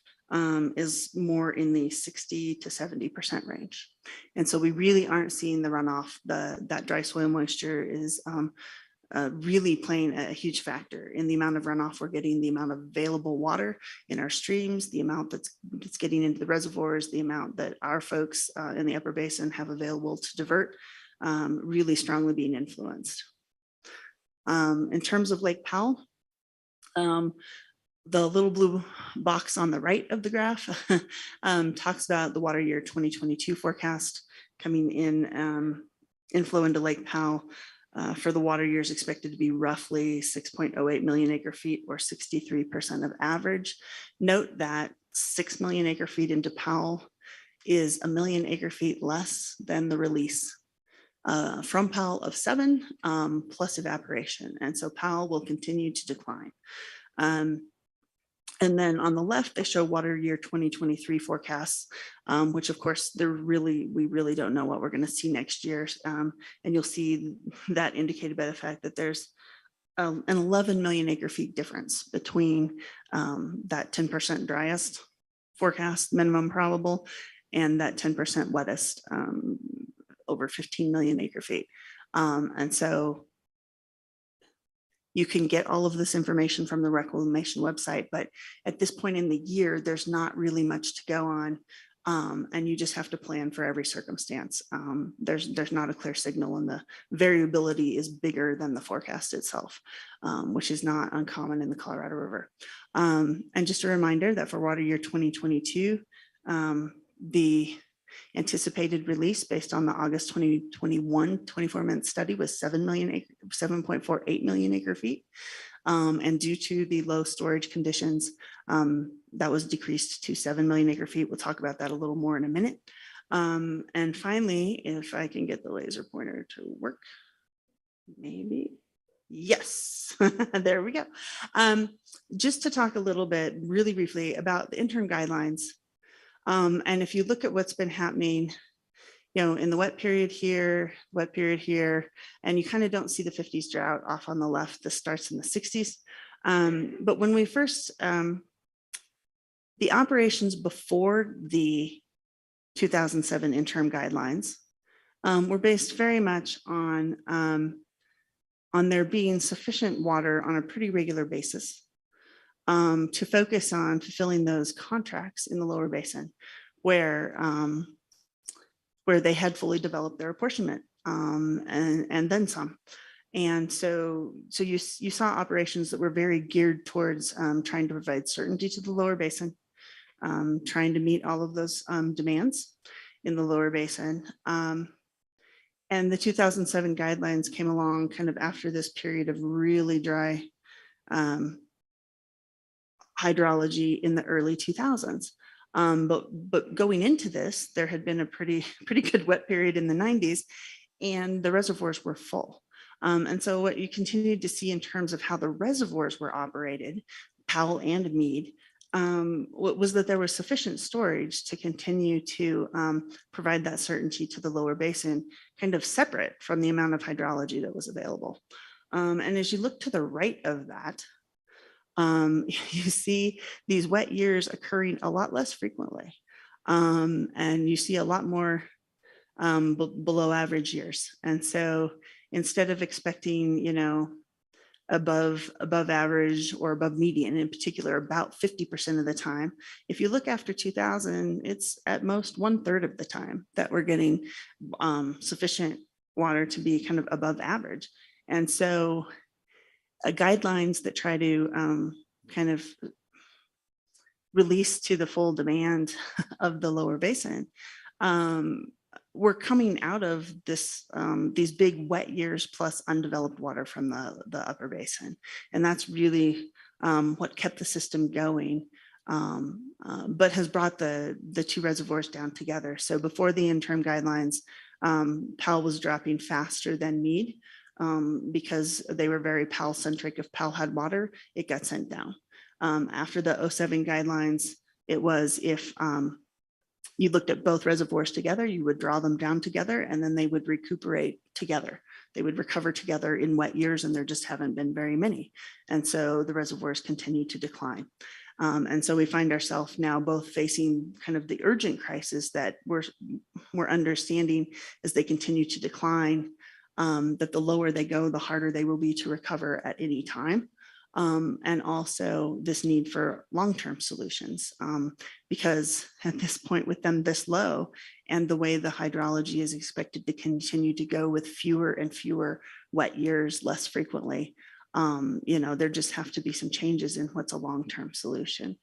is more in the 60 to 70% range. And so we really aren't seeing the runoff. That dry soil moisture is really playing a huge factor in the amount of runoff we're getting, the amount of available water in our streams, the amount that's getting into the reservoirs, the amount that our folks in the upper basin have available to divert, really strongly being influenced. In terms of Lake Powell, the little blue box on the right of the graph talks about the water year 2022 forecast coming in, inflow into Lake Powell for the water years expected to be roughly 6.08 million acre feet or 63% of average. Note that 6 million acre feet into Powell is 1 million acre feet less than the release from Powell of 7 plus evaporation. And so Powell will continue to decline. And then on the left, they show water year 2023 forecasts, which of course we really don't know what we're going to see next year. And you'll see that indicated by the fact that there's an 11 million acre feet difference between that 10% driest forecast minimum probable and that 10% wettest over 15 million acre feet. And so you can get all of this information from the reclamation website, but at this point in the year, there's not really much to go on. And you just have to plan for every circumstance. There's not a clear signal, and the variability is bigger than the forecast itself, which is not uncommon in the Colorado River. And just a reminder that for water year 2022, the anticipated release based on the August 2021 24-month study was 7.48 million acre feet. And due to the low storage conditions, that was decreased to 7 million acre feet. We'll talk about that a little more in a minute. And finally, if I can get the laser pointer to work, maybe. Yes, there we go. Just to talk a little bit really briefly about the interim guidelines. And if you look at what's been happening, in the wet period here, and you kind of don't see the 50s drought off on the left. This starts in the 60s. But when we first, the operations before the 2007 interim guidelines were based very much on there being sufficient water on a pretty regular basis to focus on fulfilling those contracts in the lower basin where they had fully developed their apportionment and then some. And so you saw operations that were very geared towards trying to provide certainty to the lower basin, trying to meet all of those demands in the lower basin. And the 2007 guidelines came along kind of after this period of really dry hydrology in the early 2000s. But going into this, there had been a pretty good wet period in the 90s, and the reservoirs were full. And so what you continued to see in terms of how the reservoirs were operated, Powell and Meade, was that there was sufficient storage to continue to provide that certainty to the lower basin, kind of separate from the amount of hydrology that was available. And as you look to the right of that, you see these wet years occurring a lot less frequently. And you see a lot more below average years. And so instead of expecting, above average or above median, in particular, about 50% of the time, if you look after 2000, it's at most 1/3 of the time that we're getting sufficient water to be kind of above average. And so guidelines that try to kind of release to the full demand of the lower basin we're coming out of this, these big wet years plus undeveloped water from the upper basin. And that's really what kept the system going, but has brought the two reservoirs down together. So before the interim guidelines, Powell was dropping faster than Mead because they were very Powell centric. If Powell had water, it got sent down. After the 07 guidelines, it was if you looked at both reservoirs together, you would draw them down together, and then they would recuperate together. They would recover together in wet years, and there just haven't been very many. And so the reservoirs continue to decline. And so we find ourselves now both facing kind of the urgent crisis that we're understanding as they continue to decline, that the lower they go, the harder they will be to recover at any time. And also this need for long-term solutions, because at this point with them this low and the way the hydrology is expected to continue to go with fewer and fewer wet years less frequently, there just have to be some changes in what's a long-term solution.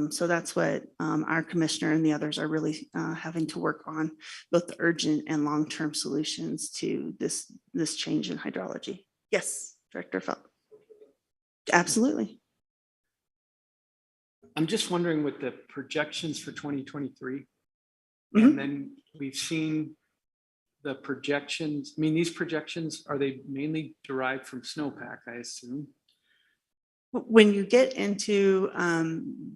So that's what our commissioner and the others are really having to work on, both the urgent and long-term solutions to this change in hydrology. Yes, Director Felt. Absolutely. I'm just wondering with the projections for 2023, Mhm. and then we've seen the projections. I mean, these projections, are they mainly derived from snowpack, I assume? When you get into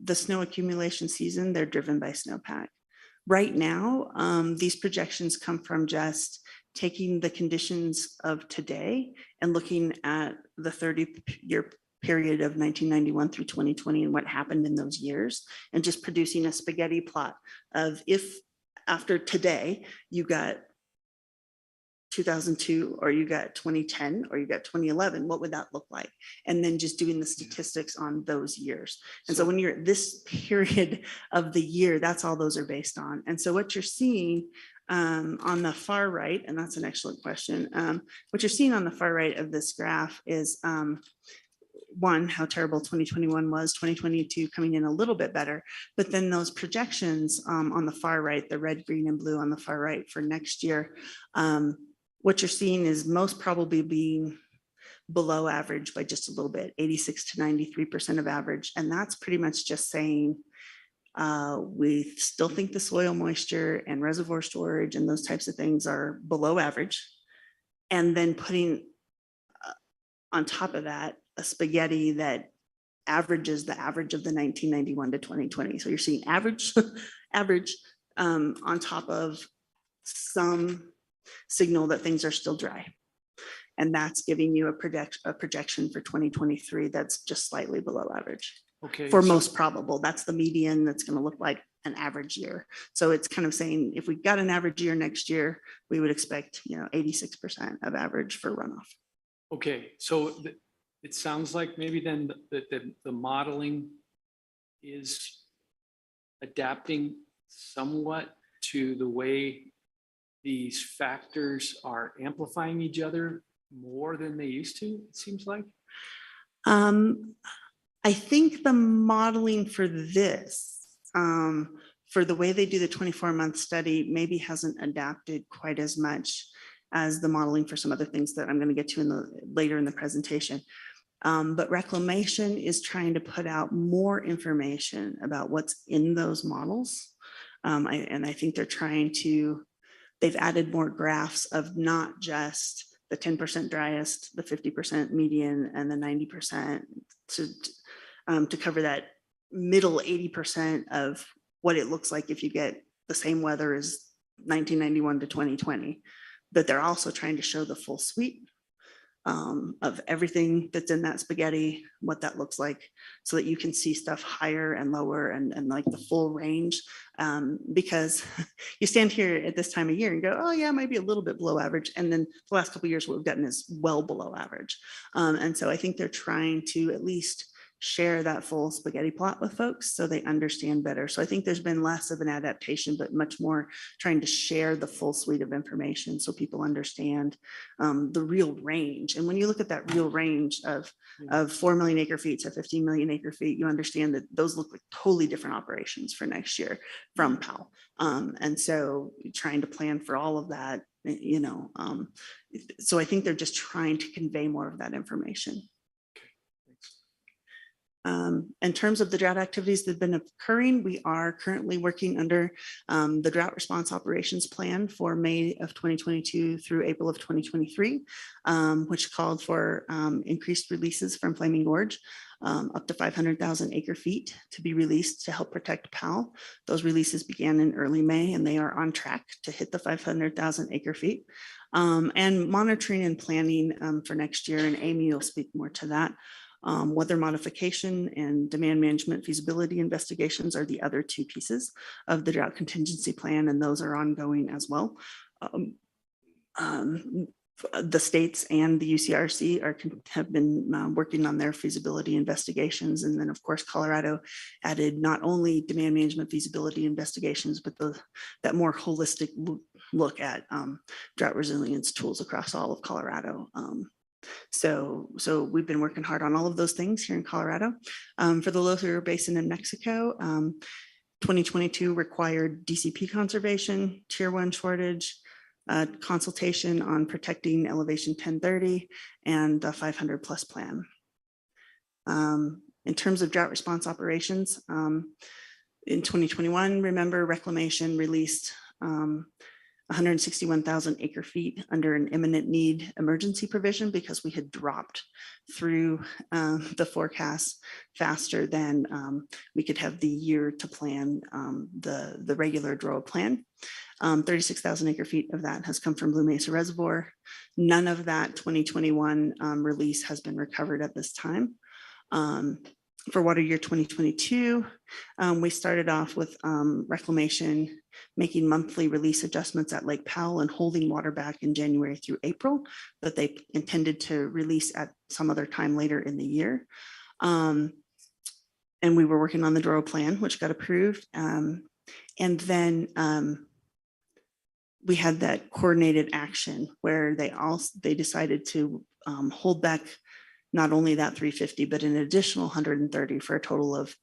the snow accumulation season, they're driven by snowpack. Right now, these projections come from just taking the conditions of today and looking at the 30-year period of 1991 through 2020 and what happened in those years, and just producing a spaghetti plot of if after today you got 2002 or you got 2010 or you got 2011, what would that look like? And then just doing the statistics on those years. And so when you're at this period of the year, that's all those are based on. And so what you're seeing on the far right, and that's an excellent question, what you're seeing on the far right of this graph is one, how terrible 2021 was, 2022 coming in a little bit better, but then those projections on the far right, the red, green, and blue on the far right for next year, what you're seeing is most probably being below average by just a little bit, 86 to 93% of average. And that's pretty much just saying we still think the soil moisture and reservoir storage and those types of things are below average. And then putting on top of that, a spaghetti that averages the average of the 1991 to 2020. So you're seeing average on top of some signal that things are still dry. And that's giving you a projection for 2023 that's just slightly below average. Okay. For most probable, that's the median that's going to look like an average year. So it's kind of saying if we got an average year next year, we would expect 86% of average for runoff. Okay, so it sounds like maybe then the modeling is adapting somewhat to the way these factors are amplifying each other more than they used to, it seems like. I think the modeling for this, for the way they do the 24-month study, maybe hasn't adapted quite as much as the modeling for some other things that I'm going to get to later in the presentation. But Reclamation is trying to put out more information about what's in those models. And I think they've added more graphs of not just the 10% driest, the 50% median, and the 90% to cover that middle 80% of what it looks like if you get the same weather as 1991 to 2020. But they're also trying to show the full suite of everything that's in that spaghetti, what that looks like, so that you can see stuff higher and lower and like the full range. Because you stand here at this time of year and go, oh yeah, it might be a little bit below average. And then the last couple of years, what we've gotten is well below average. And so I think they're trying to at least share that full spaghetti plot with folks so they understand better. So I think there's been less of an adaptation, but much more trying to share the full suite of information so people understand the real range. And when you look at that real range of 4 million acre feet to 15 million acre feet, you understand that those look like totally different operations for next year from PAL. And so trying to plan for all of that, so I think they're just trying to convey more of that information. In terms of the drought activities that have been occurring, we are currently working under the drought response operations plan for May of 2022 through April of 2023, which called for increased releases from Flaming Gorge, up to 500,000 acre feet to be released to help protect PAL. Those releases began in early May and they are on track to hit the 500,000 acre feet. And monitoring and planning for next year, and Amy will speak more to that. Weather modification and demand management feasibility investigations are the other two pieces of the drought contingency plan, and those are ongoing as well. The states and the UCRC have been working on their feasibility investigations. And then of course, Colorado added not only demand management feasibility investigations, but that more holistic look at drought resilience tools across all of Colorado. So we've been working hard on all of those things here in Colorado. For the Los River Basin in Mexico, 2022 required DCP conservation, tier 1 shortage, consultation on protecting elevation 1030 and the 500+ plan. In terms of drought response operations, in 2021, remember reclamation released 161,000 acre feet under an imminent need emergency provision because we had dropped through the forecast faster than we could have the year to plan the regular draw plan. 36,000 acre feet of that has come from Blue Mesa Reservoir. None of that 2021 release has been recovered at this time. For water year 2022, we started off with reclamation making monthly release adjustments at Lake Powell and holding water back in January through April, but they intended to release at some other time later in the year. And we were working on the DRO plan, which got approved. And then we had that coordinated action where they decided to hold back not only that 350, but an additional 130 for a total of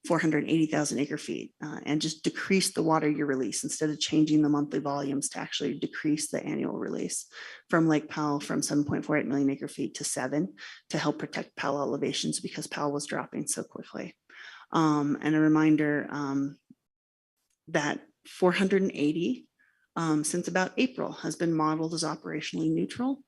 480,000 acre feet, and just decrease the water year release instead of changing the monthly volumes to actually decrease the annual release from Lake Powell from 7.48 million acre feet to 7 to help protect Powell elevations because Powell was dropping so quickly. And a reminder that 480 since about April has been modeled as operationally neutral.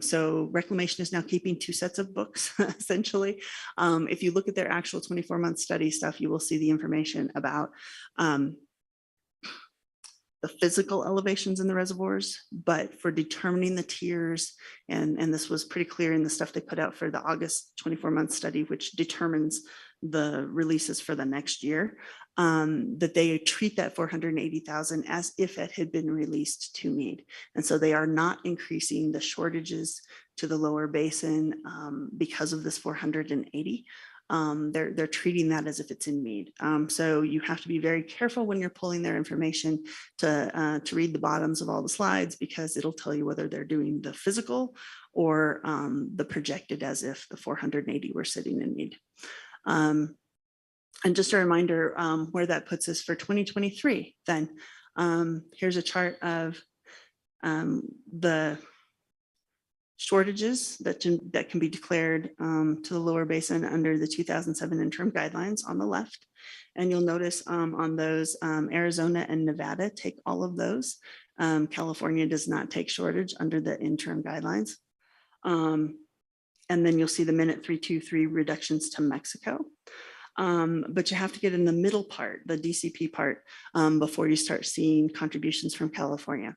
So reclamation is now keeping 2 sets of books, essentially. If you look at their actual 24-month study stuff, you will see the information about the physical elevations in the reservoirs, but for determining the tiers, and this was pretty clear in the stuff they put out for the August 24-month study, which determines the releases for the next year, that they treat that 480,000 as if it had been released to Meade. And so they are not increasing the shortages to the lower basin because of this 480. They're treating that as if it's in Meade. So you have to be very careful when you're pulling their information to read the bottoms of all the slides, because it'll tell you whether they're doing the physical or the projected as if the 480 were sitting in Meade. And just a reminder where that puts us for 2023 then. Here's a chart of the shortages that can be declared to the lower basin under the 2007 interim guidelines on the left. And you'll notice on those, Arizona and Nevada take all of those. California does not take shortage under the interim guidelines. And then you'll see the minute 323 reductions to Mexico. But you have to get in the middle part, the DCP part, before you start seeing contributions from California.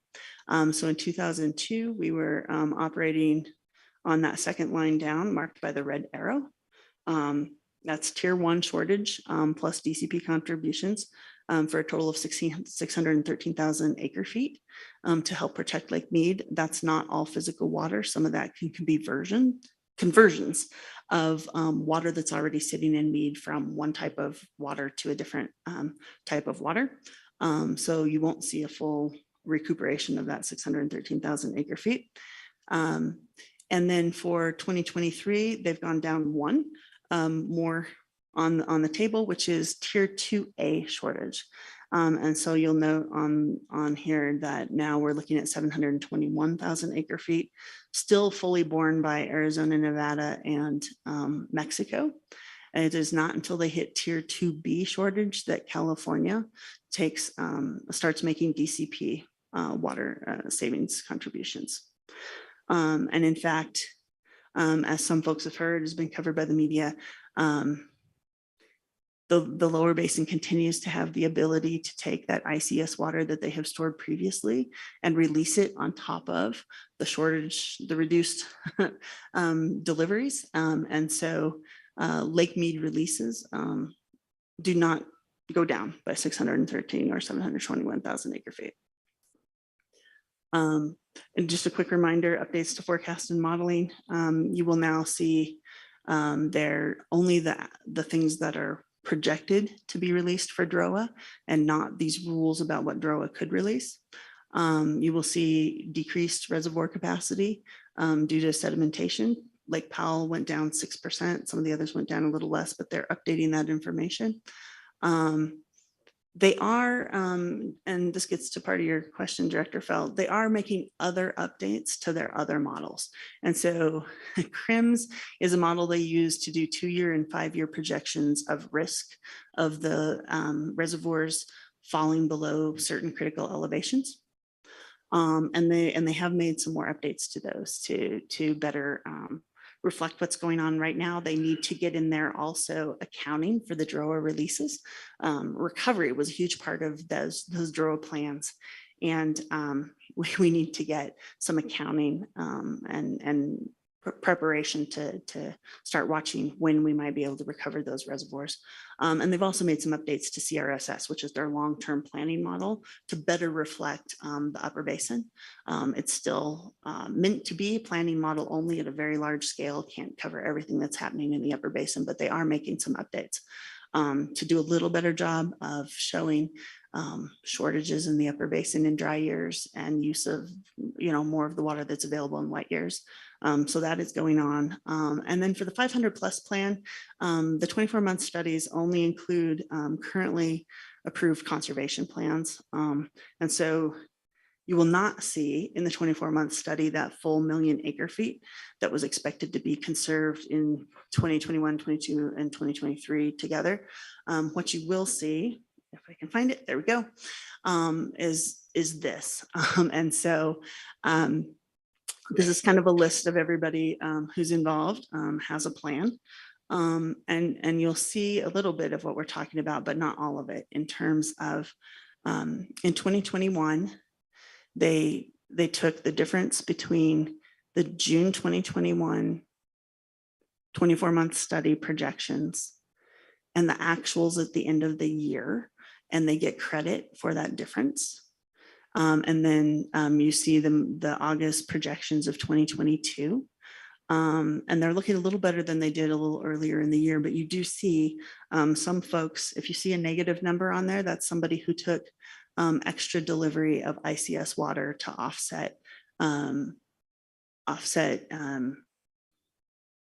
So in 2002, we were operating on that second line down marked by the red arrow. That's tier 1 shortage plus DCP contributions for a total of 613,000 acre feet to help protect Lake Mead. That's not all physical water. Some of that can be conversions of water that's already sitting in Mead from one type of water to a different type of water. So you won't see a full recuperation of that 613,000 acre feet. And then for 2023, they've gone down one more on the table, which is tier 2A shortage. And so you'll note on here that now we're looking at 721,000 acre feet, still fully borne by Arizona, Nevada, and Mexico. And it is not until they hit tier 2B shortage that California starts making DCP water savings contributions. And in fact, as some folks have heard, has been covered by the media, the lower basin continues to have the ability to take that ICS water that they have stored previously and release it on top of the shortage, the reduced deliveries. And so Lake Mead releases do not go down by 613 or 721,000 acre feet. And just a quick reminder, updates to forecast and modeling. You will now see they're only the things that are projected to be released for DROA and not these rules about what DROA could release. You will see decreased reservoir capacity due to sedimentation. Lake Powell went down 6%. Some of the others went down a little less, but they're updating that information. They are, and this gets to part of your question, Director Feld, they are making other updates to their other models. And so CRIMS is a model they use to do 2-year and 5-year projections of risk of the reservoirs falling below certain critical elevations. And they have made some more updates to those to better reflect what's going on right now. They need to get in there also accounting for the DROA releases. Recovery was a huge part of those DROA plans. And we need to get some accounting and preparation to start watching when we might be able to recover those reservoirs. And they've also made some updates to CRSS, which is their long-term planning model, to better reflect the upper basin. It's still meant to be planning model only at a very large scale, can't cover everything that's happening in the upper basin, but they are making some updates to do a little better job of showing shortages in the upper basin in dry years and use of, more of the water that's available in wet years. So that is going on. And then for the 500+ plan, the 24-month studies only include currently approved conservation plans. And so you will not see in the 24-month study that full 1 million acre feet that was expected to be conserved in 2021, 22, and 2023 together. What you will see, if I can find it, there we go, is this. And so this is kind of a list of everybody who's involved, has a plan. And you'll see a little bit of what we're talking about, but not all of it in terms of in 2021, they took the difference between the June 2021 24-month study projections and the actuals at the end of the year, and they get credit for that difference. And then you see the August projections of 2022. And they're looking a little better than they did a little earlier in the year, but you do see some folks, if you see a negative number on there, that's somebody who took extra delivery of ICS water to offset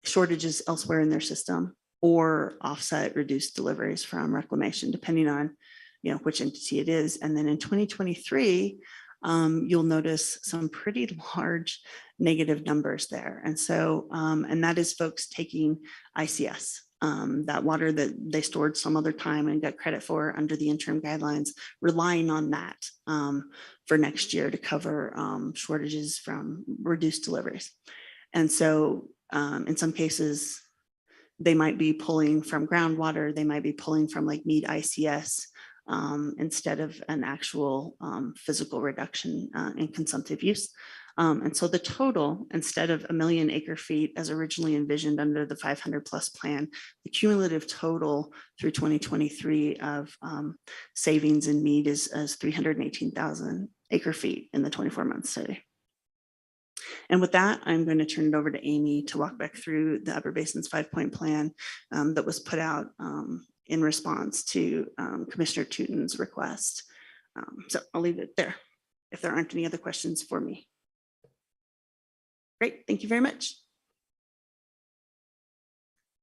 shortages elsewhere in their system, or offset reduced deliveries from reclamation, depending on which entity it is. And then in 2023, you'll notice some pretty large negative numbers there. And so, and that is folks taking ICS, that water that they stored some other time and got credit for under the interim guidelines, relying on that for next year to cover shortages from reduced deliveries. And so in some cases, they might be pulling from groundwater, they might be pulling from like Mead ICS, instead of an actual physical reduction in consumptive use. And so the total, instead of 1 million acre feet as originally envisioned under the 500+ plan, the cumulative total through 2023 of savings in Mead is 318,000 acre feet in the 24-month study. And with that, I'm going to turn it over to Amy to walk back through the Upper Basin's 5-point plan that was put out in response to Commissioner Tooten's request. So I'll leave it there if there aren't any other questions for me. Great, thank you very much.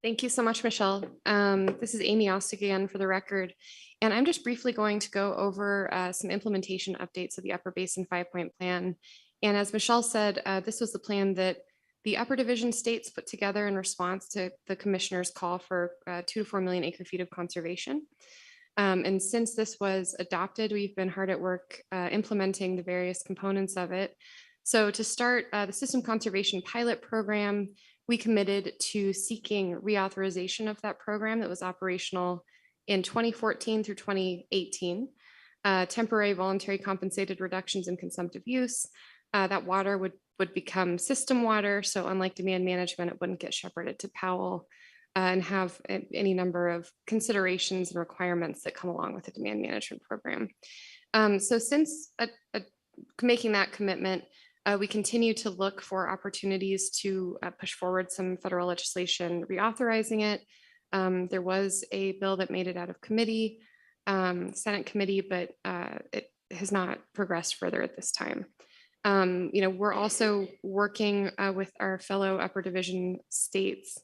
Thank you so much, Michelle. This is Amy Ostick again for the record. And I'm just briefly going to go over some implementation updates of the Upper Basin 5-point plan. And as Michelle said, this was the plan that the Upper Division states put together in response to the commissioner's call for 2 to 4 million acre feet of conservation. And since this was adopted, we've been hard at work implementing the various components of it. So to start, the System Conservation Pilot Program, we committed to seeking reauthorization of that program that was operational in 2014 through 2018. Temporary voluntary compensated reductions in consumptive use. That water would become system water. So unlike demand management, it wouldn't get shepherded to Powell and have any number of considerations and requirements that come along with the demand management program. So since making that commitment, we continue to look for opportunities to push forward some federal legislation reauthorizing it. There was a bill that made it out of committee, Senate committee, but it has not progressed further at this time. We're also working with our fellow Upper Division states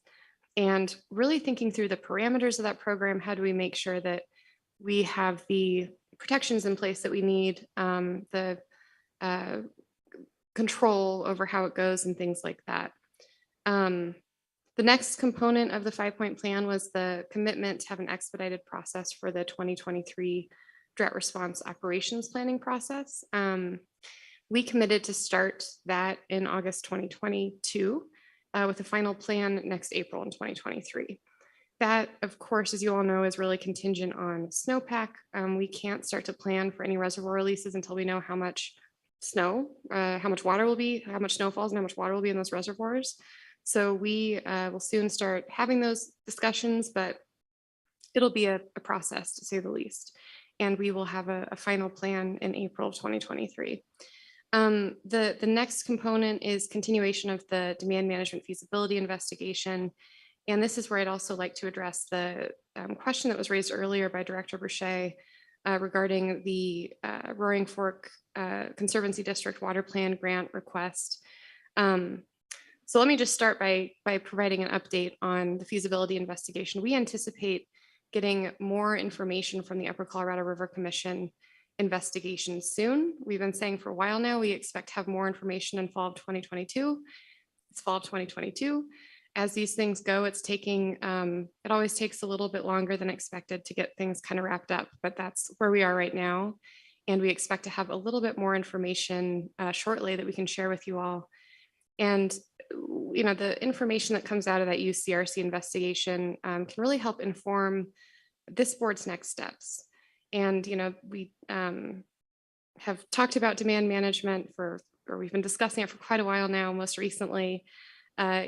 and really thinking through the parameters of that program. How do we make sure that we have the protections in place that we need, the control over how it goes and things like that. The next component of the 5-point plan was the commitment to have an expedited process for the 2023 drought response operations planning process. We committed to start that in August 2022 with a final plan next April in 2023. That, of course, as you all know, is really contingent on snowpack. We can't start to plan for any reservoir releases until we know how much snow, how much water will be, how much snow falls and how much water will be in those reservoirs. So we will soon start having those discussions, but it'll be a process to say the least. And we will have a final plan in April of 2023. The next component is continuation of the demand management feasibility investigation. And this is where I'd also like to address the question that was raised earlier by Director Boucher regarding the Roaring Fork Conservancy District Water Plan grant request. So let me just start by providing an update on the feasibility investigation. We anticipate getting more information from the Upper Colorado River Commission investigation soon. We've been saying for a while now, we expect to have more information in fall of 2022. It's fall of 2022. As these things go, it's taking, it always takes a little bit longer than expected to get things kind of wrapped up, but that's where we are right now. And we expect to have a little bit more information shortly that we can share with you all. And, the information that comes out of that UCRC investigation can really help inform this board's next steps. And, we have talked about demand management or we've been discussing it for quite a while now. Most recently,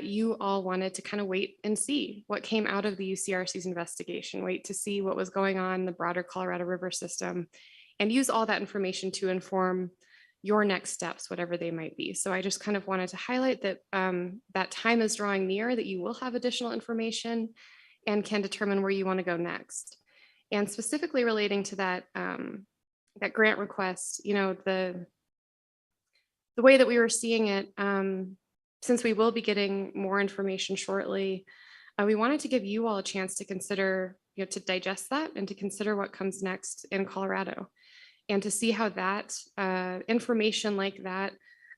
you all wanted to kind of wait and see what came out of the UCRC's investigation, wait to see what was going on in the broader Colorado River system, and use all that information to inform your next steps, whatever they might be. So I just kind of wanted to highlight that that time is drawing near, that you will have additional information and can determine where you want to go next. And specifically relating to that, that grant request, the way that we were seeing it, since we will be getting more information shortly, we wanted to give you all a chance to consider, to digest that and to consider what comes next in Colorado and to see how that information like that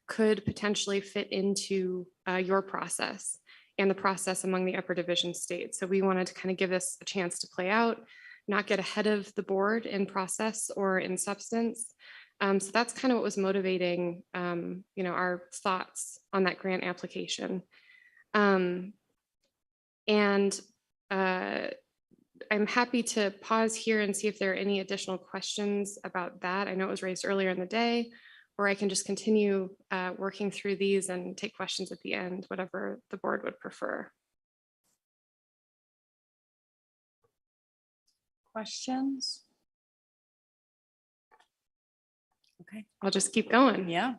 could potentially fit into your process and the process among the Upper Division states. So we wanted to kind of give this a chance to play out, not get ahead of the board in process or in substance. So that's kind of what was motivating, our thoughts on that grant application. I'm happy to pause here and see if there are any additional questions about that. I know it was raised earlier in the day, or I can just continue working through these and take questions at the end, whatever the board would prefer. Questions? Okay, I'll just keep going. Yeah.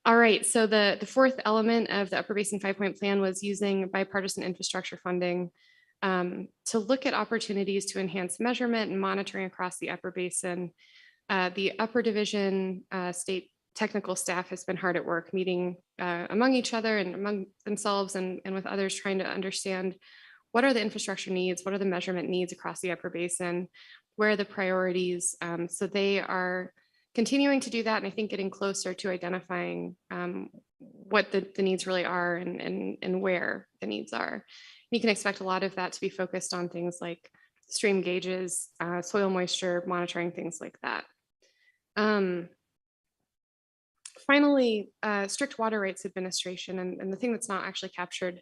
All right, so the fourth element of the Upper Basin 5-point plan was using bipartisan infrastructure funding to look at opportunities to enhance measurement and monitoring across the Upper Basin. The Upper Division state technical staff has been hard at work meeting among each other and among themselves and with others, trying to understand what are the infrastructure needs, what are the measurement needs across the Upper Basin, where are the priorities. So they are continuing to do that, and I think getting closer to identifying what the needs really are and where the needs are. You can expect a lot of that to be focused on things like stream gauges, soil moisture monitoring, things like that. Finally, strict water rights administration, and the thing that's not actually captured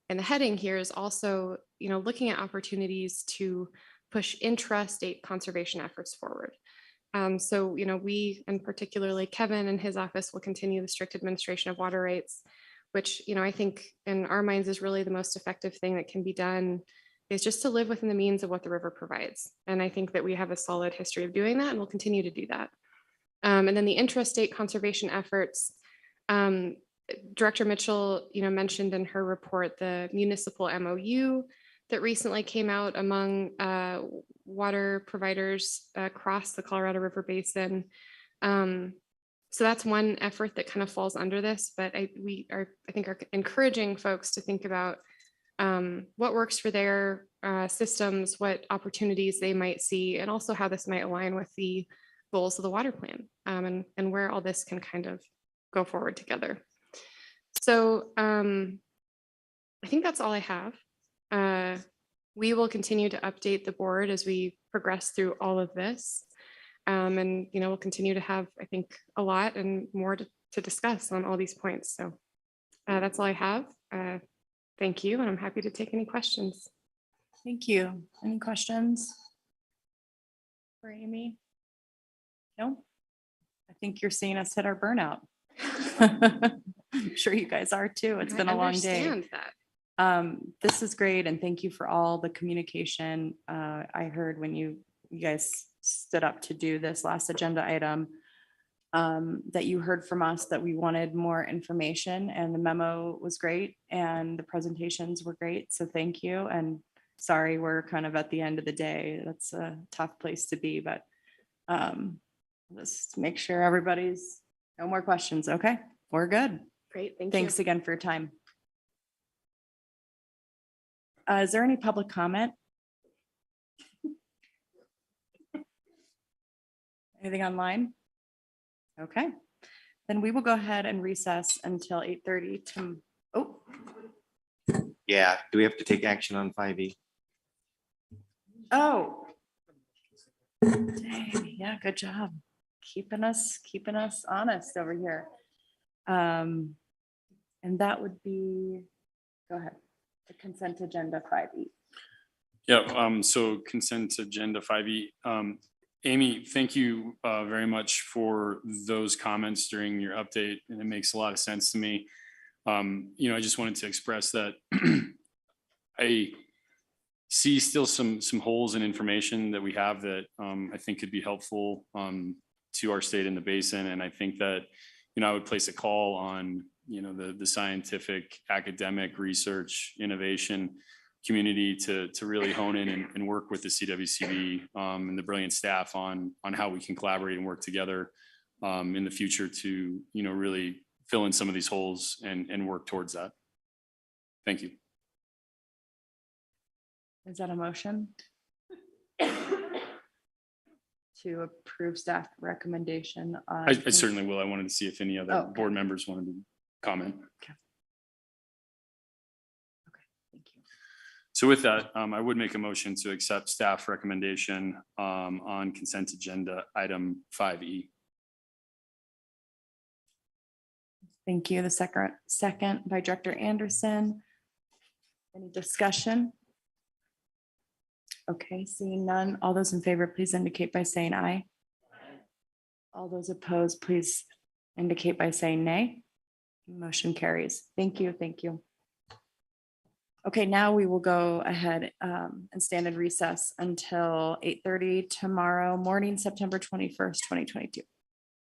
in the heading here is also, looking at opportunities to push intra-state conservation efforts forward. So, we, and particularly Kevin and his office, will continue the strict administration of water rights, which, I think in our minds is really the most effective thing that can be done, is just to live within the means of what the river provides. And I think that we have a solid history of doing that, and we'll continue to do that. And then the intrastate conservation efforts, Director Mitchell, mentioned in her report the municipal MOU that recently came out among water providers across the Colorado River Basin. So that's one effort that kind of falls under this, but I think are encouraging folks to think about what works for their systems, what opportunities they might see, and also how this might align with the goals of the water plan, and where all this can kind of go forward together. So I think that's all I have. We will continue to update the board as we progress through all of this. And, we'll continue to have, I think, a lot and more to discuss on all these points. So that's all I have. Thank you. And I'm happy to take any questions. Thank you. Any questions for Amy? No? I think you're seeing us hit our burnout. I'm sure you guys are too. It's been a long day. I understand that. This is great, and thank you for all the communication. I heard when you guys stood up to do this last agenda item, that you heard from us that we wanted more information, and the memo was great and the presentations were great. So thank you. And sorry, we're kind of at the end of the day. That's a tough place to be, but let's make sure everybody's no more questions. Okay, we're good. Great. Thanks again for your time. Is there any public comment? Anything online? Okay, then we will go ahead and recess until 8:30 to, oh, Yeah, do we have to take action on 5E? oh. Dang, yeah, good job. Keeping us honest over here. And that would be, go ahead, the consent agenda 5E. Yeah, so consent agenda 5E. Amy, thank you very much for those comments during your update, and it makes a lot of sense to me. I just wanted to express that I see still some holes in information that we have that I think could be helpful to our state in the basin. And I think that, I would place a call on, the scientific, academic, research, innovation community to really hone in and work with the CWCB and the brilliant staff on how we can collaborate and work together in the future to, really fill in some of these holes and work towards that. Thank you. Is that a motion? To approve staff recommendation on. I certainly will. I wanted to see if any other Oh, okay. board members wanted to comment. Thank you. So with that, I would make a motion to accept staff recommendation on consent agenda item 5E. Thank you. The second by Director Anderson. Any discussion? Okay, seeing none. All those in favor, please indicate by saying aye. All those opposed, please indicate by saying nay. Motion carries. Thank you. Thank you. Okay, now we will go ahead and stand in recess until 8:30 tomorrow morning, September 21st, 2022.